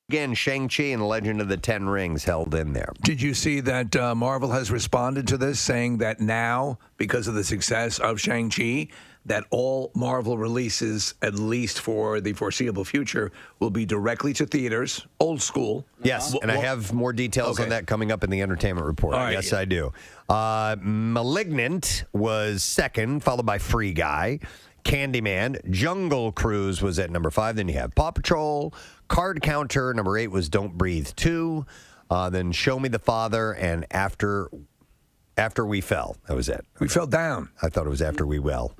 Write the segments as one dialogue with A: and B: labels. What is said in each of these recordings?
A: Again, Shang-Chi and the Legend of the Ten Rings held in there.
B: Did you see that Marvel has responded to this, saying that now, because of the success of Shang-Chi, that all Marvel releases, at least for the foreseeable future, will be directly to theaters, old school.
A: Yes, and I have more details on that coming up in the entertainment report.
B: All right.
A: Yes, I do. Malignant was second, followed by Free Guy. Candyman, Jungle Cruise was at number 5. Then you have Paw Patrol, Card Counter, number 8 was Don't Breathe 2. Then Show Me the Father, and After We Fell. That was it.
B: We fell down.
A: I thought it was After We Well.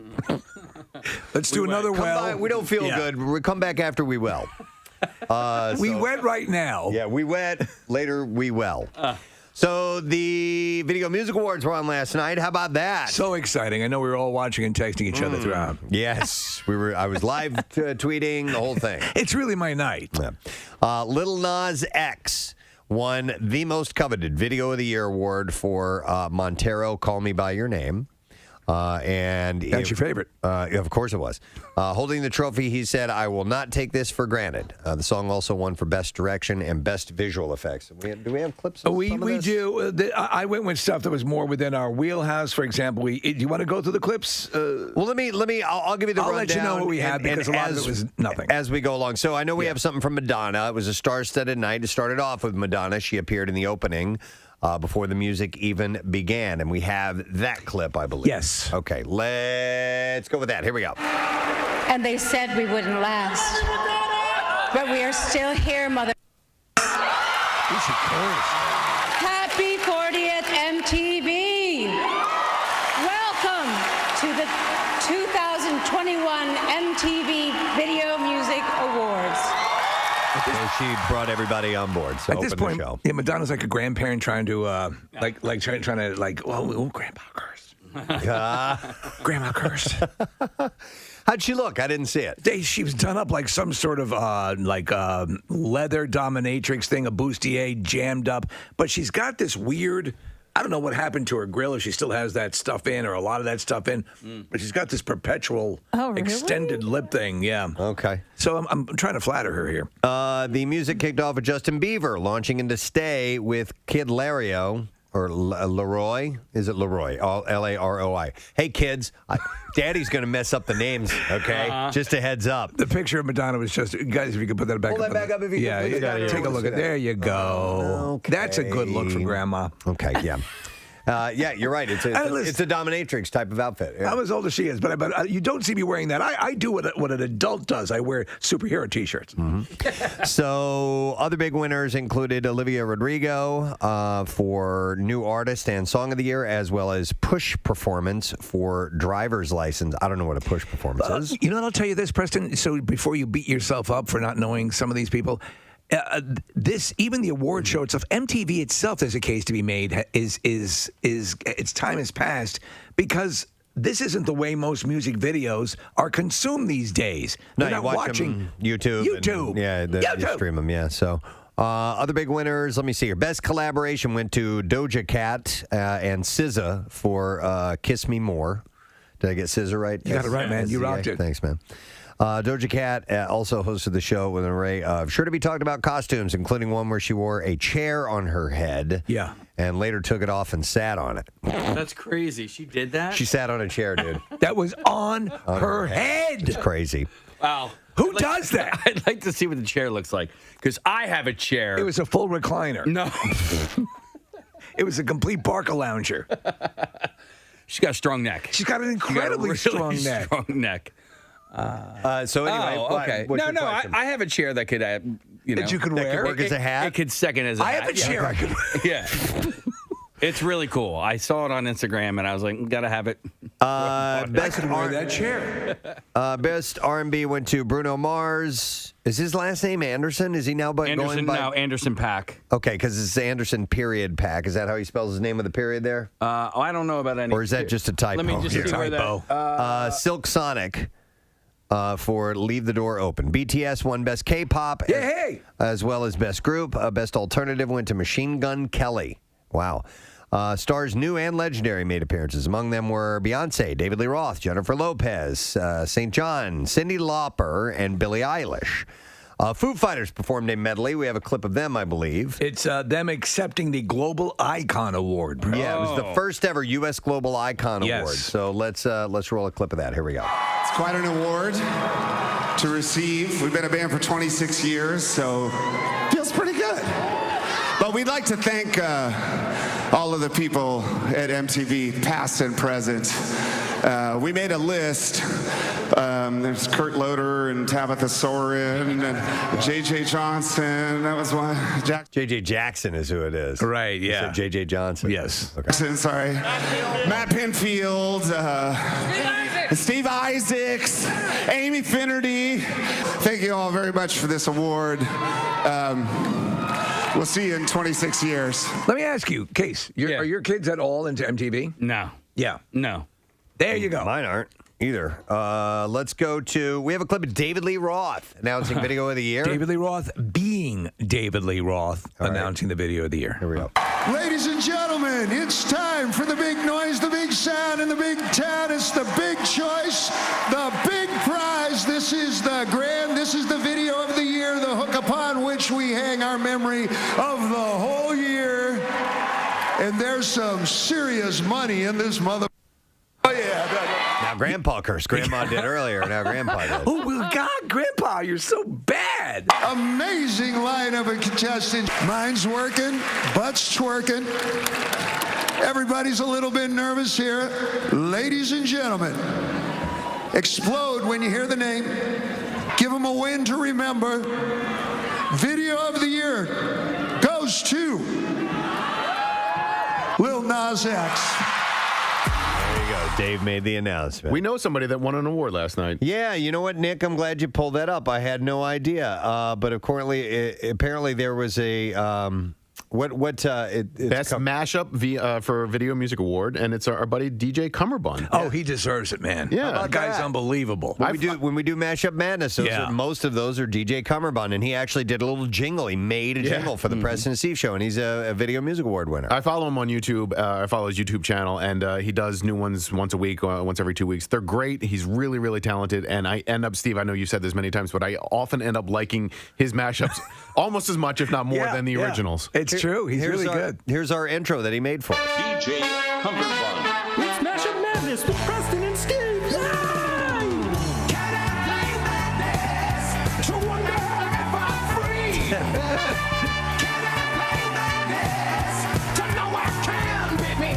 B: Let's do another well.
A: We don't feel good. We come back after we well.
B: We wet right now.
A: Yeah, we wet. Later, we well. So the Video Music Awards were on last night. How about that?
B: So exciting. I know we were all watching and texting each other throughout.
A: Yes. I was live tweeting the whole thing.
B: It's really my night.
A: Yeah. Lil Nas X won the most coveted Video of the Year award for Montero, Call Me By Your Name. And
B: That's your favorite.
A: Of course it was. Holding the trophy, he said, I will not take this for granted. The song also won for Best Direction and Best Visual Effects. Do we have clips of
B: We
A: some of this?
B: do. I went with stuff that was more within our wheelhouse. For example, do you want to go through the clips?
A: Well, let me. I'll give you the
B: I'll
A: rundown.
B: let you know what we have because a lot of it was nothing.
A: As we go along. So I know we have something from Madonna. It was a star-studded night. It started off with Madonna. She appeared in the opening before the music even began. And we have that clip, I believe.
B: Yes.
A: Okay, let's go with that. Here we go.
C: And they said we wouldn't last. But we are still here, mother. Happy 40th MTV. Welcome to the 2021 MTV Video Music Awards.
A: So she brought everybody on board. So
B: At this point, yeah, Madonna's like a grandparent trying to, trying to, Grandpa cursed. Grandma cursed.
A: How'd she look? I didn't see it.
B: She was done up like some sort of leather dominatrix thing, a bustier jammed up. But she's got this weird, I don't know what happened to her grill, if she still has that stuff in or a lot of that stuff in. But she's got this perpetual extended lip thing. Yeah.
A: Okay.
B: So I'm trying to flatter her here.
A: The music kicked off with Justin Bieber launching into Stay with Kid Lario. Or Leroy? Is it Leroy? L-A-R-O-I. Hey, kids, Daddy's going to mess up the names, okay? Just a heads up.
B: The picture of Madonna was just, guys, if you could put that back up.
A: Pull that back up if you
B: can. Yeah, take a look at there you go.
A: Okay.
B: That's a good look for Grandma.
A: Okay, yeah. Yeah, you're right. It's a dominatrix type of outfit. Yeah.
B: I'm as old as she is, but you don't see me wearing that. I do what an adult does. I wear superhero T-shirts.
A: Mm-hmm. So other big winners included Olivia Rodrigo for New Artist and Song of the Year, as well as Push Performance for Driver's License. I don't know what a Push Performance is.
B: You know what? I'll tell you this, Preston. So before you beat yourself up for not knowing some of these people, even the award show itself, MTV itself, there's a case to be made. Is its time has passed because this isn't the way most music videos are consumed these days. They're not watching
A: YouTube. You stream them. Yeah. So other big winners. Let me see here. Best collaboration went to Doja Cat and SZA for "Kiss Me More." Did I get SZA right?
B: You got it right, man. You rocked it.
A: Thanks, man. Doja Cat also hosted the show with an array of sure-to-be-talked-about costumes, including one where she wore a chair on her head.
B: Yeah.
A: And later took it off and sat on it.
D: That's crazy. She did that?
A: She sat on a chair, dude.
B: That was on her head.
A: It's crazy.
D: Wow.
B: Who does that?
D: I'd like to see what the chair looks like, because I have a chair.
B: It was a full recliner.
D: No.
B: It was a complete Barca lounger.
D: She's got a strong neck.
B: She's got an incredibly strong neck.
D: Strong neck.
A: So anyway,
D: okay.
A: what's
D: No,
A: your
D: I
A: question?
D: have a chair that could, that
B: you could wear.
A: Could work as a hat.
D: It could second as a hat.
B: I have a chair I could wear.
D: Yeah. It's really cool. I saw it on Instagram, and I was like, gotta have it.
B: Best wear that chair.
A: Best R&B went to Bruno Mars. Is his last name Anderson? Is he now going by...
D: Anderson .Paak.
A: Okay, because it's Anderson period Paak. Is that how he spells his name with a period there?
D: I don't know about any.
A: Or is that just a typo?
D: Let me just see where that...
A: Silk Sonic for Leave the Door Open. BTS won Best K-Pop. As well as Best Group. Best Alternative went to Machine Gun Kelly. Wow. Stars new and legendary made appearances. Among them were Beyonce, David Lee Roth, Jennifer Lopez, St. John, Cyndi Lauper, and Billie Eilish. Foo Fighters performed a medley. We have a clip of them, I believe.
B: It's them accepting the Global Icon Award. Bro.
A: Yeah, it was the first ever U.S. Global Icon
B: Yes.
A: Award. So let's roll a clip of that. Here we go.
E: It's quite an award to receive. We've been a band for 26 years, so feels pretty good. But we'd like to thank all of the people at MTV, past and present. We made a list. There's Kurt Loder and Tabitha Soren and J.J. Johnson. That was one.
A: J.J. Jackson is who it is.
B: Right,
A: You
B: yeah.
A: said J.J. Johnson.
B: Yes.
A: Okay.
E: Jackson, sorry. Matt Pinfield. Steve Isaacs. Amy Finnerty. Thank you all very much for this award. We'll see you in 26 years.
B: Let me ask you, Case, are your kids at all into MTV?
D: No.
B: Yeah.
D: No.
B: There you go.
A: Mine aren't either. Let's go to, we have a clip of David Lee Roth announcing Video of the Year.
B: David Lee Roth being David Lee Roth announcing the Video of the Year.
A: Here we go.
F: Ladies and gentlemen, it's time for the big noise, the big sound, and the big town. It's the big choice, the big prize. This is the Video of the Year, the hook upon which we hang our memory of the whole year. And there's some serious money in this mother. Oh, yeah.
A: Now Grandpa cursed. Grandma did earlier. Now Grandpa did.
B: Oh, well, God, Grandpa, you're so bad.
F: Amazing lineup of contestants. Mind's working, butt's twerking. Everybody's a little bit nervous here. Ladies and gentlemen, explode when you hear the name. Give them a win to remember. Video of the Year goes to Lil Nas X.
A: There you go. Dave made the announcement.
G: We know somebody that won an award last night.
A: Yeah, you know what, Nick? I'm glad you pulled that up. I had no idea. But apparently there was a it's
G: Best mashup for Video Music Award, and it's our buddy DJ Cummerbund.
B: Oh, he deserves it, man.
G: Yeah.
B: That guy's unbelievable.
A: When we do Mashup Madness, most of those are DJ Cummerbund, and he actually did a little jingle. He made a jingle for the Preston and Steve Show, and he's a Video Music Award winner.
G: I follow him on YouTube. I follow his YouTube channel, and he does new ones once a week, once every 2 weeks. They're great. He's really, really talented, and I end up, Steve, I know you've said this many times, but I often end up liking his mashups almost as much, if not more, than the originals.
B: It's true. He's really good.
A: Here's our intro that he made for us.
H: DJ Cumberbund.
I: It's Mashup Madness with Preston and Steve. Can I play madness to wonder if I'm free? Can I play madness to know I can be me?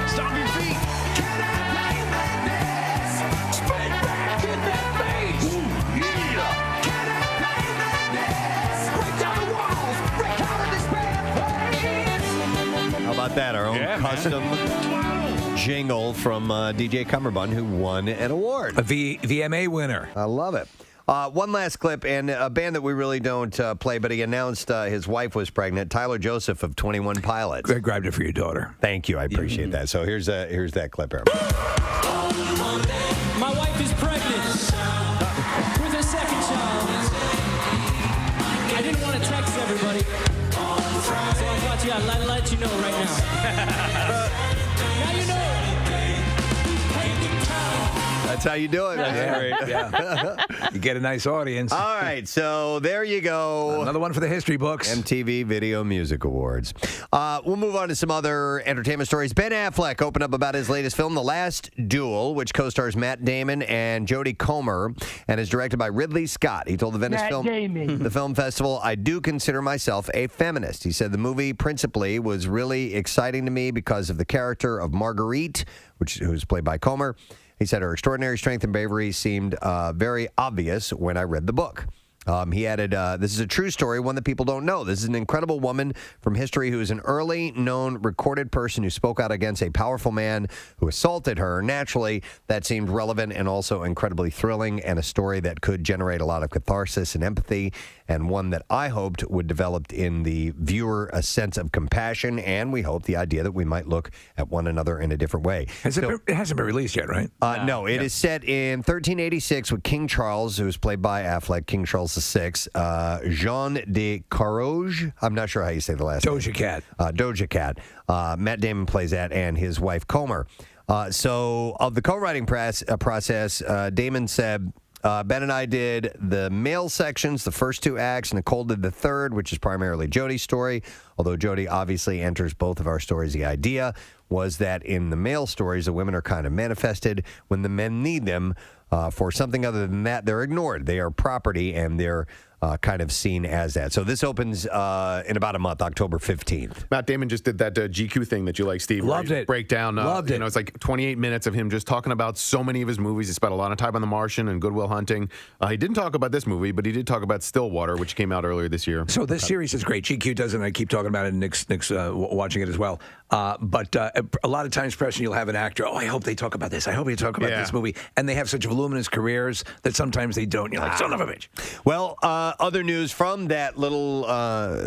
I: Stomp your feet. Can I play madness? Spin back in that face. Ooh, yeah. Can I play madness? Break down the walls. Break out of this bad place.
A: How about that? Our own custom jingle from DJ Cummerbund, who won an award.
B: A VMA winner.
A: I love it. One last clip, and a band that we really don't play, but he announced his wife was pregnant, Tyler Joseph of 21 Pilots.
B: I grabbed it for your daughter.
A: Thank you. I appreciate that. So here's that clip here.
I: My wife is pregnant with her second child. I didn't want to text everybody, so I thought, I'd let you know right now. Now you know.
A: That's how you do it.
B: That's great. Yeah. You get a nice audience.
A: All right, so there you go.
B: Another one for the history books.
A: MTV Video Music Awards. We'll move on to some other entertainment stories. Ben Affleck opened up about his latest film, The Last Duel, which co-stars Matt Damon and Jodie Comer and is directed by Ridley Scott. He told the Venice the Film Festival, "I do consider myself a feminist." He said the movie principally was really exciting to me because of the character of Marguerite, who's played by Comer. He said her extraordinary strength and bravery seemed very obvious when I read the book. He added, this is a true story, one that people don't know. This is an incredible woman from history who is an early known recorded person who spoke out against a powerful man who assaulted her. Naturally, that seemed relevant and also incredibly thrilling, and a story that could generate a lot of catharsis and empathy, and one that I hoped would develop in the viewer a sense of compassion, and we hope the idea that we might look at one another in a different way.
B: It hasn't been released yet, right?
A: No, it is set in 1386 with King Charles, who is played by Affleck, King Charles VI, Jean de Carouge. I'm not sure how you say the last name.
B: Doja Cat.
A: Doja Cat. Matt Damon plays that, and his wife Comer. So of the co-writing process, Damon said, Ben and I did the male sections, the first 2 acts. Nicole did the third, which is primarily Jody's story, although Jody obviously enters both of our stories. The idea was that in the male stories, the women are kind of manifested. When the men need them for something other than that, they're ignored. They are property, and they're kind of seen as that. So this opens in about a month, October 15th.
G: Matt Damon just did that GQ thing that you like, Steve.
B: Loved it.
G: Breakdown.
B: Loved it.
G: It's like 28 minutes of him just talking about so many of his movies. He spent a lot of time on The Martian and Good Will Hunting. He didn't talk about this movie, but he did talk about Stillwater, which came out earlier this year.
B: So this series is great. GQ does it, and I keep talking about it, and Nick's watching it as well. But a lot of times, Preston, you'll have an actor, I hope they talk about this. I hope they talk about this movie. And they have such voluminous careers that sometimes they don't. You're like, son of a bitch.
A: Well, other news from that little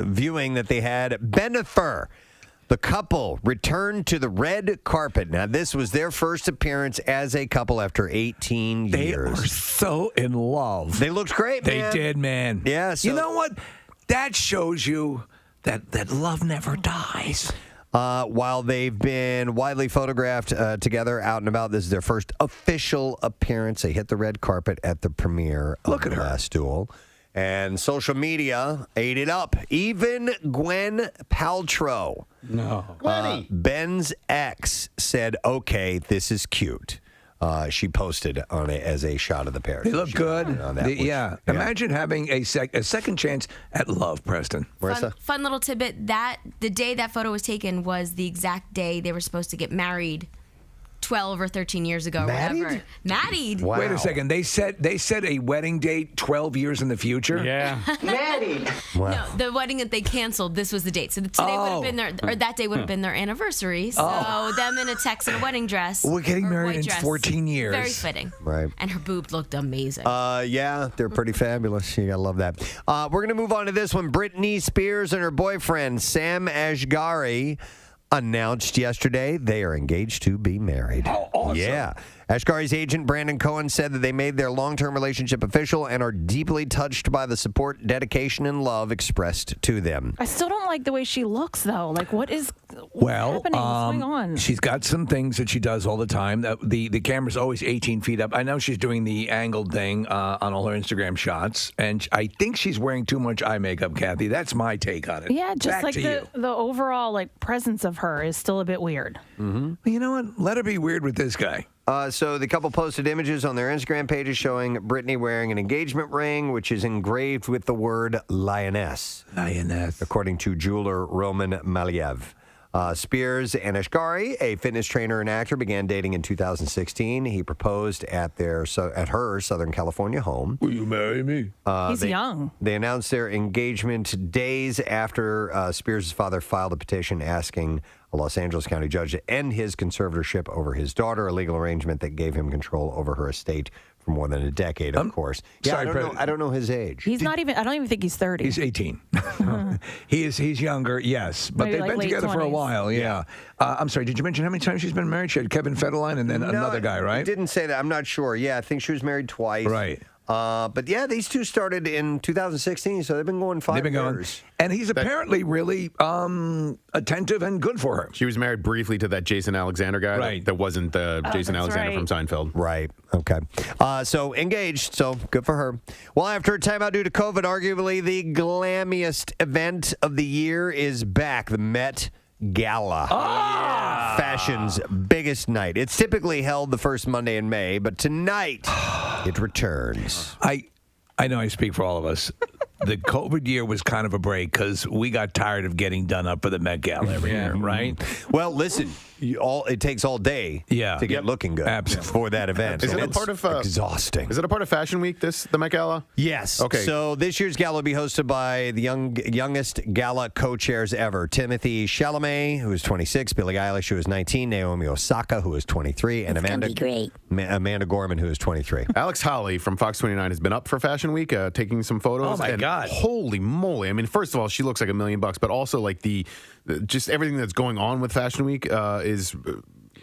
A: viewing that they had, Bennifer, the couple, returned to the red carpet. Now, this was their first appearance as a couple after 18 years.
B: They are so in love.
A: They looked great, man.
B: They did, man.
A: Yeah. So,
B: you know what? That shows you that love never dies.
A: While they've been widely photographed together out and about, this is their first official appearance. They hit the red carpet at the premiere of The Last Duel. And social media ate it up. Even Gwen Paltrow, Ben's ex, said, okay, this is cute. She posted on it as a shot of the pair.
B: They look good.
A: Yeah.
B: Imagine having a second chance at love, Preston.
J: Fun little tidbit, the day that photo was taken was the exact day they were supposed to get married 12 or 13 years ago.
A: Married?
J: Married.
A: Wow.
B: Wait a second. They set a wedding date 12 years in the future?
D: Yeah.
J: Married.
A: Wow.
J: No, the wedding that they canceled, this was the date. So today would have been that day would have been their anniversary. So them in a tux and a wedding dress.
B: We're getting married in
J: dress,
B: 14 years.
J: Very fitting.
A: Right.
J: And her boobs looked amazing.
A: Yeah, they're pretty fabulous. You gotta love that. We're gonna move on to this one. Britney Spears and her boyfriend, Sam Asghari, announced yesterday they are engaged to be married.
B: Oh, awesome.
A: Yeah. Asghari's agent, Brandon Cohen, said that they made their long-term relationship official and are deeply touched by the support, dedication, and love expressed to them.
K: I still don't like the way she looks, though. Like, what's happening? What's going on?
B: She's got some things that she does all the time. The camera's always 18 feet up. I know she's doing the angled thing on all her Instagram shots, and I think she's wearing too much eye makeup, Kathy. That's my take on it.
K: Yeah, just
B: Back
K: like
B: to
K: the overall presence of her is still a bit weird.
B: Mm-hmm. Well, you know what? Let her be weird with this guy.
A: So the couple posted images on their Instagram pages showing Britney wearing an engagement ring, which is engraved with the word lioness.
B: Lioness.
A: According to jeweler Roman Maliev. Spears and Asghari, a fitness trainer and actor, began dating in 2016. He proposed at her Southern California home.
B: Will you marry me?
K: He's young.
A: They announced their engagement days after Spears' father filed a petition asking a Los Angeles County judge to end his conservatorship over his daughter, a legal arrangement that gave him control over her estate for more than a decade, of course. Yeah,
B: sorry,
A: I don't know his age.
K: He's not even, I don't even think he's 30.
B: He's 18. He's younger, yes. But
K: Maybe
B: they've been
K: late
B: together for a
K: 20s.
B: while, yeah. I'm sorry, did you mention how many times she's been married? She had Kevin Federline and then another guy, right?
A: I didn't say that. I'm not sure. Yeah, I think she was married twice.
B: Right.
A: But yeah, these two started in 2016, so they've been going 5 years.
B: They've been going. And he's apparently really attentive and good for her.
G: She was married briefly to that Jason Alexander guy.
B: Right.
G: That wasn't Jason
K: that's
G: Alexander
K: right.
G: from Seinfeld.
A: Right. Okay. So engaged. So good for her. Well, after a timeout due to COVID, arguably the glammiest event of the year is back. The Met Gala. Fashion's biggest night. It's typically held the first Monday in May, but tonight it returns.
B: I know I speak for all of us. The COVID year was kind of a break because we got tired of getting done up for the Met Gala every year, right?
A: Well, listen, it takes all day to get looking good for that event.
G: Is
A: So
G: it a
A: it's
G: part of
A: exhausting?
G: Is it a part of Fashion Week? The Met Gala?
A: Yes.
G: Okay.
A: So this year's gala will be hosted by the youngest gala co-chairs ever: Timothy Chalamet, who is 26; Billie Eilish, who is 19; Naomi Osaka, who is 23; and Amanda Gorman, who is 23.
G: Alex Holly from Fox 29 has been up for Fashion Week, taking some photos.
B: Oh, my
G: and
B: God.
G: Holy moly. I mean, first of all, she looks like $1 million, but also like just everything that's going on with Fashion Week is,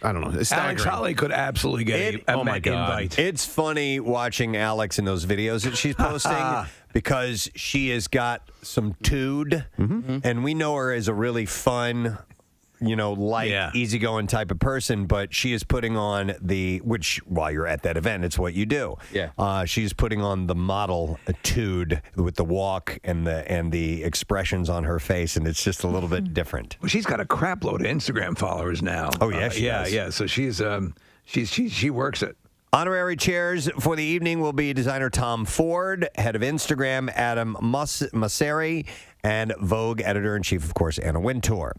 G: I don't know, it's staggering.
B: Alex Holly could absolutely get a Met invite.
A: It's funny watching Alex in those videos that she's posting because she has got some tude, and we know her as a really fun, easygoing type of person, but she is putting on which while you're at that event, it's what you do.
D: Yeah.
A: She's putting on the model-tude with the walk and the expressions on her face, and it's just a little bit different.
B: Well, she's got a crap load of Instagram followers now.
A: Oh, yeah, she does.
B: Yeah. So she works it.
A: Honorary chairs for the evening will be designer Tom Ford, head of Instagram Adam Mosseri, and Vogue editor-in-chief, of course, Anna Wintour.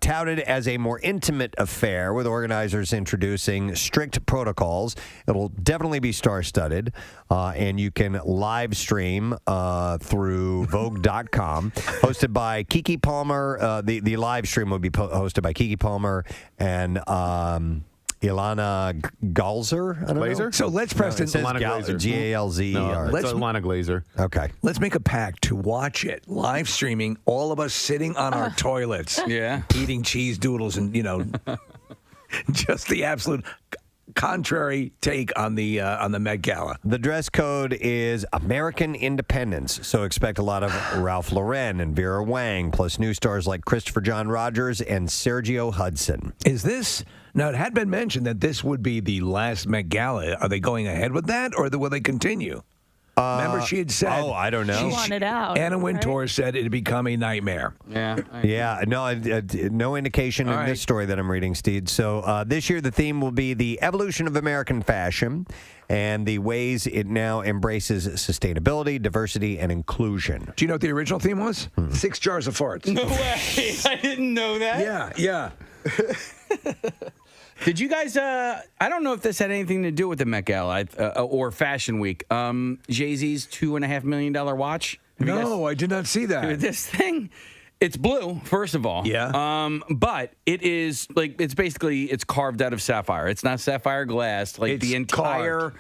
A: Touted as a more intimate affair, with organizers introducing strict protocols. It'll definitely be star-studded, and you can live stream through Vogue.com. Hosted by Keke Palmer. The live stream will be hosted by Keke Palmer and Ilana Galzer? I don't know.
G: Glazer?
B: So let's, Preston.
G: Ilana Glazer.
A: G-A-L-Z-E-R.
G: No, it's Ilana Glazer.
A: Okay.
B: Let's make a pact to watch it live streaming, all of us sitting on our toilets, eating cheese doodles and, just the absolute contrary take on the Met Gala.
A: The dress code is American Independence, so expect a lot of Ralph Lauren and Vera Wang, plus new stars like Christopher John Rogers and Sergio Hudson.
B: Is this... Now, it had been mentioned that this would be the last Met Gala. Are they going ahead with that, or will they continue? Remember, she had said...
A: Oh, I don't know.
K: She wanted out.
B: Anna Wintour said it'd become a nightmare.
A: Yeah. No indication in this story that I'm reading, Steve. So this year, the theme will be the evolution of American fashion and the ways it now embraces sustainability, diversity, and inclusion.
B: Do you know what the original theme was? 6 jars of farts.
D: No way. I didn't know that.
B: Yeah.
D: Did you guys, I don't know if this had anything to do with the Met Gala or Fashion Week, Jay-Z's $2.5 million watch?
B: No, I did not see that.
D: Dude, this thing, it's blue, first of all.
B: Yeah.
D: But it is, it's carved out of sapphire. It's not sapphire glass.
B: It's
D: the entire...
B: carved.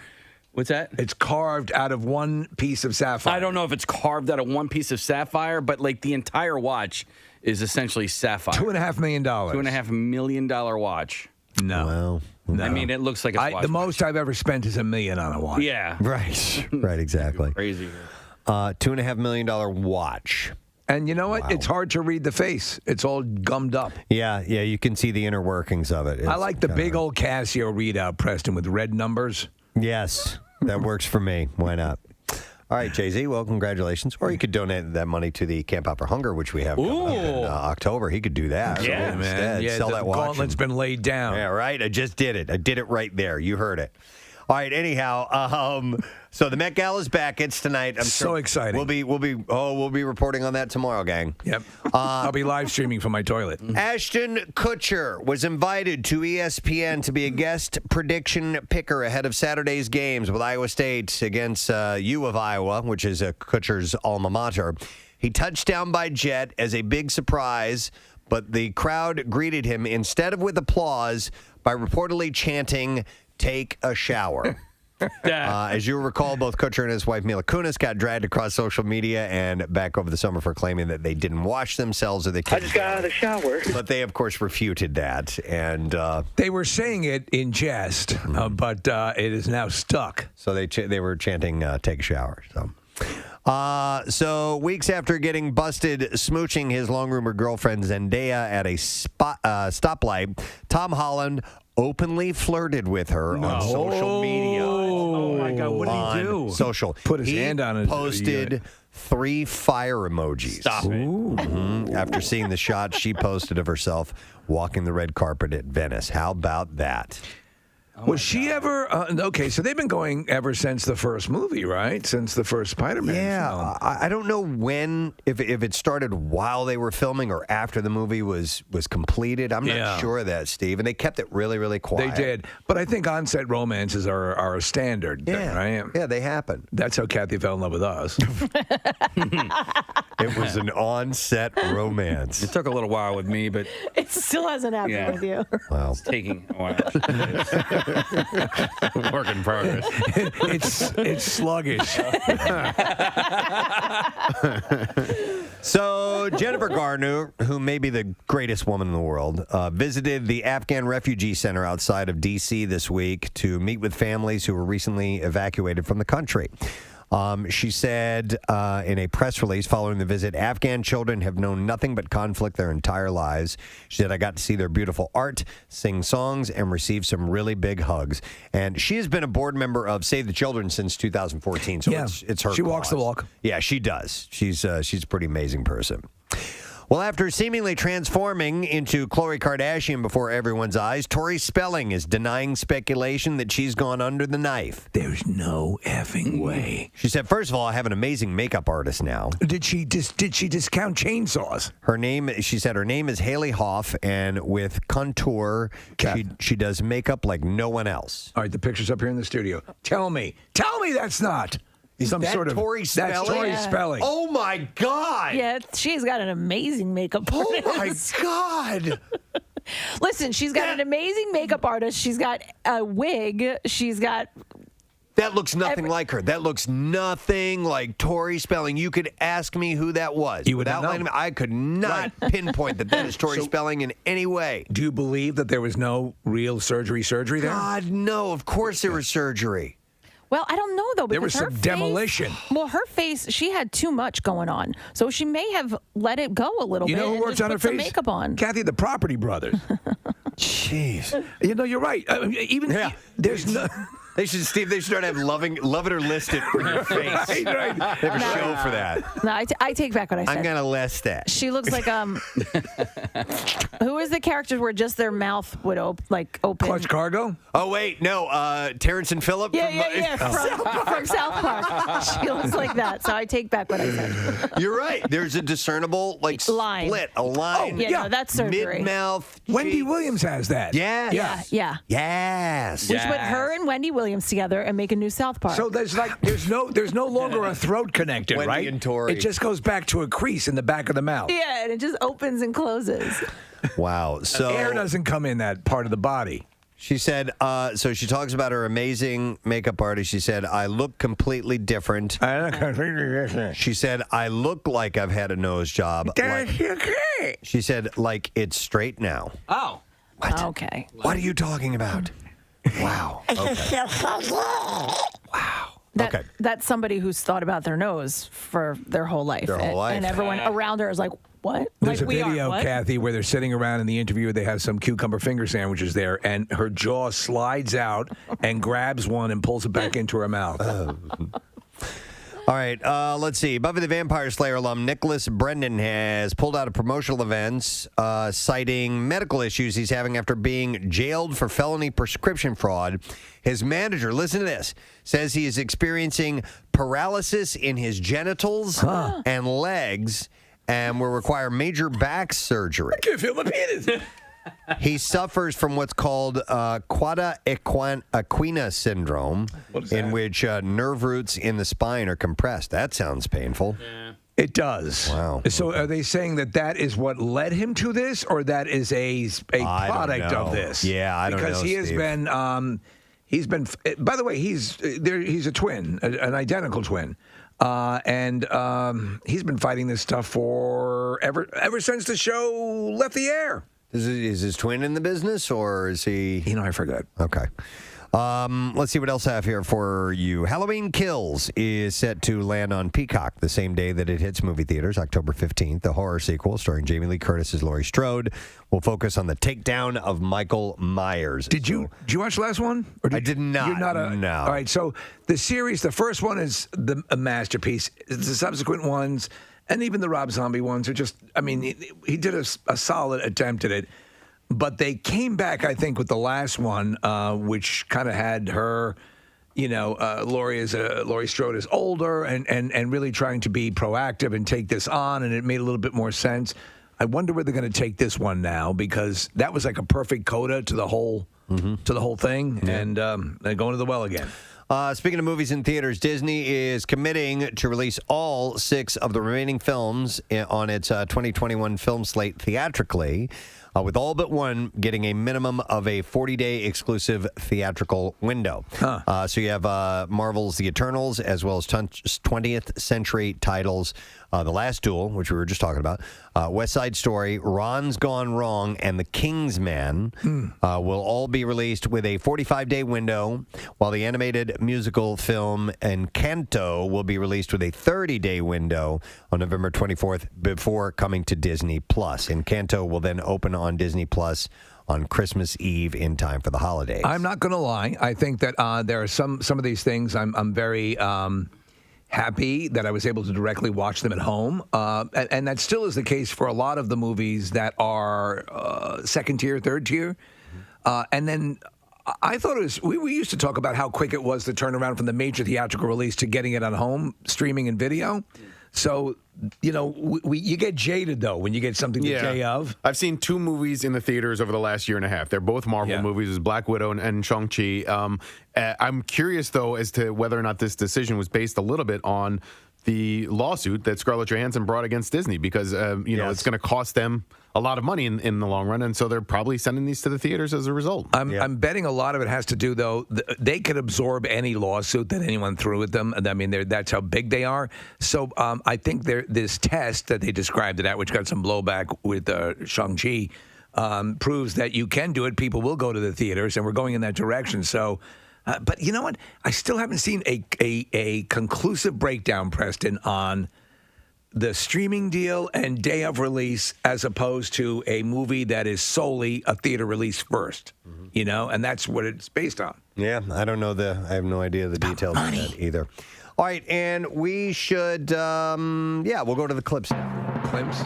D: What's that?
B: It's carved out of one piece of sapphire.
D: I don't know if it's carved out of one piece of sapphire, but the entire watch is essentially sapphire.
B: $2.5 million.
D: $2.5 million watch.
B: No.
A: Well,
D: I mean, it looks like a watch.
B: The most I've ever spent is $1 million on a watch.
D: Yeah.
A: Right, exactly.
D: Crazy.
A: $2.5 million watch.
B: And you know what? Wow. It's hard to read the face. It's all gummed up.
A: Yeah, you can see the inner workings of it.
B: I like the big old Casio readout, Preston, with red numbers.
A: Yes, that works for me. Why not? All right, Jay-Z, well, congratulations. Or you could donate that money to the Camp Out for Hunger, which we have coming up in October. He could do that.
B: Yeah, man. Yeah,
A: sell that watch.
B: The gauntlet's been laid down.
A: Yeah, right? I just did it. I did it right there. You heard it. All right, anyhow, so the Met Gala's back. It's tonight. I'm
B: so exciting.
A: We'll be reporting on that tomorrow, gang.
B: Yep. I'll be live streaming from my toilet.
A: Ashton Kutcher was invited to ESPN to be a guest prediction picker ahead of Saturday's games with Iowa State against U of Iowa, which is Kutcher's alma mater. He touched down by jet as a big surprise, but the crowd greeted him instead of with applause by reportedly chanting, "Take a shower." As you recall, both Kutcher and his wife Mila Kunis got dragged across social media and back over the summer for claiming that they didn't wash themselves or they couldn't.
L: I just got out of the shower.
A: But they, of course, refuted that. And
B: they were saying it in jest, but it is now stuck.
A: So they were chanting, "Take a shower." So weeks after getting busted smooching his long-rumored girlfriend Zendaya at a stoplight, Tom Holland openly flirted with her on social media.
B: Oh my God! What did he do?
A: Social.
B: Put his hand on it.
A: Posted 3 fire emojis.
D: Stop it.
A: After seeing the shot she posted of herself walking the red carpet at Venice. How about that?
B: Was she ever okay? So they've been going ever since the first movie, right? Since the first Spider-Man.
A: Yeah, I don't know when, if it started while they were filming or after the movie was completed. I'm not sure of that, Steve. And they kept it really, really quiet.
B: They did, but I think on-set romances are a standard.
A: Yeah,
B: right?
A: Yeah, they happen.
B: That's how Kathy fell in love with us.
A: It was an on-set romance.
D: It took a little while with me, but
K: it still hasn't happened with you.
A: Wow,
D: it's taking a while.
G: Work in progress.
B: It's sluggish.
A: So Jennifer Garner, who may be the greatest woman in the world, visited the Afghan refugee center outside of D.C. this week to meet with families who were recently evacuated from the country. She said in a press release following the visit, Afghan children have known nothing but conflict their entire lives. She said, I got to see their beautiful art, sing songs, and receive some really big hugs. And she has been a board member of Save the Children since 2014. So it's her
B: She walks the
A: cause.
B: walk.
A: Yeah, she does. She's a pretty amazing person. Well, after seemingly transforming into Khloe Kardashian before everyone's eyes, Tori Spelling is denying speculation that she's gone under the knife.
B: There's no effing way.
A: She said, first of all, I have an amazing makeup artist now.
B: Did she discount chainsaws?
A: She said her name is Haley Hoff, and with Contour, she does makeup like no one else.
B: All right, the picture's up here in the studio. Tell me that's not.
A: That's Tori Spelling?
B: That's Tori Spelling.
A: Oh, my God.
K: Yeah, she's got an amazing makeup artist.
A: Oh, my God.
K: Listen, she's got an amazing makeup artist. She's got a wig. She's got...
A: That looks nothing like her. That looks nothing like Tori Spelling. You could ask me who that was.
B: You would not
A: letting
B: know.
A: me. I could not pinpoint that is Tori Spelling in any way.
B: Do you believe that there was no real surgery there?
A: God, no. Of course there was surgery.
K: Well, I don't know, though.
B: There was
K: because her
B: some
K: face-
B: demolition.
K: Well, her face, she had too much going on. So she may have let it go a little
B: You
K: bit
B: know who
K: and
B: works
K: just
B: on her
K: put some
B: face?
K: makeup on.
B: Kathy, the Property Brothers.
A: Jeez.
B: You know, you're right. There's no...
A: They should start have love it or list it for your face.
B: Right.
A: They have a show for that.
K: No, I take back what I said.
A: I'm gonna list that.
K: She looks like who is the character where just their mouth would open?
B: Clutch Cargo?
A: Oh wait, no, Terrence and Phillip.
K: Yeah, from South Park. She looks like that. So I take back what I said.
A: You're right. There's a discernible
K: line.
A: split, a line.
K: Oh, yeah, no, that's surgery.
A: Mid-mouth.
B: Wendy Williams has that.
A: Yes.
K: Yeah.
A: Yes.
K: We should put her and Wendy Williams together and make a new South Park.
B: So there's no longer a throat connected,
A: Wendy
B: right?
A: and Tori.
B: It just goes back to a crease in the back of the mouth.
K: Yeah, and it just opens and closes.
A: Wow. So
B: air doesn't come in that part of the body.
A: She said, so she talks about her amazing makeup artist. She said, I look completely different. She said, I look like I've had a nose job. She said, like it's straight now.
D: Oh.
A: What?
K: Okay.
A: What are you talking about? Wow. Okay. Wow. Okay.
K: That's somebody who's thought about their nose for their whole life.
A: Their whole life.
K: And everyone around her is like, what?
B: There's
K: like
B: a
K: we
B: video,
K: are, what?
B: Kathy, where they're sitting around in the interview. They have some cucumber finger sandwiches there, and her jaw slides out and grabs one and pulls it back into her mouth.
A: All right, let's see. Buffy the Vampire Slayer alum Nicholas Brendan has pulled out of promotional events, citing medical issues he's having after being jailed for felony prescription fraud. His manager, listen to this, says he is experiencing paralysis in his genitals and legs and will require major back surgery.
B: I can't feel my penis.
A: He suffers from what's called quada equina syndrome, in which nerve roots in the spine are compressed. That sounds painful.
D: Yeah.
B: It does.
A: Wow.
B: So are they saying that is what led him to this, or that is a
A: I don't
B: product
A: know.
B: of this?
A: Yeah, I don't know,
B: Because he has
A: Steve.
B: been, he's been. By the way, he's a twin, an identical twin. And he's been fighting this stuff for ever since the show left the air.
A: Is his twin in the business, or is he?
B: I forgot.
A: Okay. Let's see what else I have here for you. Halloween Kills is set to land on Peacock the same day that it hits movie theaters, October 15th. The horror sequel starring Jamie Lee Curtis as Laurie Strode will focus on the takedown of Michael Myers.
B: Did you watch the last one?
A: I did not.
B: You're not a,
A: no.
B: All right, so the series, the first one is a masterpiece. The subsequent ones, and even the Rob Zombie ones, are just, I mean, he did a solid attempt at it. But they came back, I think, with the last one, which kind of had her, Laurie Strode is older and really trying to be proactive and take this on, and it made a little bit more sense. I wonder where they're going to take this one now, because that was like a perfect coda to the whole thing, and they're going to the well again.
A: Speaking of movies in theaters, Disney is committing to release all 6 of the remaining films on its 2021 film slate theatrically. with all but one getting a minimum of a 40-day exclusive theatrical window. So you have Marvel's The Eternals, as well as 20th century titles, The Last Duel, which we were just talking about, West Side Story, Ron's Gone Wrong, and The Kingsman will all be released with a 45-day window, while the animated musical film Encanto will be released with a 30-day window on November 24th before coming to Disney+. Encanto will then open on Disney+ on Christmas Eve in time for the holidays.
B: I'm not going to lie. I think that there are some of these things I'm very happy that I was able to directly watch them at home. And that still is the case for a lot of the movies that are second tier, third tier. And then I thought it was, we used to talk about how quick it was to turn around from the major theatrical release to getting it on home, streaming and video. So, you get jaded, though, when you get something the day of.
G: I've seen 2 movies in the theaters over the last year and a half. They're both Marvel movies, it's Black Widow and Shang-Chi. I'm curious, though, as to whether or not this decision was based a little bit on the lawsuit that Scarlett Johansson brought against Disney, because, it's going to cost them a lot of money in the long run, and so they're probably sending these to the theaters as a result.
B: I'm betting a lot of it has to do, though, they could absorb any lawsuit that anyone threw at them. I mean, that's how big they are. So I think this test that they described it at, which got some blowback with Shang-Chi, proves that you can do it. People will go to the theaters, and we're going in that direction. So, but you know what? I still haven't seen a conclusive breakdown, Preston, on the streaming deal and day of release as opposed to a movie that is solely a theater release first, and that's what it's based on.
A: Yeah, I don't know I have no idea the details of that either. All right, and we should, we'll go to the clips now.
B: Clips?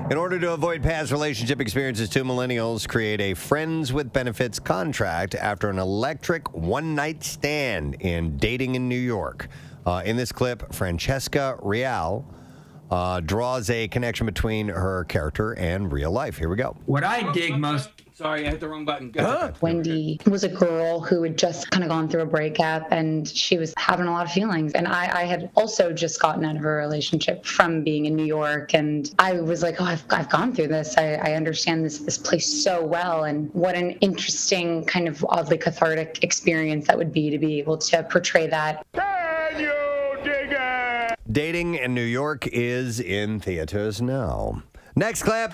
A: In order to avoid past relationship experiences, 2 millennials create a friends with benefits contract after an electric one-night stand in dating in New York. In this clip, Francesca Real draws a connection between her character and real life. Here we go.
L: What I dig most...
D: Sorry, I hit the wrong button.
M: Wendy was a girl who had just kind of gone through a breakup, and she was having a lot of feelings. And I had also just gotten out of a relationship from being in New York, and I was like, I've gone through this. I understand this place so well, and what an interesting kind of oddly cathartic experience that would be to be able to portray that.
A: Dating in New York is in theaters now. Next clip.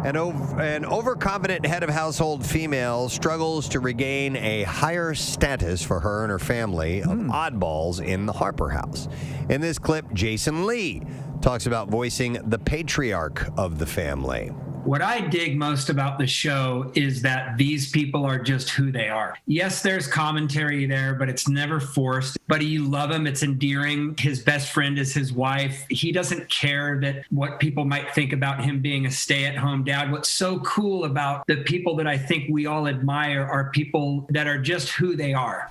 A: An overconfident head of household female struggles to regain a higher status for her and her family of oddballs in the Harper house. In this clip, Jason Lee talks about voicing the patriarch of the family.
L: What I dig most about the show is that these people are just who they are. Yes, there's commentary there, but it's never forced. But you love him. It's endearing. His best friend is his wife. He doesn't care that what people might think about him being a stay-at-home dad. What's so cool about the people that I think we all admire are people that are just who they are.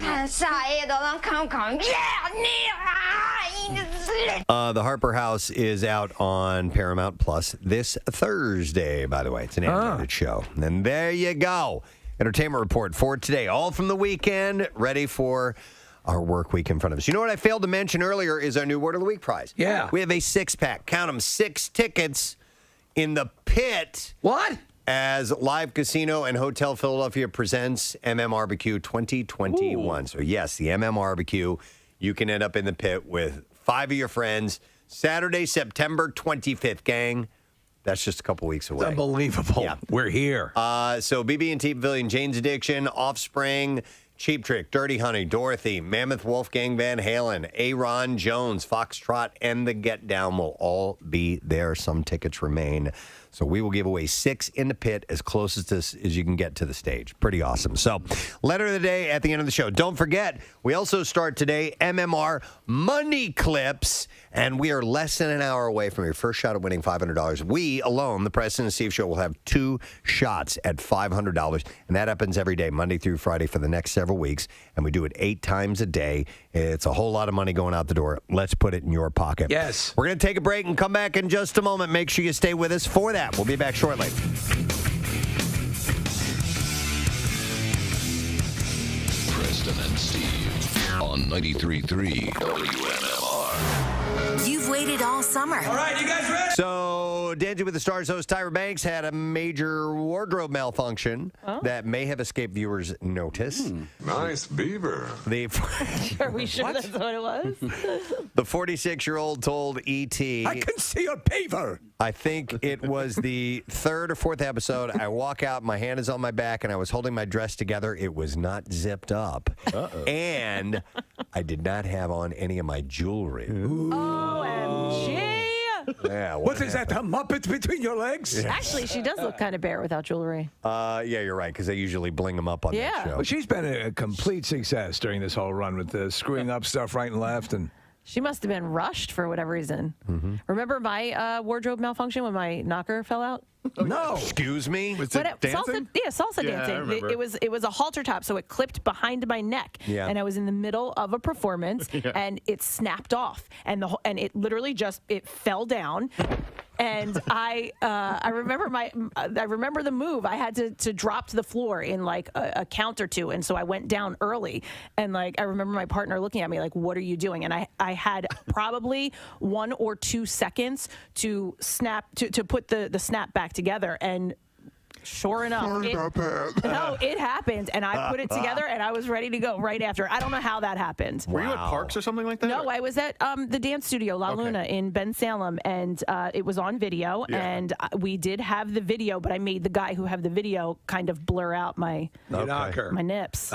A: The Harper House is out on Paramount Plus this Thursday, by the way. It's an animated show. And there you go. Entertainment report for today. All from the weekend, ready for our work week in front of us. You know what I failed to mention earlier is our new Word of the Week prize.
B: Yeah.
A: We have a 6-pack. Count them, 6 tickets in the pit.
B: What?
A: As Live Casino and Hotel Philadelphia presents MMRBQ 2021. Ooh. So, yes, the MMRBQ. You can end up in the pit with 5 of your friends. Saturday, September 25th, gang. That's just a couple weeks away.
B: It's unbelievable. Yeah. We're here.
A: So BB&T Pavilion, Jane's Addiction, Offspring, Cheap Trick, Dirty Honey, Dorothy, Mammoth Wolfgang Van Halen, Aaron Jones, Foxtrot, and The Get Down will all be there. Some tickets remain. So we will give away 6 in the pit as close as you can get to the stage. Pretty awesome. So letter of the day at the end of the show. Don't forget, we also start today MMR Money Clips, and we are less than an hour away from your first shot at winning $500. We alone, the Preston and Steve Show, will have 2 shots at $500, and that happens every day, Monday through Friday for the next several weeks, and we do it 8 times a day. It's a whole lot of money going out the door. Let's put it in your pocket.
B: Yes.
A: We're going to take a break and come back in just a moment. Make sure you stay with us for that. We'll be back shortly.
N: Preston and Steve on 93.3 WMMR. You've waited all summer.
A: All right, you guys ready? So, Dancing with the Stars host Tyra Banks had a major wardrobe malfunction that may have escaped viewers' notice.
O: Nice beaver.
K: Are we sure that's what it was?
A: The 46-year-old told E.T.
B: I can see a beaver.
A: I think it was the third or fourth episode. I walk out, my hand is on my back, and I was holding my dress together. It was not zipped up. And I did not have on any of my jewelry.
K: OMG.
A: Yeah,
B: What is that, a Muppet between your legs?
K: Actually, she does look kind of bare without jewelry.
A: Yeah, you're right, because they usually bling them up on that show.
B: Well, she's been a complete success during this whole run with the screwing up stuff right and left. And
K: She must have been rushed for whatever reason. Remember my wardrobe malfunction when my knocker fell out?
A: No. Excuse me? Was
K: But salsa dancing. It was a halter top, so it clipped behind my neck, and I was in the middle of a performance, and it snapped off, and it literally it fell down. And I remember the move. I had to drop to the floor in like a count or two, and so I went down early. And like I remember my partner looking at me like, "What are you doing?" And I had probably 1 or 2 seconds to put the snap back together, and sure enough, it happened, and I put it together, and I was ready to go right after. I don't know how that happened.
G: Were you at Parks or something like that?
K: No, I was at the dance studio La Luna in Ben Salem, and it was on video, and we did have the video, but I made the guy who had the video kind of blur out my nips.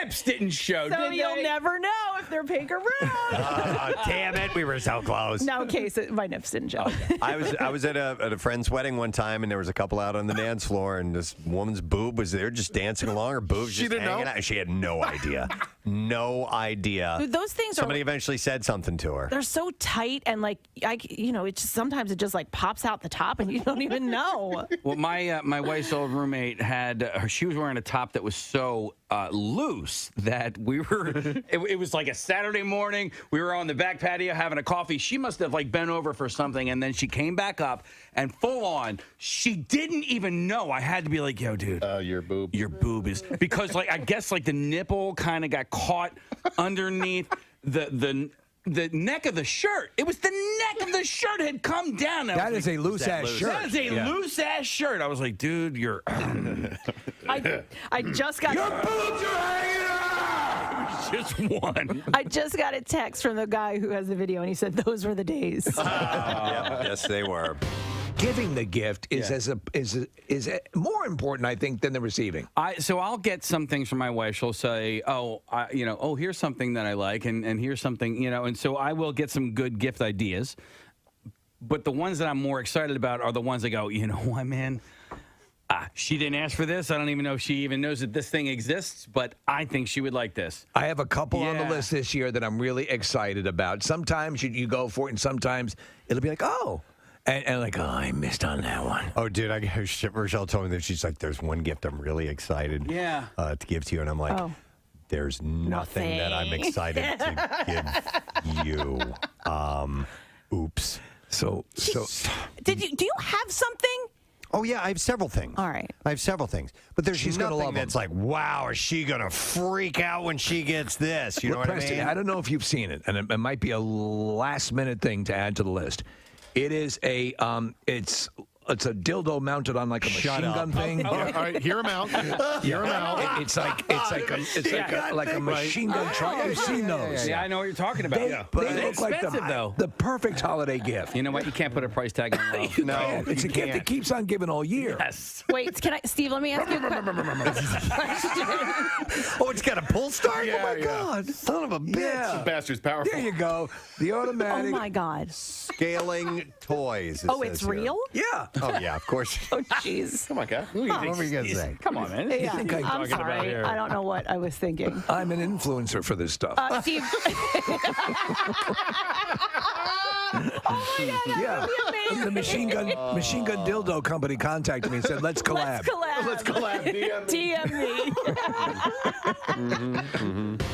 D: Nips didn't show,
K: So
D: did
K: you'll
D: they?
K: never know if they're pink or brown.
A: Damn it, we were so close.
K: No case, my nips didn't show.
A: I was at a friend's wedding one time, and there was a couple out on the dance floor, and this woman's boob was there just dancing along. Her boob's just hanging out. She had no idea. No idea.
K: Dude, those things
A: Somebody eventually said something to her.
K: They're so tight, and like sometimes it just like pops out the top, and you don't even know.
D: Well, my wife's old roommate she was wearing a top that was so loose that we were. It was like a Saturday morning. We were on the back patio having a coffee. She must have like bent over for something, and then she came back up and full on. She didn't even know. I had to be like, "Yo, dude,
G: your
D: boob is," because like I guess like the nipple kind of got caught underneath the neck of the shirt. It was the neck of the shirt had come down.
B: That is a loose-ass shirt.
D: That is a loose-ass shirt. I was like, dude, you're...
K: I just got...
D: Your boobs are hanging out! Just one.
K: I just got a text from the guy who has the video, and he said those were the days.
A: Yes, they were.
B: Giving the gift is more important, I think, than the receiving.
D: So I'll get some things from my wife. She'll say, here's something that I like, and here's something, and so I will get some good gift ideas. But the ones that I'm more excited about are the ones that go, you know what, man? She didn't ask for this. I don't even know if she even knows that this thing exists, but I think she would like this.
B: I have a couple on the list this year that I'm really excited about. Sometimes you go for it, and sometimes it'll be like, oh. And like, I missed on that one.
A: Oh, dude, Rochelle told me that she's like, there's one gift I'm really excited to give to you. And I'm like, there's nothing that I'm excited to give you. Oops.
B: So
K: do you have something?
A: Oh, yeah, I have several things.
K: All right.
A: I have several things. But there's
B: She's gonna
A: nothing
B: love
A: that's
B: them.
A: like, wow, is she going to freak out when she gets this? You know what
B: Preston,
A: I mean?
B: I don't know if you've seen it, and it might be a last-minute thing to add to the list. It is it's a dildo mounted on like a machine gun thing.
G: All right, hear him out. Hear him out.
B: It's like a machine gun truck. You've seen those.
D: Yeah, I know what you're talking about.
B: But
D: They
B: they look like
D: expensive, though.
B: the perfect holiday gift.
D: You know what? You can't put a price tag on love.
A: No,
B: It's a gift that keeps on giving all year.
D: Yes.
K: Wait, Steve, let me ask you a question.
A: Oh, it's got a pull start?
G: Yeah,
A: oh, my God. Son of a bitch.
B: Yeah.
G: Bastard's powerful.
B: There you go. The
K: Oh,
B: automatic.
K: my God.
A: Scaling toys.
K: Oh, it's real?
B: Yeah.
A: Oh, yeah, of course.
K: Oh, jeez.
G: Come on, guy.
A: What were you going to say?
D: Come on, man.
K: Yeah,
B: think I'm
K: I'm
B: talking about
K: sorry.
B: here?
K: I don't know what I was thinking.
B: I'm an influencer for this stuff.
K: Steve. Oh my God, that would be amazing.
B: The machine gun dildo company contacted me and said, let's collab.
K: Let's collab.
G: Let's collab. DM me.
K: DM me.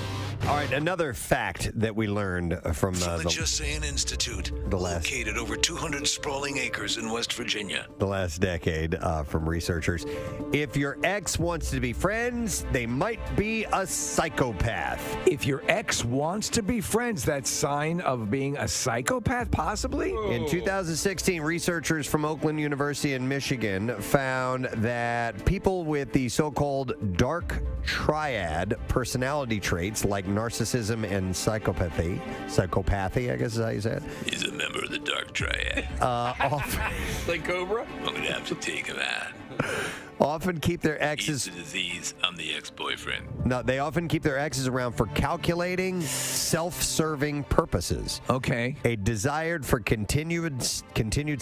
A: All right, another fact that we learned from
N: the Just Saying Institute, located over 200 sprawling acres in West Virginia.
A: the last decade from researchers. If your ex wants to be friends, they might be a psychopath.
B: If your ex wants to be friends, that's sign of being a psychopath, possibly?
A: In 2016, researchers from Oakland University in Michigan found that people with the so-called dark triad personality traits like narcissism and psychopathy, I guess is how you say it,
N: He's a member of the Dark Triad.
D: Like Cobra?
N: I'm going to have to take him out.
A: often keep their exes.
N: He's the disease. I'm the ex-boyfriend.
A: No, they often keep their exes around for calculating, self-serving purposes.
B: Okay.
A: A desire for continued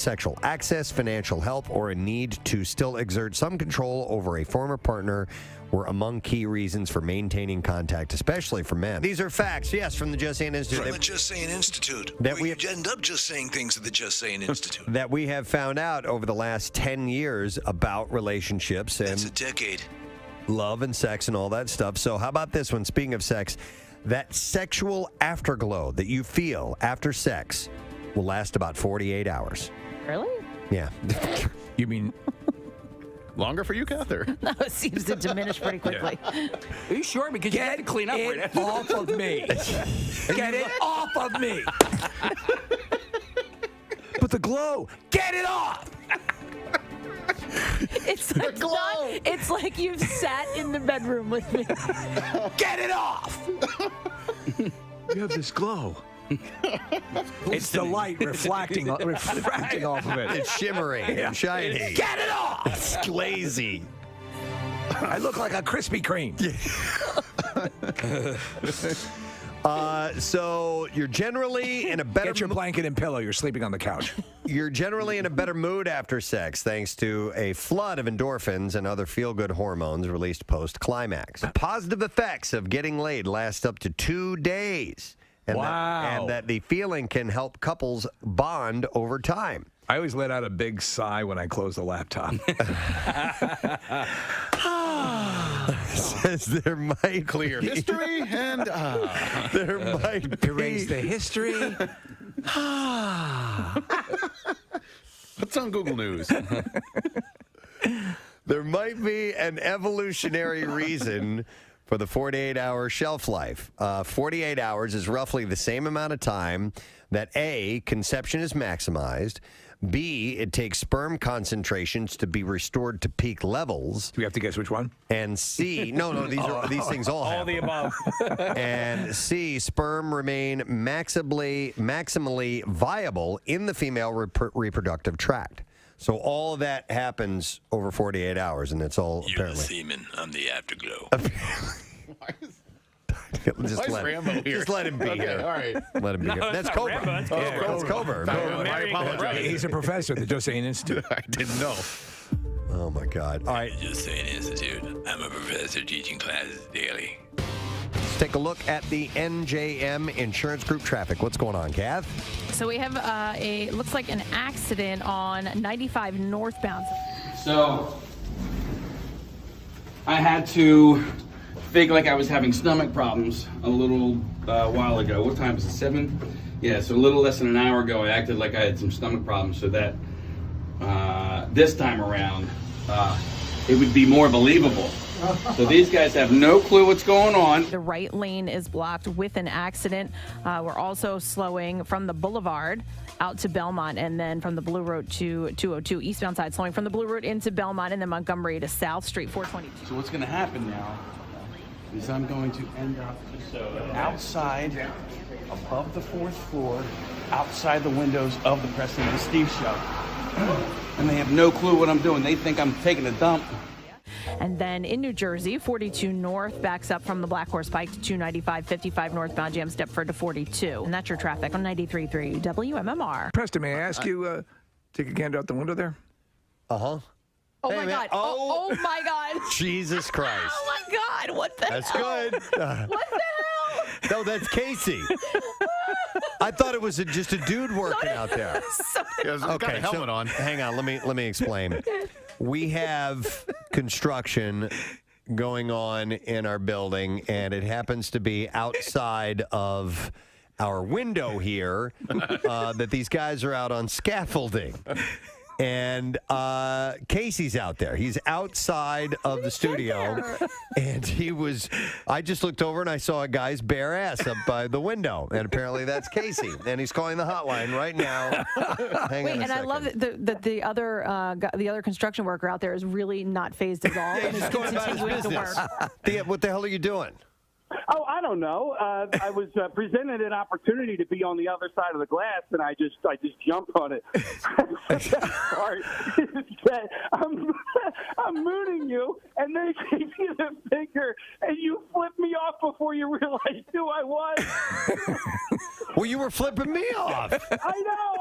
A: sexual access, financial help, or a need to still exert some control over a former partner were among key reasons for maintaining contact, especially for men. These are facts, yes, from the Just Saying Institute.
N: From the Just Saying Institute.
A: That
N: we end up just saying things at the Just Saying Institute.
A: That we have found out over the last 10 years about relationships and
N: That's a decade.
A: love and sex and all that stuff. So how about this one? Speaking of sex, that sexual afterglow that you feel after sex will last about 48 hours.
K: Really?
A: Yeah.
B: You mean
G: longer for you, Cather?
K: No, it seems to diminish pretty quickly.
D: Are you sure? Because you have to clean up right
B: it
D: after.
B: off of me. Get it off of me. But the glow, get it off.
K: It's like it's like you've sat in the bedroom with me.
B: Get it off. You have this glow. It's the light refracting off of it.
A: It's shimmering and shiny.
B: Get it off.
A: It's glazy.
B: I look like a Krispy Kreme.
A: So you're generally in a better...
B: Get your blanket and pillow. You're sleeping on the couch.
A: You're generally in a better mood after sex thanks to a flood of endorphins and other feel-good hormones released post-climax. The positive effects of getting laid last up to 2 days. And
B: Wow.
A: that the feeling can help couples bond over time.
B: I always let out a big sigh when I close the laptop.
A: Says there might
G: Clear history and
A: there might be...
B: Erase the history.
G: What's on Google News?
A: There might be an evolutionary reason for the 48-hour shelf life. 48 hours is roughly the same amount of time that A, conception is maximized, B, it takes sperm concentrations to be restored to peak levels.
B: Do we have to guess which one?
A: And C, no, these things all happen.
D: All the above.
A: And C, sperm remain maximally viable in the female reproductive tract. So all of that happens over 48 hours, and it's all
N: You're
A: apparently...
N: the semen. I'm the afterglow.
A: Just let him be here.
G: All right.
A: Let him be here. That's Cobra. That's Cobra.
G: I apologize.
B: He's a professor at the Just Saying Institute.
G: I didn't know.
A: Oh, my God. All right.
N: Just Saying Institute. I'm a professor teaching classes daily.
A: Let's take a look at the NJM Insurance Group traffic. What's going on, Kath?
K: So we have looks like an accident on 95 northbound.
D: So I had to fake like I was having stomach problems a little while ago. What time is it? 7? Yeah, so a little less than an hour ago, I acted like I had some stomach problems so that this time around it would be more believable. So these guys have no clue what's going on.
K: The right lane is blocked with an accident. We're also slowing from the Boulevard out to Belmont, and then from the Blue Road to 202 eastbound side, slowing from the Blue Road into Belmont, and then Montgomery to South Street 422.
D: So what's going to happen now is I'm going to end up outside, above the 4th floor, outside the windows of the Preston and Steve show. And they have no clue what I'm doing. They think I'm taking a dump.
K: And then in New Jersey, 42 north backs up from the Black Horse Pike to 295, 55 northbound jams Deptford to 42. And that's your traffic on 93.3 WMMR.
B: Preston, may I ask you, take a gander out the window there?
A: Uh-huh.
K: Oh,
A: Hey,
K: my
A: man.
K: God. Oh, my God.
A: Jesus Christ.
K: Oh, my God. What the
A: That's
K: hell?
A: good.
K: What the hell?
A: No, that's Casey. I thought it was just a dude working out there.
G: He's got a helmet on.
A: Hang on, let me explain. We have construction going on in our building, and it happens to be outside of our window here that these guys are out on scaffolding. And Casey's out there. He's outside of the studio. And I just looked over and I saw a guy's bare ass up by the window. And apparently that's Casey. And he's calling the hotline right now. Hang on a second.
K: I love that the other construction worker out there is really not phased at all. And
A: He's
K: is
A: going about his
K: continuing to
A: business.
K: work.
A: What the hell are you doing?
O: Oh, I don't know. I was presented an opportunity to be on the other side of the glass, and I just jumped on it. Sorry. I'm mooning you, and they gave you the finger, and you flipped me off before you realized who I was.
A: Well, you were flipping me off.
O: I know.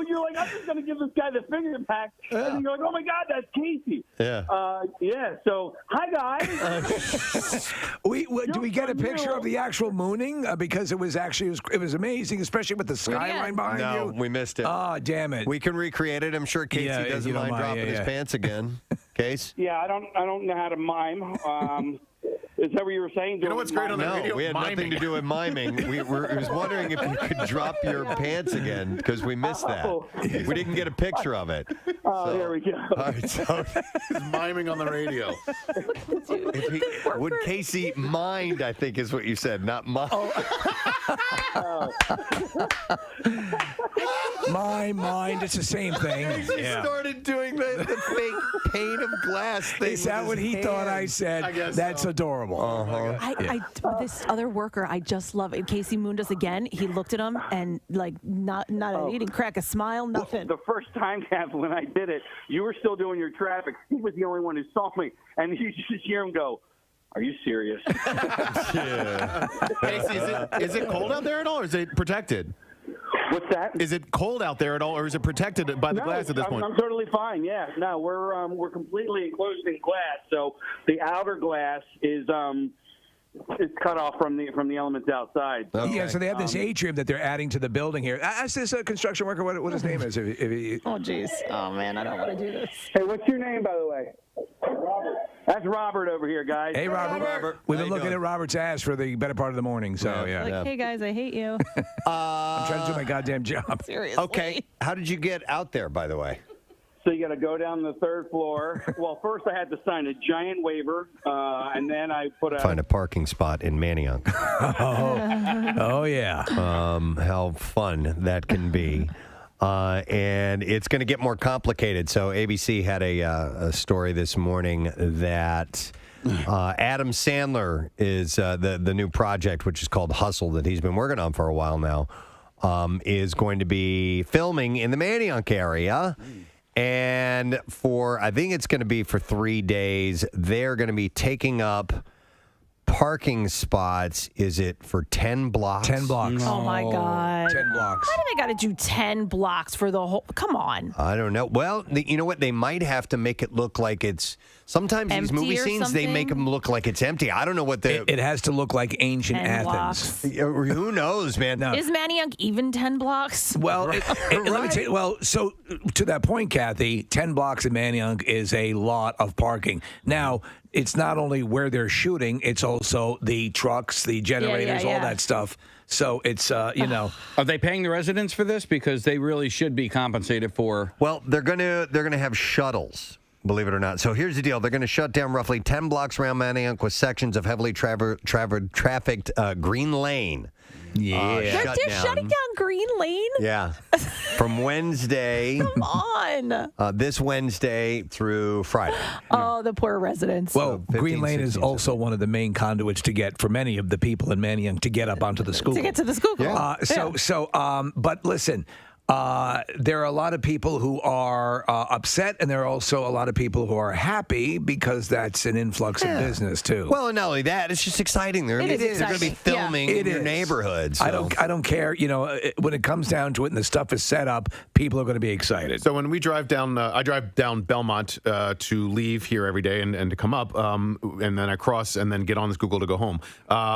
O: You're like, I'm just going to give this guy the finger back. Yeah. And you're like, oh, my God, that's Casey.
A: Yeah.
O: So, hi, guys.
B: Do we get a picture of the actual mooning? Because it was amazing, especially with the skyline behind you.
A: No, we missed it.
B: Oh, damn it.
A: We can recreate it. I'm sure Casey doesn't mind dropping his pants again. Case?
O: Yeah, I don't know how to mime. Is that what you were saying?
G: You know what's great on the radio?
A: No, we had nothing to do with miming. I was wondering if you could drop your pants again because we missed that. We didn't get a picture of it.
O: There we go.
A: All right, so
G: he's miming on the radio.
A: Would Casey mind, I think is what you said, not mind.
B: My mind, it's the same thing.
A: He started doing the fake pane of glass thing.
B: Is that what he thought I said?
G: I guess
B: That's
G: so.
B: adorable.
K: This other worker, I just love it. Casey mooned us again. He looked at him and he didn't crack a smile, nothing.
O: The first time, Kath, when I did it, you were still doing your traffic. He was the only one who saw me, and you just hear him go, "Are you serious?"
A: Yeah.
G: Casey, is it cold out there at all, or is it protected?
O: What's that?
G: Is it cold out there at all, or is it protected by the glass at this point?
O: I'm totally fine. Yeah, no, we're completely enclosed in glass. So the outer glass is it's cut off from the elements outside.
B: Okay. Yeah, so they have this atrium that they're adding to the building here. Ask this construction worker what his name is.
K: Oh, jeez. Oh, man, I don't want to do this.
O: Hey, what's your name, by the way? Robert. That's Robert over here, guys.
B: Hey, Robert. We've been looking at Robert's ass for the better part of the morning, so yeah.
K: Hey, guys, I hate you.
B: I'm trying to do my goddamn job.
K: Seriously.
A: Okay, how did you get out there, by the way?
O: So you got to go down the third floor. Well, first I had to sign a giant waiver, and then I
A: find a parking spot in Manayunk.
B: Oh yeah.
A: How fun that can be. And it's going to get more complicated. So ABC had a story this morning that Adam Sandler is the new project, which is called Hustle, that he's been working on for a while now, is going to be filming in the Manayunk area. And I think it's going to be for 3 days, they're going to be taking up parking spots. Is it for 10 blocks?
B: 10 blocks.
K: Oh, my God.
B: 10 blocks.
K: Why do they got to do 10 blocks for the whole? Come on.
A: I don't know. Well, you know what? They might have to make it look like it's. Sometimes these
K: Empty
A: movie
K: or
A: scenes, they make them look like it's empty. I don't know what the.
B: It has to look like ancient
K: 10
B: Athens.
K: blocks.
A: Who knows, man? No.
K: Is Manayunk even 10 blocks?
B: Well, let me tell you, so to that point, Kathy, 10 blocks in Manayunk is a lot of parking. Now, it's not only where they're shooting, it's also the trucks, the generators, all that stuff. So it's,
D: Are they paying the residents for this? Because they really should be compensated for.
A: Well, they're gonna have shuttles. Believe it or not. So here's the deal. They're going to shut down roughly 10 blocks around Manayunk with sections of heavily trafficked Green Lane.
B: Yeah.
K: They're shutting down Green Lane?
A: Yeah. From Wednesday.
K: Come on.
A: This Wednesday through Friday.
K: Oh, the poor residents.
B: Well, Green Lane is also one of the main conduits to get for many of the people in Manayunk to get up onto the school.
K: To get to the school.
B: But listen. There are a lot of people who are upset, and there are also a lot of people who are happy because that's an influx of business too.
A: Well, and not only that, it's just exciting. They're going to be filming in your neighborhood. So.
B: I don't care. When it comes down to it and the stuff is set up, people are going to be excited.
G: So when we drive down, I drive down Belmont to leave here every day and to come up, and then I cross and then get on the Schuylkill to go home.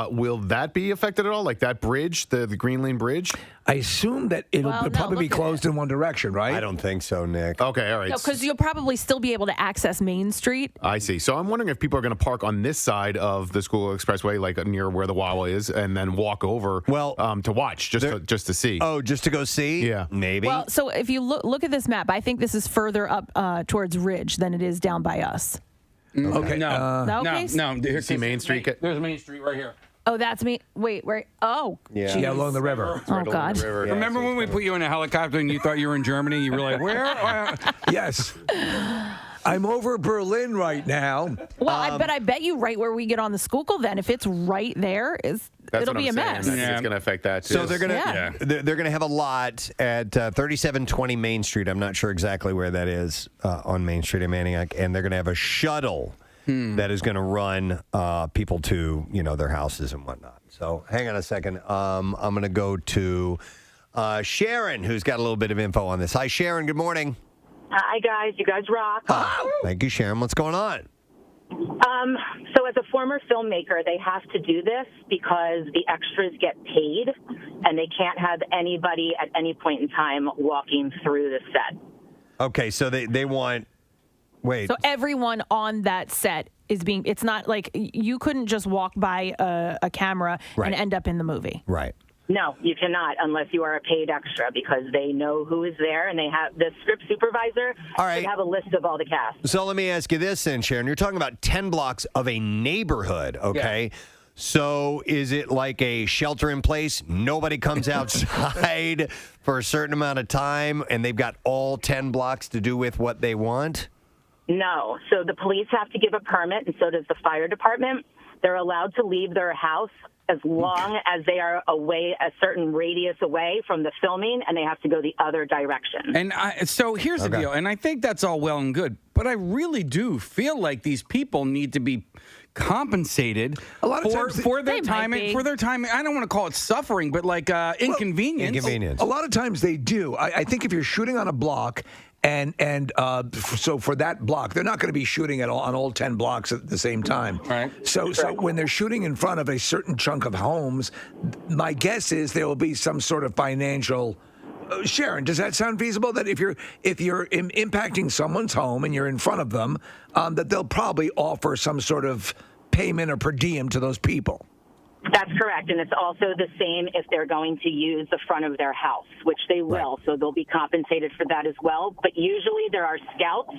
G: Will that be affected at all? Like that bridge, the Green Lane Bridge?
B: I assume that it'll probably be
K: look at
B: closed in one direction, right?
A: I don't think so, Nick.
G: Okay, all right.
K: No, because you'll probably still be able to access Main Street.
G: I see. So I'm wondering if people are going to park on this side of the Schuylkill Expressway, like near where the Wawa is, and then walk over to watch, just to see.
A: Oh, just to go see?
G: Yeah.
A: Maybe.
K: Well, so if you look at this map, I think this is further up towards Ridge than it is down by us.
B: Okay.
K: No, okay.
D: No. Here,
G: see Main Street?
D: There's Main Street right here.
K: Oh, that's me. Wait, where? Oh.
A: Yeah.
B: Yeah, along the river.
K: Oh, God.
D: Remember when we put you in a helicopter and you thought you were in Germany? You were like, where?
B: Yes. I'm over Berlin right now.
K: Well, I bet you right where we get on the Schuylkill then, if it's right there, it'll be a mess.
G: I think it's going to affect that too.
A: So they're gonna they're gonna have a lot at 3720 Main Street. I'm not sure exactly where that is on Main Street in Manioc, and they're gonna have a shuttle that is gonna run people to their houses and whatnot. So hang on a second. I'm gonna go to Sharon, who's got a little bit of info on this. Hi, Sharon. Good morning.
P: Hi, guys. You guys rock.
A: Thank you, Sharon. What's going on?
P: So as a former filmmaker, they have to do this because the extras get paid, and they can't have anybody at any point in time walking through the set.
A: Okay, so they want... Wait.
K: So everyone on that set is being... It's not like you couldn't just walk by a camera and end up in the movie.
A: Right.
P: No, you cannot unless you are a paid extra because they know who is there, and they have the script supervisor should have a list of all the cast.
A: So let me ask you this then, Sharon. You're talking about 10 blocks of a neighborhood, okay? Yeah. So is it like a shelter in place? Nobody comes outside for a certain amount of time, and they've got all 10 blocks to do with what they want?
P: No. So the police have to give a permit, and so does the fire department. They're allowed to leave their house as long as they are away a certain radius away from the filming, and they have to go the other direction.
D: And so here's the deal, and I think that's all well and good, but I really do feel like these people need to be compensated for their time. For their time, I don't want to call it suffering, but like inconvenience.
B: A lot of times they do. I think if you're shooting on a block. So for that block, they're not going to be shooting on all 10 blocks at the same time.
D: Right.
B: So when they're shooting in front of a certain chunk of homes, my guess is there will be some sort of financial. Sharon, does that sound feasible? That if you're impacting someone's home and you're in front of them, that they'll probably offer some sort of payment or per diem to those people.
P: That's correct, and it's also the same if they're going to use the front of their house, which they will, so they'll be compensated for that as well. But usually there are scouts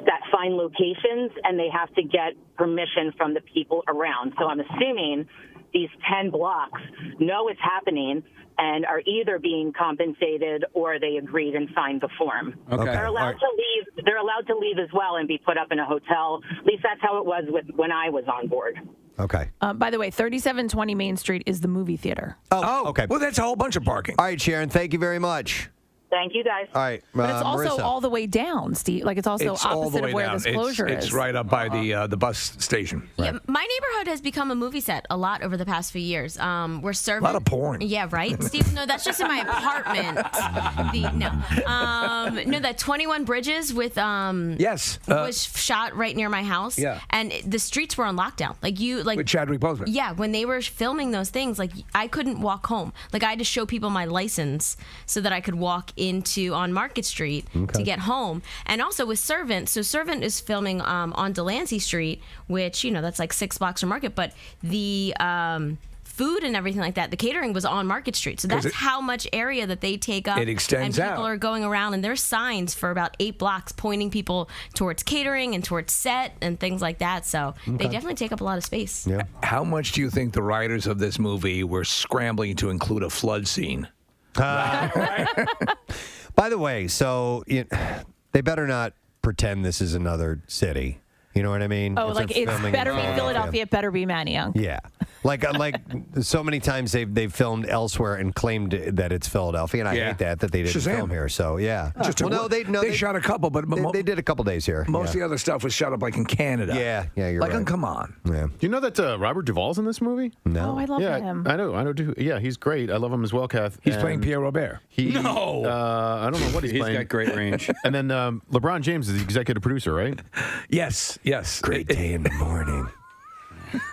P: that find locations, and they have to get permission from the people around. So I'm assuming these 10 blocks know it's happening and are either being compensated or they agreed and signed the form.
A: Okay.
P: They're allowed to leave. They're allowed to leave as well and be put up in a hotel. At least that's how it was when I was on board.
A: Okay.
K: By the way, 3720 Main Street is the movie theater.
A: Oh, okay.
B: Well, that's a whole bunch of parking.
A: All right, Sharon, thank you very much.
P: Thank you, guys.
A: All right,
K: But it's also
A: Marissa.
K: all the way down, Steve. Like it's also
B: all the
K: opposite
B: way
K: of where
B: down.
K: this closure is.
B: It's right up by the bus station.
J: Yeah, my neighborhood has become a movie set a lot over the past few years. We're serving
B: A lot of porn.
J: Yeah, right, Steve. No, that's just in my apartment. That 21 Bridges with
B: yes
J: was shot right near my house.
B: Yeah,
J: and the streets were on lockdown.
B: With Chadwick Boseman.
J: Yeah, when they were filming those things, like I couldn't walk home. Like I had to show people my license so that I could walk on Market Street to get home. And also with Servant, so Servant is filming on Delancey Street, which, that's like 6 blocks from Market, but the food and everything like that, the catering was on Market Street. So that's how much area that they take up.
B: It extends
J: and people
B: out.
J: are going around, and there's signs for about 8 blocks pointing people towards catering and towards set and things like that. So they definitely take up a lot of space.
A: Yeah.
B: How much do you think the writers of this movie were scrambling to include a flood scene?
A: By the way, so they better not pretend this is another city. You know what I mean?
K: Oh,
A: If
K: like
A: they're
K: it's
A: filming
K: better
A: in
K: be Philadelphia, it better be Manioc.
A: Yeah. Like so many times they've filmed elsewhere and claimed that it's Philadelphia, and I hate that they didn't
B: Shazam.
A: film here. So yeah,
B: They shot a couple, but
A: they did a couple days here.
B: Most of the other stuff was shot up like in Canada.
A: Yeah, you're right.
B: Come on.
A: Yeah.
G: Do you know that Robert Duvall's in this movie?
A: No.
K: Oh, I love him.
G: I know too. Yeah, he's great. I love him as well, Kath.
B: He's playing Pierre Robert.
G: I don't know what he's playing.
D: He's got great range.
G: And then LeBron James is the executive producer, right?
B: Yes.
A: Great day in the morning.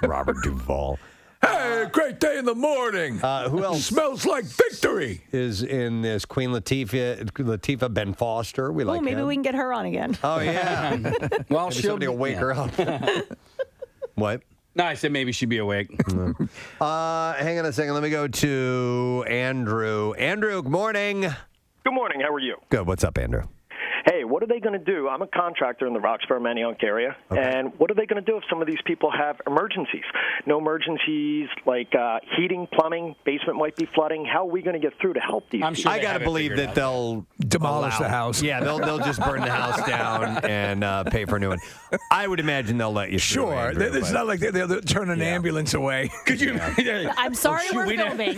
A: Robert Duvall.
B: Hey, great day in the morning.
A: Who else
B: Smells like victory.
A: is in this? Queen Latifah, Ben Foster. We like
K: Oh, maybe
A: him.
K: we can get her on again.
A: Oh, yeah.
D: Well,
A: Maybe somebody will wake her up. What?
D: No, I said maybe she'd be awake.
A: Hang on a second. Let me go to Andrew. Andrew, good morning.
Q: Good morning. How are you?
A: Good. What's up, Andrew?
Q: Hey, what are they going to do? I'm a contractor in the Roxborough-Manayunk area, and what are they going to do if some of these people have emergencies? No emergencies like heating, plumbing, basement might be flooding. How are we going to get through to help these people?
A: I got to believe that they'll
B: demolish the house.
A: Yeah, they'll just burn the house down and pay for a new one. I would imagine they'll let you through,
B: Sure.
A: Andrew,
B: It's
A: but-
B: not like they'll turn an ambulance away. Could you?
K: I'm sorry we're filming.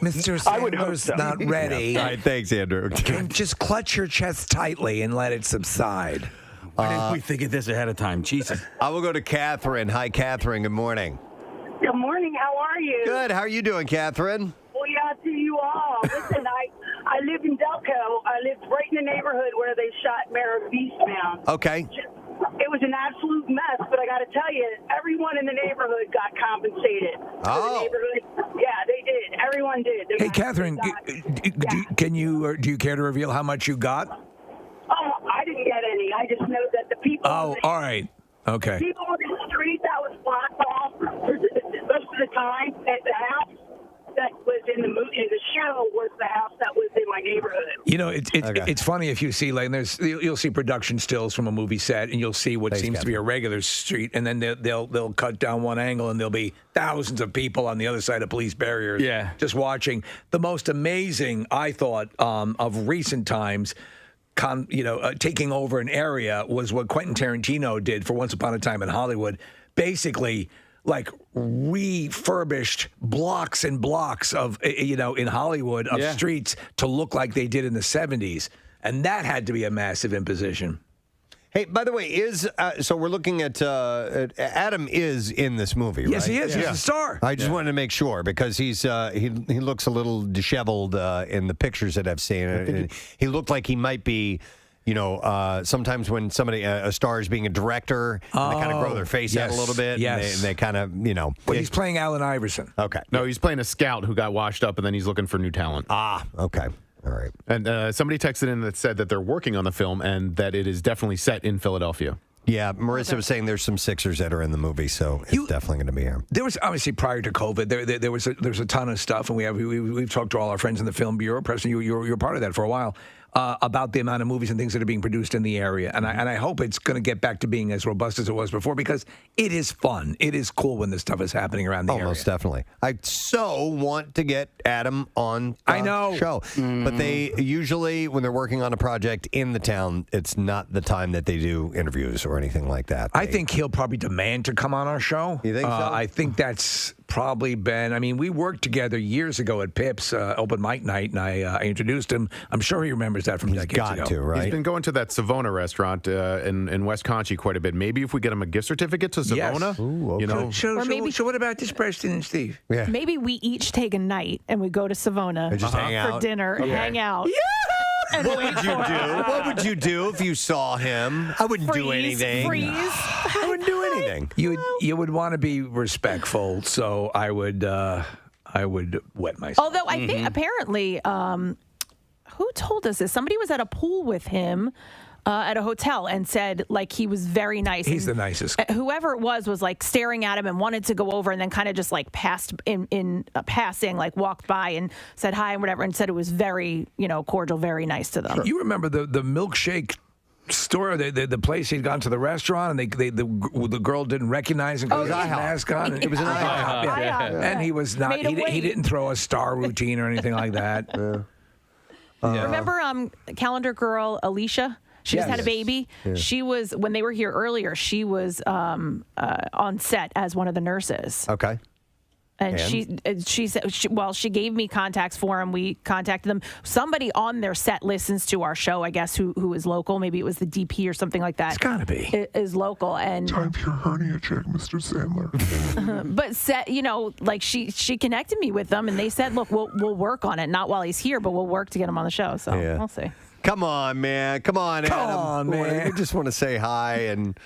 B: Mr.
Q: I would hope
B: Sandler's
Q: so.
B: not ready.
A: All right, thanks, Andrew.
B: Just clutch your chest tightly and let it subside.
D: Why didn't we think of this ahead of time? Jesus.
A: I will go to Catherine. Hi, Catherine. Good morning.
R: Good morning. How are you?
A: Good. How are you doing, Catherine?
R: Well, yeah, to you all. Listen, I live in Delco. I lived right in the neighborhood where they shot Mayor of Eastbound.
A: Okay.
R: It was an absolute mess, but I got to tell you, everyone in the neighborhood got compensated.
A: Oh.
R: The neighborhood, yeah, they did. Everyone did.
B: Hey, Catherine, do you care to reveal how much you got?
R: Oh, I didn't get any. I just know that the people.
B: Oh, all right. Okay.
R: People on the street that was blocked off most of the time at the house that was in the show was the house that was in my neighborhood.
B: You know, it's funny if you see like you'll see production stills from a movie set, and you'll see what seems to be a regular street, and then they'll cut down one angle, and there'll be thousands of people on the other side of police barriers, just watching. The most amazing, I thought, of recent times. Taking over an area was what Quentin Tarantino did for Once Upon a Time in Hollywood. Basically, like refurbished blocks and blocks of, in Hollywood of streets to look like they did in the 70s. And that had to be a massive imposition.
A: Hey, by the way, so we're looking at Adam is in this movie, right?
B: Yes, he is. He's a star.
A: I just wanted to make sure because he looks a little disheveled in the pictures that I've seen. He looked like he might be, sometimes when a star is being a director, and they kind of grow their face out a little bit.
B: Yes.
A: And they kind of,
B: But he's playing Allen Iverson.
A: Okay.
G: No, he's playing a scout who got washed up, and then he's looking for new talent.
A: Okay. All right.
G: And somebody texted in that said that they're working on the film and that it is definitely set in Philadelphia.
A: Yeah, Marissa was saying there's some Sixers that are in the movie, so it's definitely going to be here.
B: There was obviously prior to COVID, there was a ton of stuff, and we've talked to all our friends in the film bureau. Preston, you're part of that for a while. About the amount of movies and things that are being produced in the area. And I hope it's going to get back to being as robust as it was before because it is fun. It is cool when this stuff is happening around the area.
A: Most definitely. I so want to get Adam on the show. But they usually, when they're working on a project in the town, it's not the time that they do interviews or anything like that.
B: I think he'll probably demand to come on our show.
A: You think so?
B: I think that's probably been, we worked together years ago at Pips open mic night, and I introduced him. I'm sure he remembers that from decades ago.
G: He's been going to that Savona restaurant in West Conchie quite a bit. Maybe if we get him a gift certificate to Savona,
B: Yes. Ooh, okay. So what about this, Preston and Steve?
A: Yeah.
K: Maybe we each take a night and we go to Savona
A: And just hang
K: for
A: out?
K: dinner and
A: Okay.
K: hang out. And
A: What
K: wait
A: would you
K: for
A: do?
K: him.
A: What would you do if you saw him? I wouldn't do anything. I wouldn't do anything.
B: You would want to be respectful, so I would wet myself.
K: Although I think apparently, who told us this? Somebody was at a pool with him at a hotel and said like he was very nice.
B: He's
K: and
B: the nicest.
K: Whoever it was like staring at him and wanted to go over and then kind of just like passed in passing, like walked by and said hi and whatever, and said it was very cordial, very nice to them.
B: You remember the milkshake store, the place he'd gone to the restaurant, and the girl didn't recognize him because he had a mask on. And it was an IHOP,
K: IHOP,
B: and he was not. He didn't throw a star routine or anything like that.
K: Remember calendar girl Alicia? She just had a baby.
A: Yeah.
K: She was, when they were here earlier, she was on set as one of the nurses.
A: Okay.
K: And she said, she gave me contacts for him. We contacted them. Somebody on their set listens to our show, I guess, who is local. Maybe it was the DP or something like that.
B: It's got to be.
K: Is local. And
S: Time for your hernia check, Mr. Sandler.
K: but like she connected me with them, and they said, look, we'll work on it. Not while he's here, but we'll work to get him on the show. So we'll see.
A: Come on, man. Come on, Adam.
B: on, man.
A: I just want to say hi and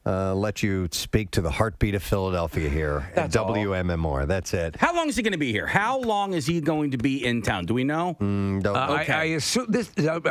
A: let you speak to the heartbeat of Philadelphia here at WMMR. That's it.
D: How long is he going to be here? How long is he going to be in town? Do we know?
B: I assume this.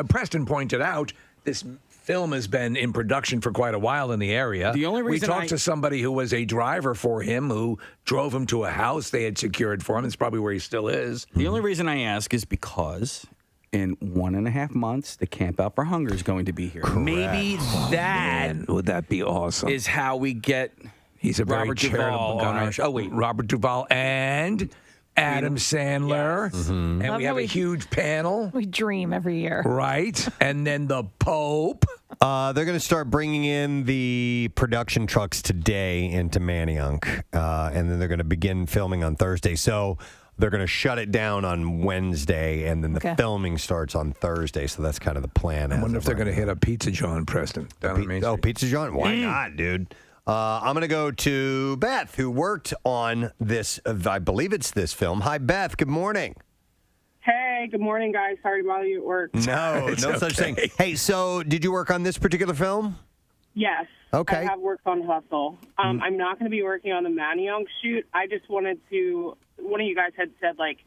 B: Preston pointed out this film has been in production for quite a while in the area.
D: The only reason
B: we talked to somebody who was a driver for him, who drove him to a house they had secured for him. It's probably where he still is.
D: The only reason I ask is because in 1.5 months, the Camp Out for Hunger is going to be here. Maybe that
B: would that be awesome?
D: Is how we get
B: He's a very
D: Robert
B: charitable
D: Duvall
B: guy.
D: on our show.
B: Oh wait, Robert Duvall and Adam Sandler, and
K: Love
B: we
K: how
B: have a
K: we-
B: huge panel,
K: We dream every year.
B: right? And then the Pope.
A: They're going to start bringing in the production trucks today into Manayunk, and then they're going to begin filming on Thursday. So they're going to shut it down on Wednesday, and then the filming starts on Thursday. So that's kind of the plan.
B: I wonder if they're going to hit up Pizza John, Preston. Down on Main Street.
A: Pizza John? Why not, dude? I'm going to go to Beth, who worked on this. I believe it's this film. Hi, Beth. Good morning.
T: Hey, good morning, guys. Sorry to bother you at work.
A: No, no such thing. Hey, so did you work on this particular film?
T: Yes.
A: Okay.
T: I have worked on Hustle. I'm not going to be working on the Manayunk shoot. I just wanted to. One of you guys had said, like,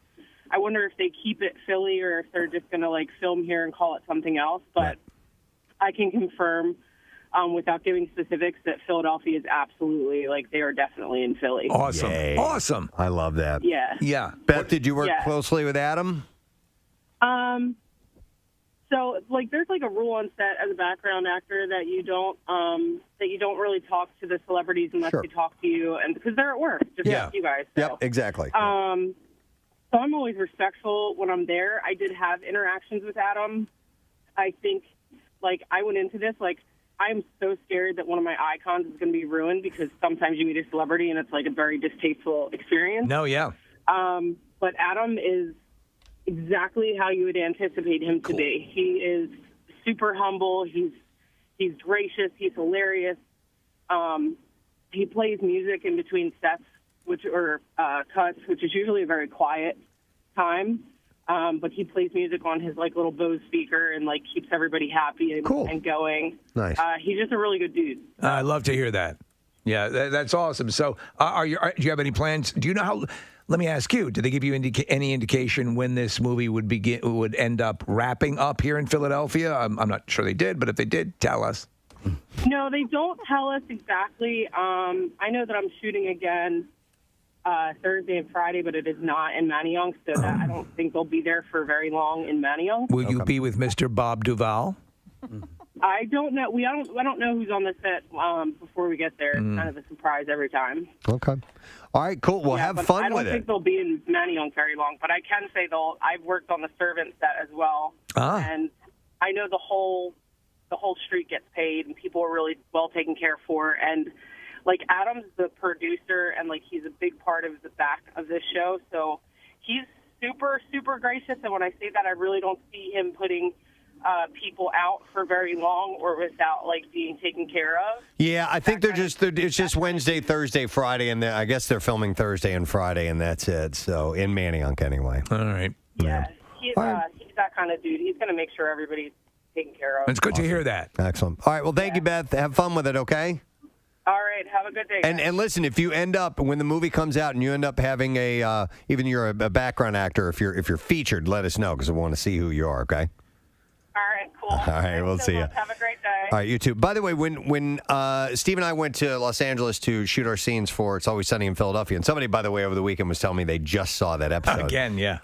T: I wonder if they keep it Philly or if they're just going to, like, film here and call it something else. But I can confirm, without giving specifics, that Philadelphia is absolutely, like, they are definitely in Philly.
B: Awesome.
A: Yay.
B: Awesome.
A: I love that.
T: Yeah.
B: Yeah.
A: Beth, did you work
T: Yeah.
A: closely with Adam?
T: So, like, there's like a rule on set as a background actor that you don't really talk to the celebrities unless
A: Sure.
T: they talk to you, and because they're at work, just like you guys. So.
A: Yep, exactly.
T: So I'm always respectful when I'm there. I did have interactions with Adam. I think, like, I went into this, like, I'm so scared that one of my icons is going to be ruined because sometimes you meet a celebrity and it's, like, a very distasteful experience.
B: No, yeah.
T: But Adam is exactly how you would anticipate him to be. He is super humble. He's gracious. He's hilarious. He plays music in between sets, cuts, which is usually a very quiet time. But he plays music on his like little Bose speaker and like keeps everybody happy and going.
A: Nice.
T: He's just a really good dude.
B: I love to hear that. Yeah, that's awesome. So, do you have any plans? Do you know how? Let me ask you. Did they give you any indication when this movie would end up wrapping up here in Philadelphia? I'm not sure they did, but if they did, tell us.
T: No, they don't tell us exactly. I know that I'm shooting again Thursday and Friday, but it is not in Manayunk, so that I don't think they'll be there for very long in Manayunk.
B: Will you be with Mr. Bob Duvall?
T: I don't know. I don't know who's on the set before we get there. It's kind of a surprise every time.
A: Okay. All right, cool. Well, have fun
T: I don't
A: with
T: think
A: it.
T: they'll be in Manayunk very long, but I can say I've worked on the servant set as well, and I know the whole street gets paid, and people are really well taken care for. And like Adam's the producer, and like he's a big part of the back of this show, so he's super, super gracious. And when I say that, I really don't see him putting people out for very long or without like being taken care of.
A: Yeah, I think it's just Wednesday, Thursday, Friday, and I guess they're filming Thursday and Friday, and that's it. So in Manayunk anyway.
B: All right.
T: Yeah, he's that kind of dude. He's going to make sure everybody's taken care of.
B: It's good to hear that.
A: Excellent. All right, well, thank you, Beth. Have fun with it, okay?
T: All right, have a good day.
A: And listen, if you end up when the movie comes out and you end up having even you're a background actor, if you're featured, let us know because we want to see who you are. Okay.
T: All right, cool.
A: All right, we'll see you.
T: Have a great day.
A: All right, you too. By the way, when Steve and I went to Los Angeles to shoot our scenes for It's Always Sunny in Philadelphia, and somebody, by the way, over the weekend was telling me they just saw that episode.
B: Again, yeah.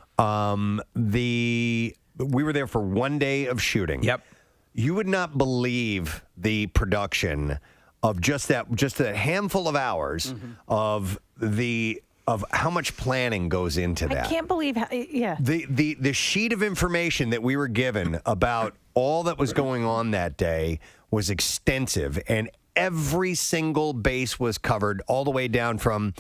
A: We were there for 1 day of shooting.
B: Yep.
A: You would not believe the production of just a handful of hours of how much planning goes into that.
K: I can't believe how, yeah.
A: The sheet of information that we were given about all that was going on that day was extensive, and every single base was covered all the way down from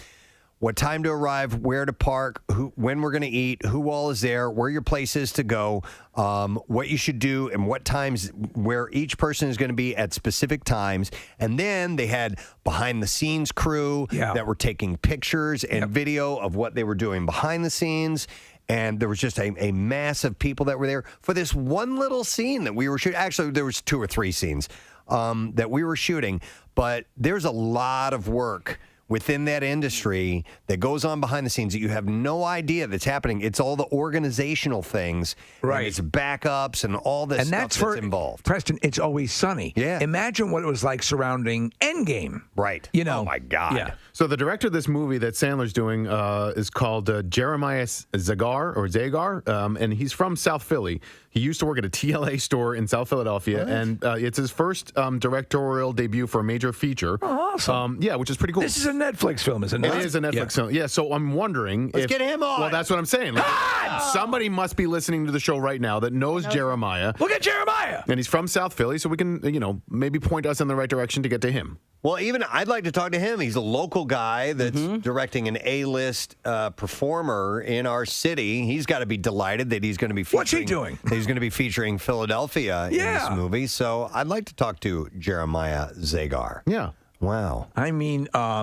A: what time to arrive, where to park, when we're going to eat, who all is there, where your place is to go, what you should do, and what times, where each person is going to be at specific times. And then they had behind-the-scenes crew that were taking pictures and video of what they were doing behind the scenes. And there was just a mass of people that were there for this one little scene that we were shooting. Actually, there was 2 or 3 scenes. that we were shooting, but there's a lot of work within that industry that goes on behind the scenes that you have no idea that's happening. It's all the organizational things,
B: Right.
A: And it's backups and all this stuff that's involved.
B: Preston, It's Always Sunny.
A: Yeah.
B: Imagine what it was like surrounding Endgame.
A: Right.
B: You know.
A: Oh, my God.
B: Yeah.
G: So the director of this movie that Sandler's doing is called Jeremiah Zagar, and he's from South Philly. He used to work at a TLA store in South Philadelphia, and it's his first directorial debut for a major feature.
B: Oh, awesome.
G: Yeah, which is pretty cool.
B: This is a Netflix film, isn't it?
G: It is a Netflix film. Yeah, so I'm wondering
A: Let's get him on.
G: Well, that's what I'm saying. Like, somebody must be listening to the show right now that knows Jeremiah.
B: Look at Jeremiah!
G: And he's from South Philly, so we can, maybe point us in the right direction to get to him.
A: Well, even I'd like to talk to him. He's a local guy that's directing an A-list performer in our city. He's got to be delighted that he's going to be featuring.
B: What's he doing?
A: He's going to be featuring Philadelphia in this movie. So I'd like to talk to Jeremiah Zagar.
G: Yeah.
A: Wow.
B: I mean, I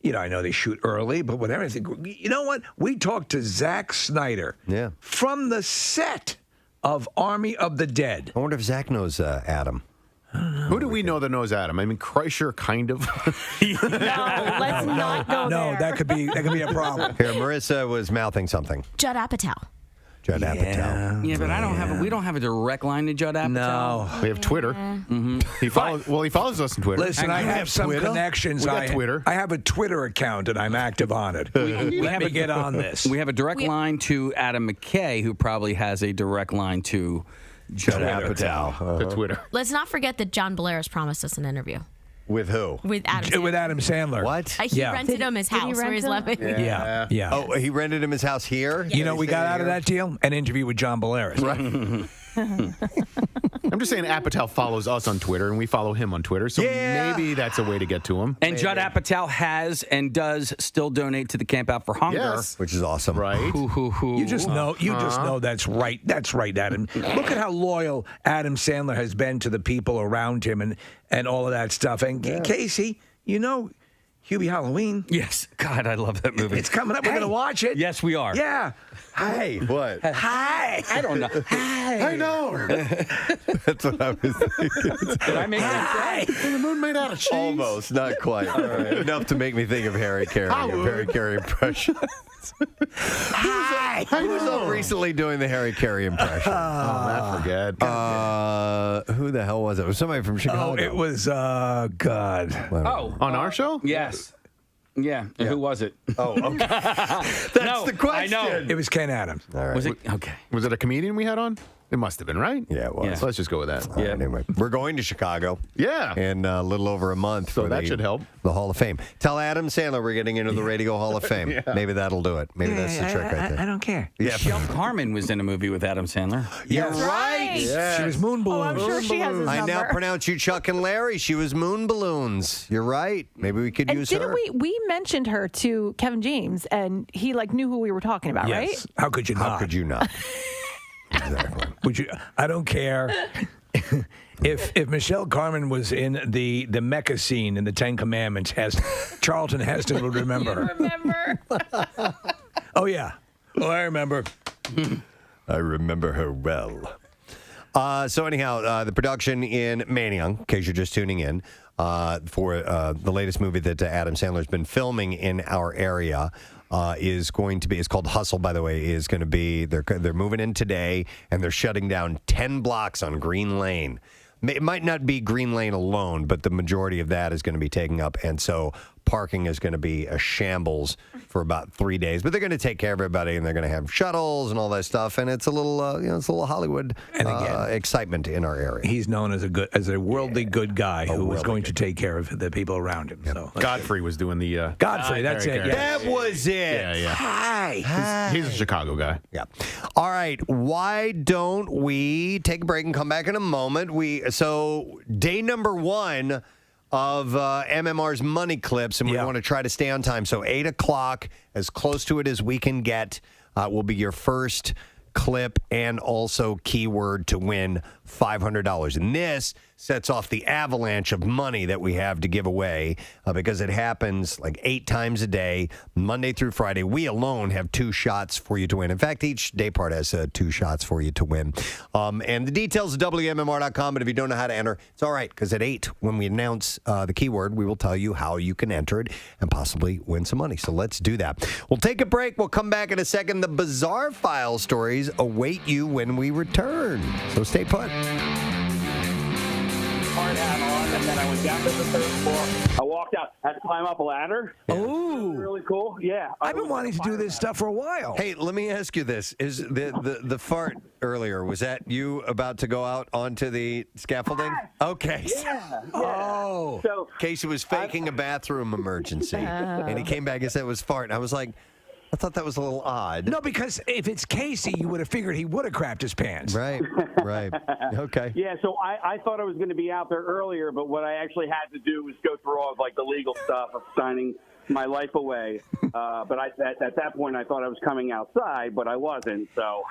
B: know they shoot early, but whatever. I think, you know what? We talked to Zack Snyder from the set of Army of the Dead.
A: I wonder if Zach knows Adam.
G: Who do we know that knows Adam? I mean, Kreischer, kind of.
K: No, let's not go there.
B: No, that could be a problem.
A: Here, Marissa was mouthing something.
J: Judd Apatow.
A: Judd Apatow.
D: Yeah, but we don't have a direct line to Judd Apatow.
B: No.
G: We have Twitter. He follows us on Twitter.
B: Listen, I have some connections.
G: We got Twitter.
B: I have a Twitter account, and I'm active on it. Let me get on this.
D: We have a direct line to Adam McKay, who probably has a direct line to Judd Apatow.
G: To Twitter.
J: Let's not forget that John Belair's promised us an interview.
A: With who?
J: With Adam Sandler.
B: With Adam Sandler.
A: What?
J: He rented him his house where he's living.
B: Yeah.
A: Oh, he rented him his house here?
B: You know, we got out of that deal? An interview with John Belair.
G: Right. I'm just saying Apatow follows us on Twitter, and we follow him on Twitter, so maybe that's a way to get to him.
D: And Judd Apatow has and does still donate to the Camp Out for Hunger.
G: Yes.
A: Which is awesome.
G: Right.
B: You just know. You just know that's right. That's right, Adam. Look at how loyal Adam Sandler has been to the people around him and all of that stuff. And Casey, Hubie Halloween.
D: Yes. God, I love that movie.
B: It's coming up. We're going to watch it.
D: Yes, we are.
B: Yeah.
A: Hey, what?
B: Hi.
D: I don't know.
B: Hi.
G: I know.
A: That's what I was thinking.
D: Did I make that?
G: The moon made out of cheese.
A: Almost, not quite. All right. Enough to make me think of Harry Carey. A Harry Carey impression.
B: Hi.
A: Who was up recently doing the Harry Carey impression?
G: I forget.
A: Who the hell was it? It was somebody from Chicago.
B: Oh, it was, God.
D: Oh.
G: On our show?
D: Yes. Yeah. And who was it?
A: Oh, okay. That's the question.
D: I know.
B: It was Ken Adams.
A: All right.
D: Was it? Okay.
G: Was it a comedian we had on? It must have been, right?
A: Yeah, it was.
D: Yeah.
G: So let's just go with that.
A: All right, anyway, we're going to Chicago.
G: Yeah.
A: In a little over a month.
G: So
A: for
G: that should help.
A: The Hall of Fame. Tell Adam Sandler we're getting into the Radio Hall of Fame. Maybe that'll do it. Maybe that's the trick right there.
B: I don't care.
A: Yeah.
D: Michelle Carmen was in a movie with Adam Sandler.
B: Yes.
A: Right.
B: Yes. She was Moon Balloon.
K: Oh, I'm sure she has his
A: I
K: number.
A: now pronounce you Chuck and Larry. She was Moon Balloons. You're right. Maybe we could
K: And
A: use
K: didn't
A: her.
K: we mentioned her to Kevin James, and he knew who we were talking about, right?
B: Yes. How could you not?
A: How could you not? Exactly.
B: Would you? I don't care. If Michelle Carmen was in the Mecca scene in the Ten Commandments, Charlton Heston would remember her.
K: Remember?
B: Oh yeah. Oh, I remember.
A: I remember her well. So anyhow, the production in Manayunk, in case you're just tuning in, for the latest movie that Adam Sandler's been filming in our area, is going to be. It's called Hustle, by the way. Is going to be. They're moving in today, and they're shutting down 10 blocks on Green Lane. It might not be Green Lane alone, but the majority of that is going to be taken up, and so parking is going to be a shambles for about 3 days. But they're going to take care of everybody, and they're going to have shuttles and all that stuff, and it's a little, it's a little Hollywood excitement in our area.
B: He's known as a worldly good guy who was going to take care of the people around him. So
G: Godfrey was doing the.
B: Godfrey, that's it. Yeah.
A: That was it.
G: Yeah.
B: Hi.
G: He's a Chicago guy.
A: Yeah. All right. Why don't we take a break and come back in a moment? So day number 1 of MMR's Money Clips, and we want to try to stay on time. So 8 o'clock, as close to it as we can get, will be your first clip and also keyword to win $500. And this sets off the avalanche of money that we have to give away because it happens like 8 times a day, Monday through Friday. We alone have 2 shots for you to win. In fact, each day part has 2 shots for you to win. And the details at WMMR.com, but if you don't know how to enter, it's all right, because at 8, when we announce the keyword, we will tell you how you can enter it and possibly win some money. So let's do that. We'll take a break. We'll come back in a second. The bizarre file stories await you when we return. So stay put.
O: Hard hat on, and then I went down to the 3rd floor. I walked out, had to climb up a ladder.
B: Oh,
O: really cool. Yeah,
B: I've been wanting to do this stuff for a while.
A: Hey, let me ask you this: is the fart earlier? Was that you about to go out onto the scaffolding? Okay.
O: Yeah.
A: Oh.
O: So
A: Casey was faking a bathroom emergency, and he came back and said it was fart. And I was like, I thought that was a little odd.
B: No, because if it's Casey, you would have figured he would have crapped his pants.
A: Right. Okay.
O: Yeah, so I thought I was going to be out there earlier, but what I actually had to do was go through all of like the legal stuff of signing my life away. But at that point, I thought I was coming outside, but I wasn't. So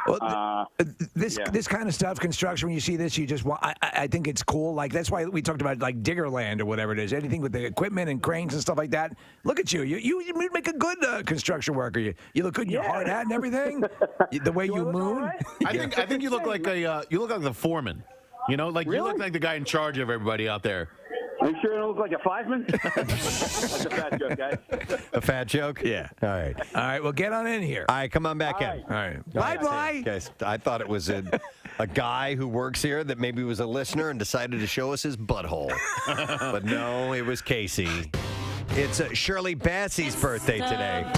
B: this kind of stuff, construction. When you see this, you just want. I think it's cool. Like that's why we talked about like Diggerland or whatever it is. Anything with the equipment and cranes and stuff like that. Look at you. You make a good construction worker. You look good in your hard hat and everything. The way you moon.
G: Right? I think you look like the foreman. You know, like you look like the guy in charge of everybody out there.
O: Are you sure I don't look like a fireman? That's a fat joke, guys.
A: A fat joke?
B: Yeah.
A: All right.
B: All right. Well, get on in here.
A: All right. Come on back in.
B: All right.
A: Bye. Guys, I thought it was a guy who works here that maybe was a listener and decided to show us his butthole. But no, it was Casey. It's Shirley Bassey's birthday today.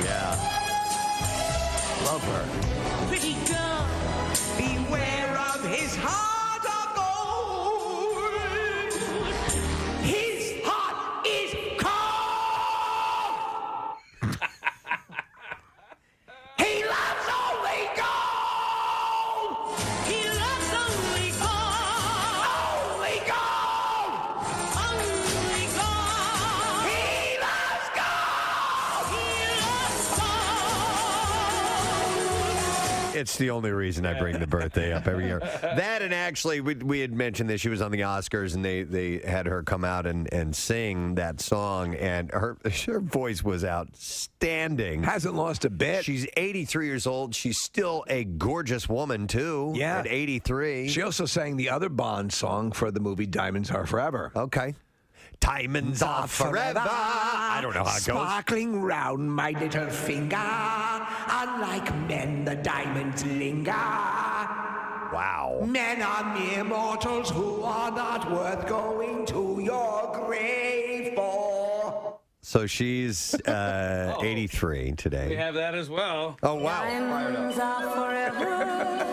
A: Yeah. Love her.
I: Pretty girl, beware of his heart of gold. His heart is cold. He loves only gold. He loves only gold. Only gold. Only gold. He loves gold. He loves gold.
A: It's the only reason I bring the birthday up every year. That and actually, we had mentioned that she was on the Oscars and they had her come out and sing that song, and her voice was outstanding.
B: Hasn't lost a bit.
A: She's 83 years old. She's still a gorgeous woman, too,
B: Yeah.
A: at 83.
B: She also sang the other Bond song for the movie Diamonds Are Forever.
A: Okay. Diamonds are forever. I don't know how it goes.
I: Sparkling round my little finger, unlike men, the diamonds linger.
A: Wow.
I: Men are mere mortals who are not worth going to your grave for.
A: So she's 83 today.
D: We have that as well.
A: Oh, wow.
I: Diamonds are forever.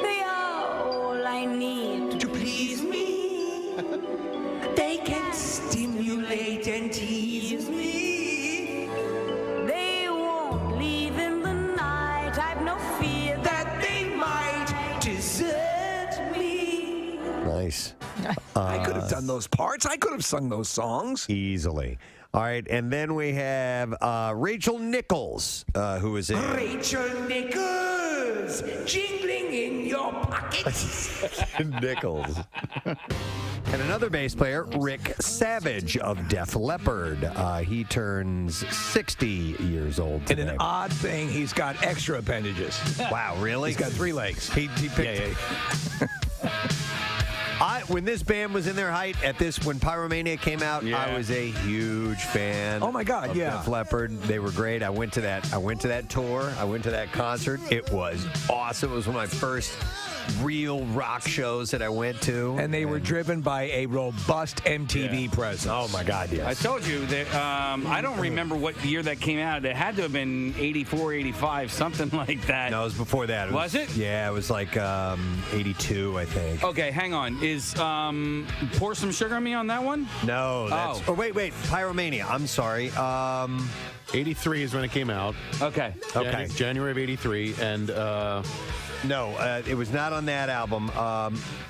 I: They are all I need to please me. They can stimulate and tease me. They won't leave in the night. I've no fear that they might desert me.
A: Nice.
B: I could have done those parts. I could have sung those songs.
A: Easily. All right, and then we have Rachel Nichols, who is in...
I: Rachel Nichols, jingling in your pockets.
A: Nichols. And another bass player, Rick Savage of Def Leppard. He turns 60 years old today.
B: And an odd thing, he's got extra appendages.
A: Wow, really?
B: He's got 3 legs.
A: He picked... Yeah. When this band was in their height, when Pyromania came out, I was a huge fan.
B: Oh my God,
A: of Def Leppard. They were great. I went to that tour. I went to that concert. It was awesome. It was one of my first real rock shows that I went to.
B: And they were driven by a robust MTV presence.
A: Oh my God, yes.
D: I told you that I don't remember what year that came out. It had to have been 84, 85, something like that.
A: No, it was before that.
D: Was it?
A: Yeah, it was like 82, I think.
D: Okay, hang on. Is Pour Some Sugar on Me on that one?
A: No, that's... Oh, wait. Pyromania. I'm sorry.
G: 83 is when it came out.
D: Okay.
G: January of 83, and
A: No, it was not on that album.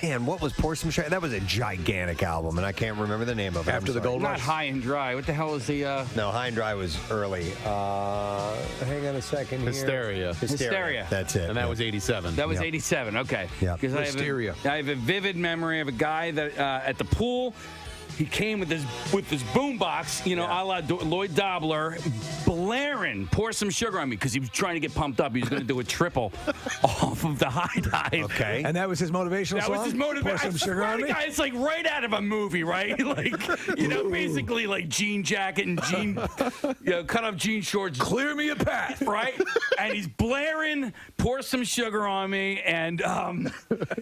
A: Man, what was Pour Some Sugar? That was a gigantic album, and I can't remember the name of it.
B: After the Gold
D: Not
B: Rush.
D: High and Dry. What the hell is the?
A: No, High and Dry was early. Hang on a second here.
G: Hysteria.
A: That's it.
G: And that was 87.
D: That was 87. Okay.
A: Yeah.
D: Because
B: Hysteria.
D: I have a vivid memory of a guy that at the pool. He came with his boombox, a la Lloyd Dobler, blaring "Pour Some Sugar on Me" because he was trying to get pumped up. He was going to do a triple off of the high dive.
A: Okay.
B: And that was his motivational song?
D: That was his motivation.
B: Pour some sugar on me?
D: It's like right out of a movie, right? Like, basically like jean jacket and cut off jean shorts.
B: Clear me a path.
D: Right? And he's blaring "Pour Some Sugar on Me," and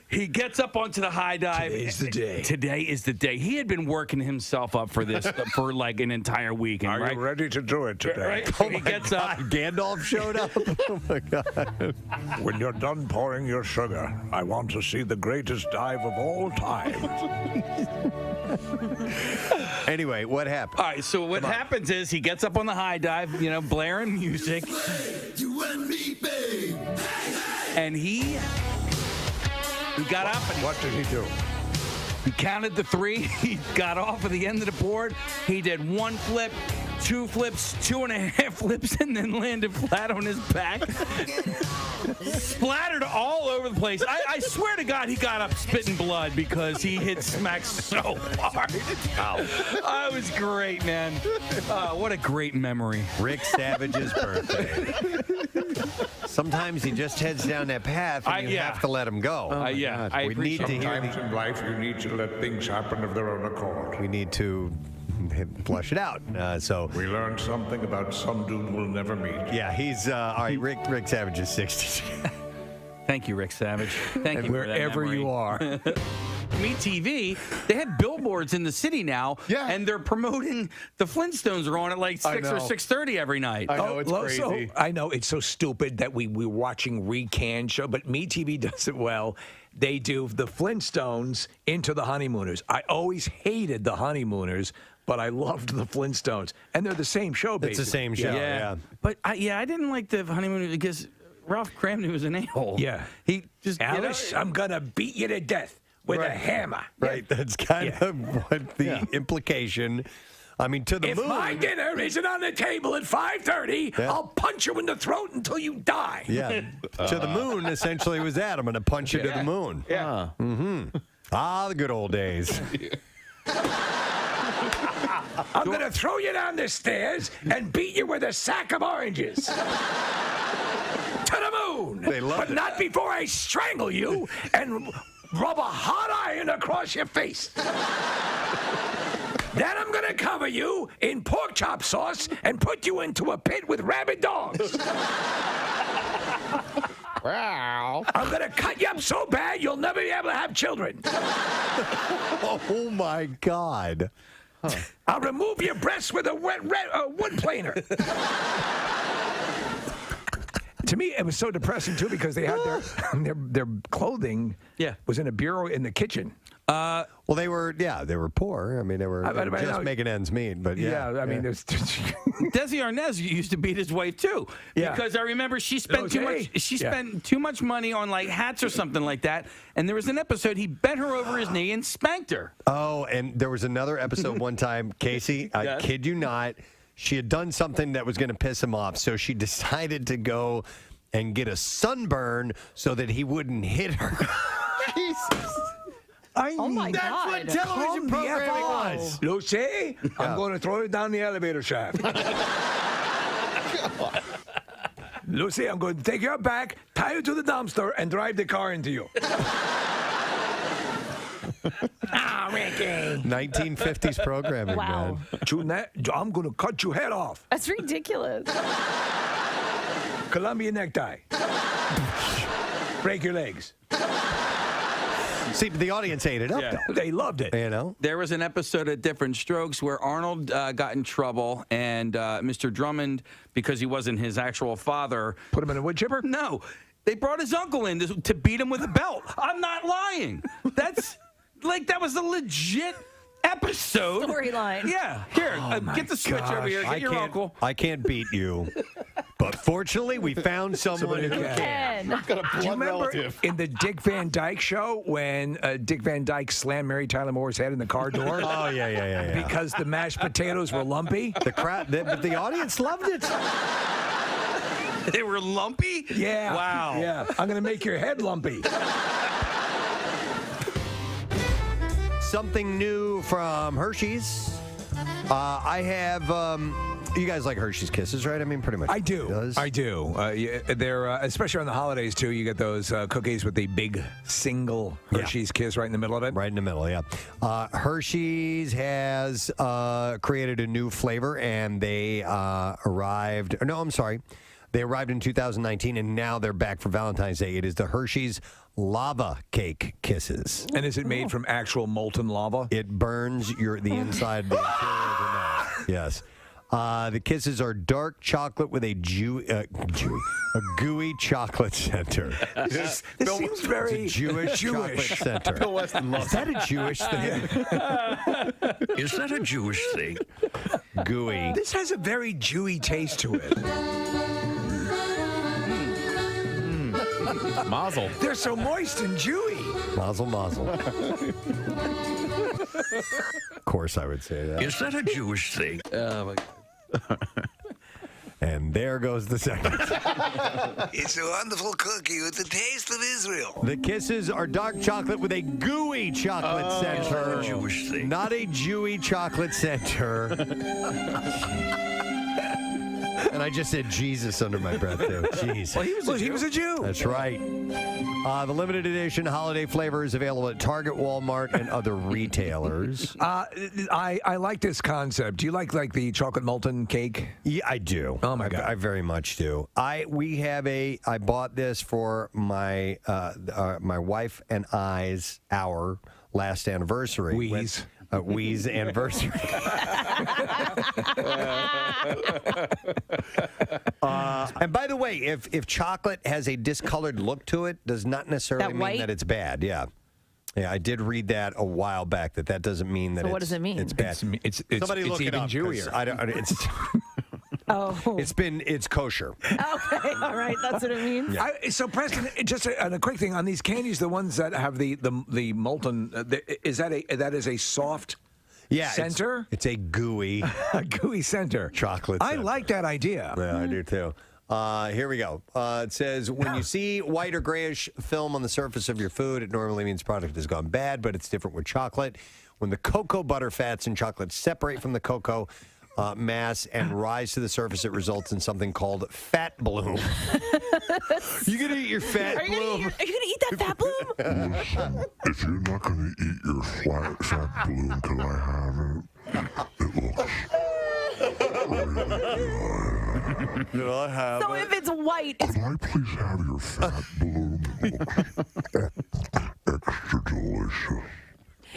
D: he gets up onto the high dive.
B: Today's the day.
D: Today is the day. He had been working himself up for this for like an entire weekend.
B: Are you ready to do it today?
D: Right? So he gets up.
A: Gandalf showed up. Oh my God!
B: When you're done pouring your sugar, I want to see the greatest dive of all time.
A: Anyway, what happened?
D: All right. So what happens is he gets up on the high dive, blaring music.
I: You and me, babe.
D: And he got up and
B: what did he do?
D: He counted the 3. He got off at the end of the board. He did 1 flip, 2 flips, 2.5 flips, and then landed flat on his back. Splattered all over the place. I swear to God, he got up spitting blood because he hit smack so hard. It was great, man. What a great memory.
A: Rick Savage's birthday. Sometimes he just heads down that path, and you have to let him go.
D: I
A: we need to hear.
S: Sometimes in life, you need to let things happen of their own accord.
A: We need to flush it out. So
S: we learned something about some dude we'll never meet.
A: Yeah, he's all right. Rick Savage is 60.
D: Thank you, Rick Savage. Thank you
B: wherever
D: for that memory.
B: you are.
D: Me TV, they have billboards in the city now, and they're promoting the Flintstones are on at like 6 or 6:30 every night.
G: I know, it's crazy.
B: So, I know it's so stupid that we're watching Recan show, but Me TV does it well. They do the Flintstones into the Honeymooners. I always hated the Honeymooners, but I loved the Flintstones, and they're the same show. Basically.
A: It's the same show. Yeah.
D: But I didn't like the Honeymooners because Ralph Cramden was an a-hole.
B: Yeah,
D: he just
B: Alice, I'm gonna beat you to death with a hammer.
A: Right. That's kind of what the implication. I mean, to the
B: if
A: moon.
B: my dinner isn't on the table at 5:30, I'll punch you in the throat until you die.
A: Yeah. To the moon essentially was that. I'm going to punch you to the moon.
B: Yeah.
A: Mm-hmm. The good old days.
B: I'm going to throw you down the stairs and beat you with a sack of oranges. To the moon. But not before I strangle you and rub a hot iron across your face. Then I'm going to cover you in pork chop sauce and put you into a pit with rabid dogs.
G: Wow.
B: I'm going to cut you up so bad you'll never be able to have children.
A: Oh, my God.
B: I'll remove your breasts with a wood planer. To me, it was so depressing, too, because they had their clothing was in a bureau in the kitchen.
A: Well, they were poor. I mean, they were just making ends meet. But
B: I mean, there's
D: Desi Arnaz used to beat his wife too, because I remember she spent too much. She spent too much money on like hats or something like that. And there was an episode he bent her over his knee and spanked her.
A: Oh, and there was another episode one time, Casey. I kid you not. She had done something that was going to piss him off, so she decided to go and get a sunburn so that he wouldn't hit her. Jesus.
K: Oh my
A: That's
K: God.
A: what television programming was.
B: Lucy, I'm going to throw you down the elevator shaft. Lucy, I'm going to take your back, tie you to the dumpster, and drive the car into you. Ricky.
A: 1950s programming,
K: Wow.
A: man.
B: I'm going to cut your head off.
K: That's ridiculous.
B: Columbia necktie. Break your legs.
A: See, the audience ate it up, though.
B: They loved it.
A: You know?
D: There was an episode of Different Strokes where Arnold got in trouble, and Mr. Drummond, because he wasn't his actual father,
B: put him in a wood chipper?
D: No. They brought his uncle in to beat him with a belt. I'm not lying. That's that was a legit episode.
K: Storyline.
D: Yeah. Here, get the switch over here. Get your uncle.
A: I can't beat you, but But fortunately, we found someone who can.
B: Do you remember in the Dick Van Dyke Show when Dick Van Dyke slammed Mary Tyler Moore's head in the car door?
A: Oh, yeah.
B: Because the mashed potatoes were lumpy?
A: But the audience loved it.
B: They were lumpy? Yeah.
A: Wow.
B: Yeah. I'm going to make your head lumpy.
A: Something new from Hershey's. I have. You guys like Hershey's Kisses, right? I mean, pretty much.
B: I do.
A: Does.
B: I do. Yeah, they're especially on the holidays too. You get those cookies with the big single Hershey's Kiss right in the middle of it.
A: Right in the middle, yeah. Hershey's has created a new flavor, and they arrived. No, I'm sorry. They arrived in 2019, and now they're back for Valentine's Day. It is the Hershey's Lava Cake Kisses.
B: And is it made from actual molten lava?
A: It burns the inside of the interior of your mouth. Yes. The kisses are dark chocolate with a gooey chocolate center.
B: This seems very
A: it's a Jewish chocolate center.
G: Bill Weston loves
A: Is that a Jewish thing?
N: Is that a Jewish thing?
A: Gooey.
B: This has a very Jewy taste to it.
G: Mazel.
B: They're so moist and Jewy.
A: Mazel, mazel. Of course, I would say that.
N: Is that a Jewish thing?
D: Oh, my God.
A: And there goes the second.
N: It's a wonderful cookie with the taste of Israel.
A: The kisses are dark chocolate with a gooey chocolate center.
N: Is that a Jewish thing?
A: Not a Jewy chocolate center. And I just said Jesus under my breath, too. Jeez.
B: Well, he was a Jew.
A: That's right. The limited edition holiday flavor is available at Target, Walmart, and other retailers.
B: I like this concept. Do you like the chocolate molten cake?
A: Yeah, I do.
B: Oh my God,
A: I very much do. I bought this for my my wife and I's our last anniversary. Wee's anniversary. And by the way, if chocolate has a discolored look to it, does not necessarily mean that it's bad. Yeah. Yeah, I did read that a while back. That doesn't mean that.
K: So what does it mean?
A: It's bad. Somebody look
B: even
A: it up.
B: Jewier.
A: I don't. It's.
K: Oh.
A: It's kosher.
K: Okay, all right, that's what it means.
A: Yeah.
B: So Preston, just a quick thing on these candies, the ones that have the molten, is that a soft center?
A: It's a gooey,
B: center.
A: Chocolate
B: I
A: center.
B: like that idea.
A: Yeah, I do too. Here we go. It says, when you see white or grayish film on the surface of your food, it normally means product has gone bad, but it's different with chocolate. When the cocoa butter fats in chocolate separate from the cocoa mass and rise to the surface, it results in something called fat bloom. You gonna eat your fat bloom?
K: Are you gonna eat that fat bloom?
S: Listen, if you're not going to eat your fat bloom till I have it, it looks really good.
A: Did I have
K: So if it's white,
S: Could I please have your fat bloom? It looks extra delicious.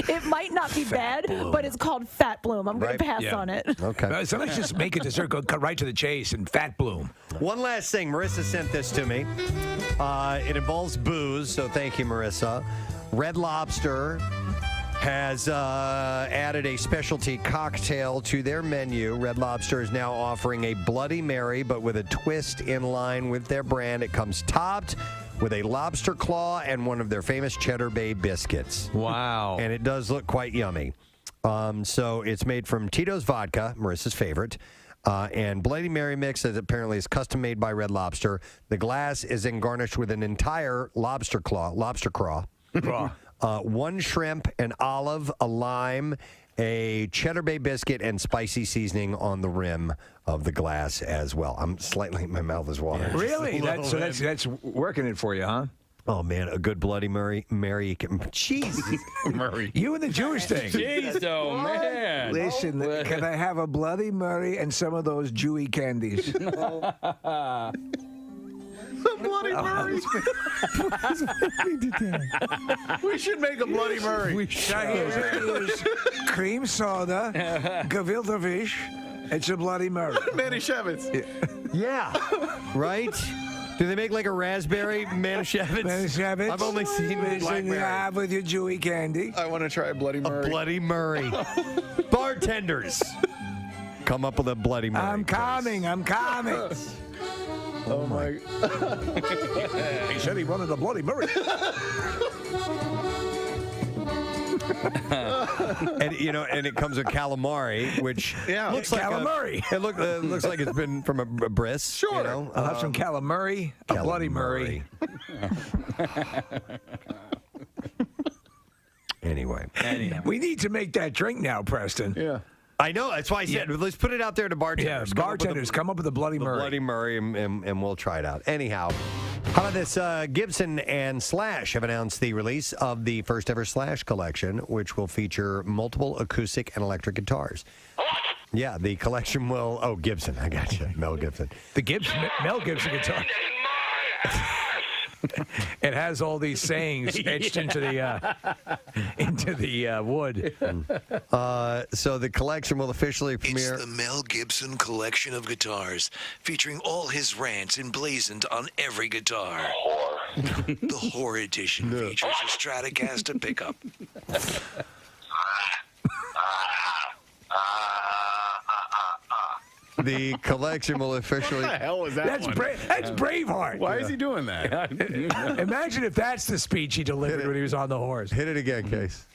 K: it might not be bad, but it's called fat bloom. I'm gonna pass on it.
A: Okay.
B: So let's just make a dessert, go cut right to the chase, and fat bloom.
A: One last thing. Marissa sent this to me. It involves booze, so thank you, Marissa. Red Lobster has added a specialty cocktail to their menu. Red Lobster is now offering a Bloody Mary, but with a twist in line with their brand. It comes topped with a lobster claw and one of their famous Cheddar Bay biscuits.
B: Wow.
A: And it does look quite yummy. So it's made from Tito's vodka, Marissa's favorite, and Bloody Mary mix that apparently is custom made by Red Lobster. The glass is then garnished with an entire lobster craw, one shrimp, an olive, a lime, a Cheddar Bay biscuit, and spicy seasoning on the rim of the glass as well. My mouth is watering.
B: Really? That's working it for you, huh?
A: Oh, man, a good Bloody Mary. Jeez.
G: Murray.
B: You and the Jewish thing.
D: Jeez, oh, man.
B: Listen, can I have a Bloody Mary and some of those Jewy candies?
G: The Bloody Murray. We should make a Bloody Murray.
B: We should. Cream soda, gefilte fish. It's a Bloody Murray.
G: Manischewitz.
A: Yeah. Right? Do they make like a raspberry Manischewitz?
B: Manischewitz.
A: I've only seen
B: you
A: blackberry.
B: have with your Jewy candy.
G: I want to try a Bloody Murray.
A: A Bloody Murray. Bartenders, come up with a Bloody Murray.
B: I'm coming.
G: Oh my!
B: He said he wanted a Bloody Mary.
A: And and it comes with calamari, which looks like
B: calamari.
A: It looks like it's been from a bris.
B: Sure. I'll have some calamari, a Bloody Murray.
A: Anyway,
B: we need to make that drink now, Preston.
G: Yeah.
A: I know. That's why I said let's put it out there to bartenders.
B: Yeah, bartenders, come up with a Bloody Murray.
A: Bloody Murray, and we'll try it out. Anyhow, how about this? Gibson and Slash have announced the release of the first ever Slash collection, which will feature multiple acoustic and electric guitars. Yeah, the collection will. Oh, Gibson, I got you, Mel Gibson.
B: The Mel Gibson guitar. It has all these sayings etched into the wood.
A: So the collection will officially premiere.
N: It's the Mel Gibson collection of guitars, featuring all his rants emblazoned on every guitar. The Whore Edition features a Stratocaster pickup.
A: The collection will officially.
G: What the hell was that?
B: That's Braveheart.
G: Why is he doing that?
B: Imagine if that's the speech he delivered when he was on the horse.
A: Hit it again, Case.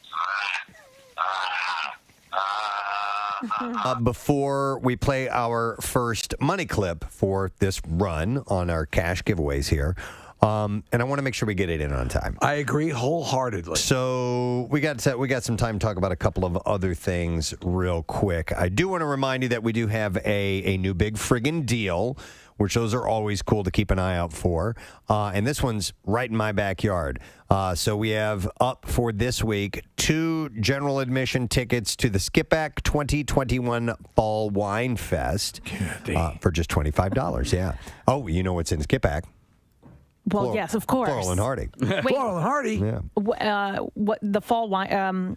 A: Before we play our first money clip for this run on our cash giveaways here, and I want to make sure we get it in on time.
B: I agree wholeheartedly.
A: So we got some time to talk about a couple of other things real quick. I do want to remind you that we do have a new big friggin' deal, which those are always cool to keep an eye out for. And this one's right in my backyard. So we have up for this week 2 general admission tickets to the Skipback 2021 Fall Wine Fest for just $25. Yeah. Oh, you know what's in Skipback?
K: Well, yes, of course.
A: Floral and Hardy.
B: Floral and Hardy.
A: Yeah.
K: What the Fall Wine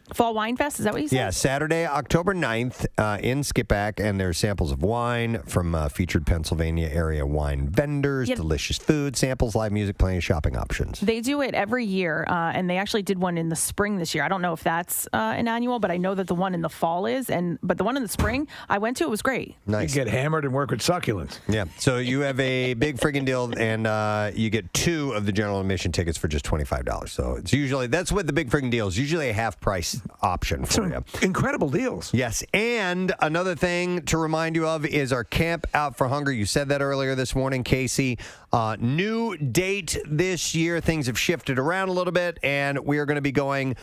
K: Fest? Is that what you said?
A: Yeah, Saturday, October 9th in Skipback, and there's samples of wine from featured Pennsylvania area wine vendors, delicious food, samples, live music, plenty of shopping options.
K: They do it every year, and they actually did one in the spring this year. I don't know if that's an annual, but I know that the one in the fall is. But the one in the spring, I went to, it was great.
A: Nice.
B: You get hammered and work with succulents.
A: Yeah, so you have a big friggin' deal, and you get 2 of the general admission tickets for just $25. So it's usually, that's what the big friggin' deal is, usually a half price option for you.
B: Incredible deals.
A: Yes, and another thing to remind you of is our Camp Out for Hunger. You said that earlier this morning, Casey. New date this year. Things have shifted around a little bit, and we are going to be going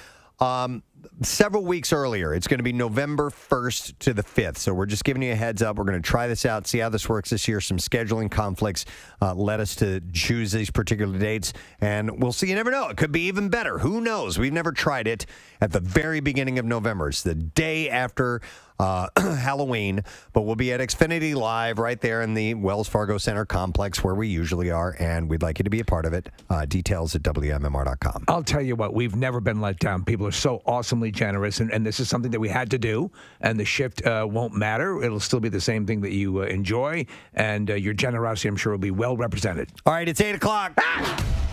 A: several weeks earlier. It's going to be November 1st to the 5th. So we're just giving you a heads up. We're going to try this out, see how this works this year. Some scheduling conflicts led us to choose these particular dates. And we'll see. You never know. It could be even better. Who knows? We've never tried it at the very beginning of November. It's the day after Halloween, but we'll be at Xfinity Live right there in the Wells Fargo Center complex where we usually are, and we'd like you to be a part of it. Details at WMMR.com.
B: I'll tell you what, we've never been let down. People are so awesomely generous, and this is something that we had to do, and the shift won't matter. It'll still be the same thing that you enjoy, and your generosity, I'm sure, will be well represented.
A: All right, it's 8 o'clock.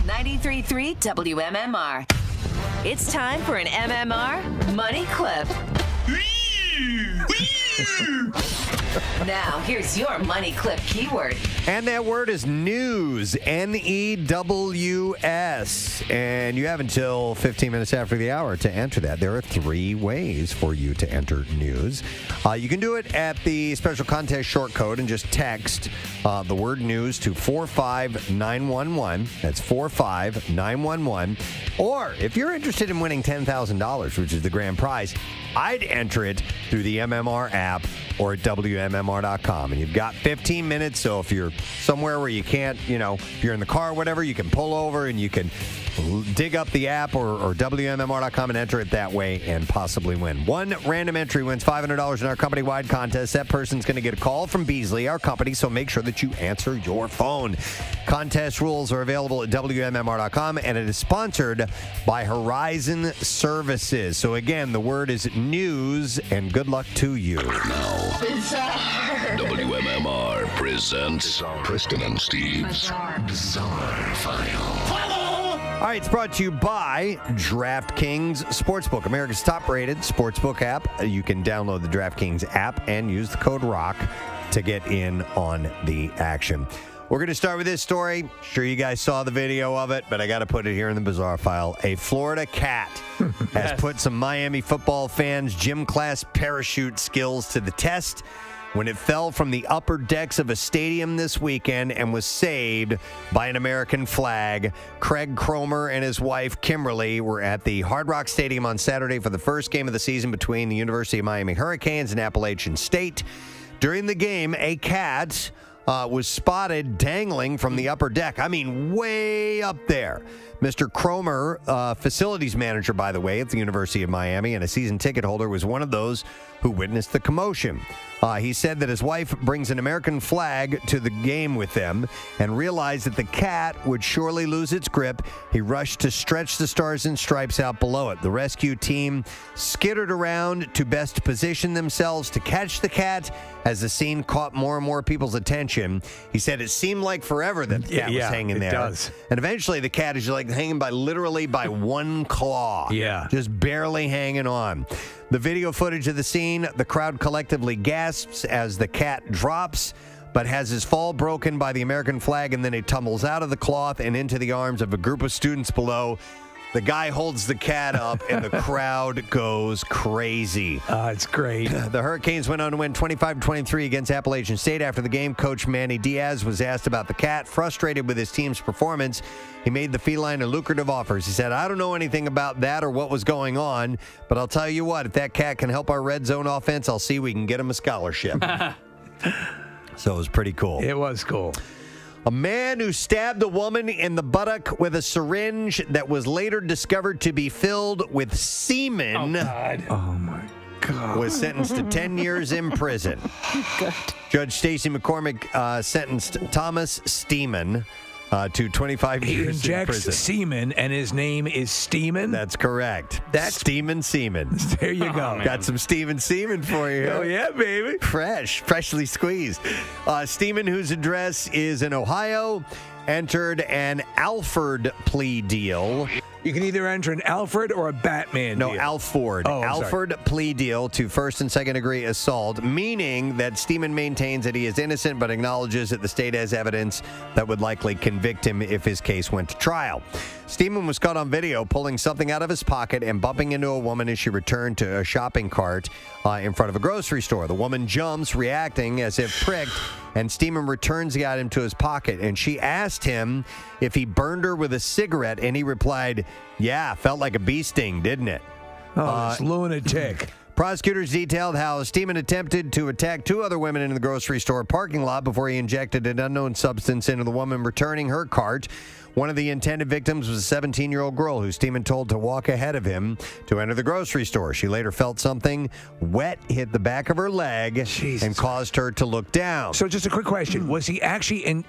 U: 93.3 WMMR. It's time for an MMR Money Clip. Now, here's your money clip keyword.
A: And that word is news, N-E-W-S. And you have until 15 minutes after the hour to enter that. There are 3 ways for you to enter news. You can do it at the special contest short code and just text the word news to 45911. That's 45911. Or if you're interested in winning $10,000, which is the grand prize, I'd enter it through the MMR app or at WMMR.com. And you've got 15 minutes, so if you're somewhere where you can't, if you're in the car or whatever, you can pull over and you can dig up the app or WMMR.com and enter it that way and possibly win. One random entry wins $500 in our company-wide contest. That person's going to get a call from Beasley, our company, so make sure that you answer your phone. Contest rules are available at WMMR.com, and it is sponsored by Horizon Services. So again, the word is news, and good luck to you.
S: Now, WMMR presents Preston and Steve's Bizarre File.
A: All right, it's brought to you by DraftKings Sportsbook, America's top-rated sportsbook app. You can download the DraftKings app and use the code ROCK to get in on the action. We're going to start with this story. Sure, you guys saw the video of it, but I got to put it here in the bizarre file. A Florida cat has put some Miami football fans' gym class parachute skills to the test when it fell from the upper decks of a stadium this weekend and was saved by an American flag. Craig Cromer and his wife, Kimberly, were at the Hard Rock Stadium on Saturday for the first game of the season between the University of Miami Hurricanes and Appalachian State. During the game, a cat was spotted dangling from the upper deck. I mean, way up there. Mr. Cromer, facilities manager, by the way, at the University of Miami and a season ticket holder, was one of those who witnessed the commotion. He said that his wife brings an American flag to the game with them and realized that the cat would surely lose its grip. He rushed to stretch the stars and stripes out below it. The rescue team skittered around to best position themselves to catch the cat as the scene caught more and more people's attention. He said it seemed like forever that the cat was hanging there.
B: It does.
A: And eventually the cat is like hanging by literally by one claw.
B: Yeah.
A: Just barely hanging on. The video footage of the scene, the crowd collectively gasps as the cat drops, but has his fall broken by the American flag, and then it tumbles out of the cloth and into the arms of a group of students below. The guy holds the cat up, and the crowd goes crazy.
B: It's great.
A: The Hurricanes went on to win 25-23 against Appalachian State. After the game, Coach Manny Diaz was asked about the cat. Frustrated with his team's performance, he made the feline a lucrative offers. He said, I don't know anything about that or what was going on, but I'll tell you what, if that cat can help our red zone offense, I'll see we can get him a scholarship. So it was pretty cool.
B: It was cool.
A: A man who stabbed a woman in the buttock with a syringe that was later discovered to be filled with semen.
B: Oh, God. Oh, my God.
A: Was sentenced to 10 years in prison.
K: Good.
A: Judge Stacey McCormick sentenced Thomas Steeman to 25
B: He
A: years in
B: injects
A: prison.
B: semen, and his name is Steeman?
A: That's correct.
B: That's
A: Steeman Seaman.
B: There you go.
A: Got some Steeman Seaman for you.
B: Oh, yeah, baby.
A: Freshly squeezed. Steeman, whose address is in Ohio, entered an Alford plea deal.
B: You can either enter an Alfred or a Batman
A: No,
B: deal.
A: Alford.
B: Oh, I'm
A: Alford plea deal to first and second degree assault, meaning that Steeman maintains that he is innocent but acknowledges that the state has evidence that would likely convict him if his case went to trial. Steeman was caught on video pulling something out of his pocket and bumping into a woman as she returned to a shopping cart in front of a grocery store. The woman jumps, reacting as if pricked, and Steeman returns the item to his pocket, and she asked him if he burned her with a cigarette, and he replied, yeah, felt like a bee sting, didn't it?
B: Oh, this lunatic.
A: Prosecutors detailed how Steeman attempted to attack two other women in the grocery store parking lot before he injected an unknown substance into the woman returning her cart. One of the intended victims was a 17-year-old girl who Steeman told to walk ahead of him to enter the grocery store. She later felt something wet hit the back of her leg and caused her to look down.
B: So just a quick question. Was he actually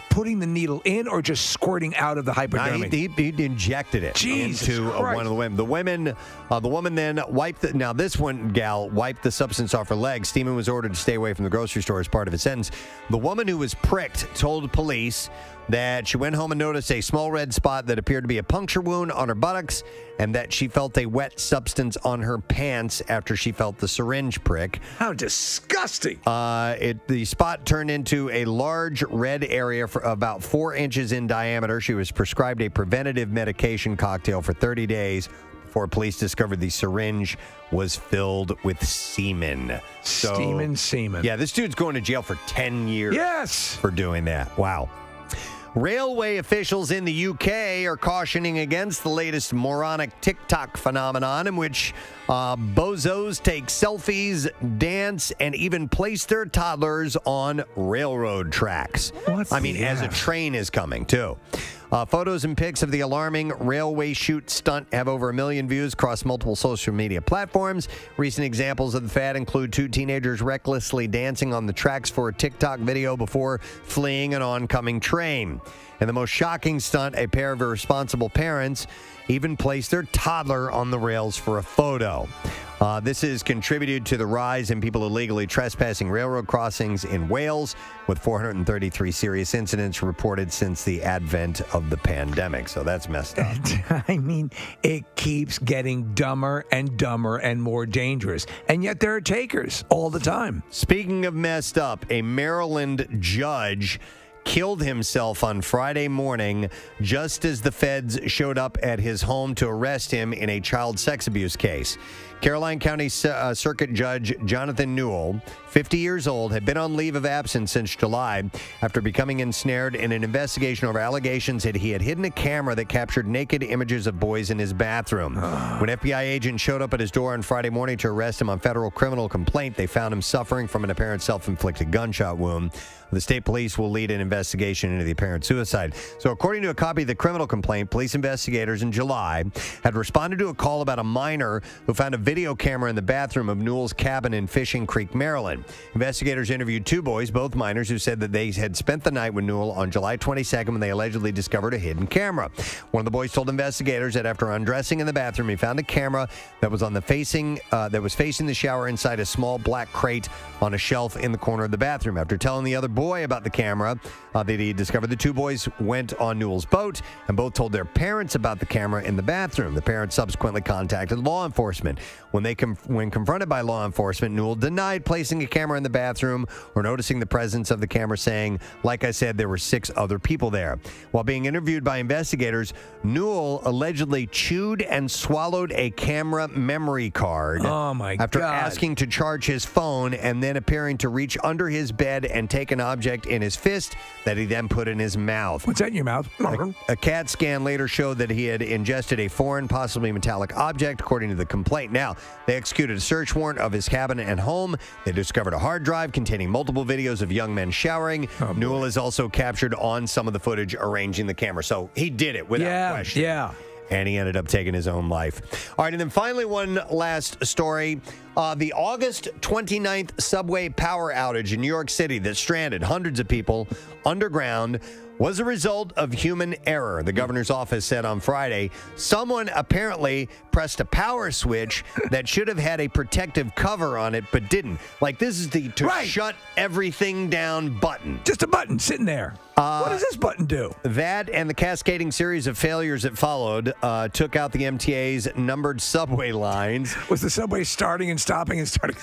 B: putting the needle in or just squirting out of the hypodermic?
A: He injected it into one of the women. The woman then wiped now this one gal wiped the substance off her leg. Steeman was ordered to stay away from the grocery store as part of his sentence. The woman who was pricked told police that she went home and noticed a small red spot that appeared to be a puncture wound on her buttocks, and that she felt a wet substance on her pants after she felt the syringe prick.
B: How disgusting.
A: The spot turned into a large red area for about 4 inches in diameter. She was prescribed a preventative medication cocktail for 30 days before police discovered the syringe was filled with semen.
B: Steeman semen.
A: Yeah, this dude's going to jail for 10 years.
B: Yes.
A: For doing that. Wow. Railway officials in the UK are cautioning against the latest moronic TikTok phenomenon in which bozos take selfies, dance, and even place their toddlers on railroad tracks. As a train is coming, too. Photos and pics of the alarming railway chute stunt have over 1 million views across multiple social media platforms. Recent examples of the fad include 2 teenagers recklessly dancing on the tracks for a TikTok video before fleeing an oncoming train. And the most shocking stunt, a pair of irresponsible parents even placed their toddler on the rails for a photo. This has contributed to the rise in people illegally trespassing railroad crossings in Wales, with 433 serious incidents reported since the advent of the pandemic. So that's messed up.
B: I mean, it keeps getting dumber and more dangerous. And yet there are takers all the time.
A: Speaking of messed up, a Maryland judge killed himself on Friday morning just as the feds showed up at his home to arrest him in a child sex abuse case. Caroline County Circuit Judge Jonathan Newell, 50 years old, had been on leave of absence since July after becoming ensnared in an investigation over allegations that he had hidden a camera that captured naked images of boys in his bathroom. When FBI agents showed up at his door on Friday morning to arrest him on federal criminal complaint, they found him suffering from an apparent self-inflicted gunshot wound. The state police will lead an investigation into the apparent suicide. So according to a copy of the criminal complaint, police investigators in July had responded to a call about a minor who found a video camera in the bathroom of Newell's cabin in Fishing Creek, Maryland. Investigators interviewed two boys, both minors, who said that they had spent the night with Newell on July 22nd when they allegedly discovered a hidden camera. One of the boys told investigators that after undressing in the bathroom, he found a camera that was facing the shower inside a small black crate on a shelf in the corner of the bathroom. After telling the other boy about the camera that he discovered, the two boys went on Newell's boat and both told their parents about the camera in the bathroom. The parents subsequently contacted law enforcement. When confronted by law enforcement, Newell denied placing a camera in the bathroom or noticing the presence of the camera, saying, like I said, there were 6 other people there. While being interviewed by investigators, Newell allegedly chewed and swallowed a camera memory card.
B: Oh, my
A: after
B: God.
A: asking to charge his phone and then appearing to reach under his bed and take an object in his fist that he then put in his mouth.
B: What's that in your mouth?
A: A CAT scan later showed that he had ingested a foreign, possibly metallic object, according to the complaint. Now, they executed a search warrant of his cabin and home. They discovered a hard drive containing multiple videos of young men showering. Newell is also captured on some of the footage arranging the camera. So he did it without question.
B: Yeah.
A: And he ended up taking his own life. All right, and then finally, one last story. The August 29th subway power outage in New York City that stranded hundreds of people underground was a result of human error. The governor's office said on Friday, someone apparently pressed a power switch that should have had a protective cover on it, but didn't. Like, this is the shut everything down button.
B: Just a button sitting there. What does this button do?
A: That and the cascading series of failures that followed took out the MTA's numbered subway lines.
B: Was the subway starting and stopping and starting?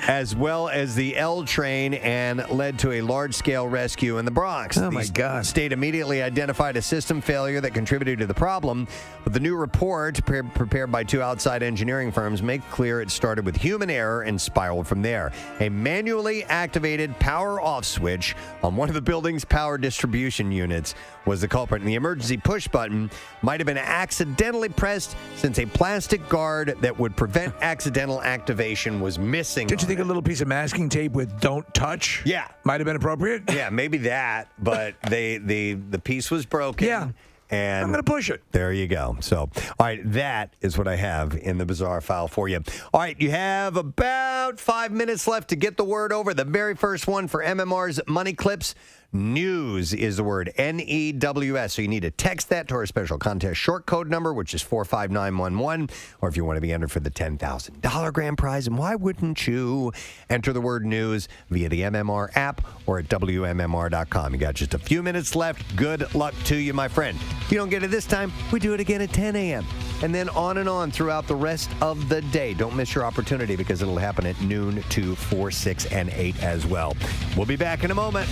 A: As well as the L train, and led to a large-scale rescue in the Bronx.
B: Oh, my God.
A: The state immediately identified a system failure that contributed to the problem, but the new report, prepared by 2 outside engineering firms, make clear it started with human error and spiraled from there. A manually activated power off switch on one of the building's power distribution units was the culprit, and the emergency push button might have been accidentally pressed since a plastic guard that would prevent accidental activation was missing.
B: Did you think a little piece of masking tape with "Don't touch"?
A: Yeah,
B: might have been appropriate.
A: Yeah, maybe that, but the piece was broken.
B: Yeah.
A: And
B: I'm going to push it.
A: There you go. So, all right, that is what I have in the bizarre file for you. All right, you have about 5 minutes left to get the word over. The very first one for MMR's Money Clips. News is the word, N-E-W-S. So you need to text that to our special contest short code number, which is 45911. Or if you want to be entered for the $10,000 grand prize, and why wouldn't you enter the word news via the MMR app or at WMMR.com. You got just a few minutes left. Good luck to you, my friend. If you don't get it this time, we do it again at 10 a.m. And then on and on throughout the rest of the day. Don't miss your opportunity because it'll happen at noon, 2, 4, 6, and 8 as well. We'll be back in a moment.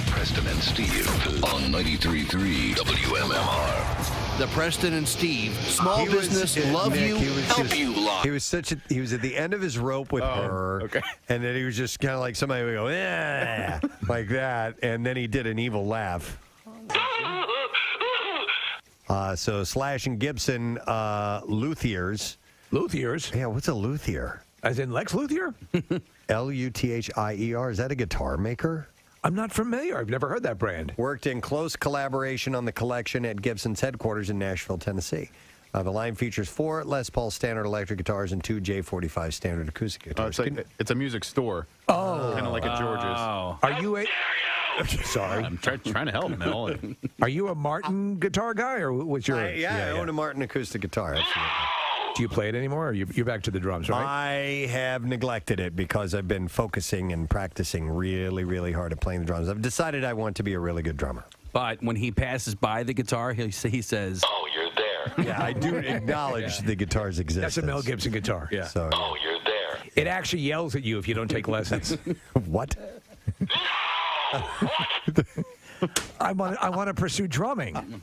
N: Preston and Steve on 93.3 WMMR.
C: The Preston and Steve Small Business Love You, Help You line.
A: He was he was at the end of his rope with her. Okay. And then he was just kind of like somebody would go, yeah, like that. And then he did an evil laugh. So Slash and Gibson, luthiers.
B: Luthiers?
A: Yeah, what's a luthier?
B: As in Lex Luthier?
A: Luthier. Is that a guitar maker?
B: I'm not familiar. I've never heard that brand.
A: Worked in close collaboration on the collection at Gibson's headquarters in Nashville, Tennessee. The line features 4 Les Paul standard electric guitars and 2 J45 standard acoustic guitars.
G: It's a music store.
B: Oh.
G: Kind of like a George's.
B: Are you a... Sorry.
G: I'm trying to help, Mel.
B: Are you a Martin guitar guy, or what's your...
A: I own a Martin acoustic guitar, absolutely.
B: Do you play it anymore, or you're back to the drums, right?
A: I have neglected it because I've been focusing and practicing really, really hard at playing the drums. I've decided I want to be a really good drummer.
D: But when he passes by the guitar, he says,
N: "Oh, you're there."
A: Yeah, I do acknowledge the guitar's existence.
B: That's a Mel Gibson guitar.
A: Yeah. So,
N: "Oh, you're there."
B: It actually yells at you if you don't take lessons.
A: What?
B: I want to pursue drumming.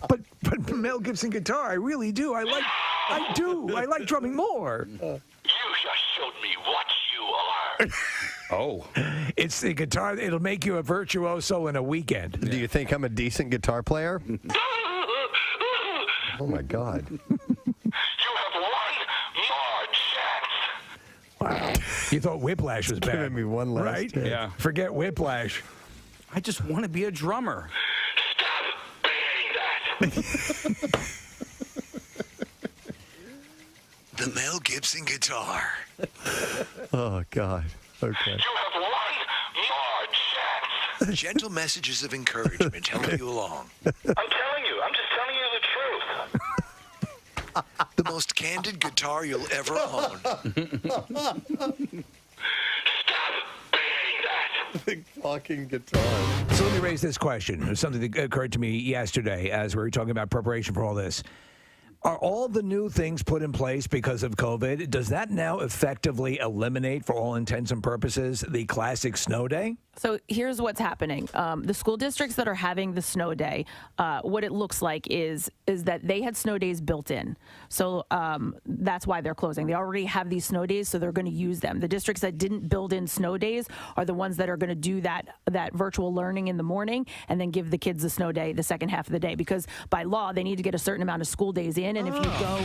B: but Mel Gibson guitar, I really do. I like drumming more.
I: You just showed me what you are.
B: Oh. It's the guitar. It'll make you a virtuoso in a weekend.
A: Do you think I'm a decent guitar player? Oh, my God.
I: You have one more chance.
B: Wow. You thought Whiplash was bad.
A: Giving me one last
B: right?
A: chance.
D: Yeah.
B: Forget Whiplash.
D: I just want to be a drummer.
N: The Mel Gibson guitar.
A: Oh, God. Okay.
I: You have one more chance.
N: Gentle messages of encouragement help you along.
I: I'm telling you. I'm just telling you the truth.
N: The most candid guitar you'll ever own.
A: Big fucking guitar.
B: So let me raise this question. It was something that occurred to me yesterday as we were talking about preparation for all this. Are all the new things put in place because of COVID? Does that now effectively eliminate, for all intents and purposes, the classic snow day?
K: So here's what's happening. The school districts that are having the snow day, what it looks like is that they had snow days built in. So that's why they're closing. They already have these snow days, so they're going to use them. The districts that didn't build in snow days are the ones that are going to do that virtual learning in the morning and then give the kids the snow day the second half of the day. Because by law, they need to get a certain amount of school days in. And if you go...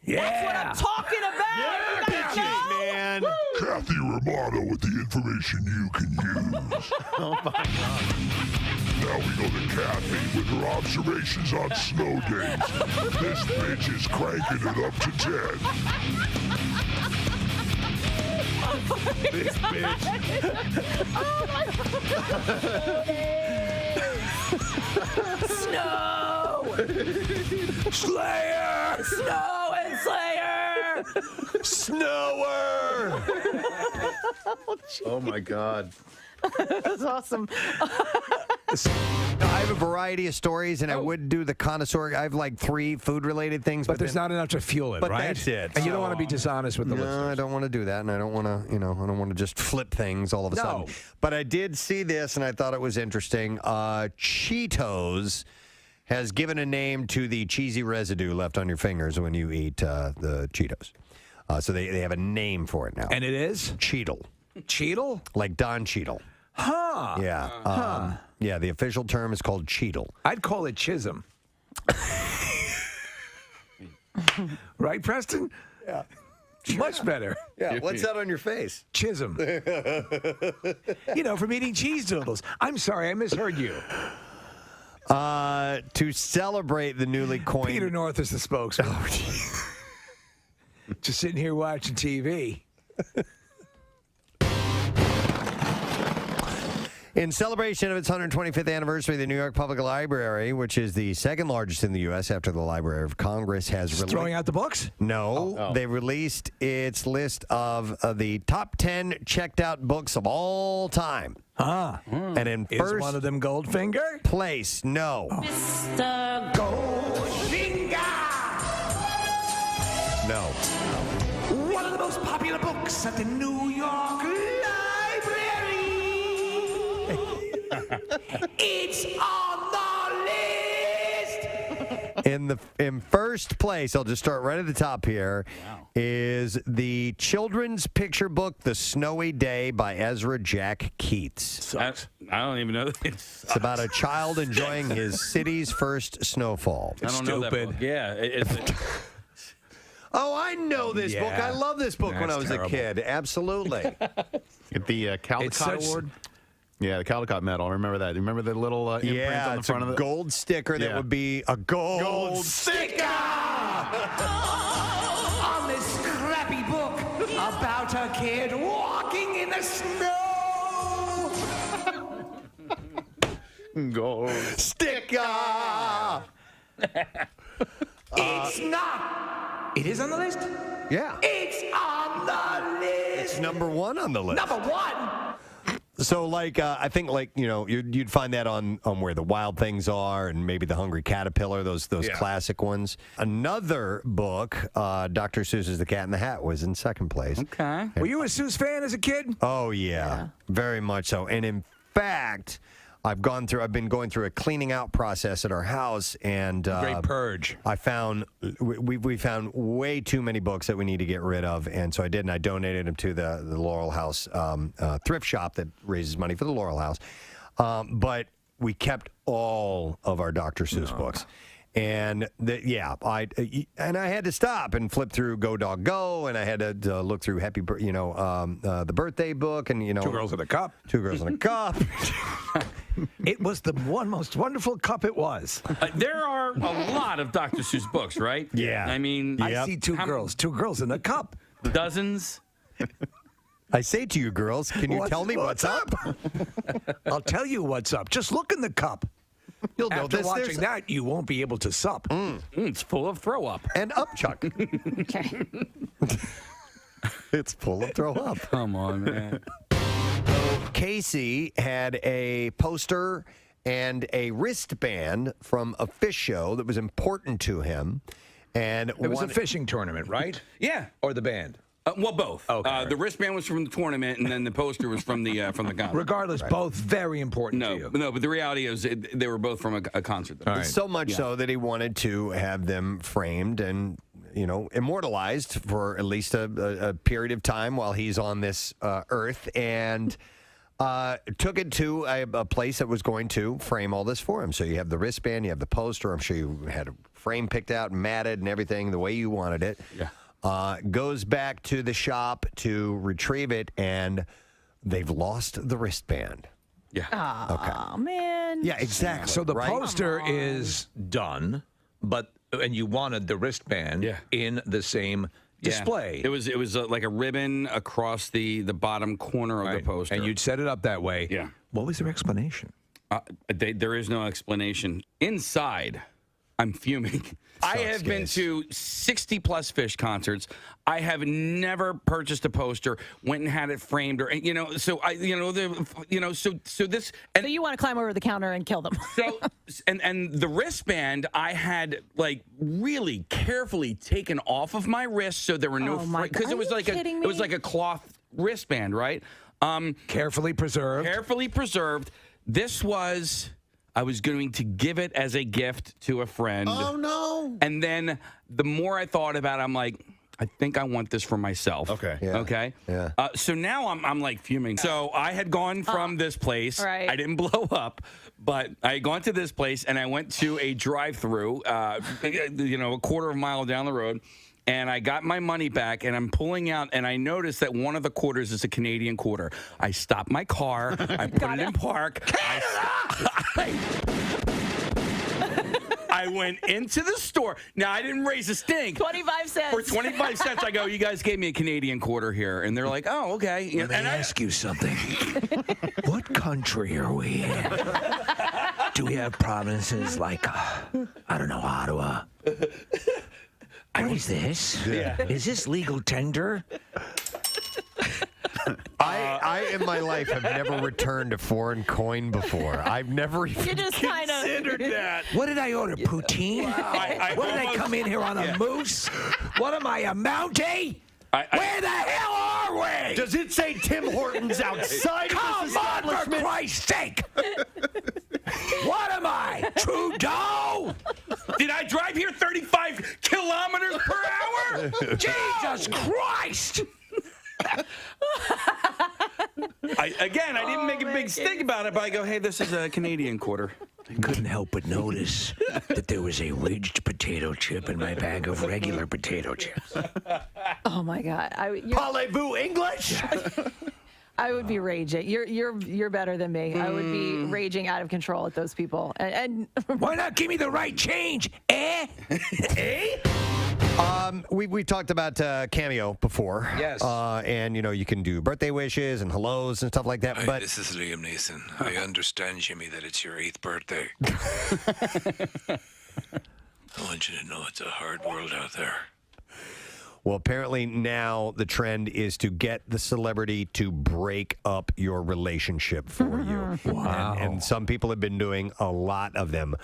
B: Yeah.
K: That's what I'm talking about.
A: Yeah, bitches, man.
S: Kathy Romano with the information you can use.
G: Oh, my God.
S: Now we go to Kathy with her observations on snow days. This bitch is cranking it up to 10.
B: This bitch.
K: Oh, my God. Snow!
B: Slayer!
K: Snow and Slayer!
A: Snower!
G: Oh, my God.
K: That's awesome.
A: I have a variety of stories, and I would do the connoisseur. I have like 3 food-related things,
B: But there's not enough to fuel it,
A: but
B: right?
A: that's it.
B: And you don't want to be dishonest with the
A: No,
B: listeners.
A: I don't want to do that, and I don't want to, I don't want to just flip things all of a sudden. But I did see this, and I thought it was interesting. Cheetos has given a name to the cheesy residue left on your fingers when you eat the Cheetos. So they have a name for it now.
B: And it is?
A: Cheetle.
B: Cheetle?
A: Like Don Cheadle.
B: Huh.
A: Yeah. Yeah, the official term is called Cheetle.
B: I'd call it Chisholm. Right, Preston?
A: Yeah.
B: Much better.
A: Yeah, what's that on your face?
B: Chisholm. From eating cheese doodles. I'm sorry, I misheard you.
A: To celebrate the newly coined...
B: Peter North is the spokesman. Oh, just sitting here watching TV.
A: In celebration of its 125th anniversary, the New York Public Library, which is the second largest in the U.S. after the Library of Congress, has
B: throwing out the books?
A: No, they released its list of the top 10 checked out books of all time. And in
B: Is
A: first
B: one of them Goldfinger?
A: place, no.
I: Mr. Goldfinger!
A: No.
I: One of the most popular books at the New York Library. It's on the list.
A: In first place, I'll just start right at the top here, is the children's picture book, The Snowy Day by Ezra Jack Keats.
D: I don't even know.
A: It's about a child enjoying his city's first snowfall.
D: I don't know that book. Yeah.
A: Oh, I know this book. I love this book when I was
G: terrible.
A: a kid. Absolutely.
G: Get the Caldecott Award? Yeah, the Caldecott medal. I remember that. Remember the little imprint on the
A: it's
G: front
A: a
G: of it?
A: gold sticker that would be a gold
I: Sticker! On this scrappy book about a kid walking in the snow.
G: Gold
A: sticker!
I: It's not. It is on the list?
A: Yeah.
I: It's on the list.
A: It's number 1 on the list.
I: Number 1?
A: So, like, I think, like, you know, you'd find that on Where the Wild Things Are and maybe The Hungry Caterpillar, those classic ones. Another book, Dr. Seuss's The Cat in the Hat, was in second place.
D: Okay.
B: Were you a Seuss fan as a kid?
A: Oh, yeah. Very much so. And in fact, I've been going through a cleaning out process at our house, and
B: Great purge.
A: I found we found way too many books that we need to get rid of, and so I did, and I donated them to the Laurel House thrift shop that raises money for the Laurel House. But we kept all of our Dr. Seuss books. And I had to stop and flip through Go Dog Go, and I had to look through the birthday book, and
B: Two Girls in a Cup.
A: 2 Girls in a Cup.
B: It was the most wonderful cup it was.
D: There are a lot of Dr. Seuss books, right?
A: Yeah.
D: I mean,
B: I see two girls in a cup.
D: Dozens.
A: I say to you, girls, can you tell me what's up?
B: I'll tell you what's up. Just look in the cup.
A: You'll know
B: After
A: this.
B: watching that, you won't be able to sup.
D: It's full of throw up.
A: And upchuck.
K: Okay.
A: It's full of throw up.
D: Come on, man.
A: Casey had a poster and a wristband from a fish show that was important to him. And
B: It was a fishing tournament, right?
D: Yeah.
B: Or the band?
D: Well, both.
B: Okay.
D: The wristband was from the tournament, and then the poster was from the concert.
B: Regardless, both very important to you.
D: No, but the reality is they were both from a concert. Though.
A: So much so that he wanted to have them framed and, you know, immortalized for at least a period of time while he's on this earth, and took it to a place that was going to frame all this for him. So you have the wristband, you have the poster. I'm sure you had a frame picked out and matted and everything the way you wanted it.
D: Yeah.
A: Goes back to the shop to retrieve it, and they've lost the wristband.
D: Yeah.
K: Oh, man.
A: Yeah, exactly.
B: So the
A: right?
B: poster is done, and you wanted the wristband in the same display.
D: It was like a ribbon across the bottom corner of the poster.
B: And you'd set it up that way.
D: Yeah.
B: What was their explanation?
D: There is no explanation. Inside, I'm fuming. I have been to 60-plus Fish concerts. I have never purchased a poster, went and had it framed, or So this.
K: So you want to climb over the counter and kill them?
D: So and the wristband I had like really carefully taken off of my wrist, so there were no because it was like it was like a cloth wristband, right?
B: Carefully preserved.
D: Carefully preserved. This was. I was going to give it as a gift to a friend.
C: Oh, no.
D: And then the more I thought about it, I'm like, I think I want this for myself.
G: Okay.
A: Yeah.
D: Okay.
A: Yeah.
D: So now I'm like fuming. So I had gone from this place.
K: Right.
D: I didn't blow up, but I had gone to this place and I went to a drive-through, a quarter of a mile down the road. And I got my money back, and I'm pulling out, and I noticed that one of the quarters is a Canadian quarter. I stopped my car. I put it in park. I went into the store. Now, I didn't raise a stink.
K: 25 cents.
D: For 25 cents, I go, you guys gave me a Canadian quarter here. And they're like, oh, okay.
B: Let me ask you something. What country are we in? Do we have provinces like, I don't know, Ottawa? What is this?
A: Yeah.
B: Is this legal tender?
A: I in my life have never returned a foreign coin before. I've never even
K: You just kind of
D: considered that.
B: What did I order? Poutine? What did I come in here on a moose? What am I, a Mountie? Where the hell are we?
A: Does it say Tim Hortons outside
B: Come
A: this
B: on, for
A: establishment?
B: Christ's sake! What am I, Trudeau?
D: Did I drive here 35 kilometers per hour?
B: Jesus Christ!
D: I didn't make a big stink about it, but I go, hey, this is a Canadian quarter.
B: I couldn't help but notice that there was a ridged potato chip in my bag of regular potato chips.
K: Oh my God!
A: Parlez-vous English?
K: I would be raging. You're better than me. I would be raging out of control at those people. And
B: why not give me the right change? Eh? Eh?
A: We talked about Cameo before.
B: Yes.
A: And, you can do birthday wishes and hellos and stuff like that.
N: Hi,
A: But
N: this is Liam Neeson. I understand, Jimmy, that it's your 8th birthday. I want you to know it's a hard world out there.
A: Well, apparently now the trend is to get the celebrity to break up your relationship for you.
B: Wow.
A: And some people have been doing a lot of them.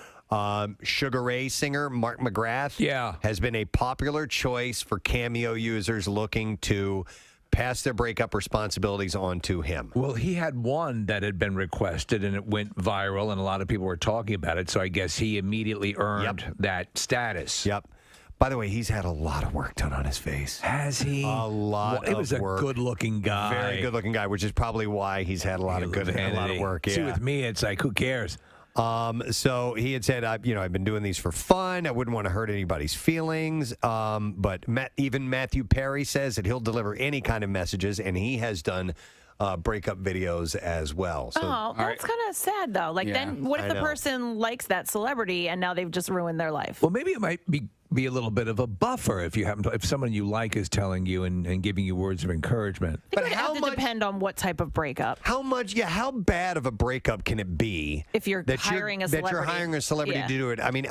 A: Sugar Ray singer Mark McGrath has been a popular choice for Cameo users looking to pass their breakup responsibilities on to him.
B: Well, he had one that had been requested and it went viral and a lot of people were talking about it. So I guess he immediately earned that status.
A: Yep. By the way, he's had a lot of work done on his face.
B: Has he?
A: A lot
B: He was
A: of
B: a
A: work.
B: good-looking guy.
A: Very good-looking guy, which is probably why he's had a lot of work.
B: See,
A: Yeah.
B: with me, it's like, who cares?
A: So he had said, I've been doing these for fun. I wouldn't want to hurt anybody's feelings. But even Matthew Perry says that he'll deliver any kind of messages, and he has done breakup videos as well. So,
K: that's kind of sad, though. Like, then what if
A: I
K: the
A: know.
K: person likes that celebrity and now they've just ruined their life?
B: Well, maybe it might be a little bit of a buffer if someone you like is telling you and giving you words of encouragement.
K: But it would have to depend on what type of breakup.
A: How bad of a breakup can it be
K: If you're hiring a celebrity.
A: that you're hiring a celebrity
K: Yeah.
A: to do it? I mean,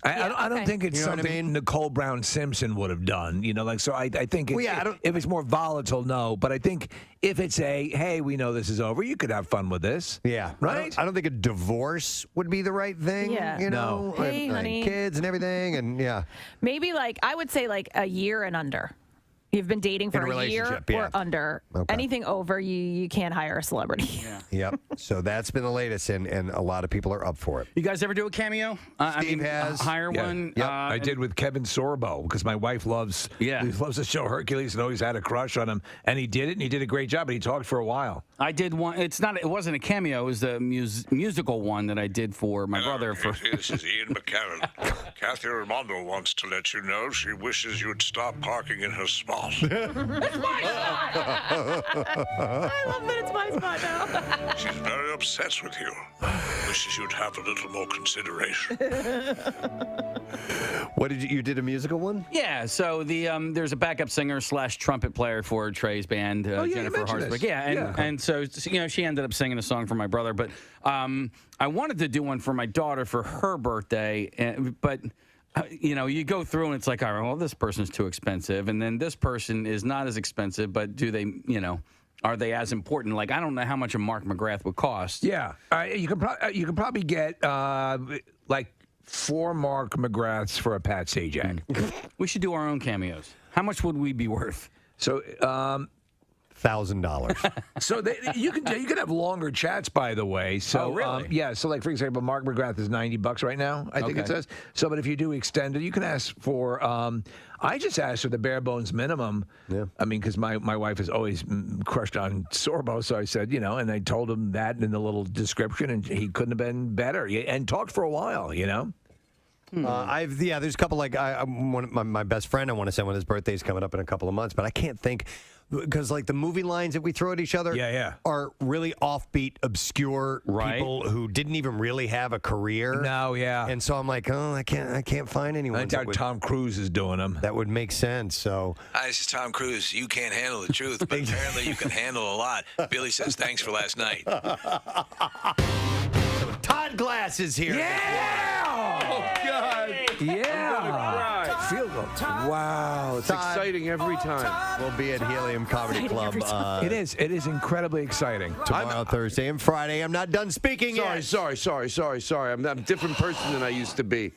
B: I don't think it's
A: You know what I
B: something Nicole Brown Simpson would have done. So I think
A: Well,
B: if it's more volatile, no. But I think if it's hey, we know this is over, you could have fun with this.
A: Yeah.
B: Right?
A: I don't think a divorce would be the right thing.
K: Yeah.
A: You know?
K: No. Hey,
A: and
K: honey.
A: kids and everything. And yeah.
K: Maybe I would say a year and under. You've been dating for
A: In a
K: a year
A: relationship, yeah.
K: or under.
A: Okay.
K: Anything over, you can't hire a celebrity.
A: Yep. So that's been the latest, and a lot of people are up for it.
D: You guys ever do a cameo?
A: Steve has.
D: Hire
B: Yeah.
D: one.
B: Yep. I did with Kevin Sorbo because my wife loves the show Hercules and always had a crush on him. And he did it, and he did a great job. And he talked for a while.
D: I did one. It wasn't a cameo. It was the musical one that I did for my brother. For
S: This is Ian McCarran. Kathy Raimondo wants to let you know she wishes you'd stop parking in her spot.
K: It's my spot! I love that it's my spot now.
S: She's very upset with you. Wishes you'd have a little more consideration.
A: What did you did a musical one?
D: Yeah, so there's a backup singer / trumpet player for Trey's band, Jennifer Harsberg. Yeah, and so she ended up singing a song for my brother, but I wanted to do one for my daughter for her birthday, but you go through and it's like, all right, well, this person's too expensive, and then this person is not as expensive, but do they, are they as important? Like, I don't know how much a Mark McGrath would cost.
B: Yeah, you can probably get 4 Mark McGraths for a Pat Sajak.
D: We should do our own cameos. How much would we be worth?
B: So,
A: $1,000.
B: So you can have longer chats, by the way. So
D: really?
B: So like for example, Mark McGrath is $90 right now. I think it says. So, but if you do extend it, you can ask for. I just asked for the bare bones minimum. Yeah. I mean, because my wife has always crushed on Sorbo, so I said, and I told him that in the little description, and he couldn't have been better. And talked for a while,
A: There's a couple my best friend. I want to send when his birthday's coming up in a couple of months, but I can't think because the movie lines that we throw at each other, are really offbeat, obscure people who didn't even really have a career.
B: No, yeah.
A: And so I'm like, I can't find anyone.
B: I doubt Tom Cruise is doing them.
A: That would make sense. So
N: Hi, this is Tom Cruise. You can't handle the truth, but apparently you can handle a lot. Billy says thanks for last night.
A: Todd Glass is here.
B: Yeah!
A: Oh, God.
B: Yeah.
E: Feel wow, it's exciting every time.
A: We'll be at Helium Comedy Club.
B: It is incredibly exciting.
A: Tomorrow, Thursday, and Friday. I'm not done speaking yet.
E: Sorry. I'm a different person than I used to be.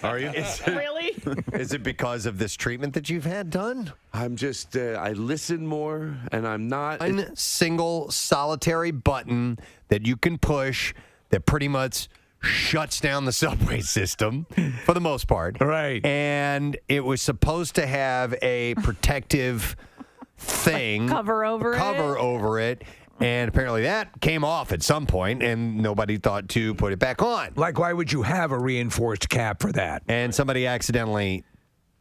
A: Are you?
K: Really?
A: Is it because of this treatment that you've had done?
E: I'm just, I listen more, and I'm not.
A: One single solitary button that you can push that pretty much shuts down the subway system for the most part.
B: Right.
A: And it was supposed to have a protective thing.
K: Cover over it.
A: And apparently that came off at some point, and nobody thought to put it back on.
B: Like, why would you have a reinforced cap for that?
A: And somebody accidentally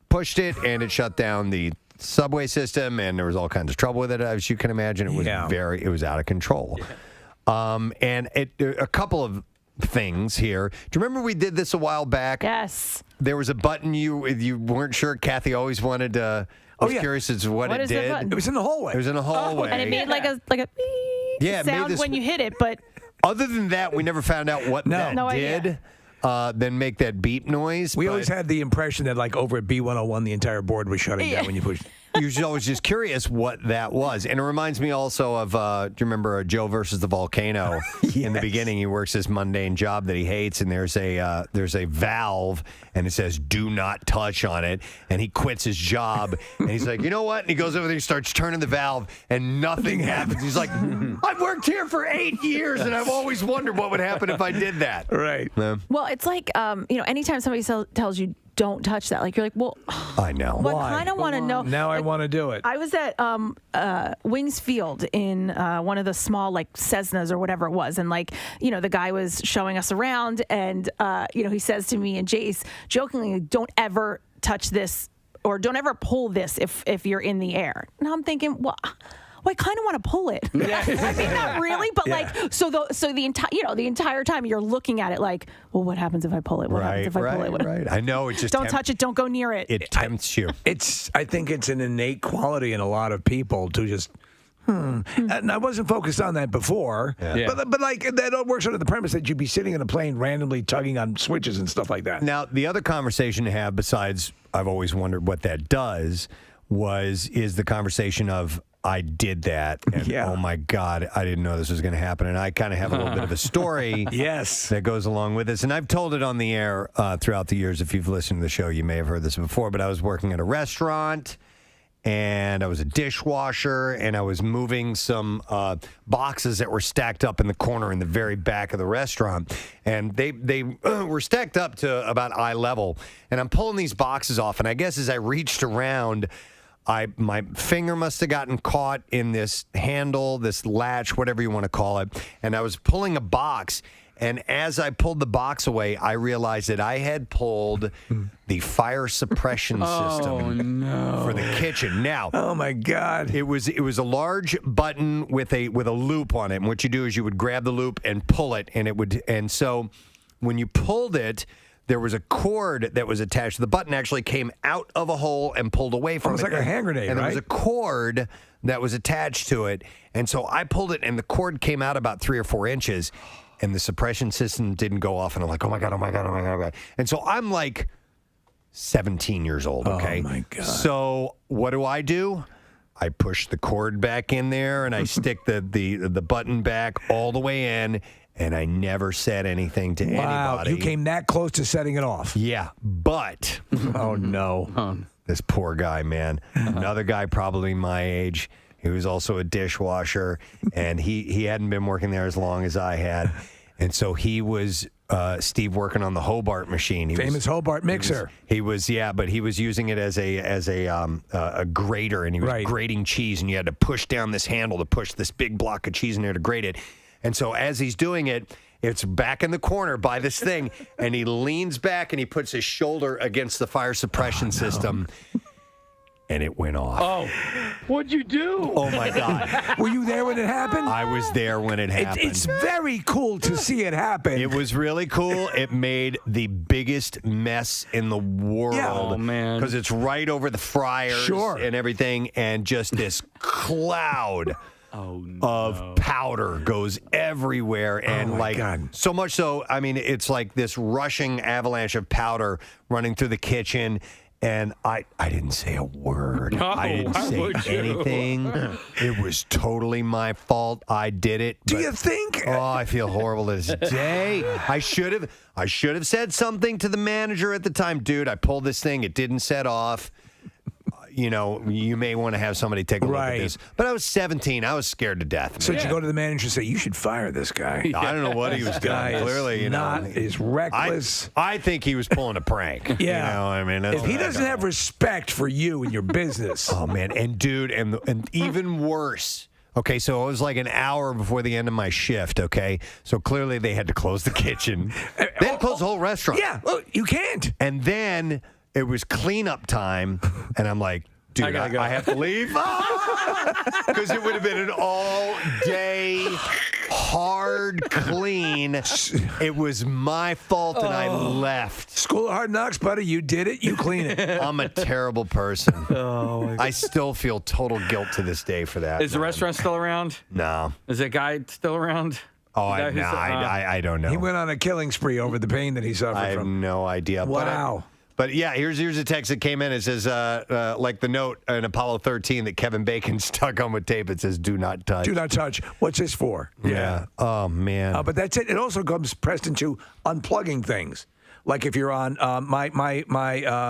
A: pushed it, and it shut down the subway system, and there was all kinds of trouble with it. As you can imagine, it was it was out of control. And a couple of things here. Do you remember we did this a while back?
K: Yes.
A: There was a button you weren't sure. Kathy always wanted to. I was curious as to what it
K: is the
A: did.
K: button?
B: It was in the hallway.
A: It was in the hallway.
K: And it made like a beep
A: it made
K: sound
A: this-
K: when you hit it, but
A: Other than that, we never found out what that
K: No
A: did.
K: idea.
A: than make that beep noise.
B: We always had the impression that, like, over at B101, the entire board was shutting down when you pushed.
A: I was just curious what that was. And it reminds me also of, do you remember Joe versus the Volcano? In the beginning, he works this mundane job that he hates, and there's a valve, and it says, do not touch on it. And he quits his job, and he's like, you know what? And he goes over there, he starts turning the valve, and nothing happens. He's like, I've worked here for 8 years, and I've always wondered what would happen if I did that.
B: Right.
K: Well, it's like, anytime somebody tells you, don't touch that. Like, you're like, well,
A: I know.
K: Well, I kind of want to know.
B: Now I want to do it.
K: I was at Wings Field in one of the small, like, Cessnas or whatever it was. And, like, the guy was showing us around. And, he says to me and Jace, jokingly, don't ever touch this or don't ever pull this if you're in the air. And I'm thinking, well, I kind of want to pull it. I mean, not really, but the entire time you're looking at it like, well, what happens if I pull it? What happens if I pull it?
A: Right. I know. It just
K: don't touch it. Don't go near it.
A: It tempts you.
B: I think it's an innate quality in a lot of people to just. And I wasn't focused on that before, but like that all works under the premise that you'd be sitting in a plane randomly tugging on switches and stuff like that.
A: Now, the other conversation to have, besides I've always wondered what that does, is the conversation of I did that, and oh my God, I didn't know this was going to happen. And I kind of have a little bit of a story that goes along with this. And I've told it on the air throughout the years. If you've listened to the show, you may have heard this before, but I was working at a restaurant, and I was a dishwasher, and I was moving some boxes that were stacked up in the corner in the very back of the restaurant. And they were stacked up to about eye level. And I'm pulling these boxes off, and I guess as I reached around, my finger must have gotten caught in this handle, this latch, whatever you want to call it, and I was pulling a box. And as I pulled the box away, I realized that I had pulled the fire suppression system for the kitchen. Now,
B: oh my God,
A: it was a large button with a loop on it. And what you do is you would grab the loop and pull it, and so when you pulled it, there was a cord that was attached. The button actually came out of a hole and pulled away from
B: Almost
A: it.
B: like a hand grenade,
A: and there
B: right?
A: was a cord that was attached to it. And so I pulled it, and the cord came out about 3 or 4 inches, and the suppression system didn't go off. And I'm like, oh my God. And so I'm like 17 years old, okay?
B: Oh my God.
A: So what do? I push the cord back in there, and I stick the button back all the way in, and I never said anything to anybody.
B: You came that close to setting it off.
A: Yeah, but
B: oh no,
A: this poor guy, man. Another guy probably my age. He was also a dishwasher, and he hadn't been working there as long as I had, and so he was Steve working on the Hobart machine.
B: Famous Hobart mixer.
A: He was but he was using it as a grater, and he was grating cheese, and you had to push down this handle to push this big block of cheese in there to grate it. And so as he's doing it, it's back in the corner by this thing, and he leans back and he puts his shoulder against the fire suppression system, and it went off.
E: Oh, what'd you do?
A: Oh my God!
B: Were you there when it happened?
A: I was there when it happened.
B: It's very cool to see it happen.
A: It was really cool. It made the biggest mess in the world.
D: Yeah. Oh, man.
A: Because it's right over the fryers and everything, and just this cloud. Of powder goes everywhere, and so much so, I mean, it's like this rushing avalanche of powder running through the kitchen, and I didn't say a word. I didn't say anything. It was totally my fault. I did it.
B: Do you think?
A: Oh, I feel horrible to this day. I should have said something to the manager at the time. Dude, I pulled this thing. It didn't set off. You may want to have somebody take a look at this. But I was 17. I was scared to death.
B: So did you go to the manager and say, you should fire this guy?
A: I don't know what he was doing. Clearly,
B: is reckless.
A: I think he was pulling a prank.
B: Yeah.
A: I mean,
B: if he doesn't have respect for you and your business.
A: Oh, man. And, dude, and even worse. Okay, so it was like an hour before the end of my shift, okay? So clearly they had to close the kitchen. They had to close the whole restaurant.
B: Yeah, well, you can't.
A: And then it was cleanup time, and I'm like, dude, I have to leave? Because it would have been an all-day hard clean. It was my fault, and I left.
B: School of Hard Knocks, buddy. You did it. You clean it.
A: I'm a terrible person. I still feel total guilt to this day for that.
D: Is the restaurant still around?
A: No.
D: Is that guy still around?
A: Oh,
D: The guy
A: I,
D: who's,
A: I don't know.
B: He went on a killing spree over the pain that he suffered
A: I have
B: from.
A: no idea.
B: Wow.
A: But yeah, here's a text that came in. It says, like the note in Apollo 13 that Kevin Bacon stuck on with tape. It says, "Do not touch."
B: Do not touch. What's this for?
A: Yeah. Oh man.
B: But that's it. It also comes, Preston, to unplugging things. Like if you're on, my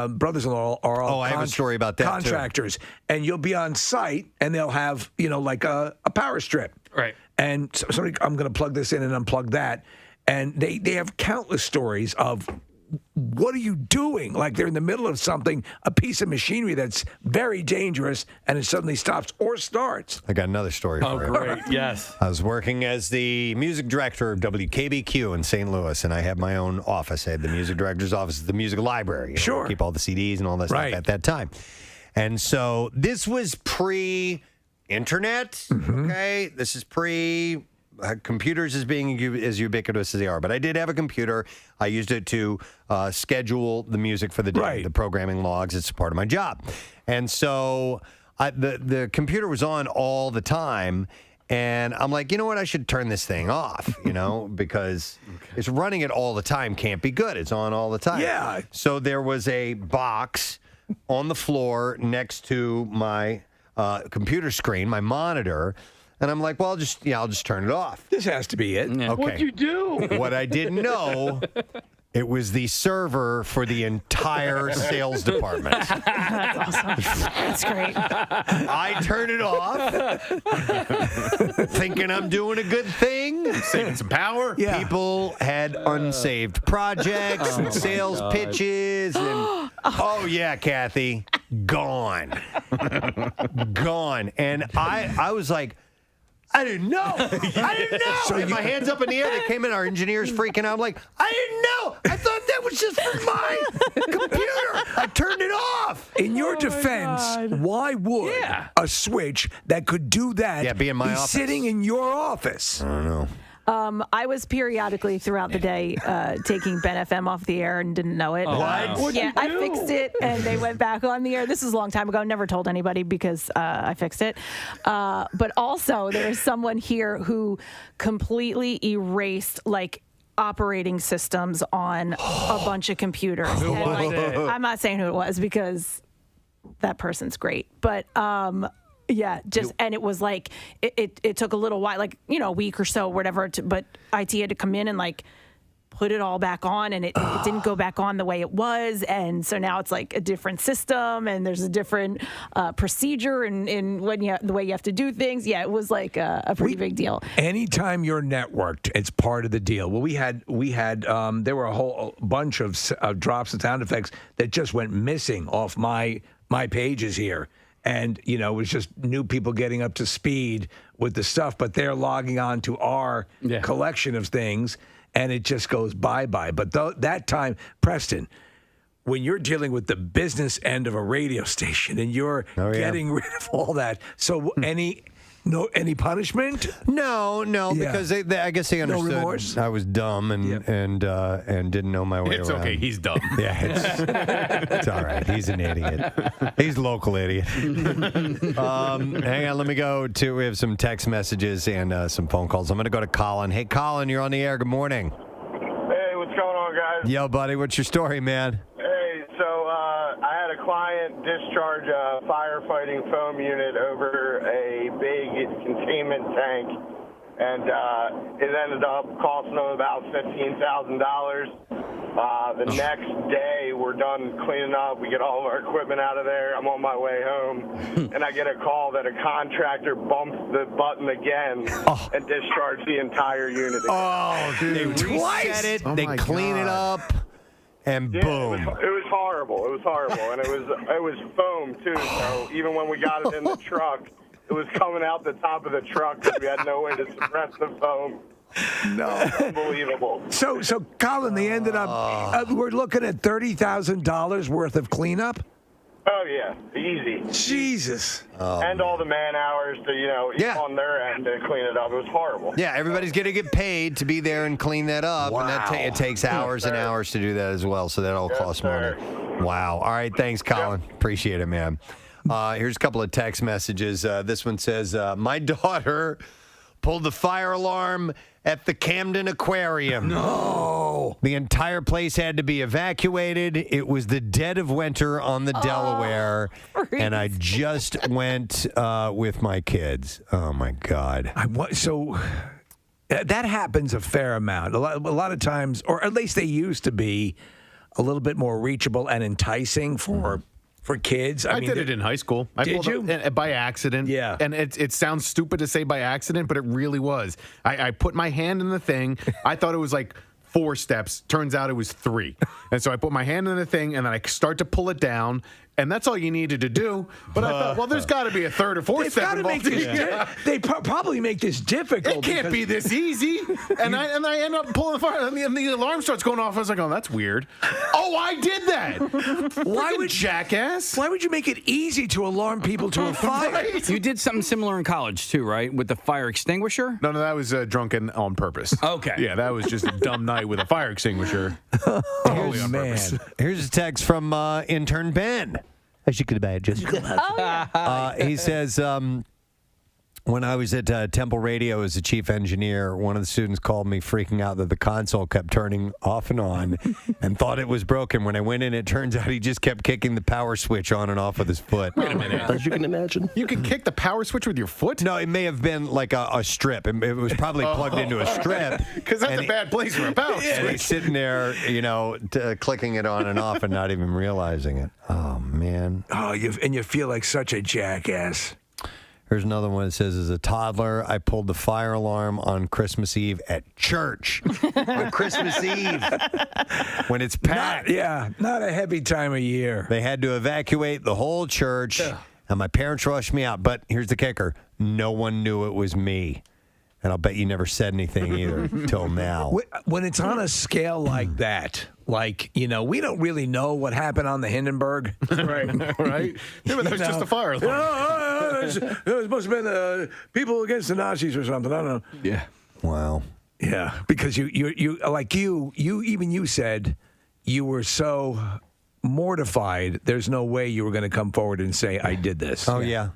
B: brothers-in-law are all
A: I have a story about that, too.
B: contractors, and you'll be on site, and they'll have like a power strip,
D: Right.
B: and somebody, I'm going to plug this in and unplug that, and they have countless stories of. What are you doing? Like they're in the middle of something, a piece of machinery that's very dangerous, and it suddenly stops or starts.
A: I got another story for you.
D: Great. Yes.
A: I was working as the music director of WKBQ in St. Louis, and I had my own office. I had the music director's office, the music library.
B: Sure.
A: Keep all the CDs and all that
B: Right.
A: stuff at that time. And so this was pre-internet,
B: Mm-hmm.
A: okay? This is pre... computers as being as ubiquitous as they are. But I did have a computer. I used it to schedule the music for the day, the programming logs. It's part of my job. And so the computer was on all the time. And I'm like, you know what? I should turn this thing off, because it's running it all the time can't be good. It's on all the time.
B: Yeah.
A: So there was a box on the floor next to my computer screen, my monitor. And I'm like, well, I'll just turn it off.
B: This has to be it.
A: Okay.
E: What'd you do?
A: What I didn't know, it was the server for the entire sales department.
K: That's awesome. That's great.
A: I turn it off, thinking I'm doing a good thing.
G: Saving some power.
B: Yeah.
A: People had unsaved projects and sales pitches. And, oh, yeah, Kathy, gone. Gone. And I was like, I didn't know. I didn't know. So my hands up in the air. They came in. Our engineers freaking out. I'm like, I didn't know. I thought that was just for my computer. I turned it off.
B: In your defense, why would a switch that could do that
A: be in my office?
B: sitting in your office?
A: I don't know.
K: I was periodically throughout the day taking Ben FM off the air and didn't know it.
D: Oh, wow.
E: What'd
K: Yeah,
E: you
K: I
E: do?
K: fixed it and they went back on the air. This is a long time ago. Never told anybody because I fixed it. But also, there is someone here who completely erased operating systems on a bunch of computers.
D: Who
K: And,
D: was it?
K: I'm not saying who it was because that person's great, but. Yeah, and it was like it took a little while, a week or so, whatever. But IT had to come in and put it all back on, and it didn't go back on the way it was, and so now it's like a different system, and there's a different procedure in the way you have to do things. Yeah, it was like a pretty big deal.
B: Anytime you're networked, it's part of the deal. Well, we had there were a whole bunch of drops and sound effects that just went missing off my pages here. And, it was just new people getting up to speed with the stuff, but they're logging on to our collection of things, and it just goes bye-bye. But that time, Preston, when you're dealing with the business end of a radio station and you're getting rid of all that, so any punishment?
A: No, because they I guess they understood
B: remorse?
A: I was dumb and didn't know my way around.
G: It's okay. He's dumb.
A: Yeah, it's all right. He's an idiot. He's a local idiot. Hang on, let me go to. We have some text messages and some phone calls. I'm going to go to Colin. Hey, Colin, you're on the air. Good morning.
F: Hey, what's going on, guys?
A: Yo, buddy, what's your story, man?
F: Hey, so I had a client discharge a firefighting foam unit over a big containment tank, and it ended up costing them about $15,000. The next day, we're done cleaning up. We get all of our equipment out of there. I'm on my way home, and I get a call that a contractor bumped the button again and discharged the entire unit again.
A: Oh, dude. They reset it.
F: Oh
A: they
F: my
A: clean it
F: God.
A: up, and boom.
F: It was horrible. It was horrible, and it was foam too. So even when we got it in the truck, it was coming out the top of the truck because we had no way to suppress the foam.
B: No,
F: unbelievable.
B: So Colin, they ended up. We're looking at $30,000 worth of cleanup.
F: Oh yeah, easy.
B: Jesus.
F: And all the man hours to on their end to clean it up. It was horrible.
A: Yeah, everybody's going to get paid to be there and clean that up, and that it takes hours and hours to do that as well. So that all costs money. Wow. All right, thanks, Colin. Appreciate it, man. Here's a couple of text messages. This one says, "My daughter pulled the fire alarm at the Camden Aquarium.
B: No.
A: The entire place had to be evacuated. It was the dead of winter on the Delaware, and I just went with my kids. Oh, my God.
B: So that happens a fair amount. A lot of times, or at least they used to be, a little bit more reachable and enticing for kids.
G: I did it in high school.
B: Did you?
G: By accident.
B: Yeah.
G: And it sounds stupid to say by accident, but it really was. I put my hand in the thing. I thought it was like 4 steps. Turns out it was 3. And so I put my hand in the thing, and then I start to pull it down. And that's all you needed to do. But I thought, well, there's got to be a 3rd or 4th step involved.
B: They probably make this difficult.
G: It can't be this easy. And I end up pulling the fire, and the alarm starts going off. I was like, oh, that's weird. Oh, I did that.
B: Why would
G: jackass?
B: Why would you make it easy to alarm people to a fire?
G: Right.
D: You did something similar in college too, right? With the fire extinguisher?
G: No, that was drunken on purpose.
D: Okay.
G: Yeah, that was just a dumb night with a fire extinguisher. Totally on purpose.
A: Here's a text from intern Ben. As you could imagine. He says, when I was at Temple Radio as the chief engineer, one of the students called me freaking out that the console kept turning off and on and thought it was broken. When I went in, it turns out he just kept kicking the power switch on and off with his foot.
G: Wait a minute.
C: As you can imagine.
G: You can kick the power switch with your foot?
A: No, it may have been like a strip. It was probably plugged into a strip.
G: Because that's a bad place for a power switch.
A: And he's sitting there, clicking it on and off and not even realizing it. Oh, man.
B: Oh, you feel like such a jackass.
A: Here's another one that says, as a toddler, I pulled the fire alarm on Christmas Eve at church. On Christmas Eve. When it's packed.
B: Not a heavy time of year.
A: They had to evacuate the whole church, and my parents rushed me out. But here's the kicker. No one knew it was me. And I'll bet you never said anything either till now.
B: When it's on a scale like that, we don't really know what happened on the Hindenburg.
G: Right. Right? Yeah, but that was just a fire alarm.
B: It must have been people against the Nazis or something. I don't know.
D: Yeah.
A: Wow.
B: Yeah, because you said you were so mortified. There's no way you were going to come forward and say, I did this.
A: Oh, yeah.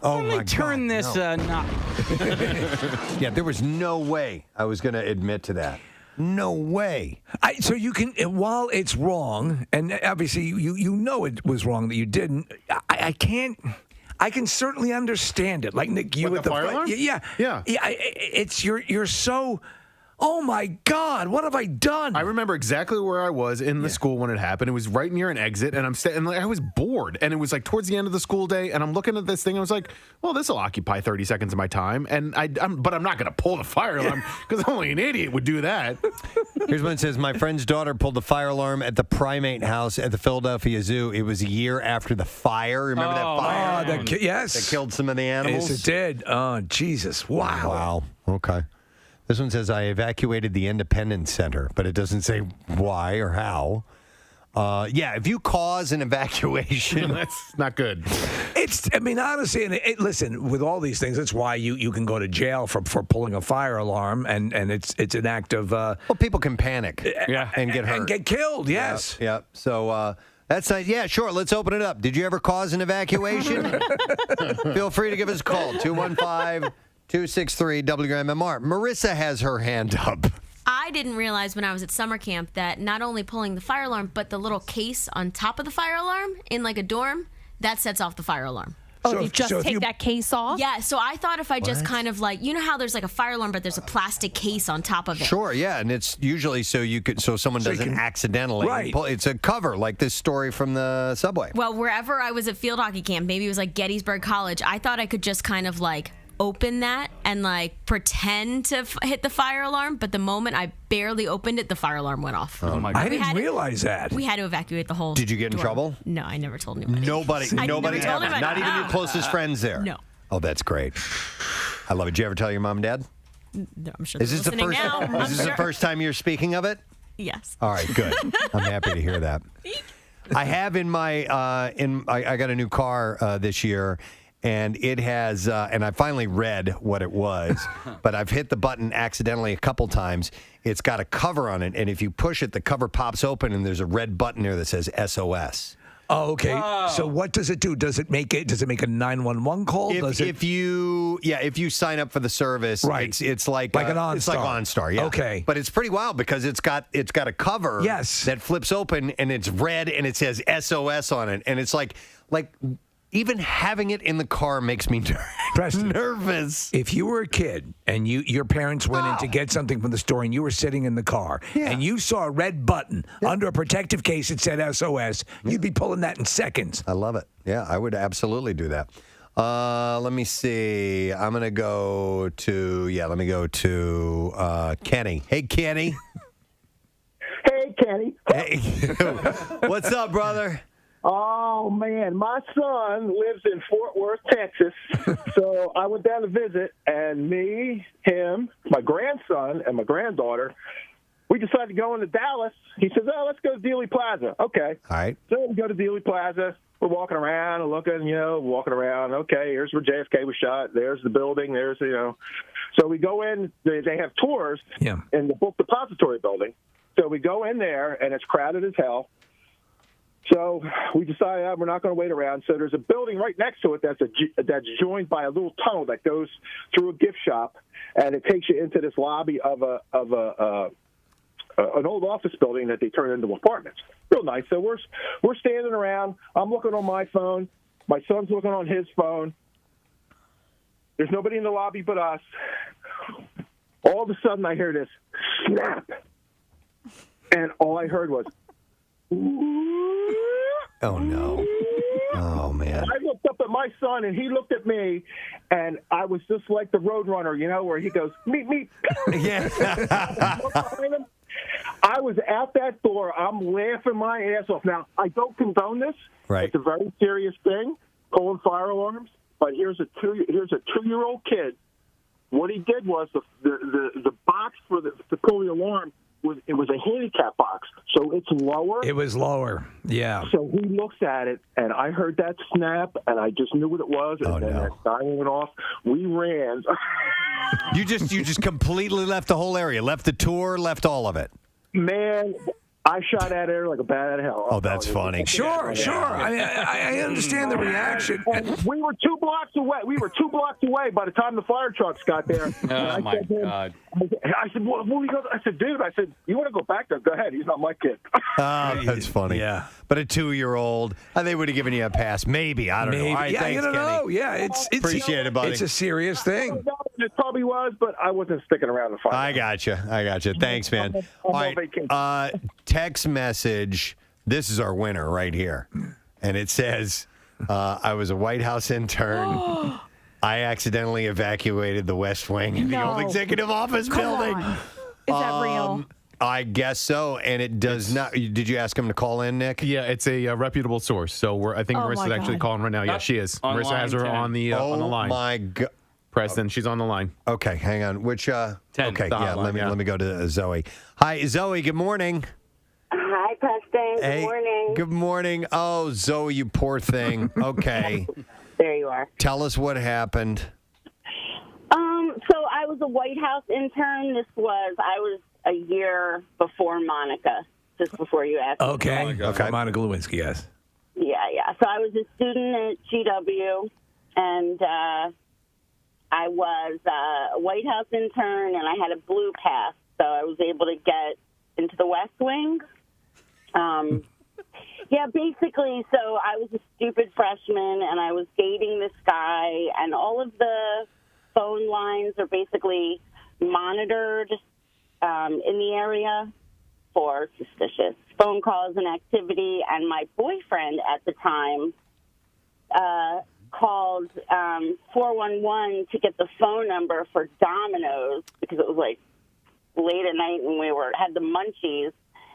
A: Oh, my God.
D: Turn this knob.
A: Yeah, there was no way I was going to admit to that. No way.
B: So you can, while it's wrong, and obviously you know it was wrong that you didn't, I can certainly understand it. Like, Nick, you with the fire alarm? Yeah. It's you're so... Oh, my God, what have I done?
G: I remember exactly where I was in the school when it happened. It was right near an exit, and I was bored. And it was like towards the end of the school day, and I'm looking at this thing, and I was like, well, this will occupy 30 seconds of my time. And but I'm not going to pull the fire alarm because only an idiot would do that.
A: Here's one that says, my friend's daughter pulled the fire alarm at the primate house at the Philadelphia Zoo. It was a year after the fire. Remember that fire?
B: Yes.
A: That killed some of the animals?
B: Yes, it did. Oh, Jesus. Wow.
A: Okay. This one says, I evacuated the Independence Center, but it doesn't say why or how. If you cause an evacuation.
G: That's not good.
B: Honestly, listen, with all these things, that's why you can go to jail for pulling a fire alarm, and it's an act of...
A: well, people can panic and get hurt.
B: And get killed, yes.
A: Yep. So... that's nice. Yeah, sure. Let's open it up. Did you ever cause an evacuation? Feel free to give us a call. 215-263-WMMR. Marissa has her hand up.
J: I didn't realize when I was at summer camp that not only pulling the fire alarm, but the little case on top of the fire alarm in like a dorm, that sets off the fire alarm.
K: Oh, you just take that case off?
J: Yeah, so I thought if I just kind of how there's like a fire alarm, but there's a plastic case on top of it.
A: Sure, yeah, and it's usually so someone doesn't accidentally pull. It's a cover, like this story from the subway.
J: Well, wherever I was at field hockey camp, maybe it was like Gettysburg College, I thought I could just kind of open that and pretend to hit the fire alarm, but the moment I barely opened it, the fire alarm went off.
A: Oh my God.
B: I didn't realize that.
J: We had to evacuate the whole
A: Did you get in
J: dorm.
A: trouble?
J: No, I never told anybody.
A: Nobody
J: I never told
A: ever.
J: anybody.
A: Not even your closest friends there.
J: No.
A: Oh, that's great. I love it. Did you ever tell your mom and dad?
J: No, I'm sure
A: Is this the first?
J: now.
A: Is this the first time you're speaking of it?
J: Yes.
A: All right, good. I'm happy to hear that. I have in my I got a new car this year. And it has, and I finally read what it was, but I've hit the button accidentally a couple times. It's got a cover on it, and if you push it, the cover pops open, and there's a red button there that says SOS.
B: Oh, okay. So what does it do? Does it make a 911 call?
A: If you sign up for the service,
B: Right.
A: it's like
B: Like an OnStar.
A: It's like OnStar, yeah.
B: Okay.
A: But it's pretty wild because it's got a cover that flips open and it's red and it says SOS on it, and it's like even having it in the car makes me nervous.
B: If you were a kid and your parents went in to get something from the store and you were sitting in the car and you saw a red button under a protective case that said SOS, you'd be pulling that in seconds.
A: I love it. Yeah, I would absolutely do that. Let me see. I'm going to go to Kenny. Hey, Kenny.
H: Hey, Kenny.
A: Hey. What's up, brother?
H: Oh, man, my son lives in Fort Worth, Texas. So I went down to visit, and me, him, my grandson, and my granddaughter, we decided to go into Dallas. He says, let's go to Dealey Plaza. Okay.
A: All right.
H: So we go to Dealey Plaza. We're walking around and looking, walking around. Okay, here's where JFK was shot. There's the building. There's, So we go in. They have tours in the book depository building. So we go in there, and it's crowded as hell. So we decided we're not going to wait around. So there's a building right next to it that's joined by a little tunnel that goes through a gift shop, and it takes you into this lobby of an old office building that they turn into apartments. Real nice. So we're standing around. I'm looking on my phone. My son's looking on his phone. There's nobody in the lobby but us. All of a sudden, I hear this snap, and all I heard was.
A: Oh, no. Oh, man.
H: I looked up at my son, and he looked at me, and I was just like the Roadrunner, where he goes, meet.
A: Yeah.
H: I was at that door. I'm laughing my ass off. Now, I don't condone this.
A: Right.
H: It's a very serious thing, pulling fire alarms. But here's a 2-year-old kid. What he did was the box to pull the alarm. It was a handicap box, so it's lower.
B: It was lower, yeah.
H: So he looks at it, and I heard that snap, and I just knew what it was, and then that siren went off. We ran.
A: You just completely left the whole area, left the tour, left all of it.
H: Man, I shot at her like a bat out of hell.
A: Oh, that's funny.
B: Sure. I understand the reaction.
H: And we were 2 blocks away. By the time the fire trucks got there.
D: Oh, my God.
H: I said, well, dude, you want to go back there? Go ahead. He's not my kid.
A: Oh, that's funny. Yeah. But a 2-year-old, they would have given you a pass. Maybe. I don't know. All right,
B: yeah,
A: thanks,
B: you don't
A: Kenny.
B: know. Yeah, it's
A: Appreciate it, buddy.
B: It's a serious thing.
H: It probably was, but I wasn't sticking around to find out.
A: I gotcha. Thanks, man. All right. Text message. This is our winner right here. And it says, I was a White House intern. I accidentally evacuated the West Wing in the old executive office building.
K: Is that real?
A: I guess so, and it does not. Did you ask him to call in, Nick?
G: Yeah, it's a reputable source. So I think Marissa's actually calling right now. Yeah, she is. Marissa has her on the line.
A: Oh my God.
G: Preston, she's on the line.
A: Okay, hang on. Which?
G: 10.
A: Okay, let me go to Zoe. Hi, Zoe. Good morning.
V: Hi, Preston. Good morning.
A: Good morning. Oh, Zoe, you poor thing. Okay.
V: There you are.
A: Tell us what happened.
V: So I was a White House intern. I was a year before Monica, just before you asked.
B: Okay. Monica Lewinsky, yes.
V: Yeah. So I was a student at GW, and I was a White House intern, and I had a blue pass, so I was able to get into the West Wing. Yeah, basically, so I was a stupid freshman, and I was dating this guy, and all of the phone lines are basically monitored in the area for suspicious phone calls and activity, and my boyfriend at the time called 411 to get the phone number for Domino's because it was like late at night and we had the munchies.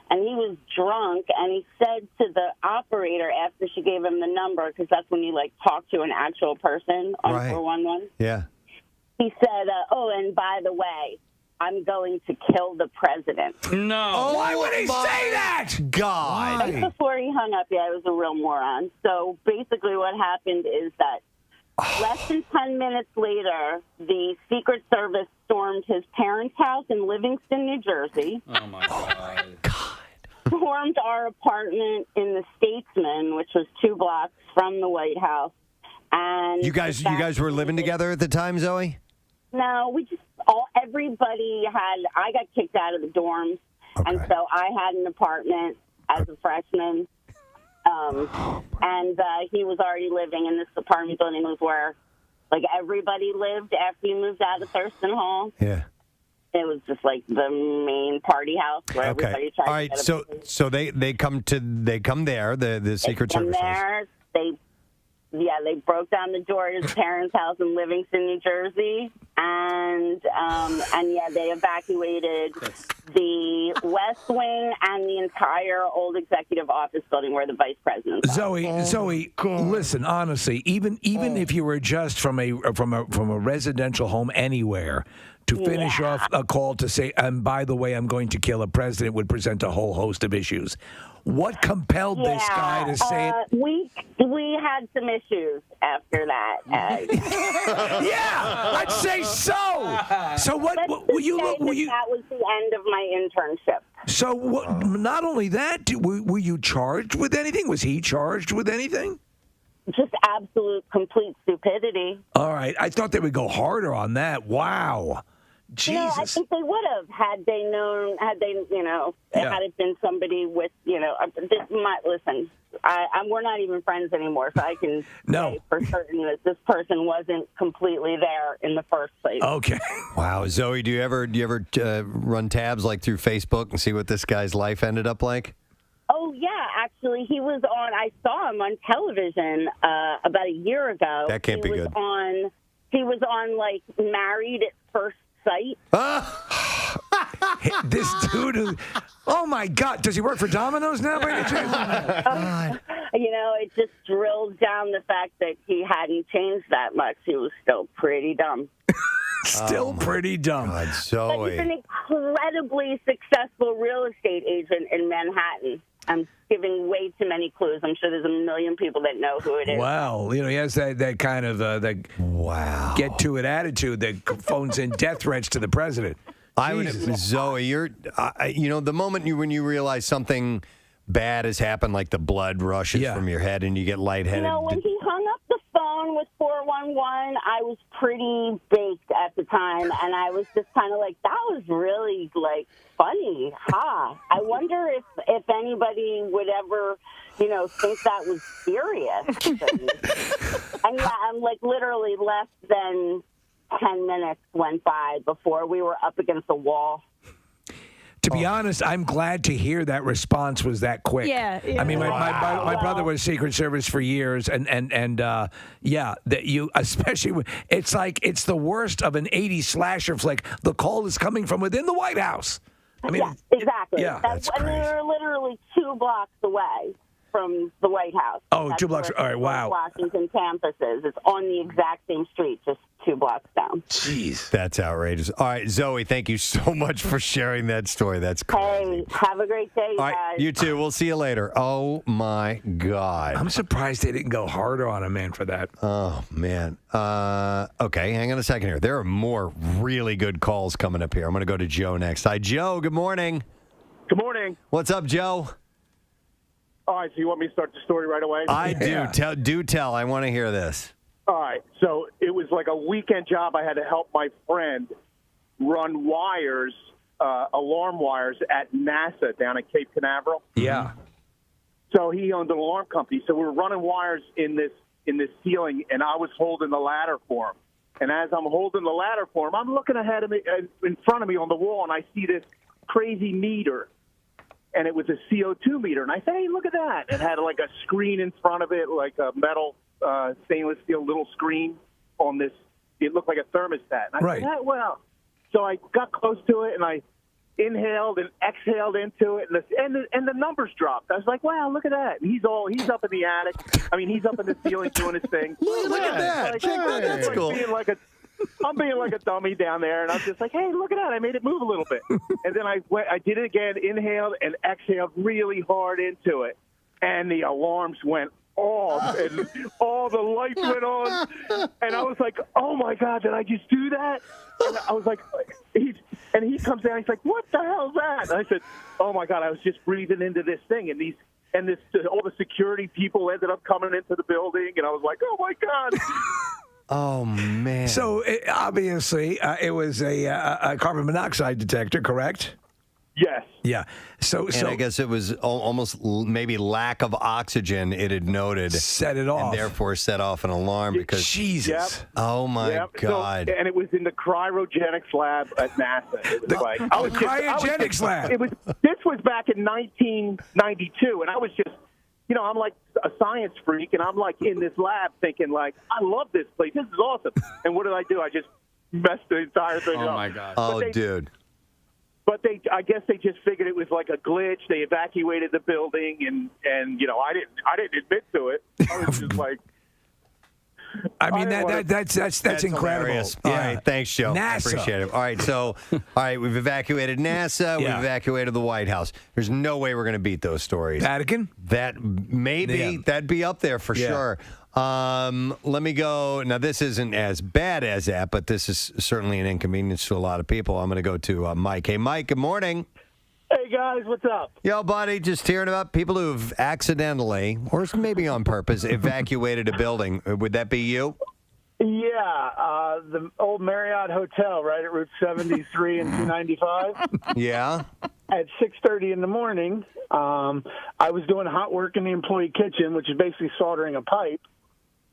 V: And he was drunk, and he said to the operator after she gave him the number, because that's when you, talk to an actual person on 411.
A: Yeah.
V: He said, and by the way, I'm going to kill the president.
D: No.
B: Oh, why would he say that?
A: God.
V: Right before he hung up, I was a real moron. So basically what happened is that less than 10 minutes later, the Secret Service stormed his parents' house in Livingston, New Jersey.
D: Oh, my God.
V: stormed our apartment in the Statesman, which was 2 blocks from the White House. And
A: You guys were living together at the time, Zoe?
V: No, everybody had. I got kicked out of the dorms, and so I had an apartment as a freshman. And he was already living in this apartment building, was where like everybody lived after you moved out of Thurston Hall.
A: Yeah.
V: It was just like the main party house where everybody tried
A: All right.
V: to get
A: So they come there. The Secret Service.
V: there. They broke down the door to his parents' house in Livingston, New Jersey, and they evacuated the West Wing and the entire old executive office building where the vice president was.
B: Zoe, listen, honestly, even if you were just from a residential home anywhere, to finish off a call to say, and by the way, I'm going to kill a president would present a whole host of issues. What compelled this guy to say it?
V: We had some issues after that.
B: Yeah, I'd say so. So what?
V: That was the end of my internship.
B: So not only that, were you charged with anything? Was he charged with anything?
V: Just absolute, complete stupidity.
B: All right, I thought they would go harder on that. Wow. Jesus.
V: I think they would have had it been somebody with, listen, we're not even friends anymore, so I can say for certain that this person wasn't completely there in the first place.
B: Okay.
A: Wow, Zoe, do you ever run tabs like through Facebook and see what this guy's life ended up like?
V: Oh, yeah, actually, I saw him on television about a year ago.
A: That can't be good.
V: He was on, like, Married at First Sight.
B: This dude, oh my God, does he work for Domino's now by any chance?
V: It just drilled down the fact that he hadn't changed that much. He was still pretty dumb.
B: Still pretty dumb.
A: God,
V: But
A: Zoe.
V: he's an incredibly successful real estate agent in Manhattan. I'm giving way too many clues. I'm sure there's a million people that know who it is.
B: Well, he has that kind of get to it attitude that phones in death threats to the president.
A: Zoe, you're, the moment when you realize something bad has happened, like the blood rushes from your head and you get lightheaded.
V: When he hung up the phone with 411, I was pretty baked at the time, and I was just kind of like, that was really, like, funny. I wonder if anybody would ever, think that was serious. And I'm like literally less than 10 minutes went by before we were up against the wall.
B: To be honest, I'm glad to hear that response was that quick.
K: Yeah.
B: I mean, my brother was Secret Service for years, and that you, especially, it's like it's the worst of an 80s slasher flick. The call is coming from within the White House. I mean,
V: exactly.
B: That's
V: and we were literally 2 blocks away from the White House.
B: Oh,
V: That's
B: 2 blocks.
V: where
B: All right, wow.
V: Washington campus is. It's on the exact same street, just 2 blocks down.
B: Jeez.
A: That's outrageous. All right, Zoe, thank you so much for sharing that story. That's crazy.
V: Hey, have a great day,
A: All
V: guys.
A: right, you too. We'll see you later. Oh, my God.
B: I'm surprised they didn't go harder on a man for that.
A: Oh, man. Okay, hang on a second here. There are more really good calls coming up here. I'm going to go to Joe next. Hi, Joe. Good morning.
H: Good morning.
A: What's up, Joe?
H: All right, so you want me to start the story right away?
A: I do. Do tell. I want to hear this.
H: All right, so it was like a weekend job. I had to help my friend run wires, alarm wires at NASA down at Cape Canaveral.
B: Yeah.
H: So he owned an alarm company. So we were running wires in this ceiling, and I was holding the ladder for him. And as I'm holding the ladder for him, I'm looking ahead of me, in front of me on the wall, and I see this crazy meter. And it was a CO2 meter. And I said, hey, look at that. It had like a screen in front of it, like a metal stainless steel little screen on this. It looked like a thermostat. And I said, well. So I got close to it, and I inhaled and exhaled into it, and the numbers dropped. I was like, wow, look at that. And he's up in the attic. I mean, he's up in the ceiling doing his thing.
A: Look at that. That's cool.
H: I'm being like a dummy down there, and I'm just like, hey, look at that. I made it move a little bit. And then I did it again, inhaled and exhaled really hard into it. And the alarms went off, and all the lights went on. And I was like, oh, my God, did I just do that? And I was like, And he comes down, he's like, what the hell is that? And I said, oh, my God, I was just breathing into this thing. And all the security people ended up coming into the building, and I was like, oh, my God.
A: Oh, man.
B: So, obviously, it was a carbon monoxide detector, correct?
H: Yes.
B: Yeah. So
A: I guess it was almost maybe lack of oxygen it had noted.
B: Set it off.
A: And therefore set off an alarm because...
B: Jesus.
H: Yep.
A: Oh, my God.
H: So, and it was in the cryogenics lab at NASA. It was
B: cryogenics lab.
H: This was back in 1992, and I was just, I'm like a science freak, and I'm like in this lab thinking like, I love this place. This is awesome. And what did I do? I just messed the entire thing up.
D: Oh, my God.
A: Dude.
H: But I guess they just figured it was like a glitch. They evacuated the building, and I didn't admit to it. I was just like,
B: I mean that's incredible.
A: Hilarious.
B: Yeah.
A: All right, thanks, Joe. I
B: NASA.
A: appreciate it. All right, so we've evacuated NASA. We've evacuated the White House. There's no way we're going to beat those stories.
B: Vatican?
A: That maybe that'd be up there for sure. Let me go. Now, this isn't as bad as that, but this is certainly an inconvenience to a lot of people. I'm going to go to Mike. Hey, Mike, good morning.
L: Hey, guys, what's up?
A: Yo, buddy, just hearing about people who've accidentally, or maybe on purpose, evacuated a building. Would that be you?
L: Yeah, the old Marriott Hotel right at Route 73 and 295.
A: Yeah.
L: At 6:30 in the morning, I was doing hot work in the employee kitchen, which is basically soldering a pipe.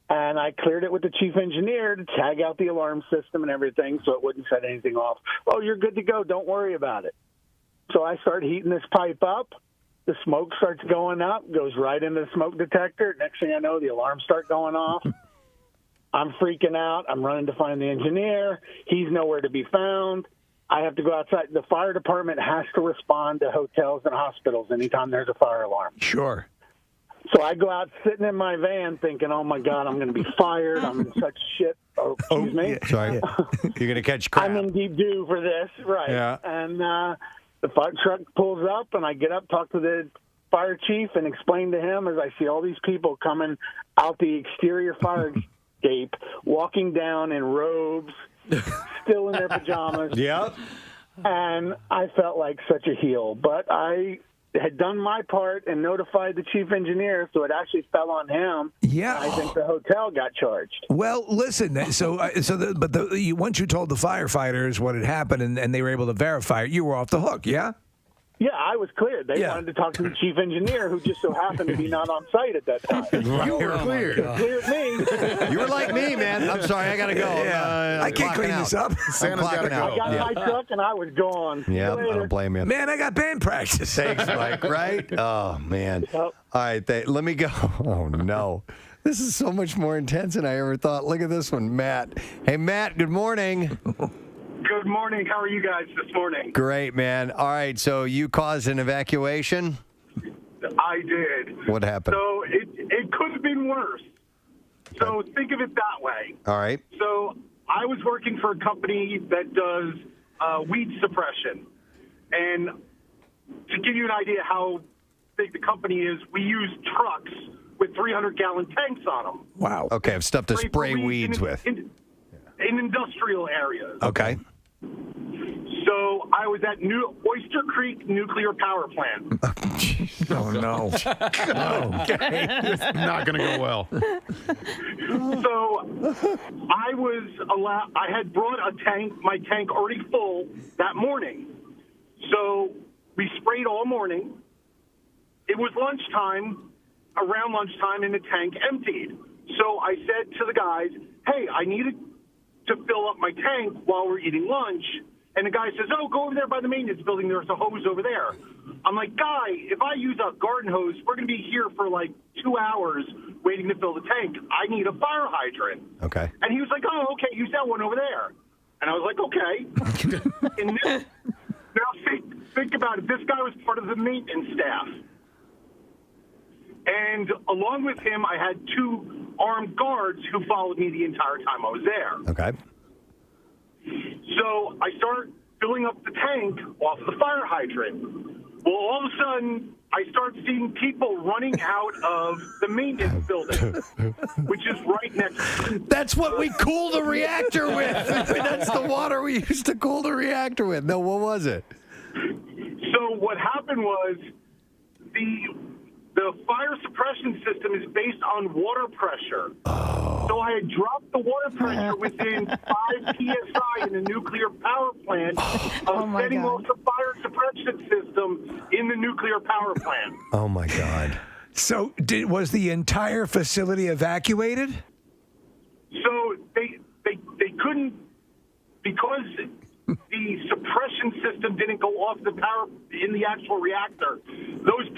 L: And I cleared it with the chief engineer to tag out the alarm system and everything so it wouldn't set anything off. Oh, you're good to go. Don't worry about it. So I start heating this pipe up. The smoke starts going up, goes right into the smoke detector. Next thing I know, the alarms start going off. I'm freaking out. I'm running to find the engineer. He's nowhere to be found. I have to go outside. The fire department has to respond to hotels and hospitals anytime there's a fire alarm.
B: Sure.
L: So I go out sitting in my van thinking, oh, my God, I'm going to be fired. I'm in such shit. Oh, excuse me.
A: Yeah, sorry. You're going to catch crap.
L: I'm in deep doo for this. Right.
A: Yeah.
L: And the fire truck pulls up, and I get up, talk to the fire chief, and explain to him as I see all these people coming out the exterior fire escape, walking down in robes, still in their pajamas.
A: Yep.
L: And I felt like such a heel. But I had done my part and notified the chief engineer, so it actually fell on him.
B: Yeah.
L: I think the hotel got charged.
B: Well, listen. Once you told the firefighters what had happened and they were able to verify it, you were off the hook. Yeah.
L: Yeah, I was cleared. They wanted to talk to the chief engineer, who just so happened to be not on site at that time.
A: You were cleared.
L: Cleared me.
A: You were like me, man. I'm sorry, I got to go.
B: I can't clean this up.
A: Santa's got to go.
L: I got my truck and I was gone.
A: Yeah, I don't blame you.
B: Man, I got band practice.
A: Thanks, Mike. Right? Oh, man. All right, let me go. Oh, no. This is so much more intense than I ever thought. Look at this one, Matt. Hey, Matt, good morning.
M: Good morning. How are you guys this morning?
A: Great, man. All right, so you caused an evacuation?
M: I did.
A: What happened?
M: So it could have been worse. So think of it that way.
A: All right.
M: So I was working for a company that does weed suppression. And to give you an idea how big the company is, we use trucks with 300-gallon tanks on them.
B: Wow.
A: Okay, I've stuff to spray weeds with.
M: In industrial areas.
A: Okay.
M: So I was at Oyster Creek Nuclear Power Plant.
B: Oh, no.
G: Okay. Not going to go well.
M: So I had brought my tank already full that morning. So we sprayed all morning. It was around lunchtime, and the tank emptied. So I said to the guys, hey, I needed to fill up my tank while we're eating lunch. And the guy says, oh, go over there by the maintenance building. There's a hose over there. I'm like, guy, if I use a garden hose, we're going to be here for like 2 hours waiting to fill the tank. I need a fire hydrant.
A: Okay.
M: And he was like, oh, okay, use that one over there. And I was like, okay. Now think about it. This guy was part of the maintenance staff. And along with him, I had 2 armed guards who followed me the entire time I was there.
A: Okay.
M: So I start filling up the tank off of the fire hydrant. Well, all of a sudden, I start seeing people running out of the maintenance building, which is right next to
A: That's what we cool the reactor with. That's the water we used to cool the reactor with. No, what was it?
M: So what happened was the fire suppression system is based on water pressure.
A: Oh.
M: So I had dropped the water pressure within 5 psi in the nuclear power plant of setting off the fire suppression system in the nuclear power plant.
A: Oh, my God.
B: So was the entire facility evacuated?
M: So they couldn't, because the suppression system didn't go off the power in the actual reactor. Those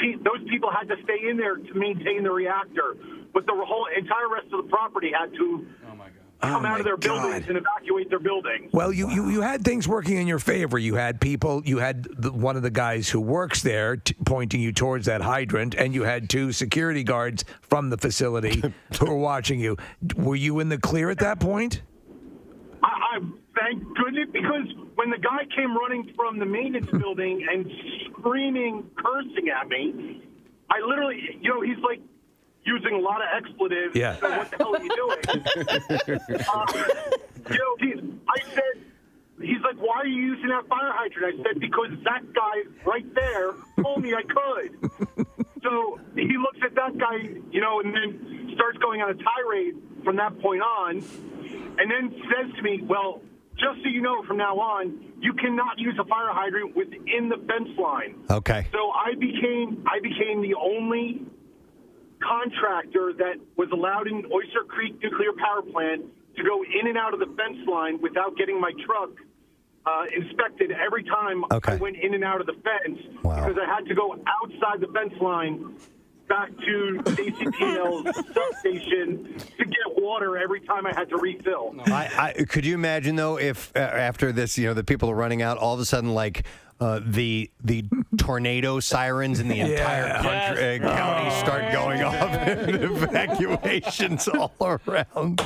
M: people had to stay in there to maintain the reactor, but the whole entire rest of the property had to come out of their buildings and evacuate their buildings.
B: Well, you had things working in your favor. You had people. You had one of the guys who works there pointing you towards that hydrant, and you had 2 security guards from the facility who were watching you. Were you in the clear at that point?
M: I thank goodness, because when the guy came running from the maintenance building and screaming, cursing at me, I literally, he's like using a lot of expletives.
B: Yeah.
M: So what the hell are you doing? I said, he's like, why are you using that fire hydrant? I said, because that guy right there told me I could. So he looks at that guy, and then starts going on a tirade from that point on, and then says to me, well, just so you know, from now on, you cannot use a fire hydrant within the fence line.
A: Okay.
M: So I became the only contractor that was allowed in Oyster Creek Nuclear Power Plant to go in and out of the fence line without getting my truck inspected every time I went in and out of the fence, because I had to go outside the fence line back to ACPL's substation to get water every time I had to refill.
A: Could you imagine, though, if after this, the people are running out, all of a sudden, like, the tornado sirens in the entire country, county start going off and evacuations all around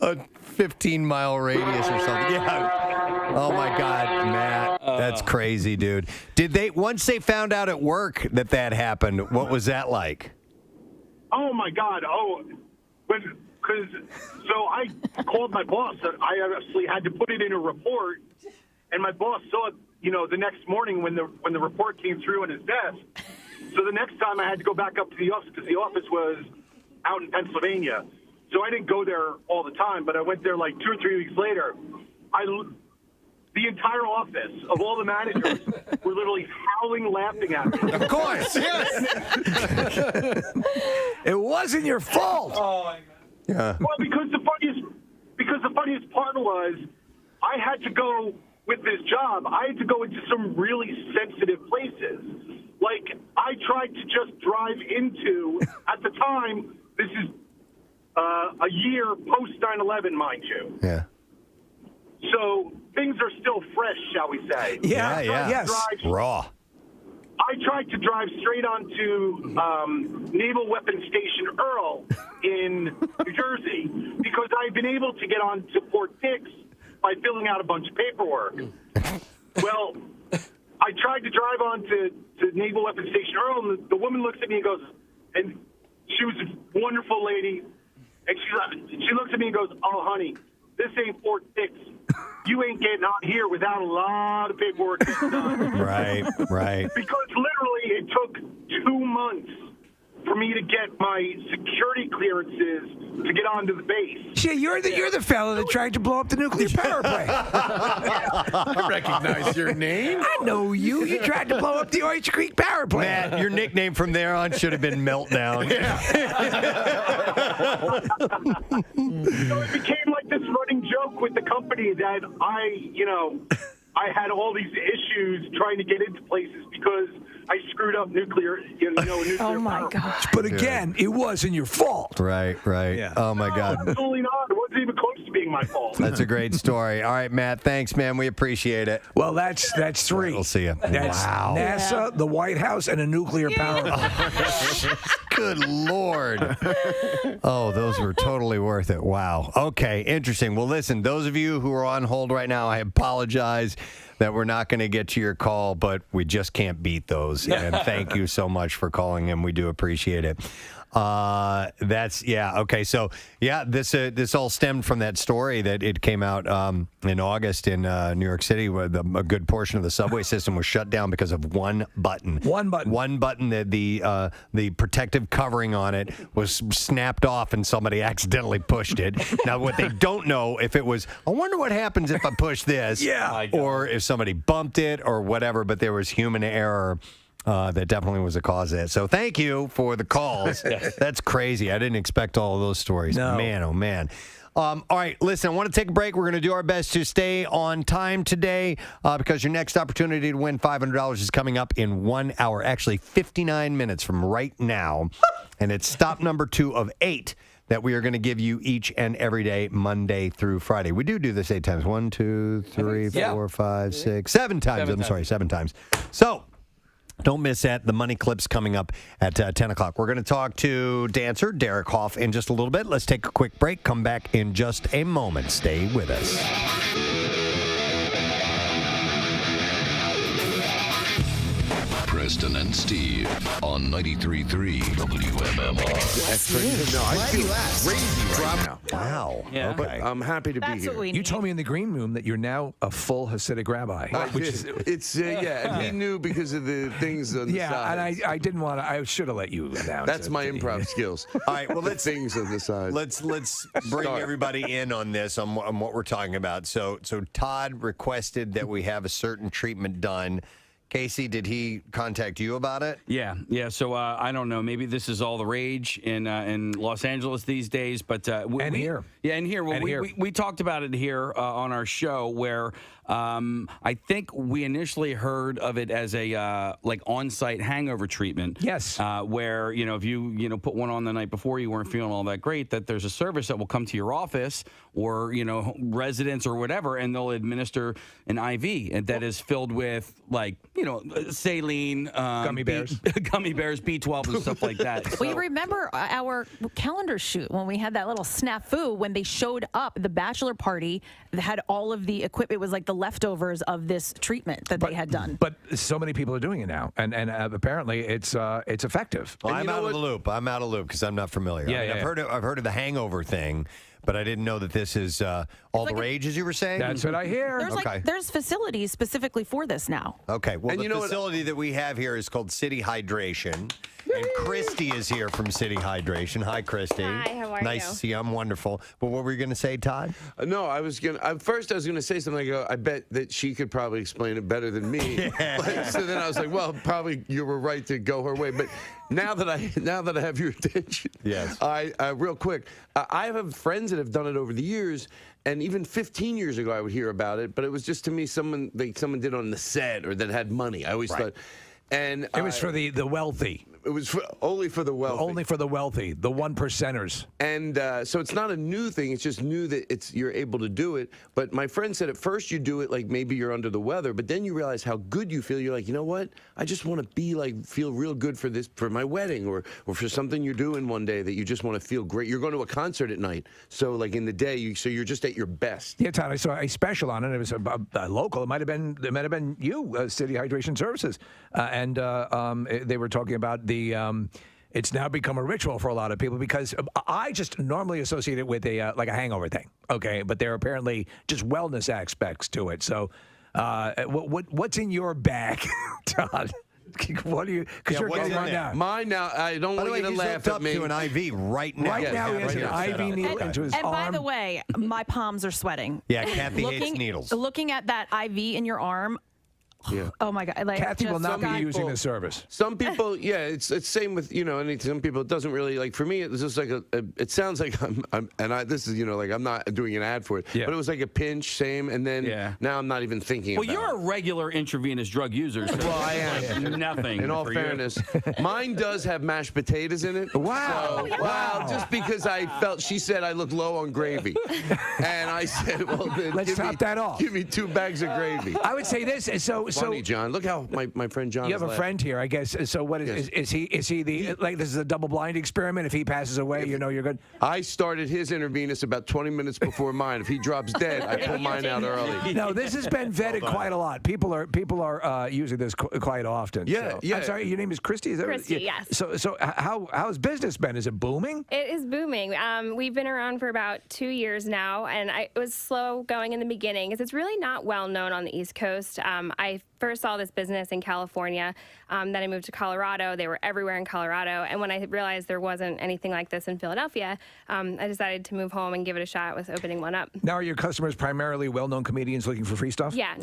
A: a 15-mile radius or something. Yeah. Oh, my God, Matt. That's crazy, dude. Once they found out at work that happened, what was that like?
M: Oh, my God. So I called my boss. I obviously had to put it in a report, and my boss saw it, the next morning when the report came through on his desk. So the next time I had to go back up to the office, because the office was out in Pennsylvania. So I didn't go there all the time, but I went there like 2 or 3 weeks later. The entire office of all the managers were literally howling, laughing at me.
A: Of course.
B: It wasn't your fault.
M: Oh, my God.
A: Yeah.
M: Well, because the funniest part was I had to go with this job. I had to go into some really sensitive places. Like, I tried to just drive into, at the time, this is a year post 9/11, mind you.
A: Yeah.
M: So things are still fresh, shall we say.
A: Yeah.
M: Yes.
A: Raw.
M: I tried to drive straight onto Naval Weapons Station Earl in New Jersey because I've been able to get on to Fort Dix by filling out a bunch of paperwork. Well, I tried to drive on to Naval Weapons Station Earl, and the woman looks at me and goes, and she was a wonderful lady, and she looks at me and goes, oh, honey, this ain't Fort Dix. You ain't getting on here without a lot of paperwork getting done.
A: Right.
M: Because literally it took 2 months for me to get my security clearances to get onto the base.
B: Yeah, you're the fellow that tried to blow up the nuclear power plant.
G: I recognize your name.
B: I know you. You tried to blow up the Oyster Creek power plant.
A: Matt, your nickname from there on should have been Meltdown.
M: So it became like this running joke with the company that I had all these issues trying to get into places because I screwed up nuclear
K: Oh my
M: power.
K: gosh.
B: But again, it wasn't your fault.
A: Right.
B: Yeah.
A: Oh, my God.
M: Absolutely not. God, it wasn't even close to being my fault.
A: That's a great story. All right, Matt. Thanks, man. We appreciate it.
B: Well, that's 3.
A: We'll see you.
B: That's
A: Wow.
B: NASA, the White House, and a nuclear power plant.
A: Good Lord. Oh, those were totally worth it. Wow. Okay, interesting. Well, listen, those of you who are on hold right now, I apologize that we're not going to get to your call, but we just can't beat those. And thank you so much for calling in. We do appreciate it. Okay. So this all stemmed from that story that it came out in August in New York City, where a good portion of the subway system was shut down because of one button. One button that the protective covering on it was snapped off and somebody accidentally pushed it. Now, what they don't know if it was, I wonder what happens if I push this, or if somebody bumped it or whatever. But there was human error. That definitely was a cause of that. So thank you for the calls. That's crazy. I didn't expect all of those stories.
B: No.
A: Man, oh, man. All right, listen, I want to take a break. We're going to do our best to stay on time today because your next opportunity to win $500 is coming up in 1 hour, actually 59 minutes from right now. And it's stop number 2 of 8 that we are going to give you each and every day, Monday through Friday. We do this 8 times. 1, 2, 3, 4, 5, 6, 7 times. 7 times. So don't miss that. The Money Clip's coming up at 10 o'clock. We're going to talk to dancer Derek Hoff in just a little bit. Let's take a quick break. Come back in just a moment. Stay with us.
C: Preston and Steve on 93.3 WMMR.
E: No, I feel crazy right now.
A: Wow.
E: Yeah. But I'm happy to be here.
B: You told me in the green room that you're now a full Hasidic rabbi.
E: And he knew because of the things on the side.
B: And I didn't want to. I should have let you announce.
E: That's my improv skills.
A: All right, well, let's
E: things on the side.
A: Let's bring everybody in on this, on what we're talking about. So Todd requested that we have a certain treatment done. Casey, did he contact you about it?
D: Yeah. So I don't know. Maybe this is all the rage in Los Angeles these days, but
B: here.
D: Yeah, and here. Well, we talked about it here on our show where I think we initially heard of it as a like on-site hangover treatment.
B: Yes.
D: Where if you put one on the night before, you weren't feeling all that great, that there's a service that will come to your office or residence or whatever, and they'll administer an IV and that is filled with saline,
B: gummy bears,
D: B12, and stuff like that.
K: We remember our calendar shoot when we had that little snafu when they showed up. The bachelor party that had all of the equipment. It was like the leftovers of this treatment that they had done.
B: But so many people are doing it now, and apparently it's effective.
A: Well, I'm out of the loop. I'm out of the loop because I'm not familiar. I've heard of the hangover thing, but I didn't know that this is all the rage, as you were saying.
B: That's what I hear.
K: There's facilities specifically for this now.
A: Okay. Well, the facility that we have here is called City Hydration. And Christy is here from City Hydration. Hi, Christy.
P: Hi, how are
A: nice
P: you?
A: to see you. I'm wonderful. But what were you going to say, Todd?
E: No, I was going to say something. I go, I bet that she could probably explain it better than me. So then I was like, well, probably you were right to go her way. But now that I have your attention,
A: yes,
E: I real quick, I have friends that have done it over the years. And even 15 years ago, I would hear about it. But it was just to me someone did on the set or that had money. I always thought. And
B: it was for the wealthy.
E: It was only for the wealthy.
B: Only for the wealthy, the 1%ers.
E: And so it's not a new thing. It's just new that you're able to do it. But my friend said at first you do it like maybe you're under the weather, but then you realize how good you feel. You're like, you know what? I just want to feel real good for my wedding or for something you're doing one day that you just want to feel great. You're going to a concert at night. So like in the day, you're just at your best.
B: Yeah, Todd, I saw a special on it. It was a local. It might have been you, City Hydration Services. And they were talking about it's now become a ritual for a lot of people because I just normally associate it with a hangover thing. Okay, but there are apparently just wellness aspects to it. So, what's in your bag, Todd? What are you? Because you're going right now.
E: Mine now. I don't want you to laugh at me.
A: To an IV right now.
B: Right now, he has an IV needle into his arm.
K: And by the way, my palms are sweating.
A: Yeah, Kathy hates needles.
K: Looking at that IV in your arm.
E: Yeah.
K: Oh my God! Like,
B: Kathy will
K: just
B: not be
K: got-
B: using this service.
E: Some people, yeah, it's same with some people. It doesn't really like for me. It was just like it sounds like this is like I'm not doing an ad for it,
D: Yeah.
E: but it was like a pinch, same, and then now I'm not even thinking.
D: Well,
E: about
D: you're a regular intravenous drug user. So
E: Well, I am.
D: like nothing.
E: In all
D: for you.
E: fairness, mine does have mashed potatoes in it.
B: Wow.
E: So, wow. Just because I felt she said I look low on gravy, and I said, well, then
B: Let's top that off.
E: Give me 2 bags of gravy.
B: I would say this.
E: Funny, John. Look how my friend John.
B: You have
E: is
B: a
E: laughing.
B: friend here, I guess. So what is he the like? This is a double-blind experiment. If he passes away, you're good.
E: I started his intravenous about 20 minutes before mine. If he drops dead, I pull mine out early.
B: No, this has been vetted quite a lot. People are using this quite often.
E: Yeah,
B: so.
E: yeah.
B: I'm sorry, your name is Christy. Is that
P: Christy,
B: yeah.
P: yes.
B: So how's business been? Is it booming?
P: It is booming. We've been around for about 2 years now, and it was slow going in the beginning because it's really not well known on the East Coast. I first saw this business in California. Then I moved to Colorado. They were everywhere in Colorado. And when I realized there wasn't anything like this in Philadelphia, I decided to move home and give it a shot with opening one up.
B: Now, are your customers primarily well-known comedians looking for free stuff?
P: Yeah.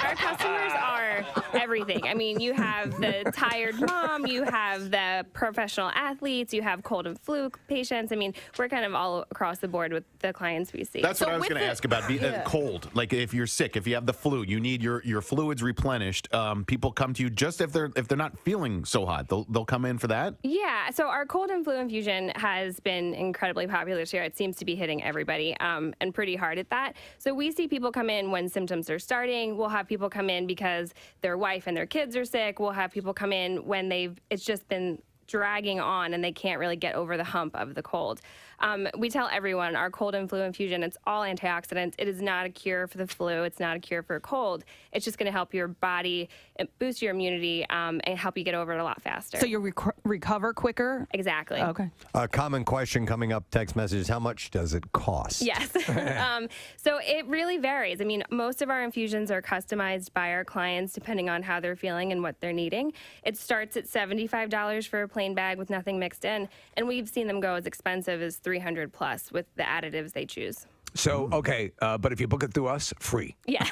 P: Our customers are everything. I mean, you have the tired mom, you have the professional athletes, you have cold and flu patients. I mean, we're kind of all across the board with the clients we see.
G: That's what I was going to ask about. Cold, like if you're sick, if you have the flu, you need your fluids replenished. People come to you just if they're not feeling so hot. They'll come in for that.
P: Yeah, so our cold and flu infusion has been incredibly popular this year. It seems to be hitting everybody and pretty hard at that. So we see people come in when symptoms are starting. We'll have people come in because their wife and their kids are sick. We'll have people come in when it's just been dragging on and they can't really get over the hump of the cold. We tell everyone our cold and flu infusion, it's all antioxidants. It is not a cure for the flu. It's not a cure for a cold. It's just going to help your body, boost your immunity, and help you get over it a lot faster.
K: So you recover quicker?
P: Exactly.
K: Okay.
A: A common question coming up, text messages, how much does it cost?
P: Yes. So it really varies. I mean, most of our infusions are customized by our clients depending on how they're feeling and what they're needing. It starts at $75 for a plain bag with nothing mixed in, and we've seen them go as expensive as $300 plus with the additives they choose.
B: So okay, but if you book it through us, free.
P: Yeah.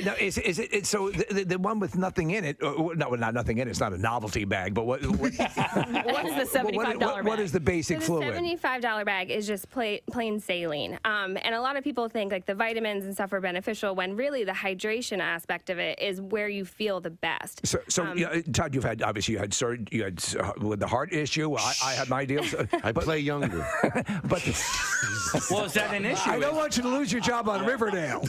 B: Now, is it so the one with nothing in it? No, not nothing in it. It's not a novelty bag. But what
P: What's the $75 bag?
B: What is the basic
P: So
B: fluid?
P: the $75 bag is just plain saline. And a lot of people think like the vitamins and stuff are beneficial when really the hydration aspect of it is where you feel the best.
B: So Todd, you had surgery. You had with the heart issue. I had my deals.
E: I play younger.
B: But
D: well, is that an issue?
B: I don't want you to lose your job on Riverdale.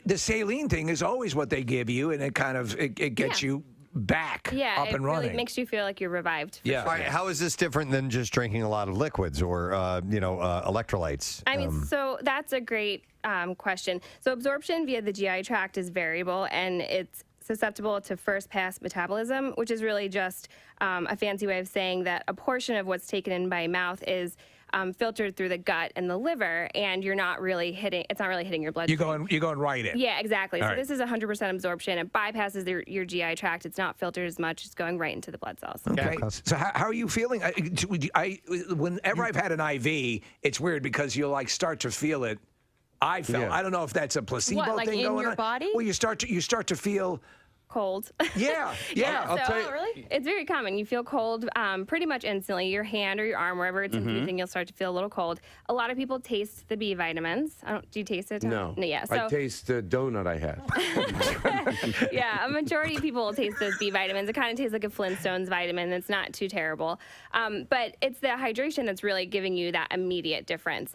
B: The saline thing is always what they give you, and it kind of it gets you back
P: Yeah,
B: up
P: it
B: and running.
P: really makes you feel like you're revived. for
A: Yeah.
P: sure.
A: All right, how is this different than just drinking a lot of liquids or electrolytes?
P: I mean, so that's a great question. So absorption via the GI tract is variable, and it's susceptible to first pass metabolism, which is really just a fancy way of saying that a portion of what's taken in by mouth is filtered through the gut and the liver, and it's not really hitting your bloodstream.
B: You're going right in.
P: Yeah, exactly.
B: All
P: So
B: right.
P: this is 100% absorption. It bypasses your GI tract. It's not filtered as much. It's going right into the blood cells.
B: Okay. So how are you feeling? Whenever I've had an IV, it's weird because you'll start to feel it. I felt.
P: Yeah.
B: I don't know if that's a placebo
P: What, like
B: thing
P: in
B: going
P: your
B: on.
P: body?
B: Well, you start to feel
P: cold.
B: Yeah.
P: I'll tell you. Really? It's very common. You feel cold pretty much instantly. Your hand or your arm, wherever it's infusing, you'll start to feel a little cold. A lot of people taste the B vitamins. Do you taste it?
E: No.
P: Yeah.
E: I
P: So
E: taste the donut I had.
P: yeah, a majority of people will taste those B vitamins. It kind of tastes like a Flintstones vitamin. It's not too terrible. But it's the hydration that's really giving you that immediate difference.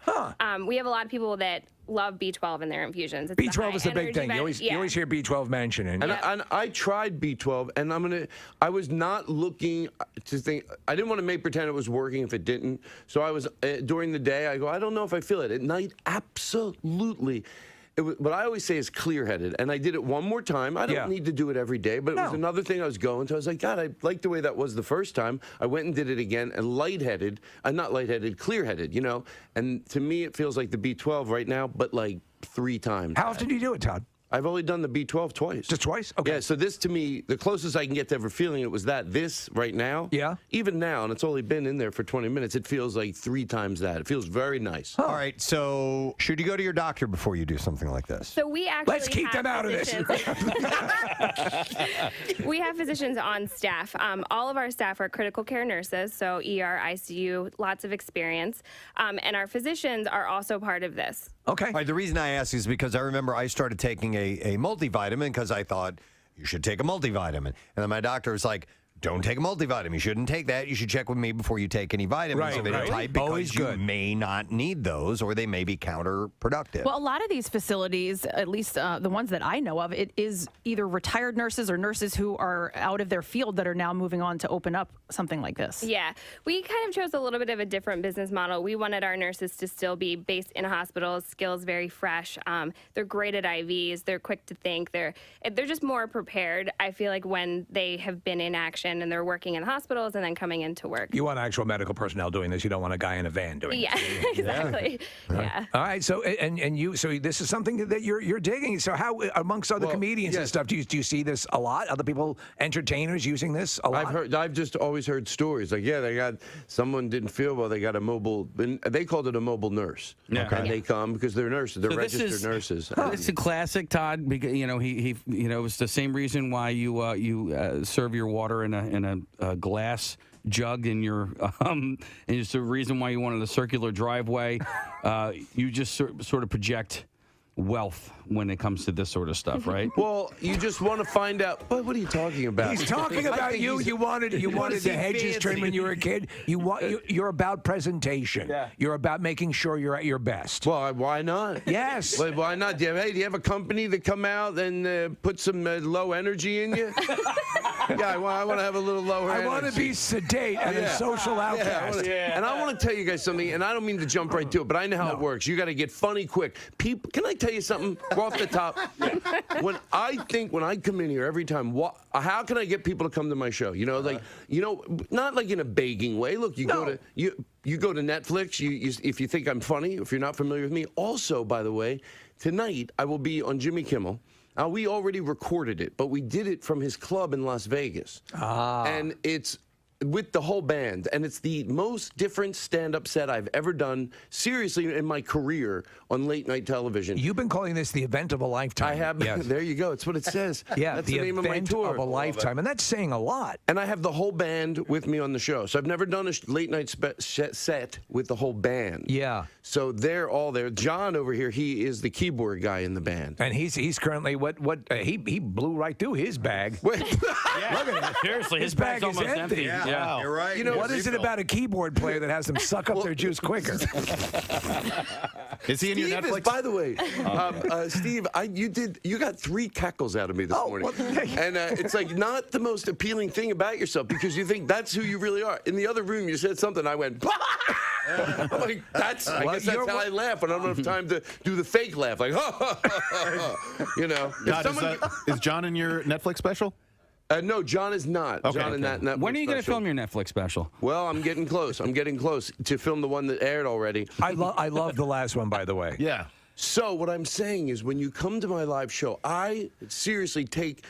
P: We have a lot of people that love B12 in their infusions. It's
B: B12 is the big thing. You always hear B12 mentioned.
E: And I tried B12, and I was not looking to think. I didn't want to make pretend it was working if it didn't. So I was during the day. I go, I don't know if I feel it. At night, absolutely. What I always say is clear-headed, and I did it one more time. I don't need to do it every day, but it was another thing I was going to. I was like, God, I liked the way that was the first time. I went and did it again, and not lightheaded, clear-headed, And to me, it feels like the B12 right now, but like 3 times.
B: How often do you do it, Todd?
E: I've only done the B12 twice.
B: Just twice? Okay.
E: Yeah, so this to me, the closest I can get to ever feeling it was that. This right now, even now, and it's only been in there for 20 minutes, it feels like 3 times that. It feels very nice.
A: All right, so should you go to your doctor before you do something like this?
P: So we actually
B: Let's keep them out of this.
P: We have physicians on staff. All of our staff are critical care nurses, so ER, ICU, lots of experience. And our physicians are also part of this.
B: Okay.
A: All right, the reason I ask is because I remember I started taking a multivitamin because I thought you should take a multivitamin. And then my doctor was like, don't take a multivitamin. You shouldn't take that. You should check with me before you take any vitamins of any type because
B: Always
A: you
B: good.
A: may not need those or they may be counterproductive.
K: Well, a lot of these facilities, at least the ones that I know of, it is either retired nurses or nurses who are out of their field that are now moving on to open up something like this.
P: Yeah, we kind of chose a little bit of a different business model. We wanted our nurses to still be based in hospitals, skills very fresh. They're great at IVs. They're quick to think. They're just more prepared. I feel like when they have been in action and they're working in hospitals and then coming into work.
B: You want actual medical personnel doing this. You don't want a guy in a van doing
P: Yeah, exactly. Yeah.
B: All right. So so this is something that you're digging. So how amongst other comedians and stuff do you see this a lot? Other people, entertainers using this a lot?
E: I've just always heard stories like, they got someone didn't feel well. They got a mobile. They called it a mobile nurse.
D: Yeah.
E: And they come because they're nurses. They're registered nurses.
D: It's a classic, Todd. Because he it's the same reason why you serve your water in a glass jug in your and it's the reason why you wanted a circular driveway. You just sort of project wealth when it comes to this sort of stuff, right?
E: Well, you just want to find out. What are you talking about?
B: He's talking about you. You wanted the hedges trimmed when you were a kid. You're about presentation. Yeah. You're about making sure you're at your best.
E: Well, why not?
B: Yes.
E: Why not? Do you have a company that come out and put some low energy in you? Yeah, I want to have a little lower energy.
B: I want to be sedate and a social outcast.
E: And I want to tell you guys something, and I don't mean to jump right to it, but I know how it works. You got to get funny quick. People, can I tell you something off the top? When I come in here every time, how can I get people to come to my show? Not like in a begging way. Look, you go to Netflix. If you think I'm funny, if you're not familiar with me. Also, by the way, tonight I will be on Jimmy Kimmel. We already recorded it, but we did it from his club in Las Vegas. And it's with the whole band, and it's the most different stand-up set I've ever done, seriously, in my career on late-night television.
B: You've been calling this the event of a lifetime.
E: I have. Yes. There you go. It's what it says. That's the name of my tour.
B: Of a lifetime, and that's saying a lot.
E: And I have the whole band with me on the show. So I've never done a late-night set with the whole band.
B: Yeah.
E: So they're all there. John over here, he is the keyboard guy in the band.
B: And he's currently he blew right through his bag.
E: Wait.
B: Look at it.
D: Seriously,
B: his bag is empty.
A: Yeah, you're right.
B: What is it about a keyboard player that has them suck up their juice quicker?
G: Is he in your Netflix?
E: By the way, Steve, you got 3 cackles out of me this morning, and it's like not the most appealing thing about yourself because you think that's who you really are. In the other room, you said something. I went. I'm like, I guess that's how I laugh when I don't have time to do the fake laugh, like,
G: Is John in your Netflix special?
E: No, John is not.
G: Okay,
E: John in that Netflix
D: When are you going to
E: special.
D: film your Netflix special?
E: Well, I'm getting close. I'm getting close to film the one that aired already.
B: I love the last one, by the way.
G: Yeah.
E: So what I'm saying is when you come to my live show, I seriously take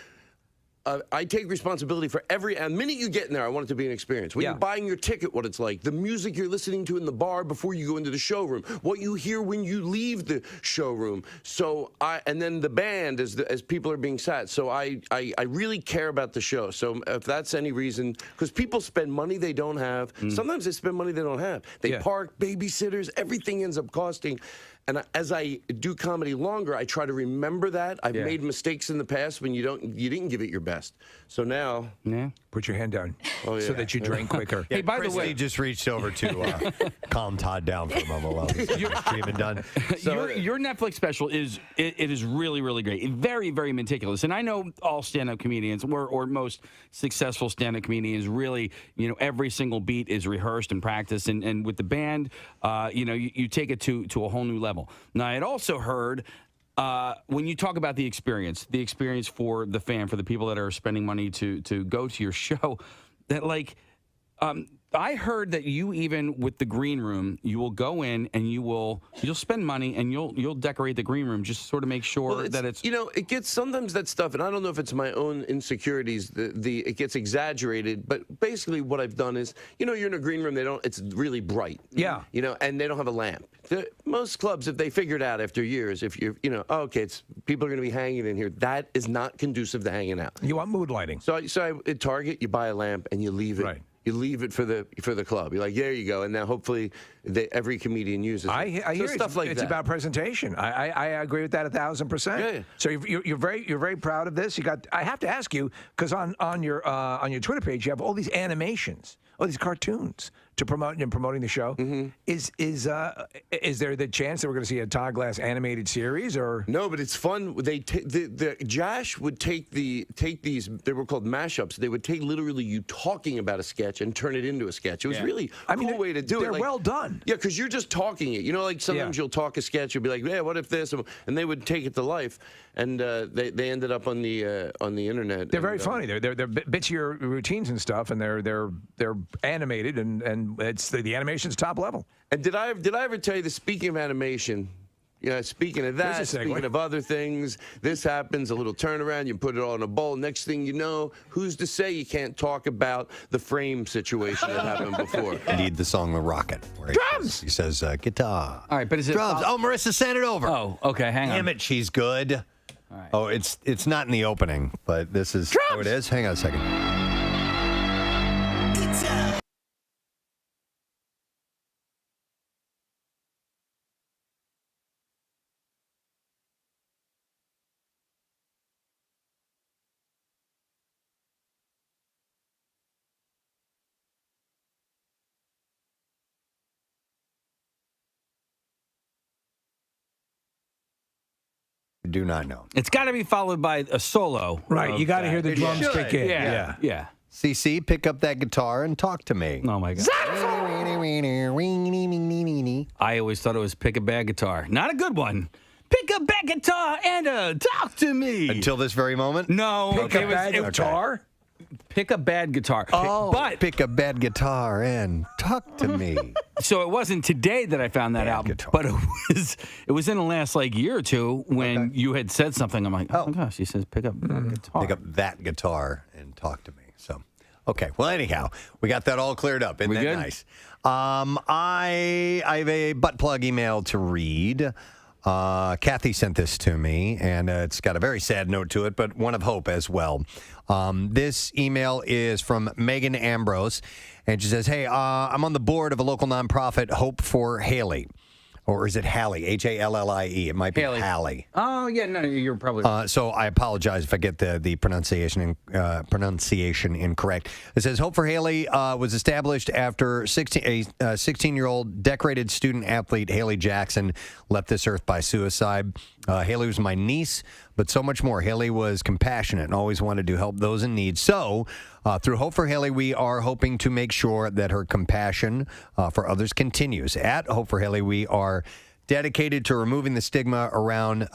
E: responsibility for the minute you get in there, I want it to be an experience. When you're buying your ticket, what it's like, the music you're listening to in the bar before you go into the showroom, what you hear when you leave the showroom. So and then the band as people are being sat. So I really care about the show. So if that's any reason, because people spend money they don't have. Sometimes they spend money they don't have. They park, babysitters, everything ends up costing. And as I do comedy longer, I try to remember that. I've made mistakes in the past when you didn't give it your best. So now,
B: put your hand down so that you drain quicker.
A: Hey, by the way, just reached over to calm Todd down for a moment while he's streaming done.
D: So, your Netflix special is really, really great. Very, very meticulous. And I know all stand-up comedians or most successful stand-up comedians really, every single beat is rehearsed and practiced. And with the band, you take it to a whole new level. Now, I had also heard when you talk about the experience for the fan, for the people that are spending money to go to your show, that I heard that you even with the green room, you will go in and you'll spend money and you'll decorate the green room just to sort of make sure that it's
E: it gets sometimes that stuff, and I don't know if it's my own insecurities. It gets exaggerated, but basically what I've done is you're in a green room. It's really bright.
B: Yeah.
E: And they don't have a lamp. Most clubs, if they figured out after years, if you're it's people are going to be hanging in here, that is not conducive to hanging out.
B: You want mood lighting.
E: So at Target, you buy a lamp and you leave it. Right. You leave it for the club. You're like, there you go, and now hopefully every comedian uses it.
B: I hear
E: stuff like
B: it's
E: that.
B: about presentation. I agree with that 1,000%.
E: Yeah.
B: So you're very proud of this. I have to ask you because on your Twitter page you have all these animations, all these cartoons to promoting the show.
E: Mm-hmm.
B: Is there the chance that we're going to see a Todd Glass animated series or
E: no? But it's fun. They Josh would take these. They were called mashups. They would take literally you talking about a sketch and turn it into a sketch. It was really a cool way to do it.
B: They're well done.
E: Yeah, because you're just talking it. Like sometimes you'll talk a sketch. You'll be like, yeah, what if this? And they would take it to life. And they ended up on the internet.
B: They're very funny. They're bits of your routines and stuff, and they're animated and it's the animation's top level.
E: And did I ever tell you that speaking of animation? Speaking of that, speaking of other things, this happens, a little turnaround, you put it all in a bowl. Next thing you know, who's to say you can't talk about the frame situation that happened before?
A: Indeed, the song The Rocket. Where
B: drums!
A: He says guitar.
D: All right, but is it...
A: Drums. Oh, Marissa sent it over.
D: Oh, okay, hang on.
A: Damn it, she's good.
D: All right.
A: Oh, it's not in the opening, but this is...
B: Drums!
A: Oh, it is? Hang on a second. Do not know.
D: It's got to be followed by a solo.
B: Right, you got to hear the drums kick in.
D: Yeah.
A: CC, pick up that guitar and talk to me.
D: Oh, my God. I always thought it was pick a bad guitar. Not a good one. Pick a bad guitar and talk to me.
A: Until this very moment?
D: No.
B: Pick a bad guitar?
D: Pick a bad guitar.
A: Oh,
D: but
A: pick a bad guitar and talk to me.
D: So it wasn't today that I found that album, but it was in the last year or two when you had said something. I'm like, oh my gosh, he says pick up that guitar.
A: Pick up that guitar and talk to me. So, okay. Well, anyhow, we got that all cleared up. Isn't that
D: good?
A: nice? I have a butt plug email to read. Kathy sent this to me, and it's got a very sad note to it, but one of hope as well. This email is from Megan Ambrose, and she says, hey, I'm on the board of a local nonprofit, Hope for Hallie. Or is it Hallie? Hallie. It might be Hallie.
D: Oh, yeah, no, you're probably
A: so I apologize if I get the pronunciation incorrect. It says Hope for Hallie was established after a 16-year-old decorated student athlete, Hallie Jackson, left this earth by suicide. Hallie was my niece, but so much more. Hallie was compassionate and always wanted to help those in need. So through Hope for Hallie, we are hoping to make sure that her compassion for others continues. At Hope for Hallie, we are dedicated to removing the stigma around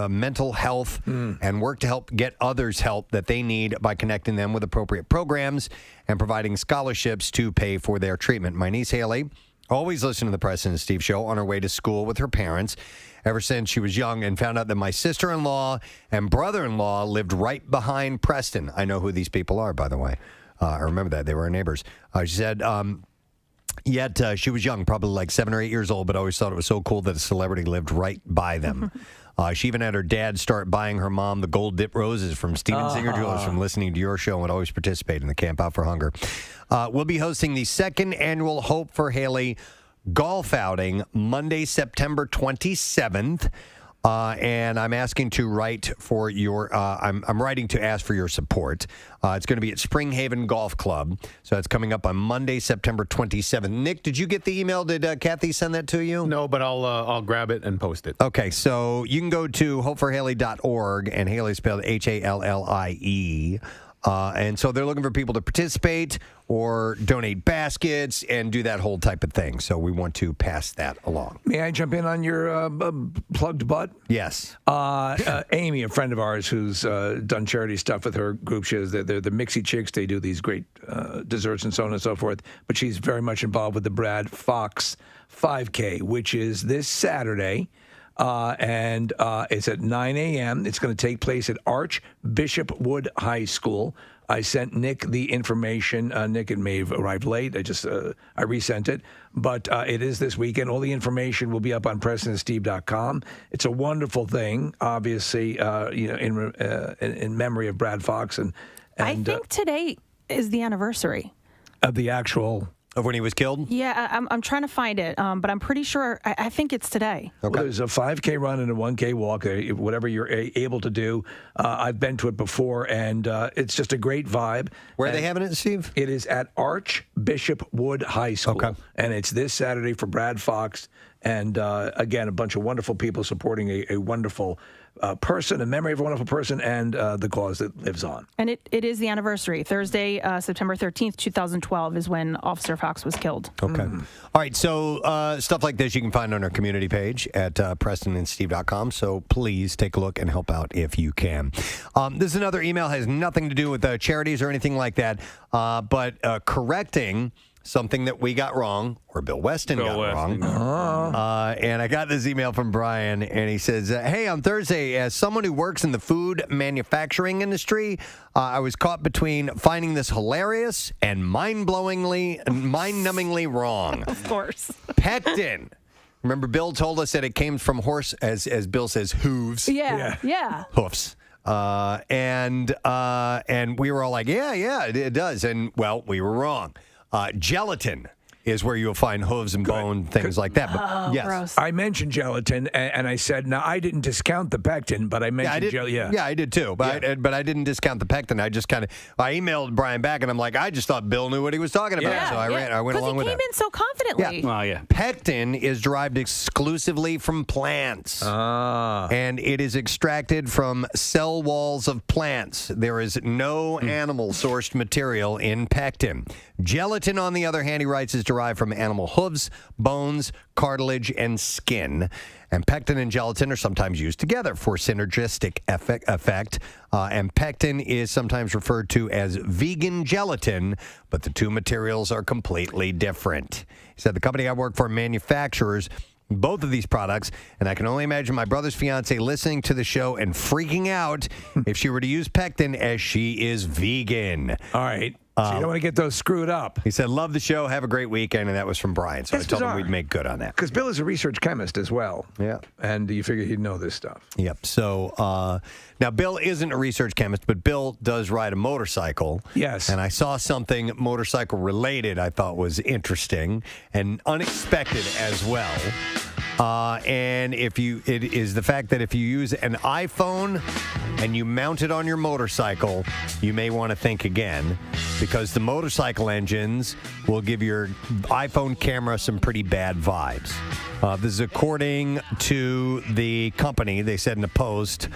A: mental health and work to help get others help that they need by connecting them with appropriate programs and providing scholarships to pay for their treatment. My niece, Haley, always listened to the Preston and Steve show on her way to school with her parents ever since she was young, and found out that my sister-in-law and brother-in-law lived right behind Preston. I know who these people are, by the way. I remember that. They were our neighbors. She said... Yet she was young, probably like 7 or 8 years old, but always thought it was so cool that a celebrity lived right by them. She even had her dad start buying her mom the gold dip roses from Steven Singer Jewelers from listening to your show and would always participate in the Camp Out for Hunger. We'll be hosting the second annual Hope for Hallie golf outing Monday, September 27th. And I'm asking to write for your, I'm writing to ask for your support. It's going to be at Spring Haven Golf Club. So it's coming up on Monday, September 27th. Nick, did you get the email? Did Kathy send that to you?
G: No, but I'll grab it and post it.
A: Okay, so you can go to hopeforhallie.org, and Hallie spelled Hallie. And so they're looking for people to participate or donate baskets and do that whole type of thing. So we want to pass that along.
B: May I jump in on your plugged butt?
A: Yes.
B: Amy, a friend of ours who's done charity stuff with her group, they're the Mixie Chicks. They do these great desserts and so on and so forth. But she's very much involved with the Brad Fox 5K, which is this Saturday. And it's at 9 a.m. It's going to take place at Archbishop Wood High School. I sent Nick the information. Nick, it may have arrived late. I resent it. But it is this weekend. All the information will be up on PrestonandSteve.com. It's a wonderful thing, obviously, in memory of Brad Fox. And
K: I think today is the anniversary
B: of the actual...
A: Of when he was killed?
K: Yeah, I'm trying to find it, but I'm pretty sure, I think it's today.
B: Okay. Well, there's a 5K run and a 1K walk, whatever you're able to do. I've been to it before, and it's just a great vibe.
A: Where are they having it, Steve?
B: It is at Archbishop Wood High School. Okay. And it's this Saturday for Brad Fox. And again, a bunch of wonderful people supporting a wonderful person, a memory of a wonderful person, and the cause that lives on.
K: And it is the anniversary. Thursday, September 13th, 2012 is when Officer Fox was killed.
A: Okay. All right, so stuff like this you can find on our community page at PrestonandSteve.com, so please take a look and help out if you can. This is another email, has nothing to do with charities or anything like that, but correcting something that we got wrong, or Bill Weston got wrong. And I got this email from Brian, and he says, hey, on Thursday, as someone who works in the food manufacturing industry, I was caught between finding this hilarious and mind-numbingly wrong.
K: Of course.
A: Pectin. Remember, Bill told us that it came from horse, as Bill says, hooves.
K: Yeah.
A: Hoofs. And we were all like, yeah, it does. And, well, we were wrong. Gelatin is where you'll find hooves and bone, things like that. But yes,
K: gross.
B: I mentioned gelatin, and I said, now I didn't discount the pectin, but I mentioned gelatin.
A: Yeah, I did too. But I didn't discount the pectin. I just I emailed Brian back, and I'm like, I just thought Bill knew what he was talking about, so I went along with it.
K: Because he came in so confidently.
A: Yeah.
D: Yeah.
A: Pectin is derived exclusively from plants, and it is extracted from cell walls of plants. There is no animal-sourced material in pectin. Gelatin, on the other hand, he writes, is derived from animal hooves, bones, cartilage, and skin. And pectin and gelatin are sometimes used together for synergistic effect. And pectin is sometimes referred to as vegan gelatin, but the two materials are completely different. He said the company I work for manufactures both of these products, and I can only imagine my brother's fiance listening to the show and freaking out if she were to use pectin, as she is vegan.
B: All right. So you don't want to get those screwed up.
A: He said, love the show, have a great weekend, and that was from Brian. So I told him we'd make good on that.
B: Because Bill is a research chemist as well.
A: Yeah.
B: And you figure he'd know this stuff.
A: Yep. So now Bill isn't a research chemist, but Bill does ride a motorcycle.
B: Yes.
A: And I saw something motorcycle related I thought was interesting and unexpected as well. And it is the fact that if you use an iPhone and you mount it on your motorcycle, you may want to think again, because the motorcycle engines will give your iPhone camera some pretty bad vibes. This is according to the company. They said in a post,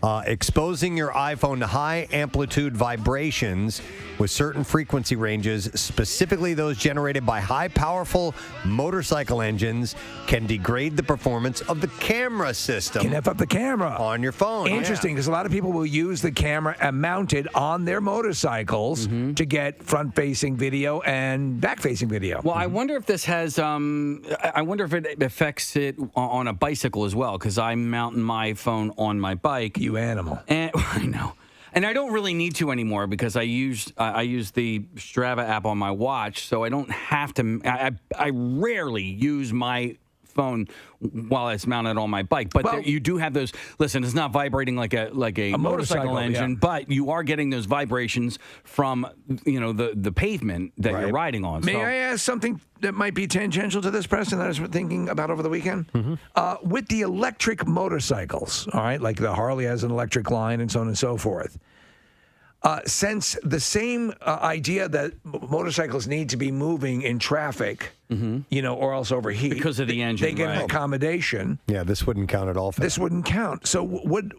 A: exposing your iPhone to high amplitude vibrations with certain frequency ranges, specifically those generated by high powerful motorcycle engines, can degrade the performance of the camera system.
B: Can F up the camera
A: on your phone.
B: Interesting, because a lot of people will use the camera mounted on their motorcycles to get front-facing video and back-facing video.
D: Well, I wonder if this has, I wonder if it affects it on a bicycle as well, because I'm mounting my phone on my bike.
B: You animal.
D: And I know. And I don't really need to anymore, because I use the Strava app on my watch, so I don't have to. I rarely use my phone while it's mounted on my bike. But you do have those. Listen, it's not vibrating like a motorcycle engine, but you are getting those vibrations from the pavement that you're riding on.
B: May I ask something that might be tangential to this, Preston, that I was thinking about over the weekend? With the electric motorcycles, all right, like the Harley has an electric line and so on and so forth. Since the same idea that motorcycles need to be moving in traffic, or else overheat.
D: Because of the engine,
B: they get an accommodation.
A: Yeah, this wouldn't count at all for
B: this
A: that.
B: Wouldn't count. So would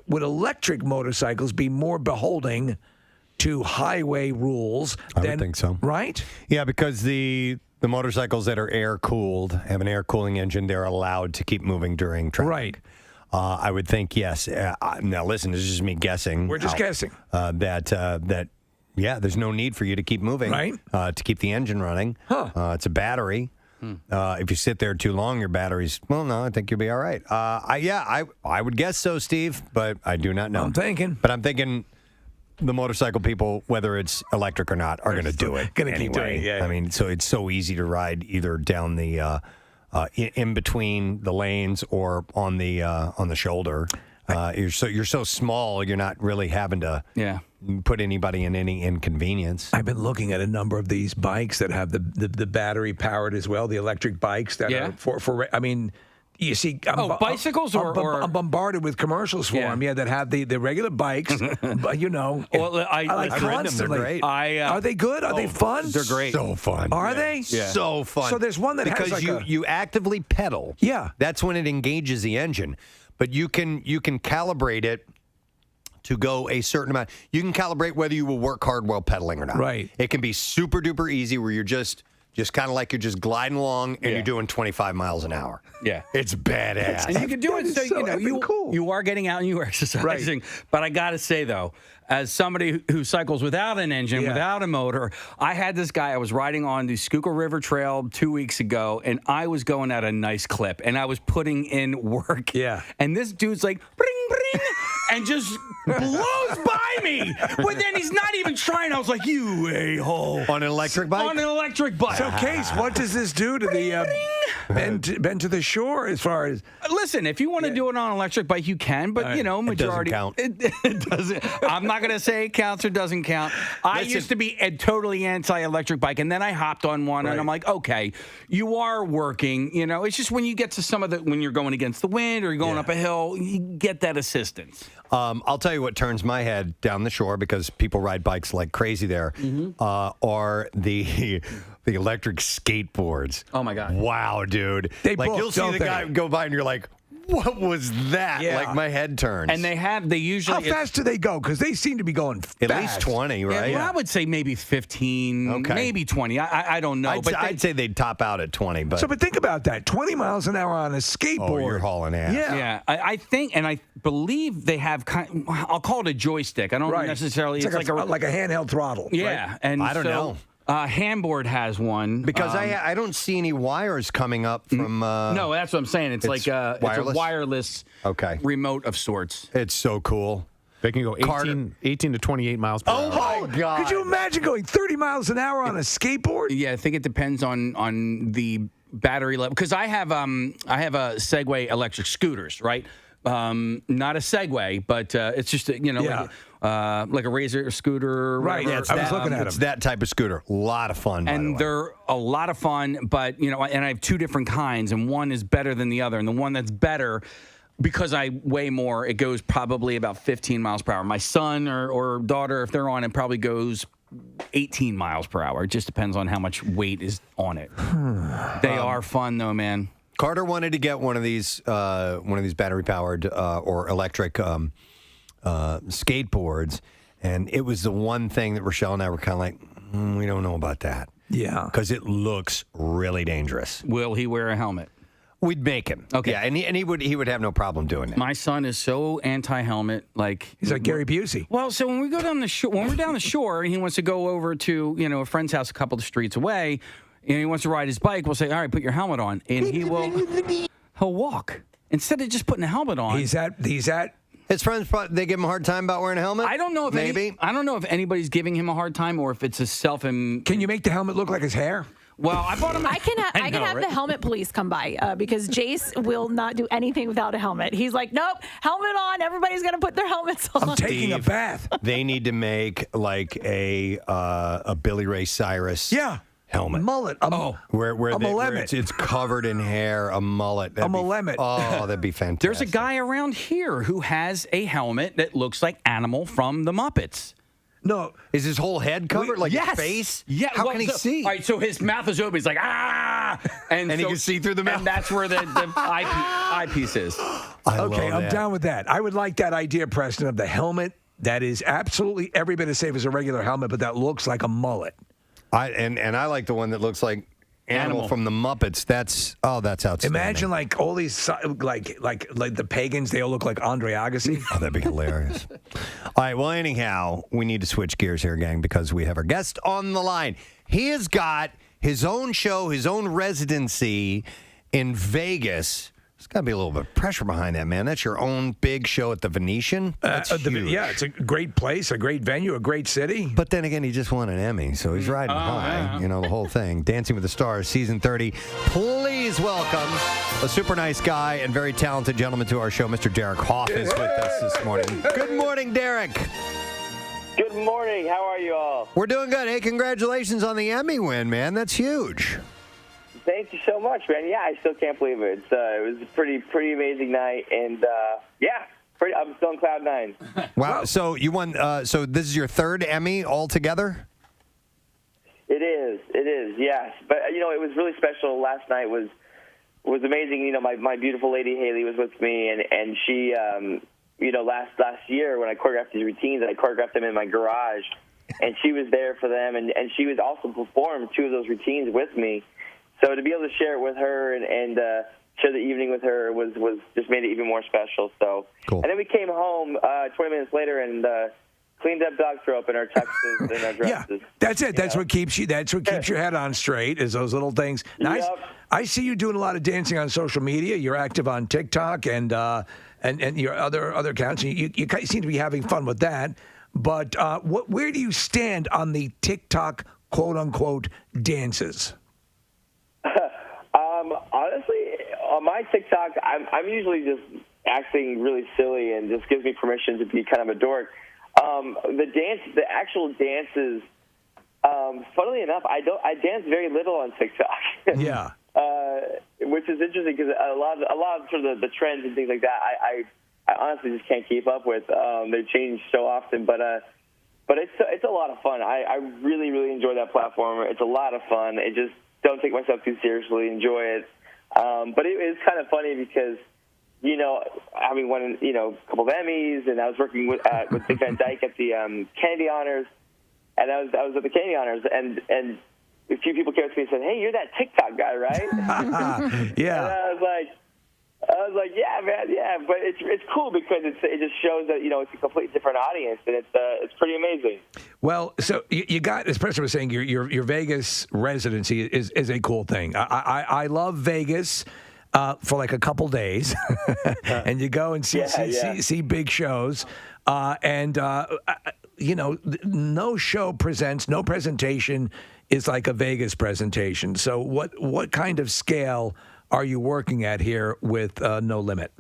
B: electric motorcycles be more beholding to highway rules.
A: I would think so.
B: Right?
A: Yeah, because the motorcycles that are air cooled have an air cooling engine. They're allowed to keep moving during traffic.
B: Right.
A: I would think yes. Now listen, this is just me guessing.
B: We're just guessing.
A: That there's no need for you to keep moving.
B: Right.
A: To keep the engine running. It's a battery. If you sit there too long, your battery's I think you'll be all right. I would guess so, Steve, but I do not know.
B: I'm thinking.
A: But I'm thinking the motorcycle people, whether it's electric or not, are going to do it.
B: Gonna keep
A: anyway.
B: doing it, yeah.
A: I mean, so it's so easy to ride either down the in between the lanes or on the shoulder. You're so small, you're not really having to put anybody in any inconvenience.
B: I've been looking at a number of these bikes that have the battery powered as well, the electric bikes that are for. I mean, you see,
D: bicycles
B: I'm bombarded with commercials for them. Yeah, that have the regular bikes. But
D: Well,
B: I like
A: I've ridden them. They're
B: constantly.
A: great.
B: Are they good? Are they fun?
D: They're great.
A: So fun.
B: Are they?
A: So fun.
B: So there's one that
A: because
B: has like
A: you actively pedal.
B: Yeah.
A: That's when it engages the engine. But you can calibrate it to go a certain amount. You can calibrate whether you will work hard while pedaling or not.
B: Right.
A: It can be super duper easy where you're just kind of like you're just gliding along and you're doing 25 miles an hour.
D: Yeah.
A: It's badass.
D: And you can do it so you are getting out and you are exercising.
A: Right.
D: But I got to say, though, as somebody who cycles without an engine, without a motor, I had this guy, I was riding on the Schuylkill River Trail 2 weeks ago, and I was going at a nice clip, and I was putting in work.
B: Yeah.
D: And this dude's like, bring, bring, and just blows by me. But then he's not even trying. I was like, you a-hole.
A: On an electric bike?
D: On an electric bike.
B: So, Case, what does this do to the bend to the shore as far as?
D: Listen, if you want to do it on an electric bike, you can, but majority it doesn't. I'm not going to say it counts or doesn't count. I used to be a totally anti-electric bike, and then I hopped on one, and I'm like, okay, you are working. You know, it's just when you get to some of when you're going against the wind or you're going up a hill, you get that assistance.
A: I'll tell you what turns my head down the shore because people ride bikes like crazy there. Are the electric skateboards.
D: Oh my God!
A: Wow, dude! You'll see the guy go by and you're like, what was that?
B: Yeah.
A: Like my head turns.
D: And they usually.
B: How fast do they go? Because they seem to be going fast.
A: At least 20, right?
D: Yeah, well, I would say maybe 15, maybe 20. I don't know.
A: I'd say they'd top out at 20. But
B: but think about that: 20 miles an hour on a skateboard.
A: Oh, you're hauling ass.
D: Yeah. I think, and I believe they have I'll call it a joystick. I don't necessarily.
B: It's like a handheld throttle.
D: Yeah,
B: right?
D: and
A: I don't know.
D: Handboard has one
A: because I don't see any wires coming up from.
D: No, that's what I'm saying. It's like
A: wireless?
D: It's a wireless remote of sorts.
A: It's so cool.
G: They can go 18 to 28 miles per hour.
A: Oh my God!
B: Could you imagine going 30 miles an hour on a skateboard?
D: Yeah, I think it depends on the battery level. Because I have a Segway electric scooters, right? Not a Segway, but it's just like a Razor scooter.
B: Right.
A: Yeah,
B: I was looking at
A: it's
B: them.
A: that type of scooter. A lot of fun.
D: And they're a lot of fun, but and I have two different kinds, and one is better than the other. And the one that's better, because I weigh more, it goes probably about 15 miles per hour. My son or daughter, if they're on it, probably goes 18 miles per hour. It just depends on how much weight is on it. They are fun though, man.
A: Carter wanted to get one of these battery powered or electric skateboards, and it was the one thing that Rochelle and I were kind of like, we don't know about that.
B: Yeah,
A: because it looks really dangerous.
D: Will he wear a helmet?
A: We'd make him. Okay. Yeah, and he would have no problem doing that.
D: My son is so anti-helmet,
B: he's like Gary Busey.
D: Well, so when we go down the shore, when we're down the shore, and he wants to go over to a friend's house a couple of streets away, and he wants to ride his bike, we'll say, all right, put your helmet on, and he'll walk instead of just putting a helmet on.
B: He's at
A: his friends. They give him a hard time about wearing a helmet.
D: I don't know if I don't know if anybody's giving him a hard time or if it's a self.
B: Can you make the helmet look like his hair?
D: Well, I bought him.
K: I can have the helmet police come by because Jace will not do anything without a helmet. He's like, nope, helmet on. Everybody's gonna put their helmets on.
B: I'm taking a bath.
A: They need to make like a Billy Ray Cyrus. Helmet.
B: Mullet.
A: Where it's covered in hair, a mullet.
B: Mullet.
A: Oh, that'd be fantastic.
D: There's a guy around here who has a helmet that looks like Animal from the Muppets.
B: No.
A: Is his whole head covered? His face?
D: Yeah.
A: How can he see?
D: All right, so his mouth is open. He's like, ah! And
A: he can see through the mouth.
D: And that's where the eyepiece is.
B: I'm down with that. I would like that idea, Preston, of the helmet that is absolutely every bit as safe as a regular helmet, but that looks like a mullet.
A: And I like the one that looks like Animal from the Muppets. That's outstanding.
B: Imagine like all these like the pagans. They all look like Andre Agassi.
A: Oh, that'd be hilarious. All right. Well, anyhow, we need to switch gears here, gang, because we have our guest on the line. He has got his own show, his own residency in Vegas. There's got to be a little bit of pressure behind that, man. That's your own big show at the Venetian. That's huge.
B: Yeah, it's a great place, a great venue, a great city.
A: But then again, he just won an Emmy, so he's riding high. You know, the whole thing. Dancing with the Stars, season 30. Please welcome a super nice guy and very talented gentleman to our show. Mr. Derek Hoff is with us this morning. Good morning, Derek.
Q: Good morning. How are you all?
A: We're doing good. Hey, congratulations on the Emmy win, man. That's huge.
Q: Thank you so much, man. Yeah, I still can't believe it. It was a pretty amazing night, and I'm still on cloud nine.
A: Wow. So you won. So this is your third Emmy altogether?
Q: It is. Yes, but it was really special. Last night was amazing. My beautiful lady Haley was with me, and she, last year when I choreographed these routines, I choreographed them in my garage, and she was there for them, and she was also performed 2 of those routines with me. So to be able to share it with her and share the evening with her was just made it even more special. So, cool. And then we came home 20 minutes later and cleaned up dog throw up in our tuxes and our dresses.
B: Yeah, that's it. That's what keeps you. That's what keeps your head on straight. Is those little things. Now, I see you doing a lot of dancing on social media. You're active on TikTok and your other accounts. You seem to be having fun with that. But where do you stand on the TikTok quote unquote dances?
Q: Honestly, on my TikTok, I'm usually just acting really silly and just gives me permission to be kind of a dork. The actual dances, funnily enough, I dance very little on TikTok.
B: Yeah.
Q: Which is interesting because a lot of sort of the trends and things like that, I honestly just can't keep up with. They change so often, but it's a lot of fun. I really, really enjoy that platform. It's a lot of fun. It just don't take myself too seriously. Enjoy it. But it is kind of funny because, having won, a couple of Emmys, and I was working with Dick Van Dyke at the Kennedy Honors, and I was at the Kennedy Honors, and a few people came up to me and said, "Hey, you're that TikTok guy, right?"
B: Yeah.
Q: And I was like, yeah, man, yeah. But it's cool because it just shows that it's a completely different audience, and it's pretty amazing.
B: Well, so you got, as Preston was saying, your Vegas residency is a cool thing. I love Vegas for like a couple days, and you go and see big shows, no show presents, no presentation is like a Vegas presentation. So what kind of scale are you working at here with No Limit?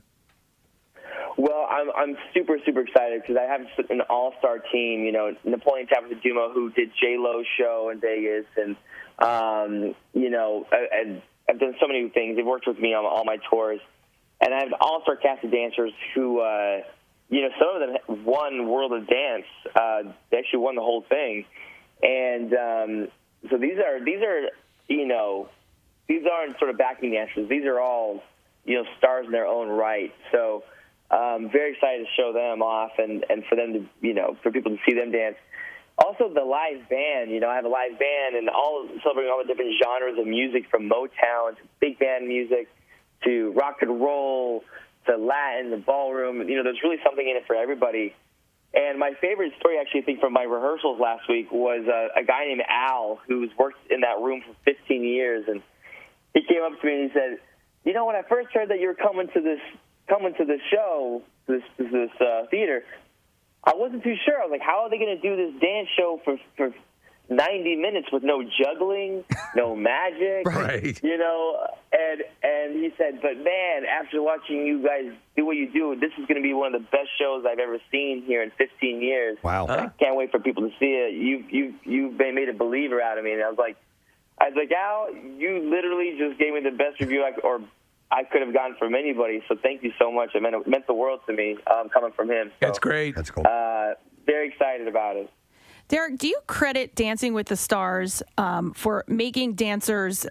Q: Well, I'm super excited because I have an all-star team. Napoleon Tapadumo, who did J-Lo's show in Vegas, and and I've done so many things. They've worked with me on all my tours, and I have an all-star cast of dancers who, some of them won World of Dance. They actually won the whole thing, and so these aren't sort of backing dancers. These are all, stars in their own right. So very excited to show them off and for them to, for people to see them dance. Also, the live band. I have a live band and celebrating all the different genres of music, from Motown to big band music to rock and roll to Latin, the ballroom. There's really something in it for everybody. And my favorite story, actually, I think, from my rehearsals last week was a guy named Al who's worked in that room for 15 years, and he came up to me and he said, when I first heard that you were coming to this show, this theater, I wasn't too sure. I was like, how are they going to do this dance show for 90 minutes with no juggling, no magic,
B: right?
Q: And he said, but man, after watching you guys do what you do, this is going to be one of the best shows I've ever seen here in 15 years.
A: Wow!
Q: I can't wait for people to see it. You've made a believer out of me, and I was like, Al, you literally just gave me the best review I could have gotten from anybody. So thank you so much. It meant the world to me coming from him. So,
B: that's great.
A: That's cool.
Q: Very excited about it.
K: Derek, do you credit Dancing with the Stars for making dancers,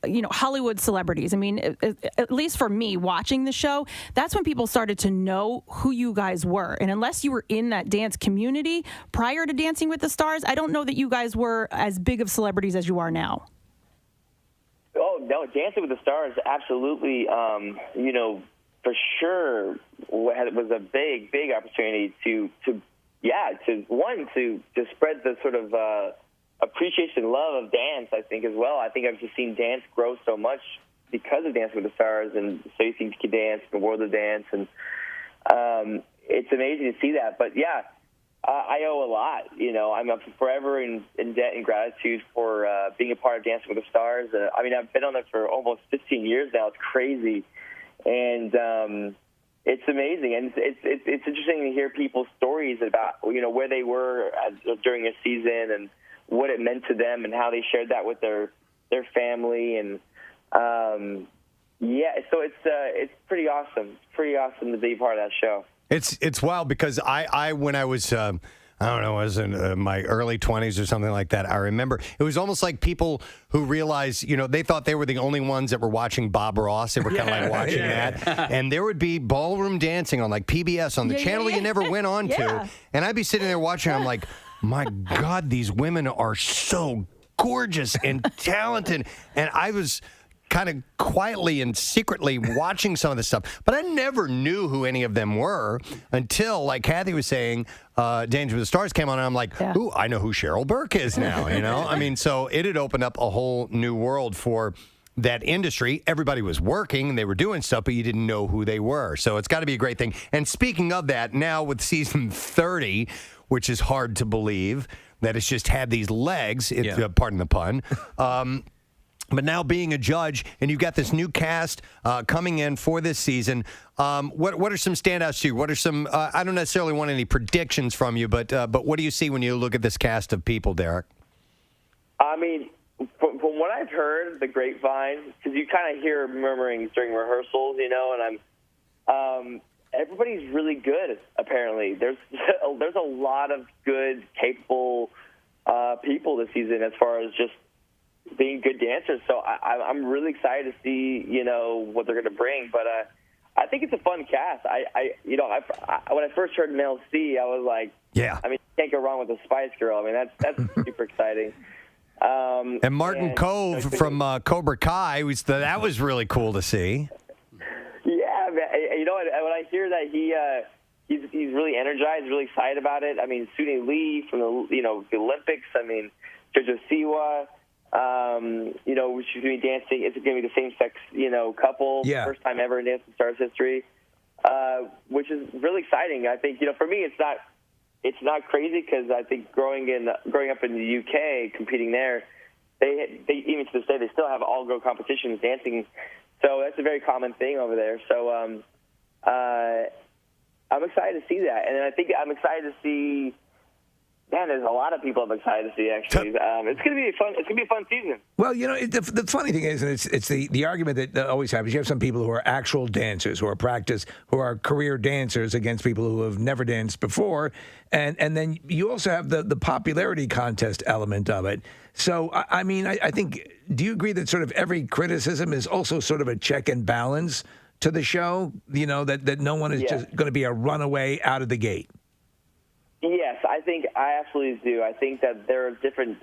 K: Hollywood celebrities? I mean, at least for me, watching the show, that's when people started to know who you guys were. And unless you were in that dance community prior to Dancing with the Stars, I don't know that you guys were as big of celebrities as you are now.
Q: Oh, no, Dancing with the Stars, absolutely, for sure was a big, big opportunity to spread the sort of appreciation, love of dance, I think, as well. I think I've just seen dance grow so much because of Dancing with the Stars and So You Think You Can Dance, the World of Dance, and it's amazing to see that. But, yeah, I owe a lot. I'm forever in debt and gratitude for being a part of Dancing with the Stars. I've been on it for almost 15 years now. It's crazy. And it's amazing, and it's interesting to hear people's stories about where they were during a season and what it meant to them and how they shared that with their family, and so it's pretty awesome. It's pretty awesome to be part of that show.
A: It's wild because I when I was I was in my early 20s or something like that. I remember it was almost like people who realized, they thought they were the only ones that were watching Bob Ross. They were kind of like watching that. And there would be ballroom dancing on like PBS on the channel you never went on to. And I'd be sitting there watching. I'm like, my God, these women are so gorgeous and talented. And I was kind of quietly and secretly watching some of this stuff. But I never knew who any of them were until, like Kathy was saying, Dancing with the Stars came on, and I'm like, ooh, I know who Cheryl Burke is now, so it had opened up a whole new world for that industry. Everybody was working, they were doing stuff, but you didn't know who they were. So it's got to be a great thing. And speaking of that, now with season 30, which is hard to believe that it's just had these legs, pardon the pun, but now being a judge, and you've got this new cast coming in for this season, what are some standouts to you? What are some, I don't necessarily want any predictions from you, but what do you see when you look at this cast of people, Derek?
Q: From what I've heard, the grapevine, because you kind of hear murmurings during rehearsals, and everybody's really good, apparently. There's a lot of good, capable people this season as far as just being good dancers, so I'm really excited to see what they're going to bring. But I think it's a fun cast. When I first heard Mel C, I was like, you can't go wrong with a Spice Girl. That's super exciting.
A: And Martin Cove from Cobra Kai that was really cool to see.
Q: Yeah, when I hear that he's really energized, really excited about it. Suni Lee from the Olympics. Jojo Siwa. She's going to be dancing. It's going to be the same-sex, couple.
B: Yeah.
Q: First time ever in Dancing Stars history, which is really exciting. I think, for me, it's not crazy because I think growing up in the UK, competing there, they even to this day, they still have all-girl competitions dancing. So that's a very common thing over there. So I'm excited to see that. And then I think I'm excited to see... Man, there's a lot of people I'm excited to see, actually. It's going to be fun. It's going to be a fun season.
B: Well, the funny thing is, and it's the argument that always happens. You have some people who are actual dancers, who are career dancers against people who have never danced before, and then you also have the popularity contest element of it. So, I think, do you agree that sort of every criticism is also sort of a check and balance to the show? That no one is just going to be a runaway out of the gate.
Q: Yes, I absolutely do. I think that there are different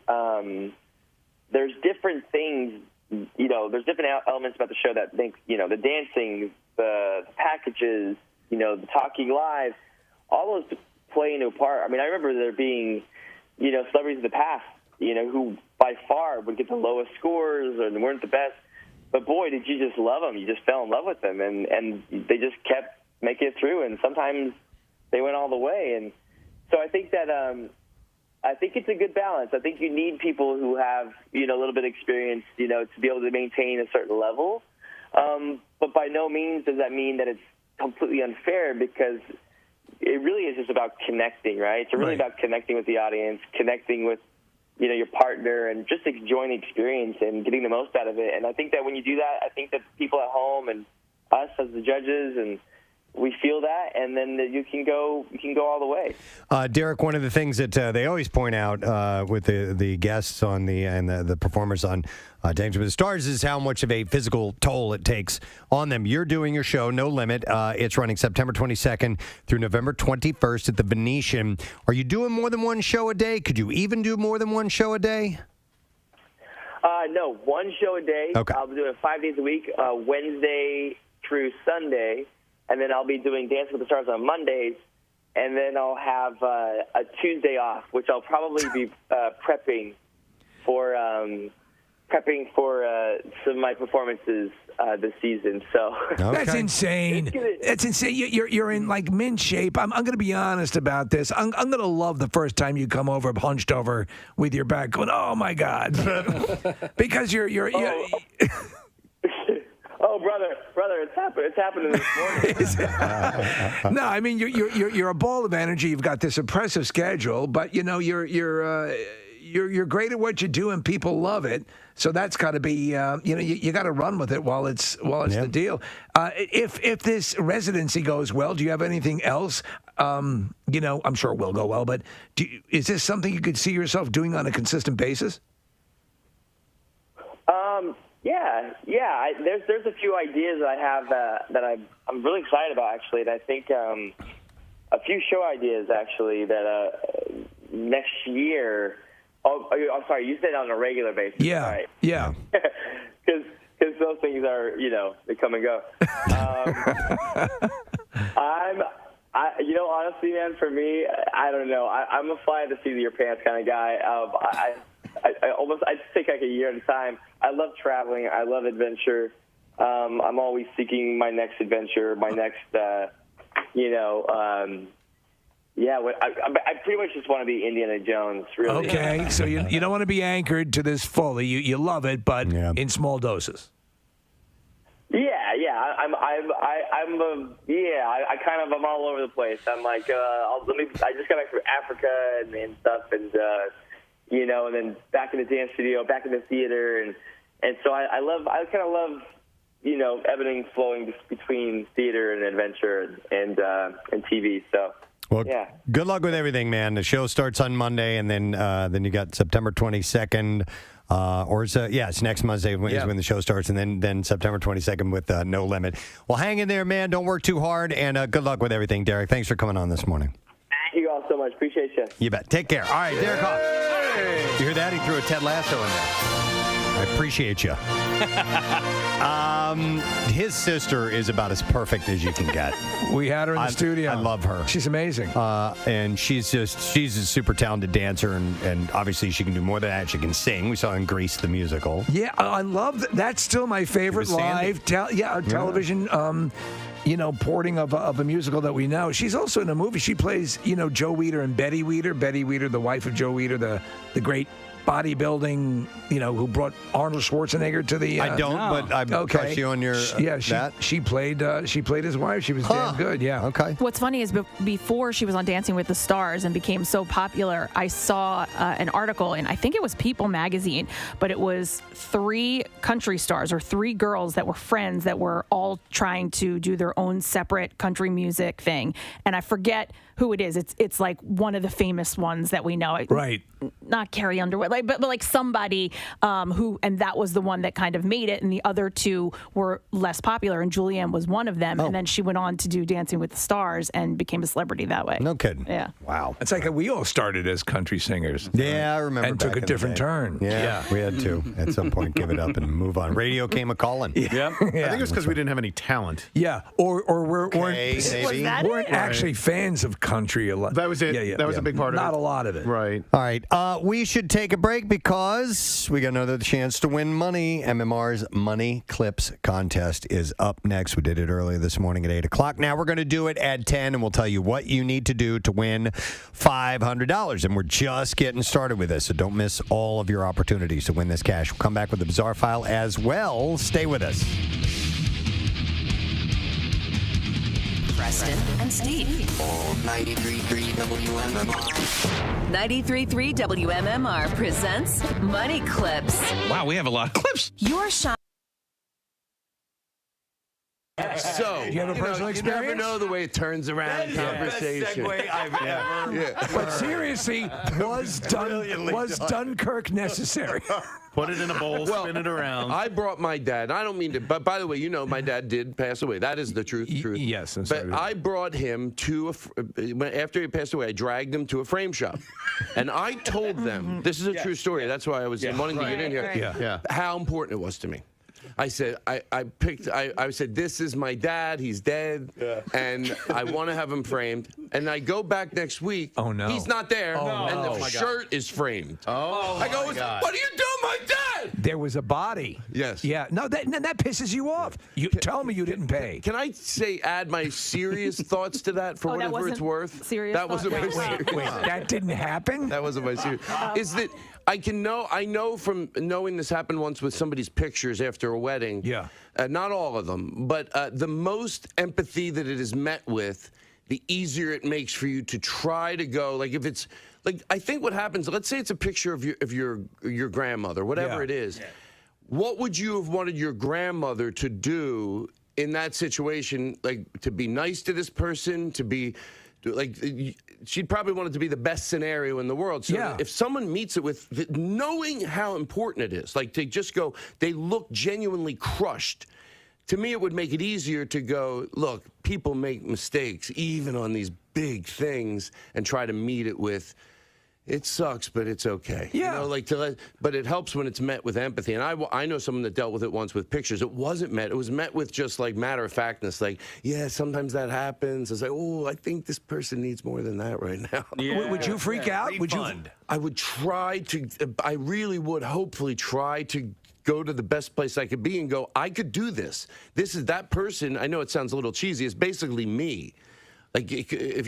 Q: things, there's different elements about the show that make, the dancing, the packages, the talking live, all those play into a part. I remember there being, celebrities in the past, who by far would get the lowest scores and weren't the best. But boy, did you just love them. You just fell in love with them, and they just kept making it through, and sometimes they went all the way. And so I think that I think it's a good balance. I think you need people who have, a little bit of experience, to be able to maintain a certain level. But by no means does that mean that it's completely unfair, because it really is just about connecting, right? It's really about connecting with the audience, connecting with, your partner, and just enjoying the experience and getting the most out of it. And I think that when you do that, I think that people at home and us as the judges and we feel that, and then you can go all the way.
A: Derek, one of the things that they always point out with the guests on the performers on Dancing with the Stars is how much of a physical toll it takes on them. You're doing your show, No Limit. It's running September 22nd through November 21st at the Venetian. Are you doing more than one show a day? Could you even do more than one show a day?
Q: No, one show a day.
A: Okay.
Q: I'll be doing it 5 days a week, Wednesday through Sunday, and then I'll be doing Dance with the Stars on Mondays, and then I'll have a Tuesday off, which I'll probably be prepping for some of my performances this season. So
B: That's insane. That's insane. You're in like mint shape. I'm going to be honest about this. I'm going to love the first time you come over hunched over with your back going, oh my God, because you're
Q: Oh, brother, it's happening this morning.
B: No, I mean you're a ball of energy. You've got this impressive schedule, but you know you're great at what you do, and people love it. So that's got to be you got to run with it while it's the deal. If this residency goes well, do you have anything else? I'm sure it will go well, but is this something you could see yourself doing on a consistent basis?
Q: Yeah. There's a few ideas I have that I'm really excited about, actually. And I think a few show ideas, actually, that next year. Oh, I'm sorry. You said on a regular basis.
B: Yeah.
Q: Right?
B: Yeah.
Q: Because those things are, they come and go. Honestly, man, for me, I don't know. I'm a fly at the seat of your pants kind of guy. I take like a year at a time. I love traveling. I love adventure. I'm always seeking my next adventure, my next, I pretty much just want to be Indiana Jones, really.
B: Okay, so you don't want to be anchored to this fully. You love it, but in small doses.
Q: Yeah. I'm all over the place. I'm like, I just got back from Africa and stuff, and and then back in the dance studio, back in the theater, and so I kind of love, everything flowing between theater and adventure and TV. So.
A: Well, good luck with everything, man. The show starts on Monday, and then you got September 22nd, it's next Monday is when the show starts, and then September 22nd with No Limit. Well, hang in there, man. Don't work too hard, and good luck with everything, Derek. Thanks for coming on this morning.
Q: Thank you all so much. Appreciate you.
A: You bet. Take care. All right, Derek Hoff. You hear that? He threw a Ted Lasso in there. I appreciate you. His sister is about as perfect as you can get.
B: We had her in the studio.
A: I love her.
B: She's amazing.
A: And she's a super talented dancer, and obviously she can do more than that. She can sing. We saw her in Grease the musical.
B: Yeah, I love that. That's still my favorite live television porting of a musical that we know. She's also in a movie. She plays, Joe Weider and Betty Weider. Betty Weider, the wife of Joe Weider, the great bodybuilding, who brought Arnold Schwarzenegger to the.
A: I don't, but I trust you on your.
B: She played his wife. She was damn good. Yeah.
A: Okay.
K: What's funny is before she was on Dancing with the Stars and became so popular, I saw an article in, I think it was People magazine, but it was 3 country stars or 3 girls that were friends that were all trying to do their own separate country music thing, and I forget who it is. It's like one of the famous ones that we know.
B: Right.
K: Not Carrie Underwood, but like somebody who, and that was the one that kind of made it, and the other 2 were less popular, and Julianne was one of them, and then she went on to do Dancing with the Stars and became a celebrity that way.
A: No kidding.
K: Yeah.
A: Wow.
B: It's like we all started as country singers.
A: Yeah, I remember.
B: And took a different turn.
A: Yeah, we had to at some point give it up and move on. Radio came a calling.
G: Yeah. I think it's because we didn't have any talent.
B: Yeah, or weren't
A: maybe.
B: actually fans of country a lot.
G: That was it.
B: Yeah,
G: that was a big part of it.
B: Not a lot of it.
G: Right.
A: All right. We should take a break because we got another chance to win money. MMR's Money Clips contest is up next. We did it earlier this morning at 8 o'clock. Now we're going to do it at 10, and we'll tell you what you need to do to win $500. And we're just getting started with this, so don't miss all of your opportunities to win this cash. We'll come back with the Bizarre File as well. Stay with us.
U: Preston and Steve.
N: All 93.3 WMMR.
U: 93.3 WMMR presents Money Clips.
D: Wow, we have a lot of clips.
U: Your shot.
E: So,
B: Do you have a personal
E: you never
B: experience?
E: know the way it turns around conversation.
B: But seriously, was Dunkirk necessary?
G: Put it in a bowl, spin it around.
E: I brought my dad. I don't mean to, but by the way, you know my dad did pass away. That is the truth.
B: Yes, I'm
E: but
B: sorry.
E: I brought him to after he passed away. I dragged him to a frame shop, and I told them this is a true story. That's why I was wanting to get in here.
B: Yeah.
E: How important it was to me. I said, I said, this is my dad. He's dead, and I want to have him framed. And I go back next week.
B: Oh no,
E: he's not there, and the shirt is framed. I go, what are you doing, my dad?
B: There was a body.
E: Yes.
B: Yeah. No, that pisses you off. You tell me you didn't pay.
E: Can I add my serious thoughts to that for whatever it's worth?
K: Serious
E: that wasn't my
K: thoughts?
E: serious.
B: Wait, that didn't happen?
E: That wasn't my serious. Is that I know from knowing this happened once with somebody's pictures after a wedding.
B: Yeah.
E: Not all of them, but the most empathy that it is met with, the easier it makes for you to try to go. Like if it's like I think what happens. Let's say it's a picture of your grandmother, whatever it is. Yeah. What would you have wanted your grandmother to do in that situation? Like to be nice to this person, to be. Like she'd probably want it to be the best scenario in the world. So if someone meets it with knowing how important it is, like to just go, they look genuinely crushed. To me, it would make it easier to go, look, people make mistakes even on these big things, and try to meet it with, it sucks, but it's okay.
B: Yeah.
E: You know, but it helps when it's met with empathy. And I know someone that dealt with it once with pictures. It wasn't met. It was met with just like matter of factness. Like, yeah, sometimes that happens. It's like, oh, I think this person needs more than that right now.
B: Yeah. Would you freak out?
E: Would you? I would try to. I really would. Hopefully, try to go to the best place I could be and go, I could do this. This is that person. I know it sounds a little cheesy. It's basically me. Like,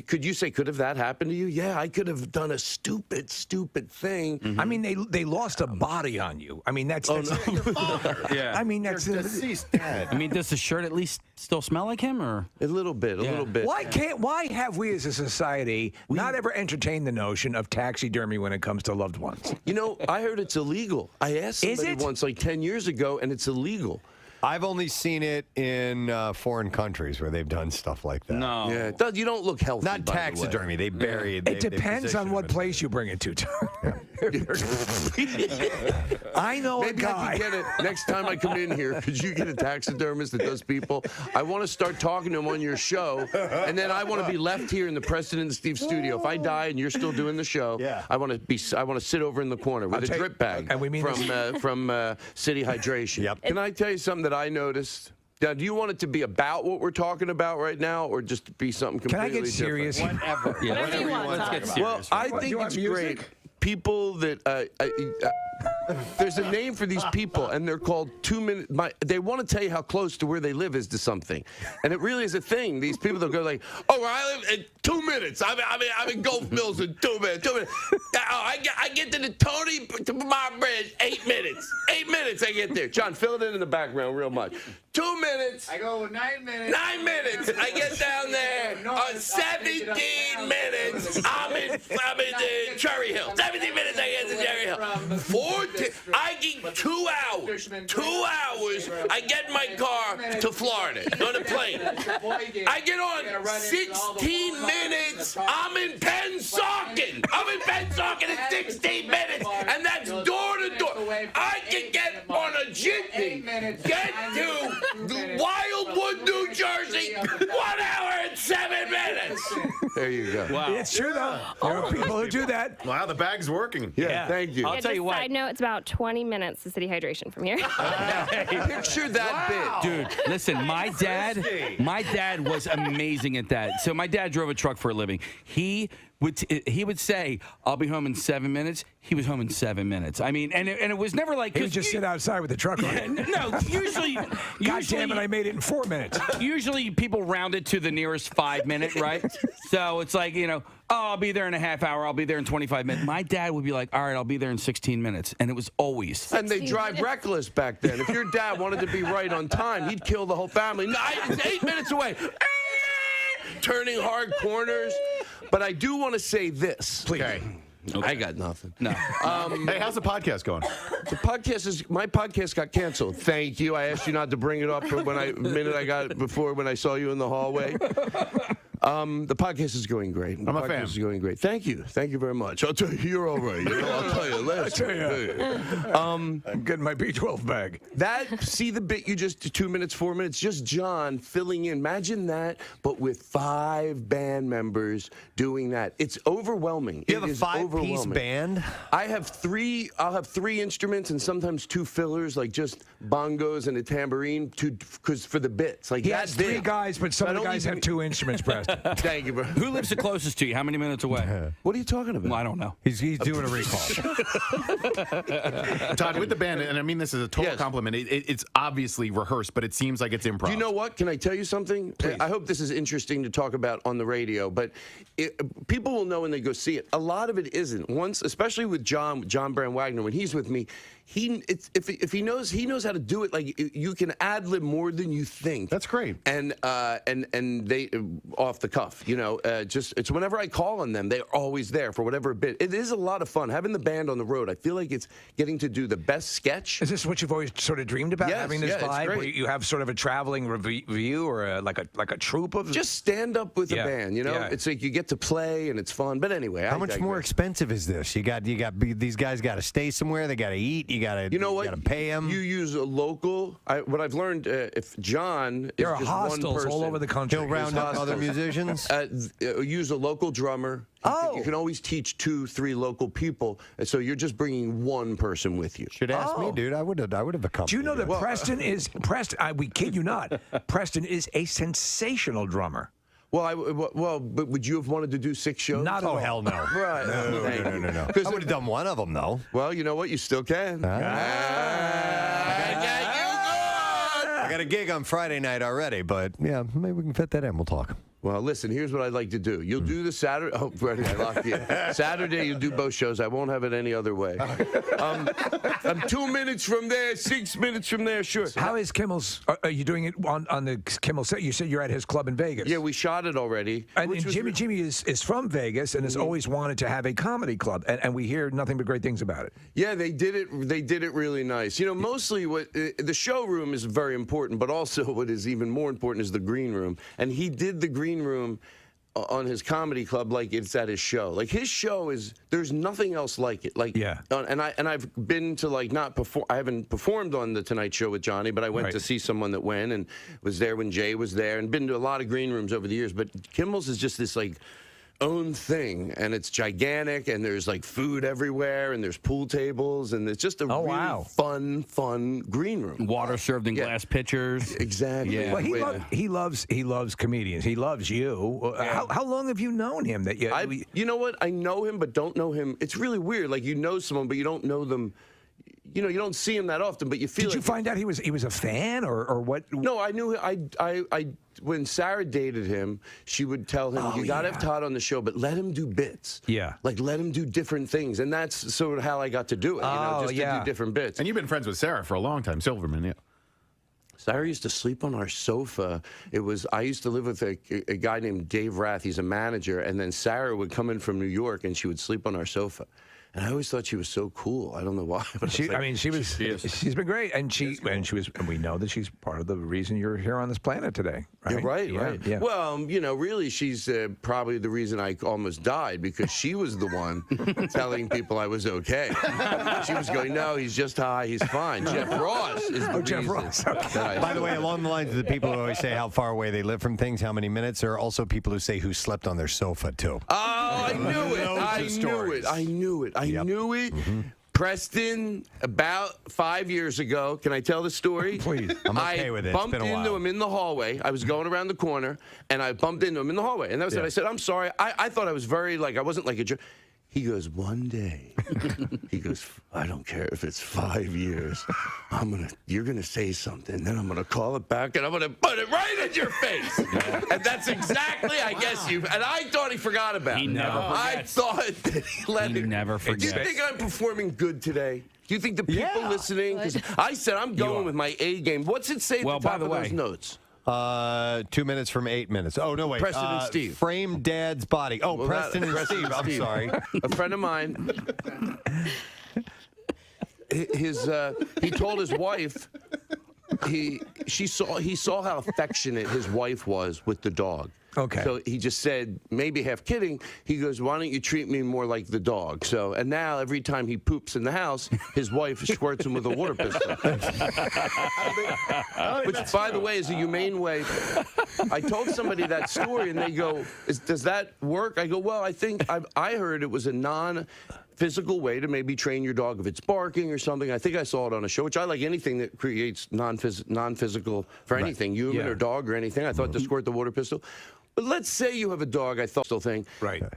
E: could you say, could have that happened to you? Yeah, I could have done a stupid thing.
B: Mm-hmm. I mean, they lost a body on you. I mean, that's
D: yeah.
B: I mean, that's
A: deceased dad.
D: I mean, does the shirt at least still smell like him, or
E: a little bit?
B: Why have we as a society not ever entertained the notion of taxidermy when it comes to loved ones?
E: You know, I heard it's illegal. I asked somebody once, like 10 years ago, and it's illegal.
A: I've only seen it in foreign countries where they've done stuff like that.
D: No.
E: Yeah, you don't look healthy.
A: Not
E: by the way.
A: taxidermy. They bury it.
B: It depends on what place you bring it to. I know
E: Maybe
B: a guy.
E: I can get it next time I come in here. Could you get a taxidermist that does people? I want to start talking to him on your show, and then I want to be left here in the Preston and Steve studio. If I die and you're still doing the show, I want to sit over in the corner with a drip bag from City Hydration.
A: Yep.
E: Can I tell you something that I noticed? Now, do you want it to be about what we're talking about right now, or just be something completely
B: Can I get serious?
E: different?
A: Whatever.
D: Yeah,
K: Whatever you want.
D: Let's get serious.
E: Well, I think it's great. People that there's a name for these people, and they're called 2 minute. They want to tell you how close to where they live is to something, and it really is a thing. These people that go like, "Oh, where I live in 2 minutes. I'm in Gulf Mills in 2 minutes. 2 minutes. I get to the Tony to my bridge 8 minutes. 8 minutes I get there. John, fill it in the background real much. 2 minutes.
I: I go 9 minutes.
E: 9 minutes. I get down there. 17 minutes. I'm in Cherry Hill. 17 minutes. I get to Cherry Hill. 14. I get 2 hours. 2 hours. I get in my car to Florida on a plane. I get on 16 minutes. I'm in Pennsauken. I'm in Pennsauken in 16 minutes, and that's door to door. I can get on a jitney, get to Wildwood, New Jersey, 1 hour and 7 minutes. There you go.
B: Wow. It's true, though. There are people who do that.
G: Wow, the bag's working.
E: Yeah, thank you.
P: I'll tell you what. Side note, it's about 20 minutes to City Hydration from here.
E: Picture that bit.
D: Dude, listen, my dad was amazing at that. So my dad drove a truck for a living. He would say, "I'll be home in 7 minutes." He was home in 7 minutes. I mean, and it was never like
B: he would just sit outside with the truck on.
D: No, usually.
B: God damn it! I made it in 4 minutes.
D: Usually, people round it to the nearest 5 minute, right? So it's like, oh, I'll be there in a half hour. I'll be there in 25 minutes. My dad would be like, all right, I'll be there in 16 minutes, and it was always.
E: And they drive reckless back then. If your dad wanted to be right on time, he'd kill the whole family. No, it's 8 minutes away. Turning hard corners. But I do want to say this.
B: Please.
E: Okay. I got nothing.
D: No.
G: Hey, how's the podcast going?
E: My podcast got canceled. Thank you. I asked you not to bring it up for when I saw you in the hallway. The podcast is going great.
G: I'm a fan.
E: Is going great. Thank you very much. I'll tell you, you're all right. I'll tell you.
B: I'm getting my B12 bag.
E: See the bit you just 2 minutes, 4 minutes, just John filling in. Imagine that, but with 5 band members doing that. It's overwhelming.
A: You have a 5-piece band?
E: I have 3. I'll have 3 instruments and sometimes 2 fillers, like just bongos and a tambourine, because for the bits. Like
B: he has 3 guys, but some of the guys have 2 instruments, Preston.
E: Thank you, bro.
D: Who lives the closest to you? How many minutes away?
E: What are you talking about?
D: Well, I don't know.
A: He's doing a recall.
G: Todd, with the band, and I mean this is a total compliment, it's obviously rehearsed, but it seems like it's improv.
E: Do you know what? Can I tell you something?
G: Please.
E: I hope this is interesting to talk about on the radio, but people will know when they go see it. A lot of it isn't. Especially with John Brand Wagner, when he's with me, if he knows how to do it. Like you can ad lib more than you think.
G: That's great.
E: And they off the cuff, it's whenever I call on them, they're always there for whatever bit. It is a lot of fun having the band on the road. I feel like it's getting to do the best sketch.
B: Is this what you've always sort of dreamed about?
E: Yes,
B: having this
E: it's
B: vibe
E: great.
B: where you have sort of a traveling review or like a troupe of
E: just stand up with a band. It's like you get to play and it's fun. But anyway,
A: how much more expensive is this? You got these guys got to stay somewhere. They got to eat. You got to pay them.
E: You use a local. What I've learned, if John
B: there
E: is
B: are
E: just
B: hostels
E: one person,
B: all over the country.
A: He'll round up other musicians.
E: Use a local drummer. You can always teach 2, 3 local people, and so you're just bringing one person with you.
A: Should ask me, dude. I would have accompanied.
B: Do you know that Preston is we kid you not. Preston is a sensational drummer.
E: But would you have wanted to do 6 shows?
B: Not at all.
A: Hell no.
E: Right.
A: No. I would have done one of them though.
E: Well, you know what? You still can.
A: I got a gig on Friday night already, but yeah, maybe we can fit that in. We'll talk.
E: Well, listen, here's what I'd like to do. You'll do the Saturday. Oh, Freddie, I locked you. Saturday, you'll do both shows. I won't have it any other way. I'm 2 minutes from there, 6 minutes from there, sure.
B: How is Kimmel's? Are you doing it on the Kimmel set? You said you're at his club in Vegas.
E: Yeah, we shot it already.
B: And Jimmy is from Vegas and has always wanted to have a comedy club, and we hear nothing but great things about it.
E: Yeah, they did it. They did it really nice. Mostly what the showroom is very important, but also what is even more important is the green room. And he did the green room on his comedy club like it's at his show. Like his show is, there's nothing else like it. Like and I've been to like not perform. I haven't performed on the Tonight Show with Johnny, but I went to see someone that went and was there when Jay was there, and been to a lot of green rooms over the years. But Kimmel's is just this like own thing, and it's gigantic, and there's like food everywhere, and there's pool tables, and it's just a really fun green room.
D: Water served in glass pitchers.
E: Exactly.
D: Yeah.
B: Well, he loves comedians. He loves you. How long have you known him?
E: You know what? I know him, but don't know him. It's really weird. Like you know someone, but you don't know them. You don't see him that often, but you feel.
B: Did you find out he was a fan or what?
E: No, I knew. I when Sarah dated him, she would tell him, "You got to have Todd on the show, but let him do bits.
B: Yeah,
E: like let him do different things." And that's sort of how I got to do it. Just to do different bits.
G: And you've been friends with Sarah for a long time, Silverman. Yeah.
E: Sarah used to sleep on our sofa. I used to live with a guy named Dave Rath. He's a manager, and then Sarah would come in from New York, and she would sleep on our sofa. And I always thought she was so cool. I don't know why. But
B: she's been great, and we know that she's part of the reason you're here on this planet today. Right?
E: Yeah, right.
B: Yeah.
E: Well, really, she's probably the reason I almost died, because she was the one telling people I was okay. She was going, "No, he's just high. He's fine." Jeff Ross is the reason.
B: Jeff Ross. Okay.
A: By the way, along the lines of the people who always say how far away they live from things, how many minutes, there are also people who say who slept on their sofa too.
E: Oh, I knew it. I knew it. Mm-hmm. Preston, about 5 years ago, can I tell the story?
A: Please. I'm okay with it.
E: I bumped into him in the hallway. I was going around the corner, and I bumped into him in the hallway. And that was it. I said, "I'm sorry." I thought I was very, I wasn't like a jerk. He goes, "One day," he goes, "I don't care if it's 5 years. You're gonna say something, then I'm gonna call it back, and I'm gonna put it right in your face." And that's exactly, I guess and I thought he forgot about it.
D: He never forgets.
E: I thought that he
D: never forgets.
E: Do you think I'm performing good today? Do you think the people listening? Because I said I'm going with my A game. What's it say at the top of those notes?
A: 2 minutes from 8 minutes. Oh, no, wait.
E: Preston and Steve.
A: Frame Dad's Body. Oh,
E: Well,
A: Preston and
E: Preston
A: Steve.
E: and
A: I'm
E: Steve.
A: sorry.
E: A friend of mine, he told his wife he saw how affectionate his wife was with the dog.
B: Okay.
E: So he just said, maybe half kidding, he goes, why don't you treat me more like the dog? So, and now every time he poops in the house, his wife squirts him with a water pistol. Which, by the way, is a humane way. I told somebody that story, and they go, does that work? I go, well, I heard it was a non-physical way to maybe train your dog if it's barking or something. I think I saw it on a show, which I like anything that creates non-physical for anything, human or dog or anything. I thought to squirt the water pistol. But let's say you have a dog, the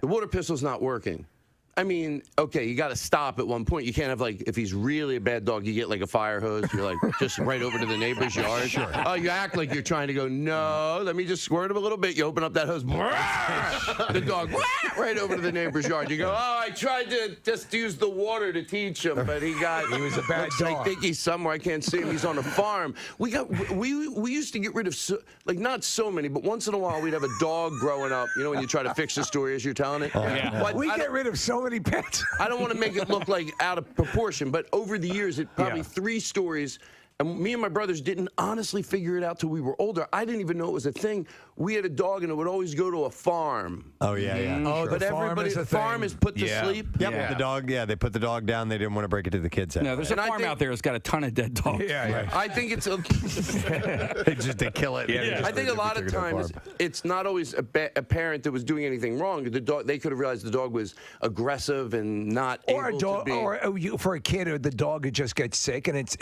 E: water pistol's not working. I mean, okay, you got to stop at one point. You can't have, like, if he's really a bad dog, you get, like, a fire hose. You're, like, just right over to the neighbor's yard.
A: Sure.
E: Oh, you act like you're trying to go, no, let me just squirt him a little bit. You open up that hose. The dog, right over to the neighbor's yard. You go, oh, I tried to just use the water to teach him, but he was a bad dog. I think he's somewhere. I can't see him. He's on a farm. We used to get rid of, not so many, but once in a while we'd have a dog growing up. You know, when you try to fix the story as you're telling it?
B: Yeah. We get rid of so many pets.
E: I don't want to make it look like out of proportion, but over the years, probably 3 stories. And me and my brothers didn't honestly figure it out till we were older. I didn't even know it was a thing. We had a dog, and it would always go to a farm.
A: Oh, yeah, yeah.
B: Oh,
E: but everybody at the farm is put to sleep.
A: Yep, the dog, they put the dog down. They didn't want to break it to the kids.
D: No, there's a farm out there that's got a ton of dead dogs.
E: I think it's
A: they kill it.
E: I think a lot of times it's not always a parent that was doing anything wrong. The dog, they could have realized the dog was aggressive and not able to be.
B: Or for a kid, or the dog just gets sick and it's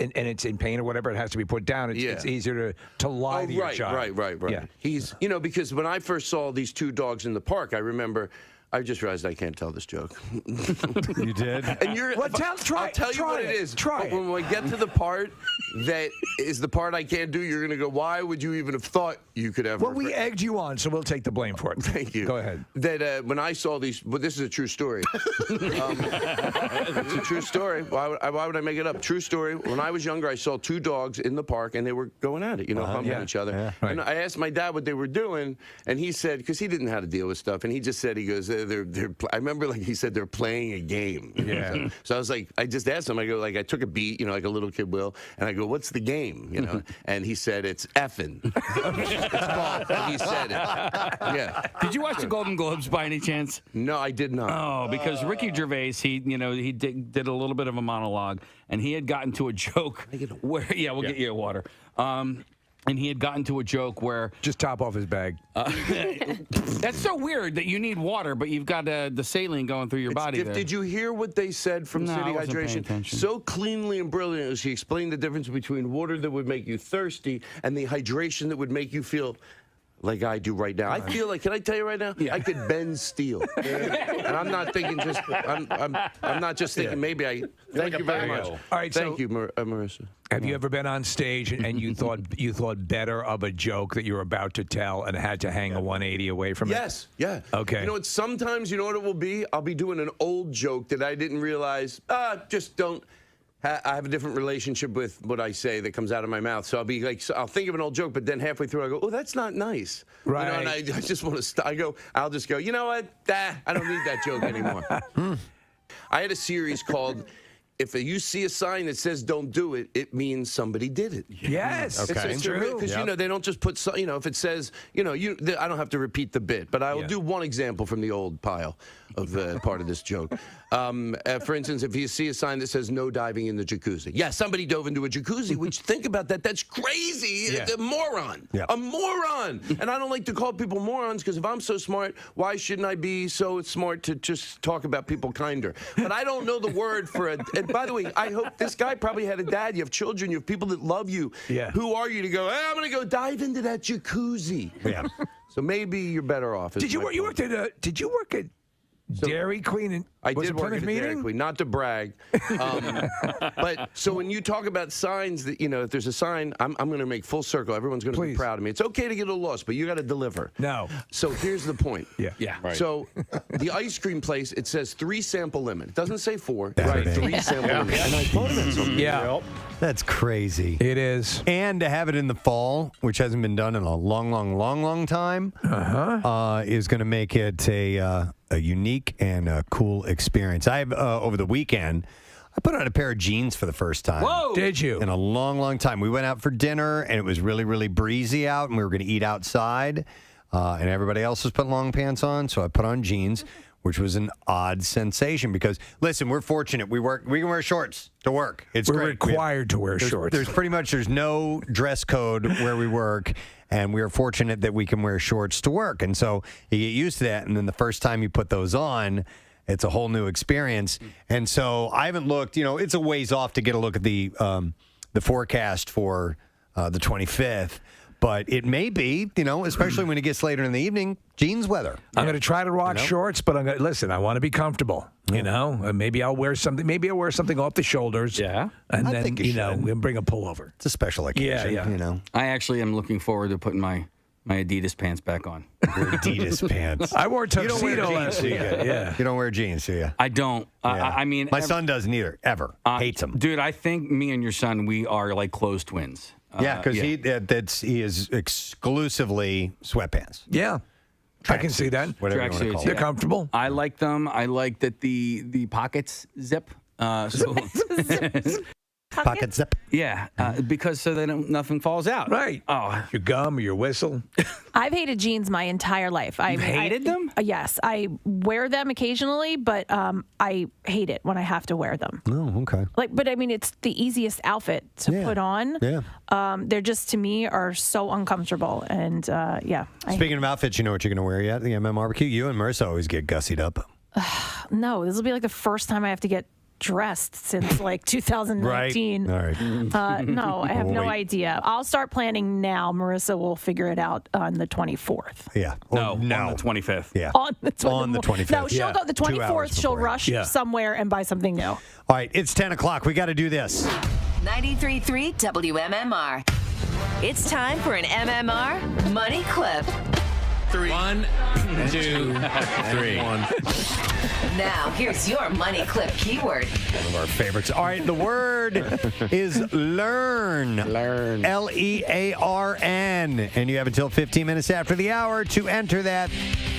B: in pain or whatever, it has to be put down. It's easier to lie to your child.
E: Right.
B: Yeah.
E: He's, because when I first saw these 2 dogs in the park, I remember. I just realized I can't tell this joke.
A: You did?
E: And you're.
B: Well,
E: I'll tell you what it is.
B: Try it.
E: When we get to the part that is the part I can't do, you're going to go, why would you even have thought you could ever?
B: Well, we egged you on, so we'll take the blame for it.
E: Thank you.
B: Go ahead.
E: That when I saw these, but this is a true story. It's a true story. Why would I make it up? True story. When I was younger, I saw 2 dogs in the park, and they were going at it, humping each other.
B: Yeah, right.
E: And I asked my dad what they were doing, and he said, because he didn't know how to deal with stuff, and he just said, he goes, I remember, he said, they're playing a game.
B: Yeah.
E: So I was like, I just asked him, I go, I took a beat, like a little kid will, and I go, what's the game, And he said, it's effing. It's called, and he said it. Yeah.
D: Did you watch the Golden Globes by any chance?
E: No, I did not.
D: Oh, because Ricky Gervais, he did a little bit of a monologue, and he had gotten to a joke where, we'll get you a water. And he had gotten to a joke where...
B: Just top off his bag.
D: That's so weird that you need water, but you've got the saline going through your body there.
E: Did you hear what they said from
D: No,
E: City
D: I wasn't paying
E: Hydration?
D: attention.
E: So cleanly and brilliantly, she explained the difference between water that would make you thirsty and the hydration that would make you feel... like I do right now. I feel like, can I tell you right now? I could bend steel. And I'm not thinking just, I'm not just thinking maybe thank you very much.
B: All right,
E: thank you, Marissa.
B: Have you ever been on stage and you thought better of a joke that you were about to tell and had to hang a 180 away from it?
E: Yes, yeah.
B: Okay.
E: You know what, sometimes, you know what it will be? I'll be doing an old joke that I didn't realize, just don't. I have a different relationship with what I say that comes out of my mouth. So I'll be like, I'll think of an old joke, but then halfway through I go, oh, that's not nice.
B: Right.
E: And I just want to stop. I'll just go, you know what? I don't need that joke anymore. I had a series called, if you see a sign that says don't do it, it means somebody did it.
B: Yes.
A: Okay.
E: It's true. Because, they don't just put, if it says, I don't have to repeat the bit, but I will do one example from the old pile of part of this joke. For instance, if you see a sign that says no diving in the jacuzzi. Yeah, somebody dove into a jacuzzi, which think about that. That's crazy.
A: Yeah.
E: A moron.
A: Yeah.
E: A moron. And I don't like to call people morons because if I'm so smart, why shouldn't I be so smart to just talk about people kinder? But I don't know the word for it. And by the way, I hope this guy probably had a dad. You have children. You have people that love you.
B: Yeah.
E: Who are you to go, I'm going to go dive into that jacuzzi?
A: Yeah.
E: So maybe you're better off.
B: Did you work at Dairy Queen. And,
E: I
B: was
E: did
B: it
E: work
B: Plymouth
E: at a Dairy
B: Meeting?
E: Queen, not to brag. But so when you talk about signs that, if there's a sign, I'm going to make full circle. Everyone's going to be proud of me. It's okay to get a loss, but you got to deliver.
B: No.
E: So here's the point.
B: Yeah.
D: Right.
E: So the ice cream place, it says 3 sample limit. It doesn't say 4.
A: Right.
E: 3 sample limit. And I told him that something.
B: Yeah.
A: That's crazy.
B: It is.
A: And to have it in the fall, which hasn't been done in a long time, is going to make it a unique and a cool experience. I've over the weekend, I put on a pair of jeans for the first time.
B: Whoa! Did you?
A: In a long time. We went out for dinner, and it was really breezy out, and we were going to eat outside, and everybody else was putting long pants on, so I put on jeans, which was an odd sensation because, listen, we're fortunate. We can wear shorts to work. It's
B: We're
A: great.
B: required to wear shorts.
A: There's no dress code where we work, and we are fortunate that we can wear shorts to work. And so you get used to that, and then the first time you put those on, it's a whole new experience. And so I haven't looked. It's a ways off to get a look at the forecast for the 25th. But it may be, especially when it gets later in the evening, jeans weather.
B: I'm going to try to rock shorts, but I'm going to listen. I want to be comfortable. Maybe I'll wear something. Maybe I'll wear something off the shoulders.
D: Yeah,
B: and
A: I
B: then
A: think you should.
B: we'll bring a pullover.
A: It's a special occasion.
B: Yeah.
D: I actually am looking forward to putting my Adidas pants back on.
A: Adidas pants.
B: I wore a
A: You don't wear
B: tuxedo
A: jeans,
B: last
A: do you?
B: weekend. Yeah.
A: You don't wear jeans, do you?
D: I don't. I mean,
A: my son doesn't either. Ever hates them.
D: Dude, I think me and your son, we are like close twins.
A: Yeah, because he is exclusively sweatpants.
B: Yeah. I can see that.
A: Whatever you want to call
B: They're
A: it.
B: comfortable.
D: I like them. I like that the pockets zip. So
A: Pocket zip.
D: yeah, because so that nothing falls out.
B: Right.
D: Oh,
B: Your gum or your whistle.
K: I've hated jeans my entire life.
D: You've hated them?
K: Yes, I wear them occasionally, but I hate it when I have to wear them.
A: Oh, okay.
K: But I mean, it's the easiest outfit to put on.
A: Yeah.
K: They're just, to me, are so uncomfortable. And
A: Speaking of outfits, you know what you're going to wear yet at the MM barbecue? You and Marissa always get gussied up.
K: No, this will be like the first time I have to get dressed since like 2019.
A: Right. All right.
K: No, I have no
A: Wait.
K: idea. I'll start planning now. Marissa will figure it out on the 24th.
A: Yeah.
D: no, on the 25th.
A: Yeah.
K: On the 24th.
A: On the 25th.
K: No, she'll
A: Yeah.
K: go the
A: 2 hours
K: 24th. She'll
A: before.
K: rush
A: Yeah.
K: somewhere and buy something new.
A: All right. It's 10 o'clock. We got to do this.
U: 93.3 WMMR. It's time for an MMR Money Clip.
C: 1, 2, 3.
U: Now, here's your Money Clip keyword.
A: One of our favorites. All right, the word is learn.
G: Learn.
A: Learn. And you have until 15 minutes after the hour to enter that.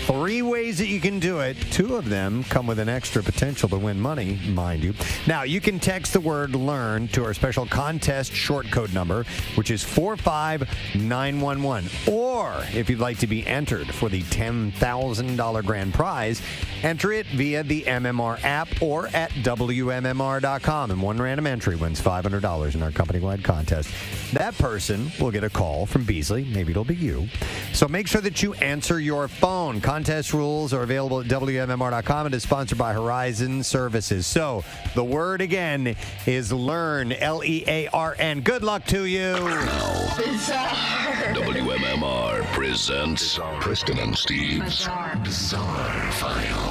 A: 3 ways that you can do it. 2 of them come with an extra potential to win money, mind you. Now, you can text the word learn to our special contest short code number, which is 45911. Or if you'd like to be entered for the $10,000 grand prize, enter it via the MMR app or at WMMR.com. And one random entry wins $500 in our company-wide contest. That person will get a call from Beasley. Maybe it'll be you. So make sure that you answer your phone. Contest rules are available at WMMR.com and is sponsored by Horizon Services. So the word again is learn. L-E-A-R-N. Good luck to you.
S: WMMR presents Preston and Steve's Bizarre File.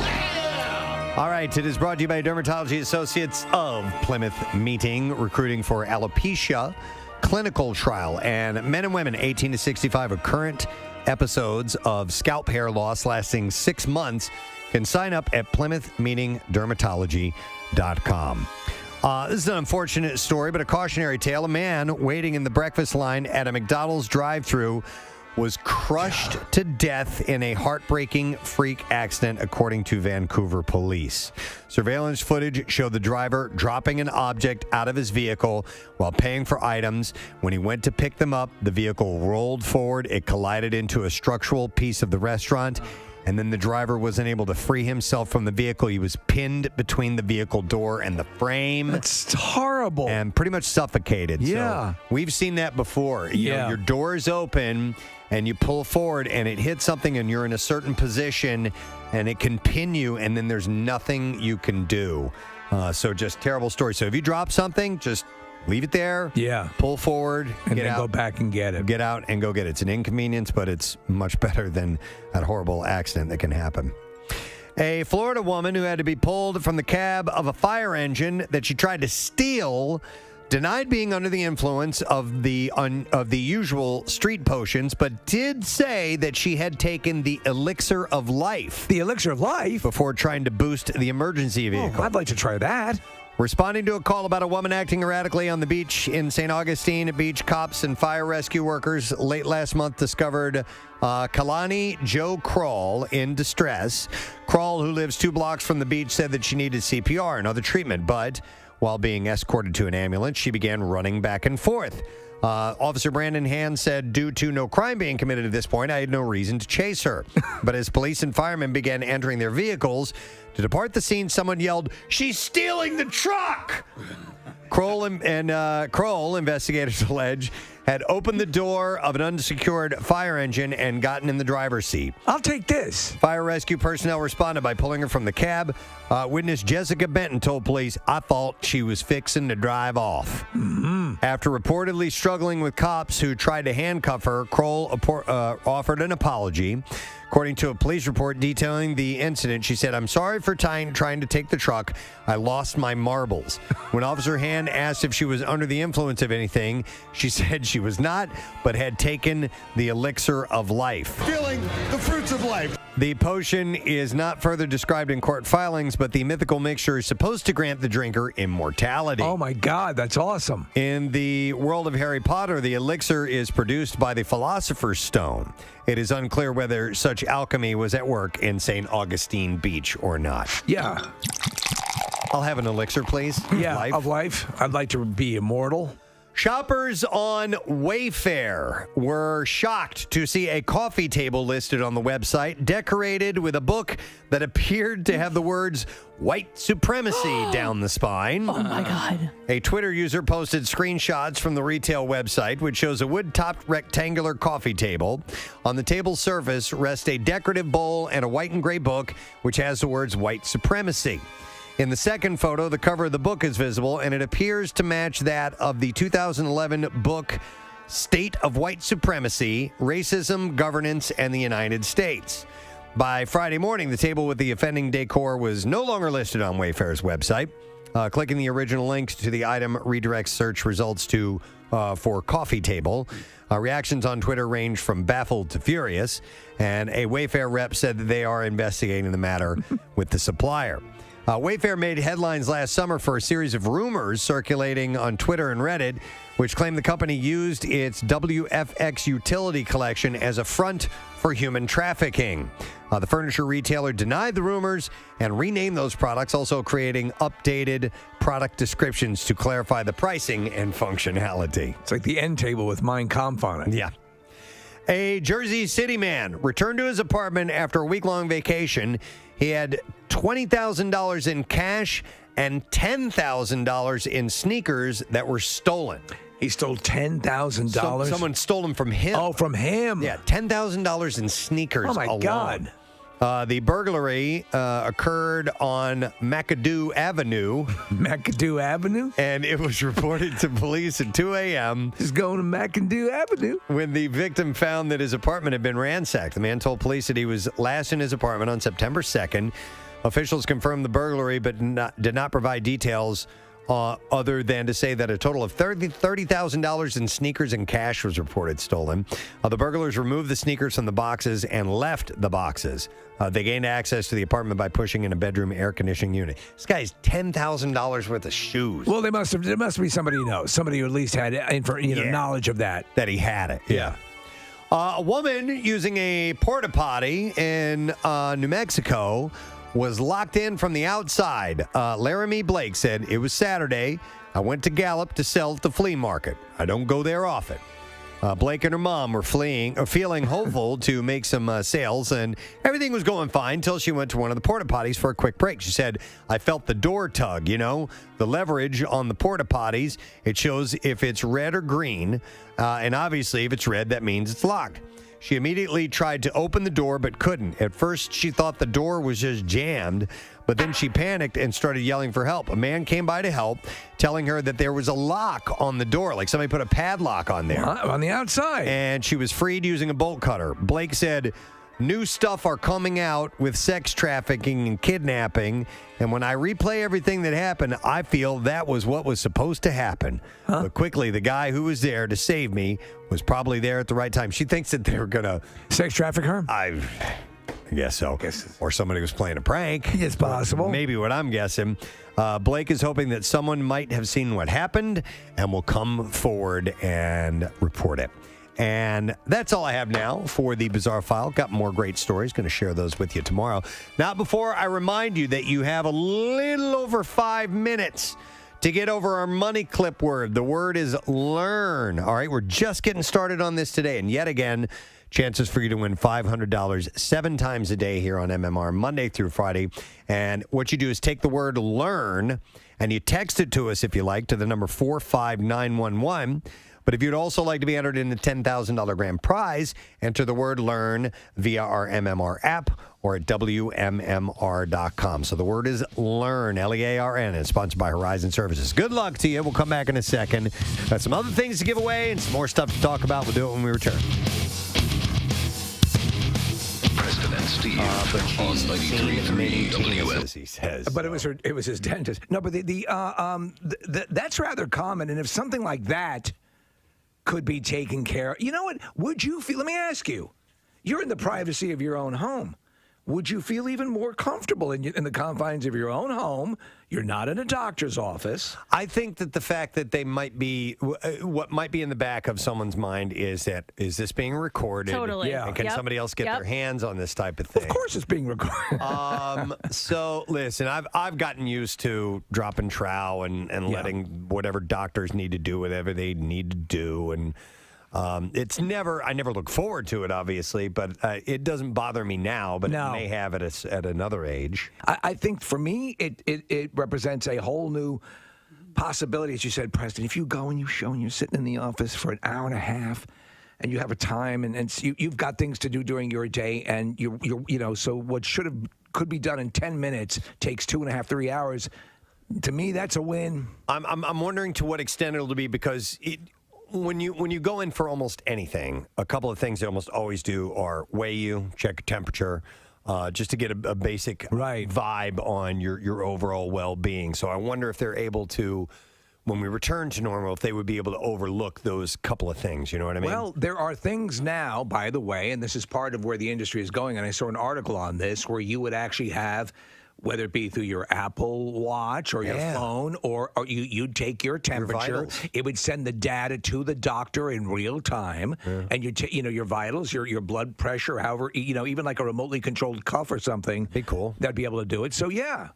A: All right, it is brought to you by Dermatology Associates of Plymouth Meeting, recruiting for alopecia clinical trial. And men and women 18 to 65 with current episodes of scalp hair loss lasting 6 months can sign up at PlymouthMeetingDermatology.com. This is an unfortunate story, but a cautionary tale. A man waiting in the breakfast line at a McDonald's drive-thru was crushed to death in a heartbreaking freak accident, according to Vancouver police. Surveillance footage showed the driver dropping an object out of his vehicle while paying for items. When he went to pick them up, the vehicle rolled forward. It collided into a structural piece of the restaurant, and then the driver wasn't able to free himself from the vehicle. He was pinned between the vehicle door and the frame.
B: That's horrible.
A: And pretty much suffocated.
B: Yeah.
A: So we've seen that before. You know, your door's open and you pull forward and it hits something and you're in a certain position and it can pin you and then there's nothing you can do. So just terrible story. So if you drop something, just leave it there.
B: Yeah.
A: Pull forward.
B: And
A: get
B: then
A: out,
B: go back and get it.
A: Get out and go get it. It's an inconvenience, but it's much better than that horrible accident that can happen. A Florida woman who had to be pulled from the cab of a fire engine that she tried to steal denied being under the influence of the usual street potions, but did say that she had taken the elixir of life.
B: The elixir of life?
A: Before trying to boost the emergency vehicle.
B: Oh, I'd like to try that.
A: Responding to a call about a woman acting erratically on the beach in St. Augustine, beach cops and fire rescue workers late last month discovered Kalani Joe Kroll in distress. Kroll, who lives 2 blocks from the beach, said that she needed CPR and other treatment, but while being escorted to an ambulance, she began running back and forth. Officer Brandon Hand said, due to no crime being committed at this point, I had no reason to chase her. But as police and firemen began entering their vehicles to depart the scene, someone yelled, "She's stealing the truck!" Kroll Kroll, investigators allege, had opened the door of an unsecured fire engine and gotten in the driver's seat.
B: I'll take this.
A: Fire rescue personnel responded by pulling her from the cab. Witness Jessica Benton told police, "I thought she was fixing to drive off."
B: Mm-hmm.
A: After reportedly struggling with cops who tried to handcuff her, Kroll offered an apology. According to a police report detailing the incident, she said, "I'm sorry for trying to take the truck. I lost my marbles." When Officer Hand asked if she was under the influence of anything, she said she was not, but had taken the elixir of life.
I: Feeling the fruits of life.
A: The potion is not further described in court filings, but the mythical mixture is supposed to grant the drinker immortality.
B: Oh, my God, that's awesome.
A: In the world of Harry Potter, the elixir is produced by the Philosopher's Stone. It is unclear whether such alchemy was at work in St. Augustine Beach or not.
B: Yeah.
A: I'll have an elixir, please.
B: Yeah, of life. I'd like to be immortal.
A: Shoppers on Wayfair were shocked to see a coffee table listed on the website decorated with a book that appeared to have the words "white supremacy" down the spine.
K: Oh, my God.
A: A Twitter user posted screenshots from the retail website, which shows a wood-topped rectangular coffee table. On the table's surface rest a decorative bowl and a white and gray book, which has the words "white supremacy." In the second photo, the cover of the book is visible, and it appears to match that of the 2011 book State of White Supremacy, Racism, Governance, and the United States. By Friday morning, the table with the offending decor was no longer listed on Wayfair's website. Clicking the original link to the item redirects search results to for coffee table. Reactions on Twitter range from baffled to furious, and a Wayfair rep said that they are investigating the matter with the supplier. Wayfair made headlines last summer for a series of rumors circulating on Twitter and Reddit, which claimed the company used its WFX utility collection as a front for human trafficking. The furniture retailer denied the rumors and renamed those products, also creating updated product descriptions to clarify the pricing and functionality.
B: It's like the end table with Mein Kampf on it.
A: Yeah. A Jersey City man returned to his apartment after a week-long vacation. He had $20,000 in cash and $10,000 in sneakers that were stolen.
B: He stole $10,000?
A: Someone stole them from him.
B: Oh, from him?
A: Yeah, $10,000 in sneakers
B: Oh, my
A: alone.
B: God.
A: The burglary occurred on McAdoo Avenue.
B: McAdoo Avenue?
A: And it was reported to police at 2 a.m.
B: Just going to McAdoo Avenue.
A: When the victim found that his apartment had been ransacked. The man told police that he was last in his apartment on September 2nd. Officials confirmed the burglary, but did not provide details other than to say that a total of $30,000 in sneakers and cash was reported stolen. The burglars removed the sneakers from the boxes and left the boxes. They gained access to the apartment by pushing in a bedroom air conditioning unit. This guy's $10,000 worth of shoes.
B: Well, there must be somebody who knows. Somebody who at least had knowledge of that.
A: That he had it. Yeah. A woman using a porta potty in New Mexico was locked in from the outside. Laramie Blake said, "It was Saturday. I went to Gallup to sell at the flea market. I don't go there often." Blake and her mom were feeling hopeful to make some sales, and everything was going fine until she went to one of the porta potties for a quick break. She said, "I felt the door tug, the leverage on the porta potties. It shows if it's red or green, and obviously if it's red, that means it's locked." She immediately tried to open the door but couldn't. At first, she thought the door was just jammed, but then she panicked and started yelling for help. A man came by to help, telling her that there was a lock on the door, like somebody put a padlock on there.
B: On the outside.
A: And she was freed using a bolt cutter. Blake said new stuff are coming out with sex trafficking and kidnapping. And when I replay everything that happened, I feel that was what was supposed to happen. But quickly, the guy who was there to save me was probably there at the right time. She thinks that they were going to
B: sex traffic her?
A: I guess so. Or somebody was playing a prank.
B: It's possible.
A: Maybe what I'm guessing. Blake is hoping that someone might have seen what happened and will come forward and report it. And that's all I have now for the Bizarre File. Got more great stories. Going to share those with you tomorrow. Not before I remind you that you have a little over 5 minutes to get over our money clip word. The word is learn. All right, we're just getting started on this today. And yet again, chances for you to win $500 7 times a day here on MMR, Monday through Friday. And what you do is take the word learn and you text it to us if you like to the number 45911. But if you'd also like to be entered in the $10,000 grand prize, enter the word learn via our MMR app or at WMMR.com. So the word is learn, L-E-A-R-N. It's sponsored by Horizon Services. Good luck to you. We'll come back in a second. Got some other things to give away and some more stuff to talk about. We'll do it when we return.
I: Preston and Steve on 93.3 WMMR.
A: He says.
B: But it was his dentist. No, but that's rather common. And if something like that could be taken care of, you know what? Would you feel? Let me ask you. You're in the privacy of your own home. Would you feel even more comfortable in the confines of your own home? You're not in a doctor's office.
A: I think that the fact that they might be, what might be in the back of someone's mind is that, is this being recorded?
K: Totally.
A: Yeah. And can somebody else get their hands on this type of thing?
B: Of course it's being recorded.
A: So, listen, I've gotten used to dropping trow and letting whatever doctors need to do whatever they need to do. And I never look forward to it, obviously, but it doesn't bother me now, but it may have it at another age.
B: I think for me, it represents a whole new possibility, as you said, Preston. If you go and you show and you're sitting in the office for an hour and a half and you have a time and you've got things to do during your day and so what could be done in 10 minutes takes 2.5, 3 hours. To me, that's a win.
A: I'm wondering to what extent it'll be because when you go in for almost anything, a couple of things they almost always do are weigh you, check your temperature, just to get a basic vibe on your overall well-being. So I wonder if they're able to, when we return to normal, if they would be able to overlook those couple of things. You know what I mean?
B: Well, there are things now, by the way, and this is part of where the industry is going, and I saw an article on this, where you would actually have, whether it be through your Apple Watch or your phone, or you'd take your temperature. It would send the data to the doctor in real time, and your vitals, your blood pressure, however, even like a remotely controlled cuff or something.
A: Be cool.
B: That'd be able to do it. So yeah.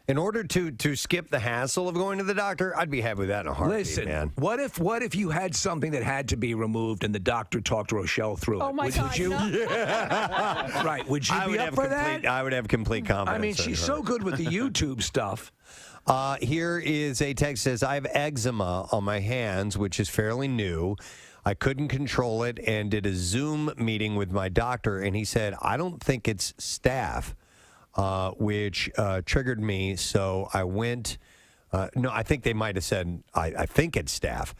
A: In order to skip the hassle of going to the doctor, I'd be happy with that in a heartbeat,
B: Listen,
A: man.
B: What if you had something that had to be removed and the doctor talked Rochelle through it?
K: Oh my God!
B: Would you? Right? Would you be up for that?
A: I would have complete confidence.
B: I mean, she's so good with the YouTube stuff.
A: Here is a text that says, I have eczema on my hands, which is fairly new. I couldn't control it and did a Zoom meeting with my doctor, and he said, I don't think it's staph. Which triggered me, so I went. No, I think they might have said, I think it's staph,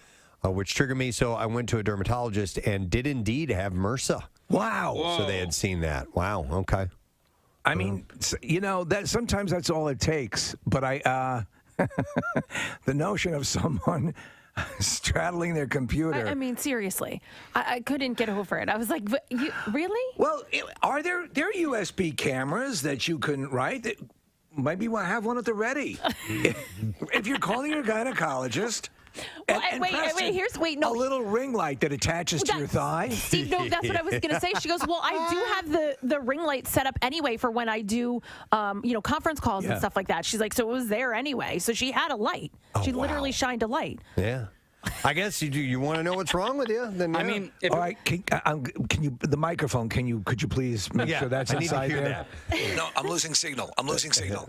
A: which triggered me, so I went to a dermatologist and did indeed have MRSA.
B: Wow.
A: Whoa. So they had seen that. Wow, okay.
B: I mean, that sometimes that's all it takes, but the notion of someone straddling their computer.
K: I mean, seriously, I couldn't get over it. I was like, you, really?
B: Well, are there USB cameras that you can, right? Maybe we'll have one at the ready. If you're calling your gynecologist.
K: Well,
B: A little ring light that attaches to your thigh.
K: Steve, no, that's what I was going to say. She goes, well, I do have the ring light set up anyway for when I do, conference calls and stuff like that. She's like, so it was there anyway. So she had a light. She literally shined a light.
A: Yeah. I guess you want to know what's wrong with you? Then
B: I mean, all right. Can you the microphone? Could you please make sure that's inside there?
N: No, I'm losing signal.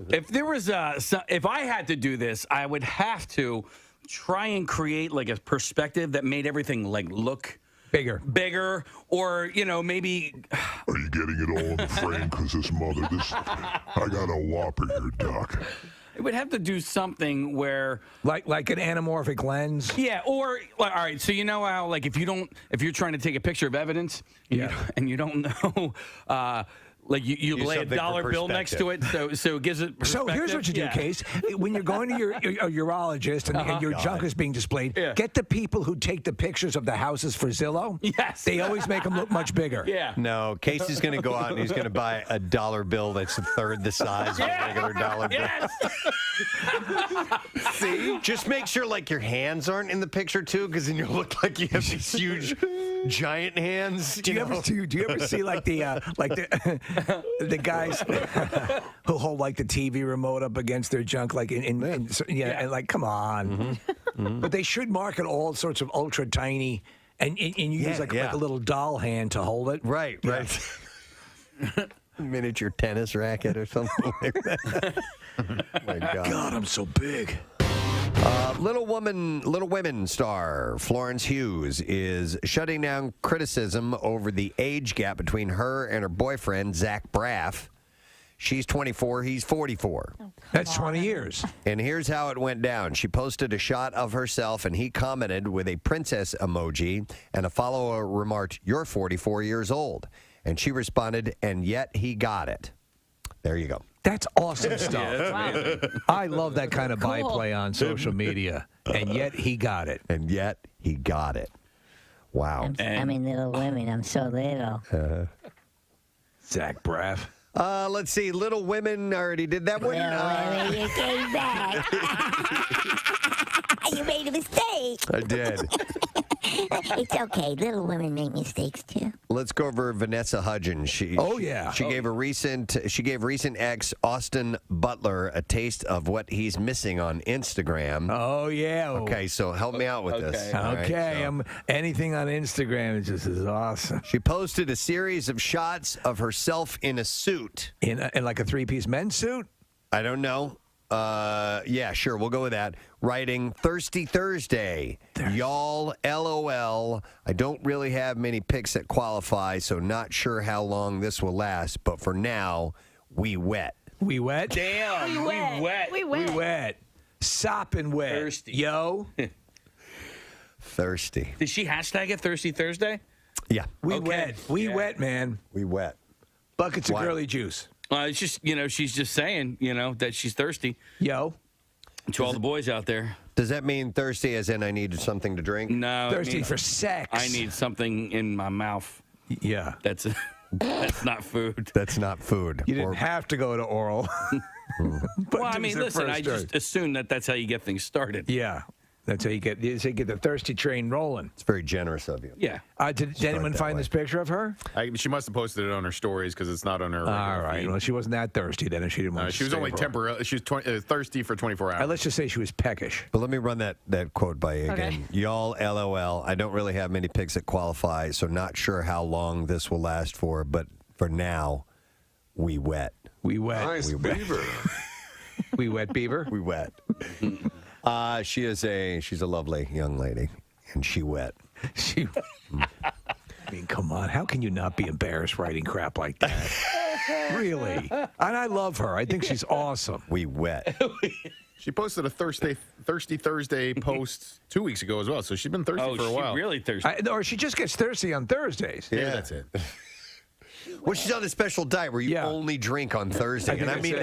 D: If there was if I had to do this, I would have to try and create like a perspective that made everything like look
B: bigger,
D: or maybe.
S: Are you getting it all in the frame? Because I got a whopper here, Doc.
D: It would have to do something where,
B: like an anamorphic lens.
D: yeah, or all right. So you know how, like, if you're trying to take a picture of evidence, and you don't know. Like you lay a dollar bill next to it, so it gives it perspective.
B: So here's what you do, Case. When you're going to your urologist and your junk is being displayed, get the people who take the pictures of the houses for Zillow.
D: Yes.
B: They always make them look much bigger.
D: Yeah.
A: No, Casey's going to go out and he's going to buy a dollar bill that's a third the size of a regular dollar bill. See? Just make sure, like, your hands aren't in the picture, too, because then you look like you have these huge, giant hands.
B: Do you ever see like the guys who hold like the TV remote up against their junk, like and like, come on. But they should market all sorts of ultra tiny, and you use like a little doll hand to hold it.
A: Right. Miniature tennis racket or something like that. My God,
B: I'm so big.
A: Little Women star Florence Hughes is shutting down criticism over the age gap between her and her boyfriend, Zach Braff. She's 24, he's 44.
B: That's 20 years.
A: And here's how it went down. She posted a shot of herself, and he commented with a princess emoji, and a follower remarked, "You're 44 years old." And she responded, "And yet he got it." There you go.
B: That's awesome stuff.
A: Wow.
B: I love that kind of byplay on social media. And yet he got it.
A: And yet he got it. Wow.
R: I mean, Little Women. I'm so little.
B: Zach Braff.
A: Let's see. Little Women already did that one.
R: Little Women, you came back. You made a mistake.
A: I did.
R: It's okay. Little Women make mistakes too.
A: Let's go over Vanessa Hudgens. She gave recent ex Austin Butler a taste of what he's missing on Instagram.
B: Oh yeah.
A: Okay, so help me out with this. All right, so
B: anything on Instagram is awesome.
A: She posted a series of shots of herself in a suit.
B: In like a three-piece men's suit?
A: I don't know. Yeah, sure. We'll go with that. Writing Thirsty Thursday. Y'all, LOL. I don't really have many picks that qualify, so not sure how long this will last. But for now, we wet.
B: We wet?
D: Damn.
K: We wet.
B: We wet. Sopping wet.
D: Thirsty.
B: Yo.
A: Thirsty.
D: Did she hashtag it Thirsty Thursday?
A: Yeah.
B: We wet. We wet, man.
A: We wet.
B: Buckets of girly juice.
D: It's just, she's just saying, that she's thirsty.
B: Yo.
D: To all the boys out there.
A: Does that mean thirsty as in I need something to drink?
D: No.
B: Thirsty for sex.
D: I need something in my mouth.
B: Yeah.
D: That's not food.
A: That's not food.
B: You didn't have to go to oral.
D: Well, I mean, listen, I just assume that's how you get things started.
B: Yeah. That's how you get the thirsty train rolling.
A: It's very generous of you.
D: Yeah.
B: Did anyone find this picture of her?
G: She must have posted it on her stories because it's not on her.
B: All right.
G: feed.
B: Well, she wasn't that thirsty then if she didn't want to
G: She was
B: stay
G: only
B: for-
G: temporary. She was thirsty for 24 hours.
B: Let's just say she was peckish.
A: But let me run that quote by you again.
K: Okay.
A: Y'all, LOL. I don't really have many picks that qualify, so not sure how long this will last for, but for now, we wet.
B: We wet.
S: Nice
A: We wet.
S: beaver.
B: We wet beaver.
A: We wet. She's a lovely young lady, and she wet.
B: She. I mean, come on. How can you not be embarrassed writing crap like that? Really? And I love her. I think she's awesome.
A: We wet.
G: She posted a Thirsty Thursday post 2 weeks ago as well, so she's been thirsty for a while.
D: Really thirsty.
B: Or she just gets thirsty on Thursdays.
G: Yeah, that's it.
A: Well, she's on a special diet where you only drink on Thursday, and I mean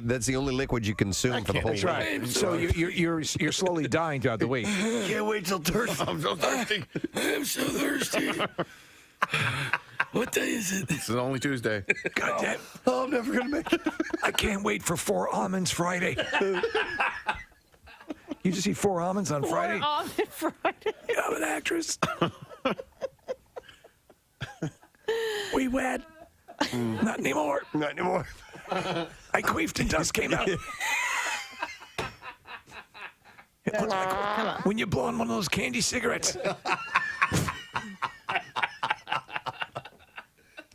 A: that's the only liquid you consume for the whole
B: That's
A: week.
B: right. So you're slowly dying throughout the week.
A: Can't wait till Thursday.
G: I'm so thirsty.
D: I'm so thirsty. What day is it?
G: This is only Tuesday.
B: God damn.
A: Oh, I'm never gonna make it.
B: I can't wait for 4 almonds Friday. You just eat 4 almonds on Friday?
K: On Friday.
B: I'm an actress. We wet. Not anymore.
A: Not anymore.
B: I queefed and dust came out. It looks like when you're blowing one of those candy cigarettes.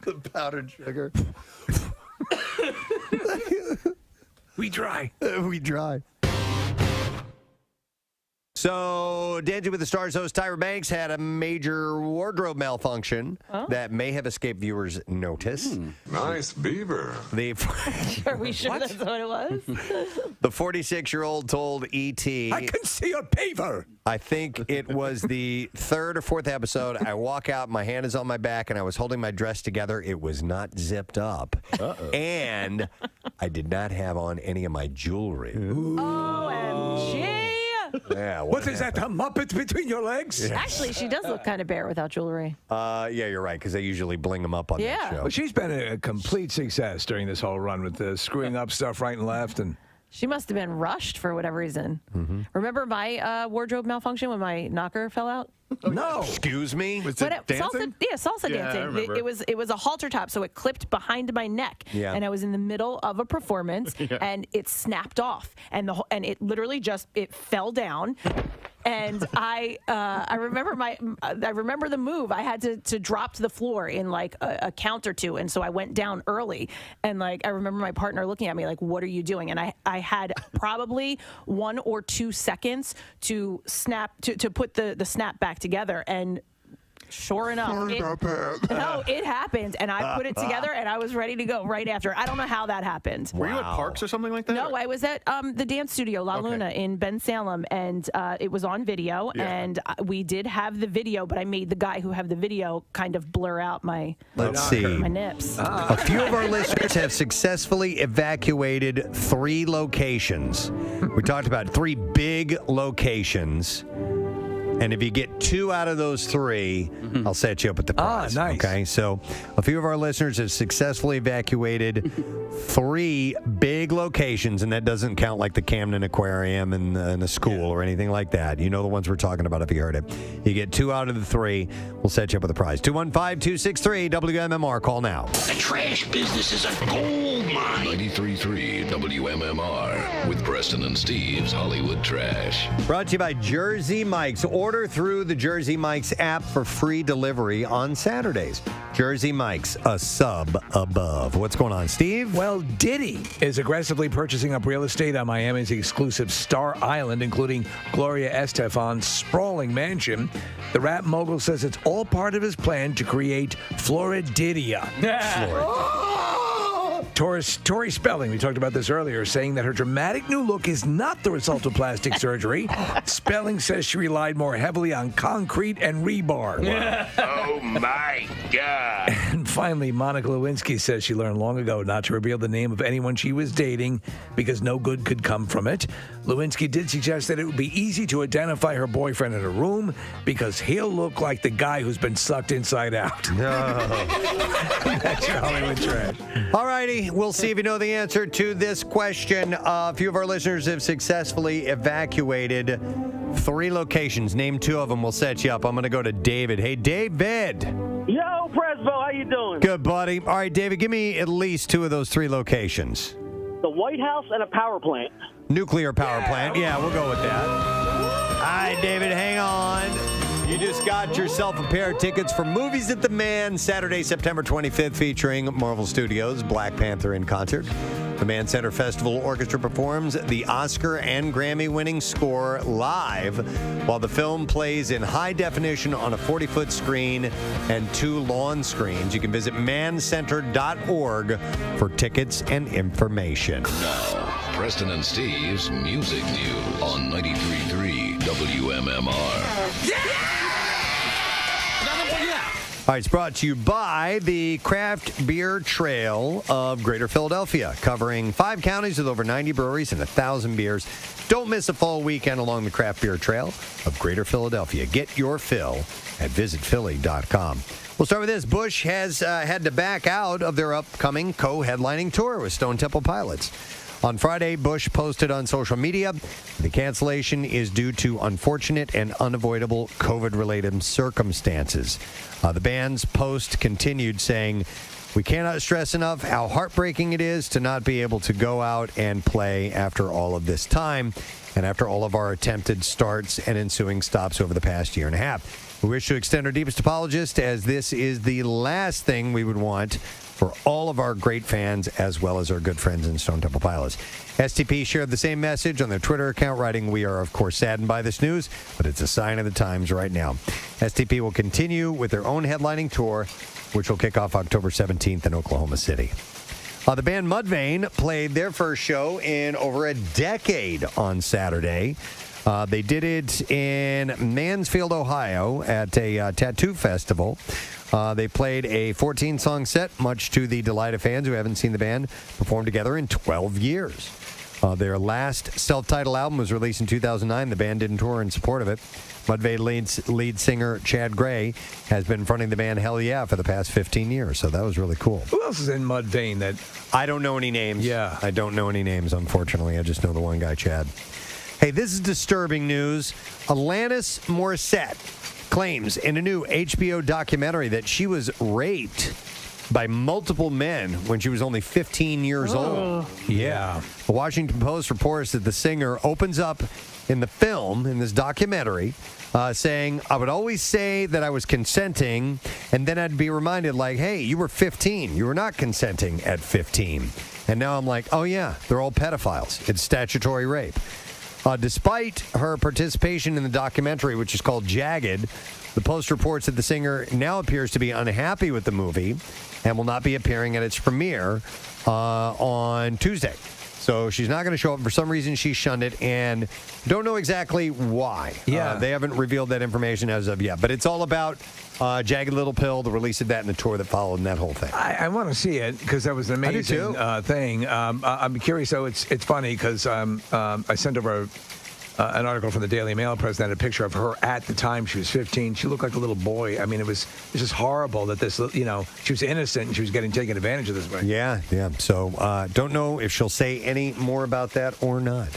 A: The powdered sugar.
B: We dry.
A: We dry. So, Dancing with the Stars host Tyra Banks had a major wardrobe malfunction that may have escaped viewers' notice.
S: Nice beaver.
K: Are we sure that's what it was?
A: The 46-year-old told E.T.
B: I can see a beaver.
A: I think it was the third or fourth episode. I walk out, my hand is on my back, and I was holding my dress together. It was not zipped up. And I did not have on any of my jewelry.
K: OMG.
A: Yeah,
B: What is that, a Muppet between your legs?
K: Actually, she does look kind of bare without jewelry.
A: Yeah, you're right, because they usually bling them up on that show.
B: Well, she's been a complete success during this whole run with screwing up stuff right and left. And
K: She must have been rushed for whatever reason. Remember my wardrobe malfunction when my knocker fell out?
A: No. Excuse me? Was
K: But salsa dancing. It was a halter top, so it clipped behind my neck, and I was in the middle of a performance, and it snapped off, and it literally just fell down. And I remember the move. I had to drop to the floor in like a count or two, and so I went down early. And like I remember my partner looking at me like, "What are you doing?" And I had probably 1 or 2 seconds to put the snap back together, and sure enough, it happened, and I put it together, and I was ready to go right after. I don't know how that happened.
G: Were you at Parks or something like that?
K: No, I was at the dance studio La Luna in Ben Salem, and it was on video, and we did have the video, but I made the guy who had the video kind of blur out my nips.
A: A few of our listeners have successfully evacuated 3 locations. We talked about 3 big locations. And if you get 2 out of those 3, I'll set you up with the prize.
B: Nice.
A: Okay, so a few of our listeners have successfully evacuated 3 big locations, and that doesn't count like the Camden Aquarium and the school or anything like that. You know the ones we're talking about if you heard it. You get 2 out of the 3, we'll set you up with a prize. 215-263 WMMR. Call now.
C: The trash business is a gold mine.
O: 93.3 WMMR with Preston and Steve's Hollywood Trash.
A: Brought to you by Jersey Mike's. Order through the Jersey Mike's app for free delivery on Saturdays. Jersey Mike's, a sub above. What's going on, Steve?
B: Well, Diddy is aggressively purchasing up real estate on Miami's exclusive Star Island, including Gloria Estefan's sprawling mansion. The rap mogul says it's all part of his plan to create Florididia. Tori Spelling, we talked about this earlier, saying that her dramatic new look is not the result of plastic surgery. Spelling says she relied more heavily on concrete and rebar.
C: Oh, my God.
B: And finally, Monica Lewinsky says she learned long ago not to reveal the name of anyone she was dating because no good could come from it. Lewinsky did suggest that it would be easy to identify her boyfriend in a room because he'll look like the guy who's been sucked inside out. That's your Hollywood Trash.
A: All righty, we'll see if you know the answer to this question. A few of our listeners have successfully evacuated 3 locations. Name 2 of them. We'll set you up. I'm going to go to David. Hey, David.
T: Yo, Presbo, how you doing?
A: Good, buddy. All right, David, give me at least 2 of those 3 locations.
T: The White House and a power plant.
A: Nuclear power plant. Yeah, we'll go with that. All right, David, hang on. You just got yourself a pair of tickets for Movies at the Man, Saturday, September 25th, featuring Marvel Studios' Black Panther in concert. The Mann Center Festival Orchestra performs the Oscar and Grammy-winning score live, while the film plays in high definition on a 40-foot screen and 2 lawn screens. You can visit mancenter.org for tickets and information.
O: Now, Preston and Steve's Music News on 93.3 WMMR.
A: All right, it's brought to you by the Craft Beer Trail of Greater Philadelphia, covering 5 counties with over 90 breweries and 1,000 beers. Don't miss a fall weekend along the Craft Beer Trail of Greater Philadelphia. Get your fill at visitphilly.com. We'll start with this. Bush has had to back out of their upcoming co-headlining tour with Stone Temple Pilots. On Friday, Bush posted on social media the cancellation is due to unfortunate and unavoidable COVID-related circumstances. The band's post continued saying, "We cannot stress enough how heartbreaking it is to not be able to go out and play after all of this time and after all of our attempted starts and ensuing stops over the past year and a half. We wish to extend our deepest apologies, as this is the last thing we would want for all of our great fans, as well as our good friends in Stone Temple Pilots. STP shared the same message on their Twitter account, writing, "We are, of course, saddened by this news, but it's a sign of the times right now." STP will continue with their own headlining tour, which will kick off October 17th in Oklahoma City. The band Mudvayne played their first show in over a decade on Saturday. They did it in Mansfield, Ohio, at a tattoo festival. They played a 14-song set, much to the delight of fans who haven't seen the band perform together in 12 years. Their last self-titled album was released in 2009. The band didn't tour in support of it. Mudvayne lead singer Chad Gray has been fronting the band Hell Yeah for the past 15 years, so that was really cool.
B: Who else is in Mudvayne that...
A: I don't know any names.
B: Yeah.
A: I don't know any names, unfortunately. I just know the one guy, Chad. Hey, this is disturbing news. Alanis Morissette claims in a new HBO documentary that she was raped by multiple men when she was only 15 years old.
B: Yeah.
A: The Washington Post reports that the singer opens up in the film, in this documentary, saying, "I would always say that I was consenting, and then I'd be reminded, like, hey, you were 15. You were not consenting at 15. And now I'm like, oh, yeah, they're all pedophiles. It's statutory rape." Despite her participation in the documentary, which is called Jagged, the Post reports that the singer now appears to be unhappy with the movie and will not be appearing at its premiere on Tuesday. So she's not going to show up. For some reason, she shunned it, and don't know exactly why.
B: Yeah.
A: They haven't revealed that information as of yet. But it's all about Jagged Little Pill, the release of that, and the tour that followed, and that whole thing.
B: I want to see it because that was an amazing thing. I'm curious, though. It's funny because I sent over an article from the Daily Mail, President, a picture of her at the time she was 15. She looked like a little boy. I mean, it was just horrible that this, she was innocent and she was getting taken advantage of this way.
A: Yeah. So don't know if she'll say any more about that or not.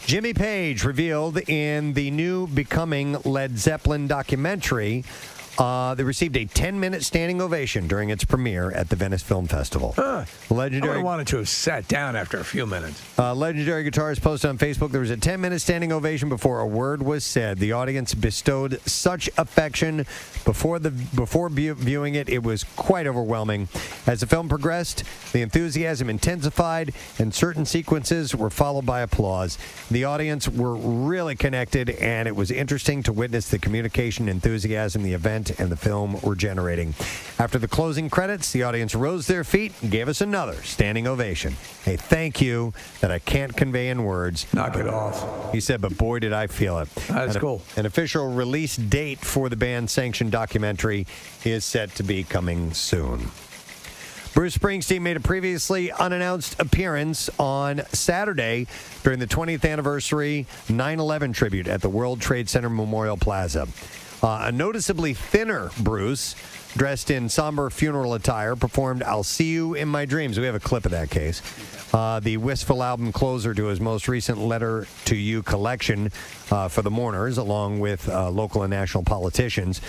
A: Jimmy Page revealed in the new Becoming Led Zeppelin documentary they received a 10-minute standing ovation during its premiere at the Venice Film Festival.
B: Legendary. I would have wanted to have sat down after a few minutes.
A: Legendary guitarist posted on Facebook, there was a 10-minute standing ovation before a word was said. The audience bestowed such affection before viewing it. It was quite overwhelming. As the film progressed, the enthusiasm intensified, and certain sequences were followed by applause. The audience were really connected, and it was interesting to witness the communication, enthusiasm, the event, and the film were generating. After the closing credits, the audience rose to their feet and gave us another standing ovation. A thank you that I can't convey in words.
B: Knock it off.
A: He said, but boy, did I feel it.
B: That's cool.
A: An official release date for the band-sanctioned documentary is set to be coming soon. Bruce Springsteen made a previously unannounced appearance on Saturday during the 20th anniversary 9/11 tribute at the World Trade Center Memorial Plaza. A noticeably thinner Bruce, dressed in somber funeral attire, performed I'll See You in My Dreams. We have a clip of that case. The wistful album closer to his most recent Letter to You collection for the mourners, along with local and national politicians.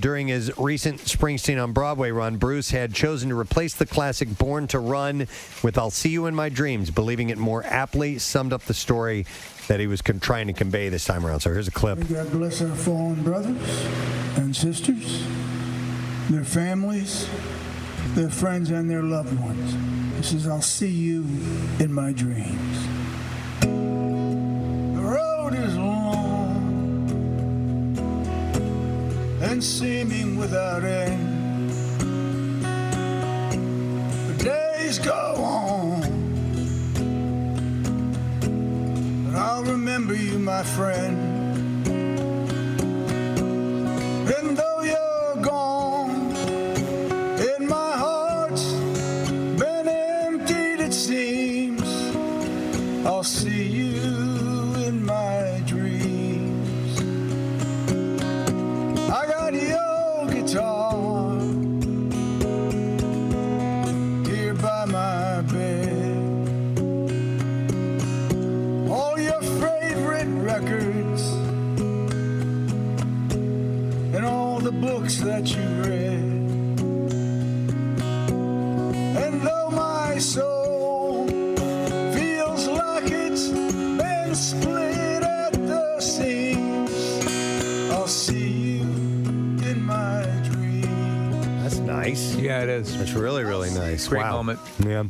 A: During his recent Springsteen on Broadway run, Bruce had chosen to replace the classic Born to Run with I'll See You in My Dreams, believing it more aptly summed up the story that he was trying to convey this time around. So here's a clip.
F: God bless our fallen brothers and sisters, their families, their friends, and their loved ones. This is I'll See You in My Dreams. The road is long and seeming without end. The days go on, but I'll remember you, my friend. And though you're gone, and my heart's been emptied, it seems, I'll see you in my dreams. I got your guitar here by my bed. All your favorite records and all the books that you read. And though my soul feels like it's been split at the seams, I'll see you
B: That is.
A: It's really, really nice.
B: Great
A: wow.
B: moment.
A: Yeah.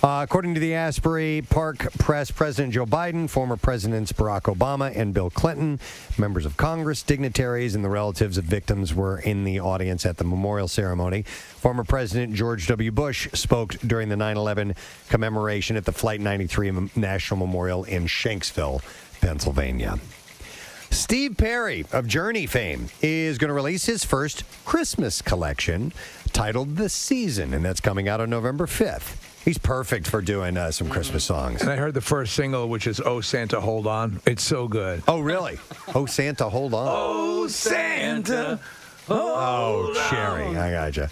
A: According to the Asbury Park Press, President Joe Biden, former Presidents Barack Obama and Bill Clinton, members of Congress, dignitaries, and the relatives of victims were in the audience at the memorial ceremony. Former President George W. Bush spoke during the 9/11 commemoration at the Flight 93 National Memorial in Shanksville, Pennsylvania. Steve Perry of Journey fame is going to release his first Christmas collection titled The Season, and that's coming out on November 5th. He's perfect for doing some Christmas songs.
B: And I heard the first single, which is "Oh Santa, Hold On." It's so good.
A: Oh, really? Oh, Santa, hold on.
B: Oh, Santa.
A: Oh, Cherry. I gotcha.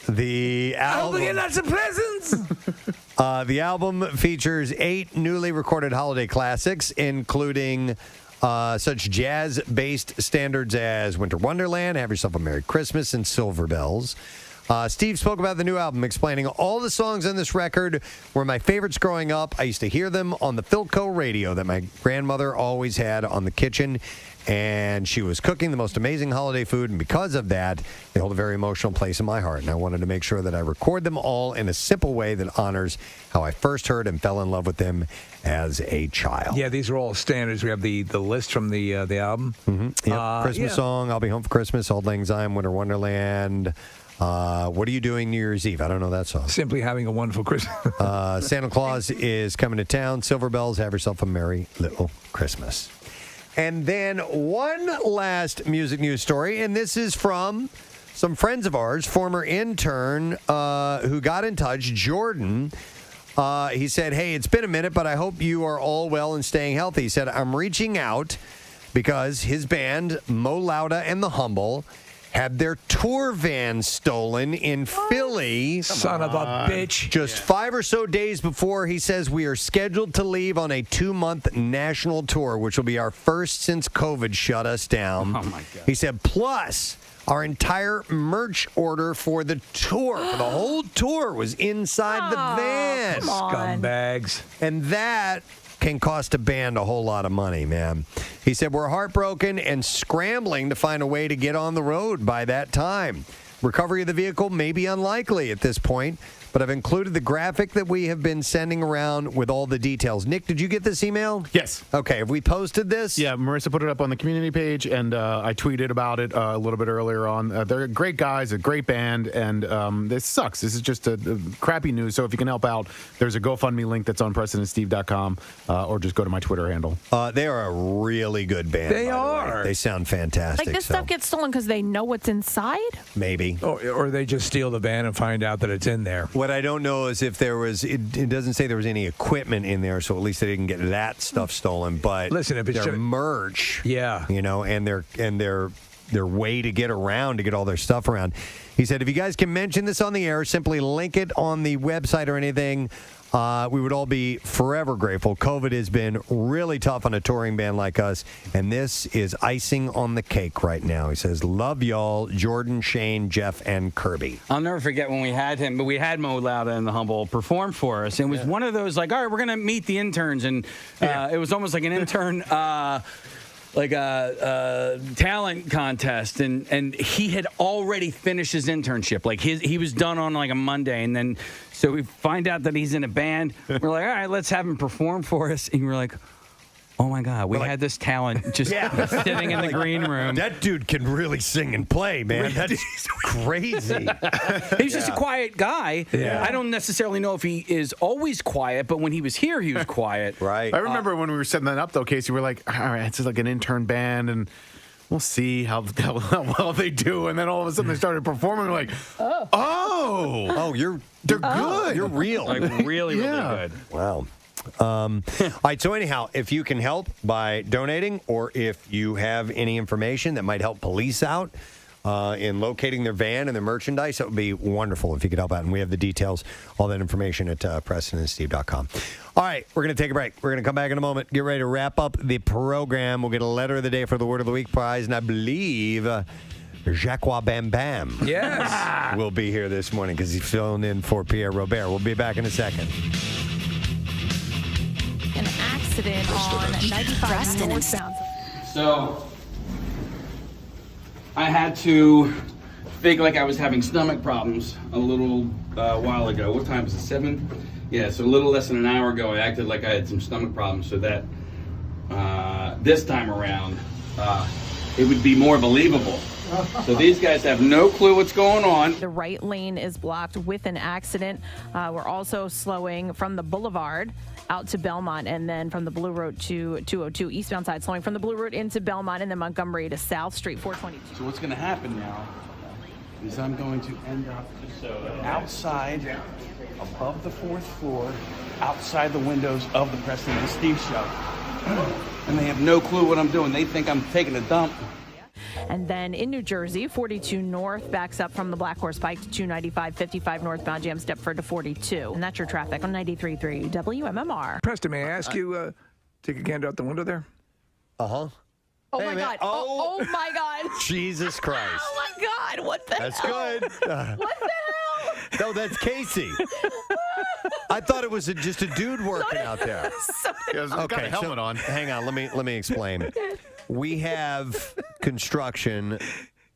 A: The album.
B: I hope we get lots of presents.
A: The album features 8 newly recorded holiday classics, including such jazz-based standards as Winter Wonderland, Have Yourself a Merry Christmas, and Silver Bells. Steve spoke about the new album, explaining all the songs on this record were my favorites growing up. I used to hear them on the Philco radio that my grandmother always had on the kitchen, and she was cooking the most amazing holiday food, and because of that, they hold a very emotional place in my heart, and I wanted to make sure that I record them all in a simple way that honors how I first heard and fell in love with them as a child.
B: Yeah, these are all standards. We have the list from the album.
A: Mm-hmm. Yep. Christmas song, I'll Be Home for Christmas, Auld Lang Syne, Winter Wonderland. What are you doing New Year's Eve? I don't know that song.
B: Simply Having a Wonderful Christmas.
A: Santa Claus is Coming to Town. Silver Bells, Have Yourself a Merry Little Christmas. And then one last music news story, and this is from some friends of ours, former intern who got in touch, Jordan. He said, hey, it's been a minute, but I hope you are all well and staying healthy. He said, I'm reaching out because his band, Mo Lauda and the Humble, had their tour van stolen in Philly.
B: Son of a bitch.
A: Just 5 or so days before, he says we are scheduled to leave on a 2-month national tour, which will be our first since COVID shut us down.
D: Oh, my God.
A: He said, plus, our entire merch order for the tour, for the whole tour, was inside the van.
K: come on.
B: Scumbags.
A: And that can cost a band a whole lot of money, man. He said, we're heartbroken and scrambling to find a way to get on the road by that time. Recovery of the vehicle may be unlikely at this point, but I've included the graphic that we have been sending around with all the details. Nick, did you get this email?
G: Yes.
A: Okay, have we posted this?
G: Yeah, Marissa put it up on the community page, and I tweeted about it a little bit earlier on. They're great guys, a great band, and this sucks. This is just a crappy news, so if you can help out, there's a GoFundMe link that's on PrestonandSteve.com, or just go to my Twitter handle.
A: They are a really good band.
B: They
A: by the
B: are.
A: way. They sound fantastic.
K: Like this
A: so
K: stuff gets stolen because they know what's inside?
A: maybe.
B: Or they just steal the van and find out that it's in there.
A: What I don't know is if there was, it doesn't say there was any equipment in there, so at least they didn't get that stuff stolen. But
B: Listen, if it's
A: their
B: just-
A: merch,
B: Yeah.
A: you know, and their way to get around, to get all their stuff around. He said, if you guys can mention this on the air, simply link it on the website or anything. We would all be forever grateful. COVID has been really tough on a touring band like us, and this is icing on the cake right now. He says, love y'all, Jordan, Shane, Jeff, and Kirby.
D: I'll never forget when we had him, but we had Mo Lauda and the Humble perform for us. And it was one of those, like, all right, we're going to meet the interns. And it was almost like an intern, like a talent contest. And he had already finished his internship. Like, he was done on, like, a Monday. And then, so we find out that he's in a band. We're like, all right, let's have him perform for us. And we're like, oh, my God, we had this talent just sitting in the green room.
A: That dude can really sing and play, man. That's crazy.
D: He's just a quiet guy.
A: Yeah.
D: I don't necessarily know if he is always quiet, but when he was here, he was quiet.
A: Right.
G: I remember when we were setting that up, though, Casey, we were like, all right, it's like an intern band, and we'll see how well they do. And then all of a sudden they started performing. We're like, oh, they're good.
A: You're real.
D: Like, really, really good.
A: Wow. All right, so anyhow, if you can help by donating, or if you have any information that might help police out in locating their van and their merchandise, that would be wonderful if you could help out. And we have the details, all that information at PrestonandSteve.com. All right, we're going to take a break. We're going to come back in a moment, get ready to wrap up the program. We'll get a letter of the day for the Word of the Week prize, and I believe Jacques Bam Bam will be here this morning because he's filling in for Pierre Robert. We'll be back in a second.
K: An accident on 95 northbound.
D: So I had to fake like I was having stomach problems a little while ago. What time is it? 7? Yeah, so a little less than an hour ago, I acted like I had some stomach problems, so that this time around, it would be more believable. So these guys have no clue what's going on.
K: The right lane is blocked with an accident. We're also slowing from the Boulevard out to Belmont, and then from the Blue Road to 202 eastbound side, slowing from the Blue Road into Belmont, and then Montgomery to South Street 422.
D: So what's going to happen now is I'm going to end up outside, above the 4th floor, outside the windows of the Preston and Steve show. And they have no clue what I'm doing. They think I'm taking a dump.
K: And then in New Jersey, 42 north backs up from the Black Horse Pike to 295, 55 northbound jams Deptford to 42. And that's your traffic on 93.3 WMMR.
B: Preston, may I ask you, take a gander out the window there?
A: Uh-huh.
K: Oh,
A: Hey,
K: my
A: man.
K: God. Oh, my God.
A: Jesus Christ.
K: Oh, my God. What the
A: That's
K: hell?
A: good.
K: What the hell?
A: No, that's Casey. I thought it was just a dude working out there.
G: He's got a helmet on.
A: Hang on, let me explain. We have construction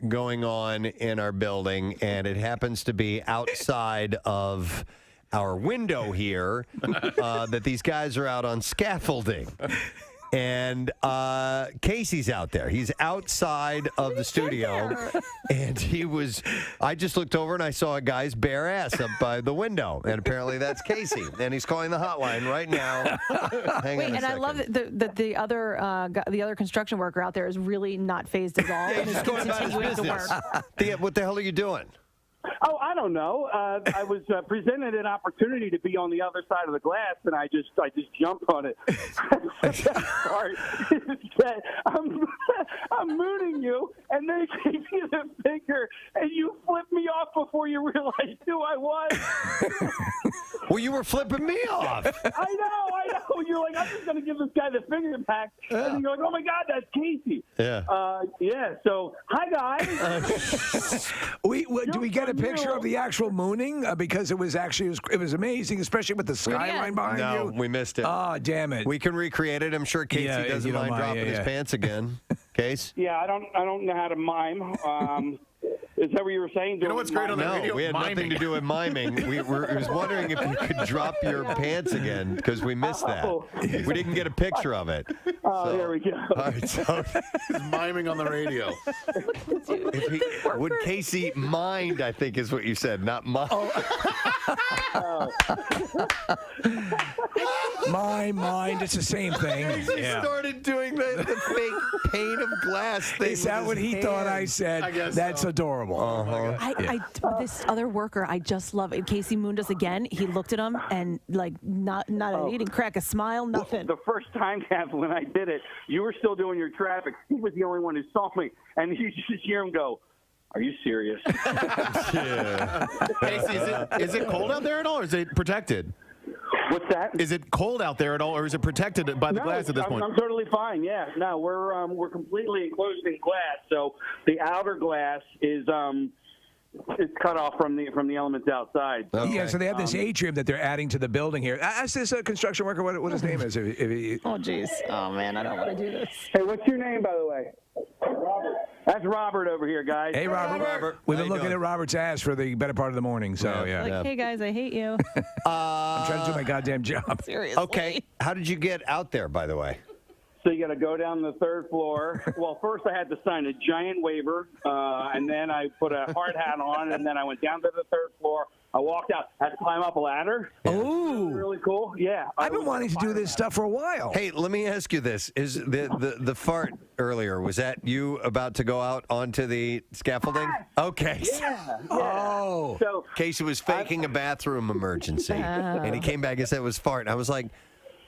A: going on in our building, and it happens to be outside of our window here that these guys are out on scaffolding. And Casey's out there. He's outside of the studio. And I just looked over and I saw a guy's bare ass up by the window. And apparently that's Casey. And he's calling the hotline right now. Hang on a
K: and
A: second.
K: I love that the other construction worker out there is really not phased at all.
A: Yeah,
K: and
A: he's
K: is
A: just going about his
K: continuing to
A: business.
K: work.
A: What the hell are you doing?
L: Oh, I don't know. I was presented an opportunity to be on the other side of the glass, and I just jumped on it. Sorry. I'm mooning you, and they gave you the finger, and you flipped me off before you realized who I was.
A: Well, you were flipping me off.
L: I know. You're like, I'm just going to give this guy the finger back.
A: Yeah.
L: And you're like, oh, my God, that's Casey.
A: Yeah.
L: Yeah, so, hi, guys.
B: Do we get a picture of the actual mooning? Because it was amazing, especially with the skyline behind you.
A: No, we missed it.
B: Oh, damn it.
A: We can recreate it. I'm sure Casey
B: Yeah,
A: doesn't
B: you don't
A: mind
B: mind,
A: dropping his pants again. Case?
L: Yeah, I don't know how to mime. Is that what you were saying?
G: You know what's great on that video?
A: We had nothing to do with miming. We was wondering if you could drop your pants again because we missed that. We didn't get a picture of it.
L: Oh, there we go.
A: All right, so
G: He's miming on the radio.
A: would Casey mind, I think is what you said, not mind.
B: My mind, it's the same thing.
A: He started doing the fake pane of glass thing.
B: Is that what he thought I said?
G: I guess
B: That's
G: so.
B: adorable.
K: This other worker, I just love it. Casey mooned us again. He looked at him and he didn't crack a smile, nothing.
L: The first time, Kath, when I did it, you were still doing your traffic. He was the only one who saw me, and you just hear him go, "Are you serious?"
A: Yeah.
G: Casey, is it cold out there at all, or is it protected?
L: What's that?
G: Is it cold out there at all, or is it protected by the glass at this point?
L: I'm totally fine. Yeah, no, we're completely enclosed in glass, so the outer glass is it's cut off from the elements outside.
B: Yeah, so they have this atrium that they're adding to the building here. Ask this construction worker what his name is.
K: Oh, jeez. Oh, man, I don't want to do this.
L: Hey, what's your name, by the way? Robert. That's Robert over here, guys.
B: Hey, Robert. We've been looking at Robert's ass for the better part of the morning, so yeah.
K: Like, hey, guys, I hate you.
B: I'm trying to do my goddamn job.
K: Seriously.
A: Okay. How did you get out there, by the way?
L: So you got to go down the third floor. Well, first I had to sign a giant waiver, and then I put a hard hat on, and then I went down to the third floor. I walked out. Had to climb up a ladder.
B: Oh,
L: really cool. Yeah,
B: I've been wanting to do this stuff for a while.
A: Hey, let me ask you this: is the fart earlier? Was that you about to go out onto the scaffolding? Okay.
L: Yeah.
A: Oh.
L: So
A: Casey was faking a bathroom emergency, and he came back and said it was fart. I was like,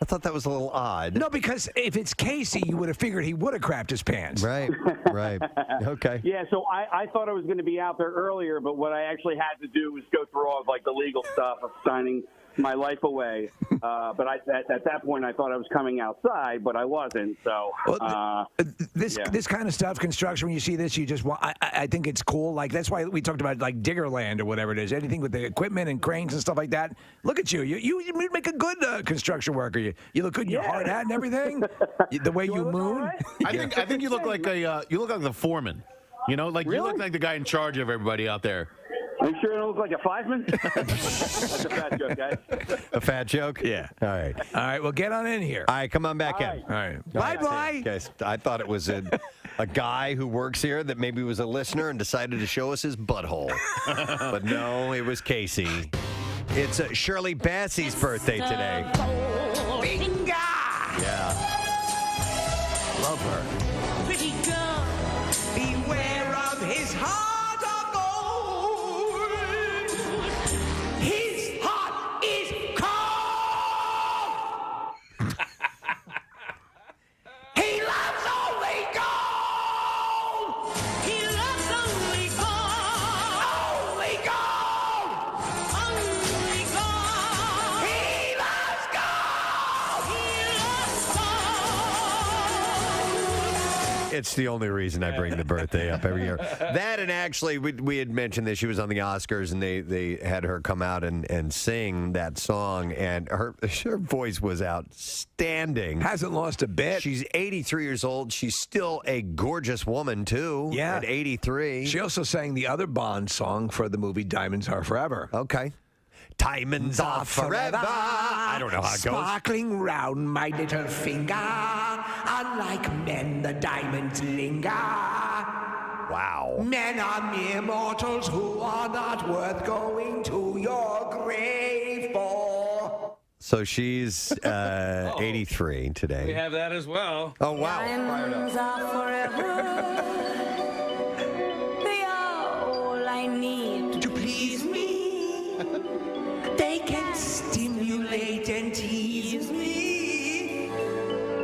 A: I thought that was a little odd.
B: No, because if it's Casey, you would have figured he would have crapped his pants.
A: Right. Okay.
L: Yeah, so I thought I was going to be out there earlier, but what I actually had to do was go through all of the legal stuff of signing my life away. But at that point, I thought I was coming outside, but I wasn't. So
B: this kind of stuff, construction. When you see this, you just want. I think it's cool. Like that's why we talked about Diggerland or whatever it is. Anything with the equipment and cranes and stuff like that. Look at you. You make a good construction worker. You look good in your hard hat and everything. The way you moon.
G: I think you look like the foreman. You know, like you
T: Really?
G: look like the guy in charge of everybody out there.
T: Are you sure I don't look like a fiveman? That's a fat joke, guys.
A: A fat joke?
B: Yeah.
A: All right.
B: All right, well, get on in here.
A: All right, come on back in.
B: All right.
A: All right,
B: Bye-bye.
A: Guys, I thought it was a guy who works here that maybe was a listener and decided to show us his butthole. But no, it was Casey. It's Shirley Bassey's birthday today. Yeah. Love her.
I: Pretty girl, beware of his heart of gold. His heart is cold. He loves only gold. He loves only gold. Only gold. Only gold. He loves gold. He loves gold.
A: It's the only reason I bring the birthday up every year. That and actually, we had mentioned that she was on the Oscars and they had her come out and sing that song, and her voice was outstanding.
B: Hasn't lost a bit.
A: She's 83 years old. She's still a gorgeous woman, too,
B: Yeah.
A: at 83.
B: She also sang the other Bond song for the movie Diamonds Are Forever.
A: Okay. Diamonds are forever. I don't know how it goes.
I: Sparkling round my little finger, unlike men, the diamonds linger.
A: Wow.
I: Men are mere mortals who are not worth going to your grave for.
A: So she's 83 today.
D: We have that as well.
A: Oh, wow.
I: Diamonds are forever. They are all I need to please me. They can stimulate and tease me.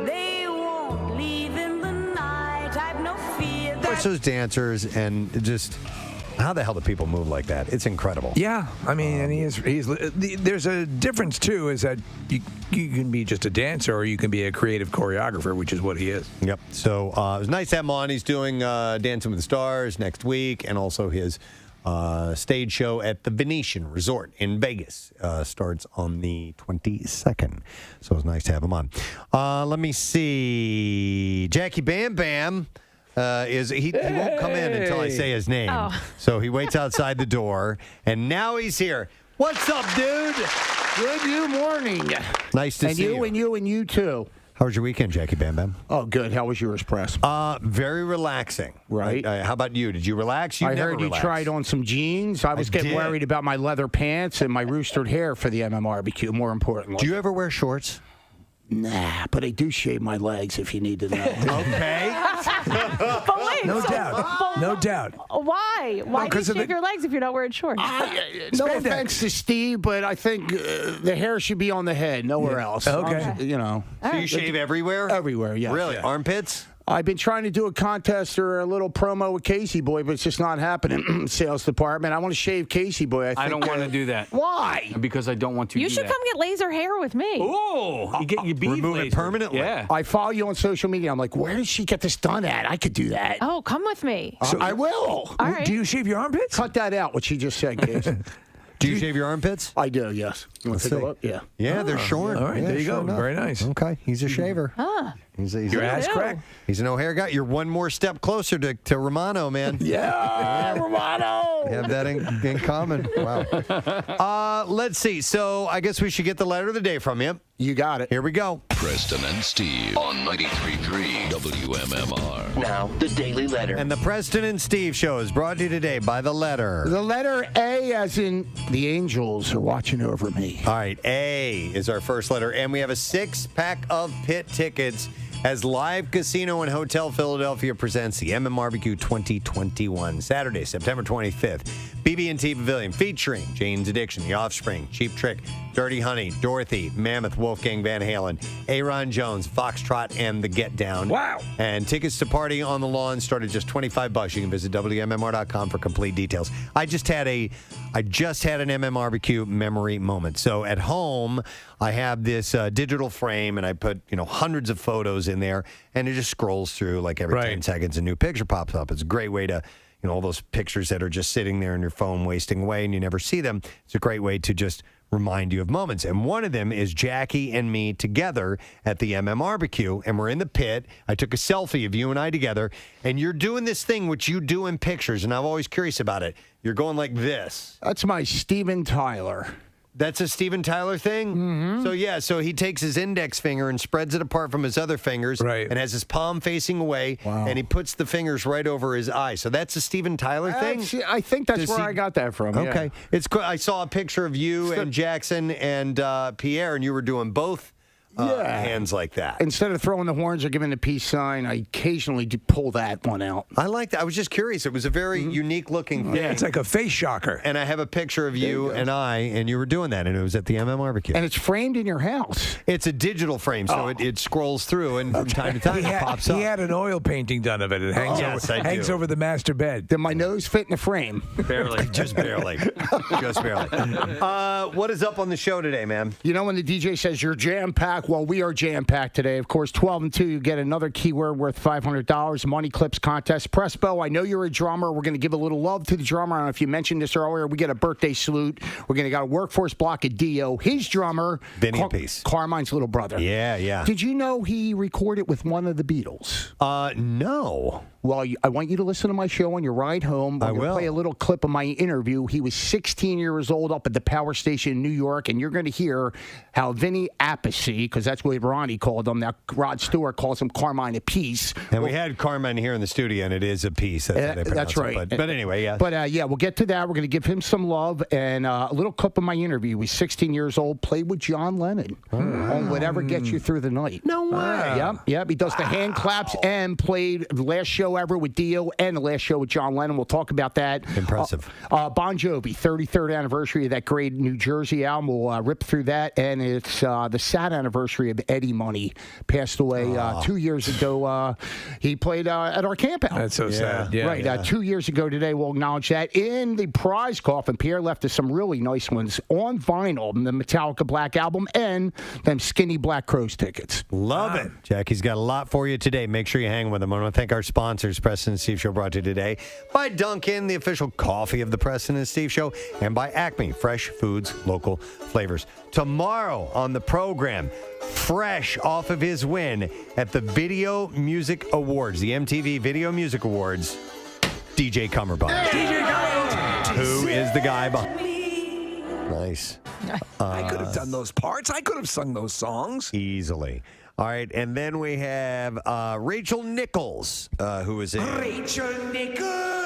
I: They won't leave in the night. I've no fear
A: Of course, those dancers and just how the hell do people move like that? It's incredible.
B: Yeah, I mean, and he's there's a difference too, is that you can be just a dancer or you can be a creative choreographer, which is what he is.
A: Yep. So it was nice to have him on. He's doing Dancing with the Stars next week, and also his stage show at the Venetian Resort in Vegas starts on the 22nd. So it was nice to have him on. Let me see. Jackie Bam Bam. He won't come in until I say his name.
K: Oh.
A: So he waits outside the door, and now he's here. What's up, dude?
J: Good morning.
A: Nice to see you.
J: And you and you too.
A: How was your weekend, Jackie Bam Bam?
J: Oh, good. How was yours, Press?
A: Very relaxing.
J: Right.
A: How about you? Did you relax?
J: I
A: never
J: heard you
A: relax.
J: tried on some jeans. I was getting
A: did.
J: worried about my leather pants and my roostered hair for the MMRBQ, more importantly.
A: Do you ever wear shorts?
J: Nah, but I do shave my legs if you need to know.
A: Okay.
K: But wait,
B: No
K: so-
B: doubt. No doubt.
K: Why? Why do you
B: 'cause of
K: shave
B: the-
K: your legs if you're not wearing shorts?
J: No offense to Steve, but I think the hair should be on the head, nowhere else.
B: Okay.
J: You know.
A: So you shave everywhere?
J: Everywhere, yeah.
A: Really?
J: Yeah.
A: Armpits?
J: I've been trying to do a contest or a little promo with Casey Boy, but it's just not happening. Sales department. I want to shave Casey Boy.
D: I don't want to do that.
J: Why?
D: Because I don't want to
K: You
D: do
K: should
D: that.
K: come get laser hair with me.
D: Oh, you get your beef
A: Remove it
D: lasered.
A: permanently?
D: Yeah.
J: I follow you on social media. I'm like, where does she get this done at? I could do that.
K: Oh, come with me.
J: I will.
K: All right.
B: Do you shave your armpits?
J: Cut that out, what she just said, Casey.
A: Do you shave your armpits?
J: I do, yes. You want to take a look? Yeah.
A: Yeah, they're short.
B: All right,
A: Yeah,
B: there you
A: sure
B: go.
A: enough.
B: Very nice.
A: Okay, he's a shaver.
K: Huh.
A: He's
B: Your ass crack?
A: He's an O'Hare guy. You're one more step closer to Romano, man.
J: Yeah, Romano.
A: We have that in common. Wow. Let's see. So I guess we should get the letter of the day from you.
J: You got it.
A: Here we go.
O: Preston and Steve on 93.3 WMMR.
C: Now, the Daily Letter.
A: And the Preston and Steve show is brought to you today by the letter.
J: The letter A, as in the angels are watching over me.
A: All right, A is our first letter, and we have a 6-pack of pit tickets as Live Casino and Hotel Philadelphia presents the MMRBQ 2021, Saturday, September 25th. BB&T Pavilion featuring Jane's Addiction, The Offspring, Cheap Trick, Dirty Honey, Dorothy, Mammoth, Wolfgang Van Halen, Aaron Jones, Foxtrot, and The Get Down.
B: Wow.
A: And tickets to Party on the Lawn start at just $25. You can visit WMMR.com for complete details. I just had an MMRBQ memory moment. So at home, I have this digital frame, and I put hundreds of photos in there, and it just scrolls through like every 10 seconds. A new picture pops up. It's a great way to all those pictures that are just sitting there in your phone wasting away and you never see them. It's a great way to just remind you of moments. And one of them is Jackie and me together at the MMRBQ, and we're in the pit. I took a selfie of you and I together, and you're doing this thing which you do in pictures, and I'm always curious about it. You're going like this.
J: That's my Steven Tyler.
A: That's a Steven Tyler thing? Mm-hmm. So he takes his index finger and spreads it apart from his other fingers and has his palm facing away, and he puts the fingers right over his eye. So that's a Steven Tyler thing?
J: I think that's where I got that from.
A: Okay.
J: Yeah.
A: It's cool. I saw a picture of you and Jackson and Pierre, and you were doing both hands like that.
J: Instead of throwing the horns or giving the peace sign, I occasionally do pull that one out.
A: I like that. I was just curious. It was a very unique looking thing.
B: Yeah, it's like a face shocker.
A: And I have a picture of you and you were doing that, and it was at the MMRBQ.
J: And it's framed in your house.
A: It's a digital frame, so it scrolls through, and from time to time it pops up.
B: He had an oil painting done of it. It hangs over the master bed.
J: Did my nose fit in the frame?
A: Barely. Just barely. Just barely. What is up on the show today, man?
J: You know when the DJ says you're jam-packed? Well, we are jam-packed today. Of course, 12 and 2, you get another keyword worth $500, Money Clips contest. Prespo, I know you're a drummer. We're going to give a little love to the drummer. I don't know if you mentioned this earlier. We get a birthday salute. We're going to get a workforce block of Dio. His drummer,
A: Vinny Peace.
J: Carmine's little brother.
A: Yeah.
J: Did you know he recorded with one of the Beatles?
A: No.
J: Well, I want you to listen to my show on your ride home. I'm going to play a little clip of my interview. He was 16 years old up at the power station in New York, and you're going to hear how Vinny Appice, because that's what Ronnie called him. Now, Rod Stewart calls him Carmine Appice.
A: And we had Carmine here in the studio, and it is a piece. That's how they pronounce
J: that's right.
A: It. But anyway, yeah.
J: But, we'll get to that. We're going to give him some love. And a little clip of my interview. He was 16 years old, played with John Lennon on Whatever Gets You Through the Night.
A: No way.
J: Yep. He does the hand claps and played the last show ever with Dio and the last show with John Lennon. We'll talk about that.
A: Impressive.
J: Bon Jovi, 33rd anniversary of that great New Jersey album. We'll rip through that. And it's the sad anniversary of Eddie Money. Passed away 2 years ago. He played at our camp out.
B: That's so sad. Yeah,
J: right. 2 years ago today, we'll acknowledge that. In the prize coffin, Pierre left us some really nice ones on vinyl, the Metallica Black Album and them Skinny Black Crows tickets.
A: Love it. Jackie's got a lot for you today. Make sure you hang with him. I want to thank our sponsors, Preston and Steve Show, brought to you today by Dunkin', the official coffee of the Preston and Steve Show, and by Acme, fresh foods, local flavors. Tomorrow on the program, fresh off of his win at the Video Music Awards, the MTV Video Music Awards, DJ Cummerbund.
B: DJ Cummerbund!
A: Who is the guy behind? Nice.
B: I could have done those parts. I could have sung those songs.
A: Easily. All right, and then we have Rachel Nichols, who is in...
I: Rachel Nichols!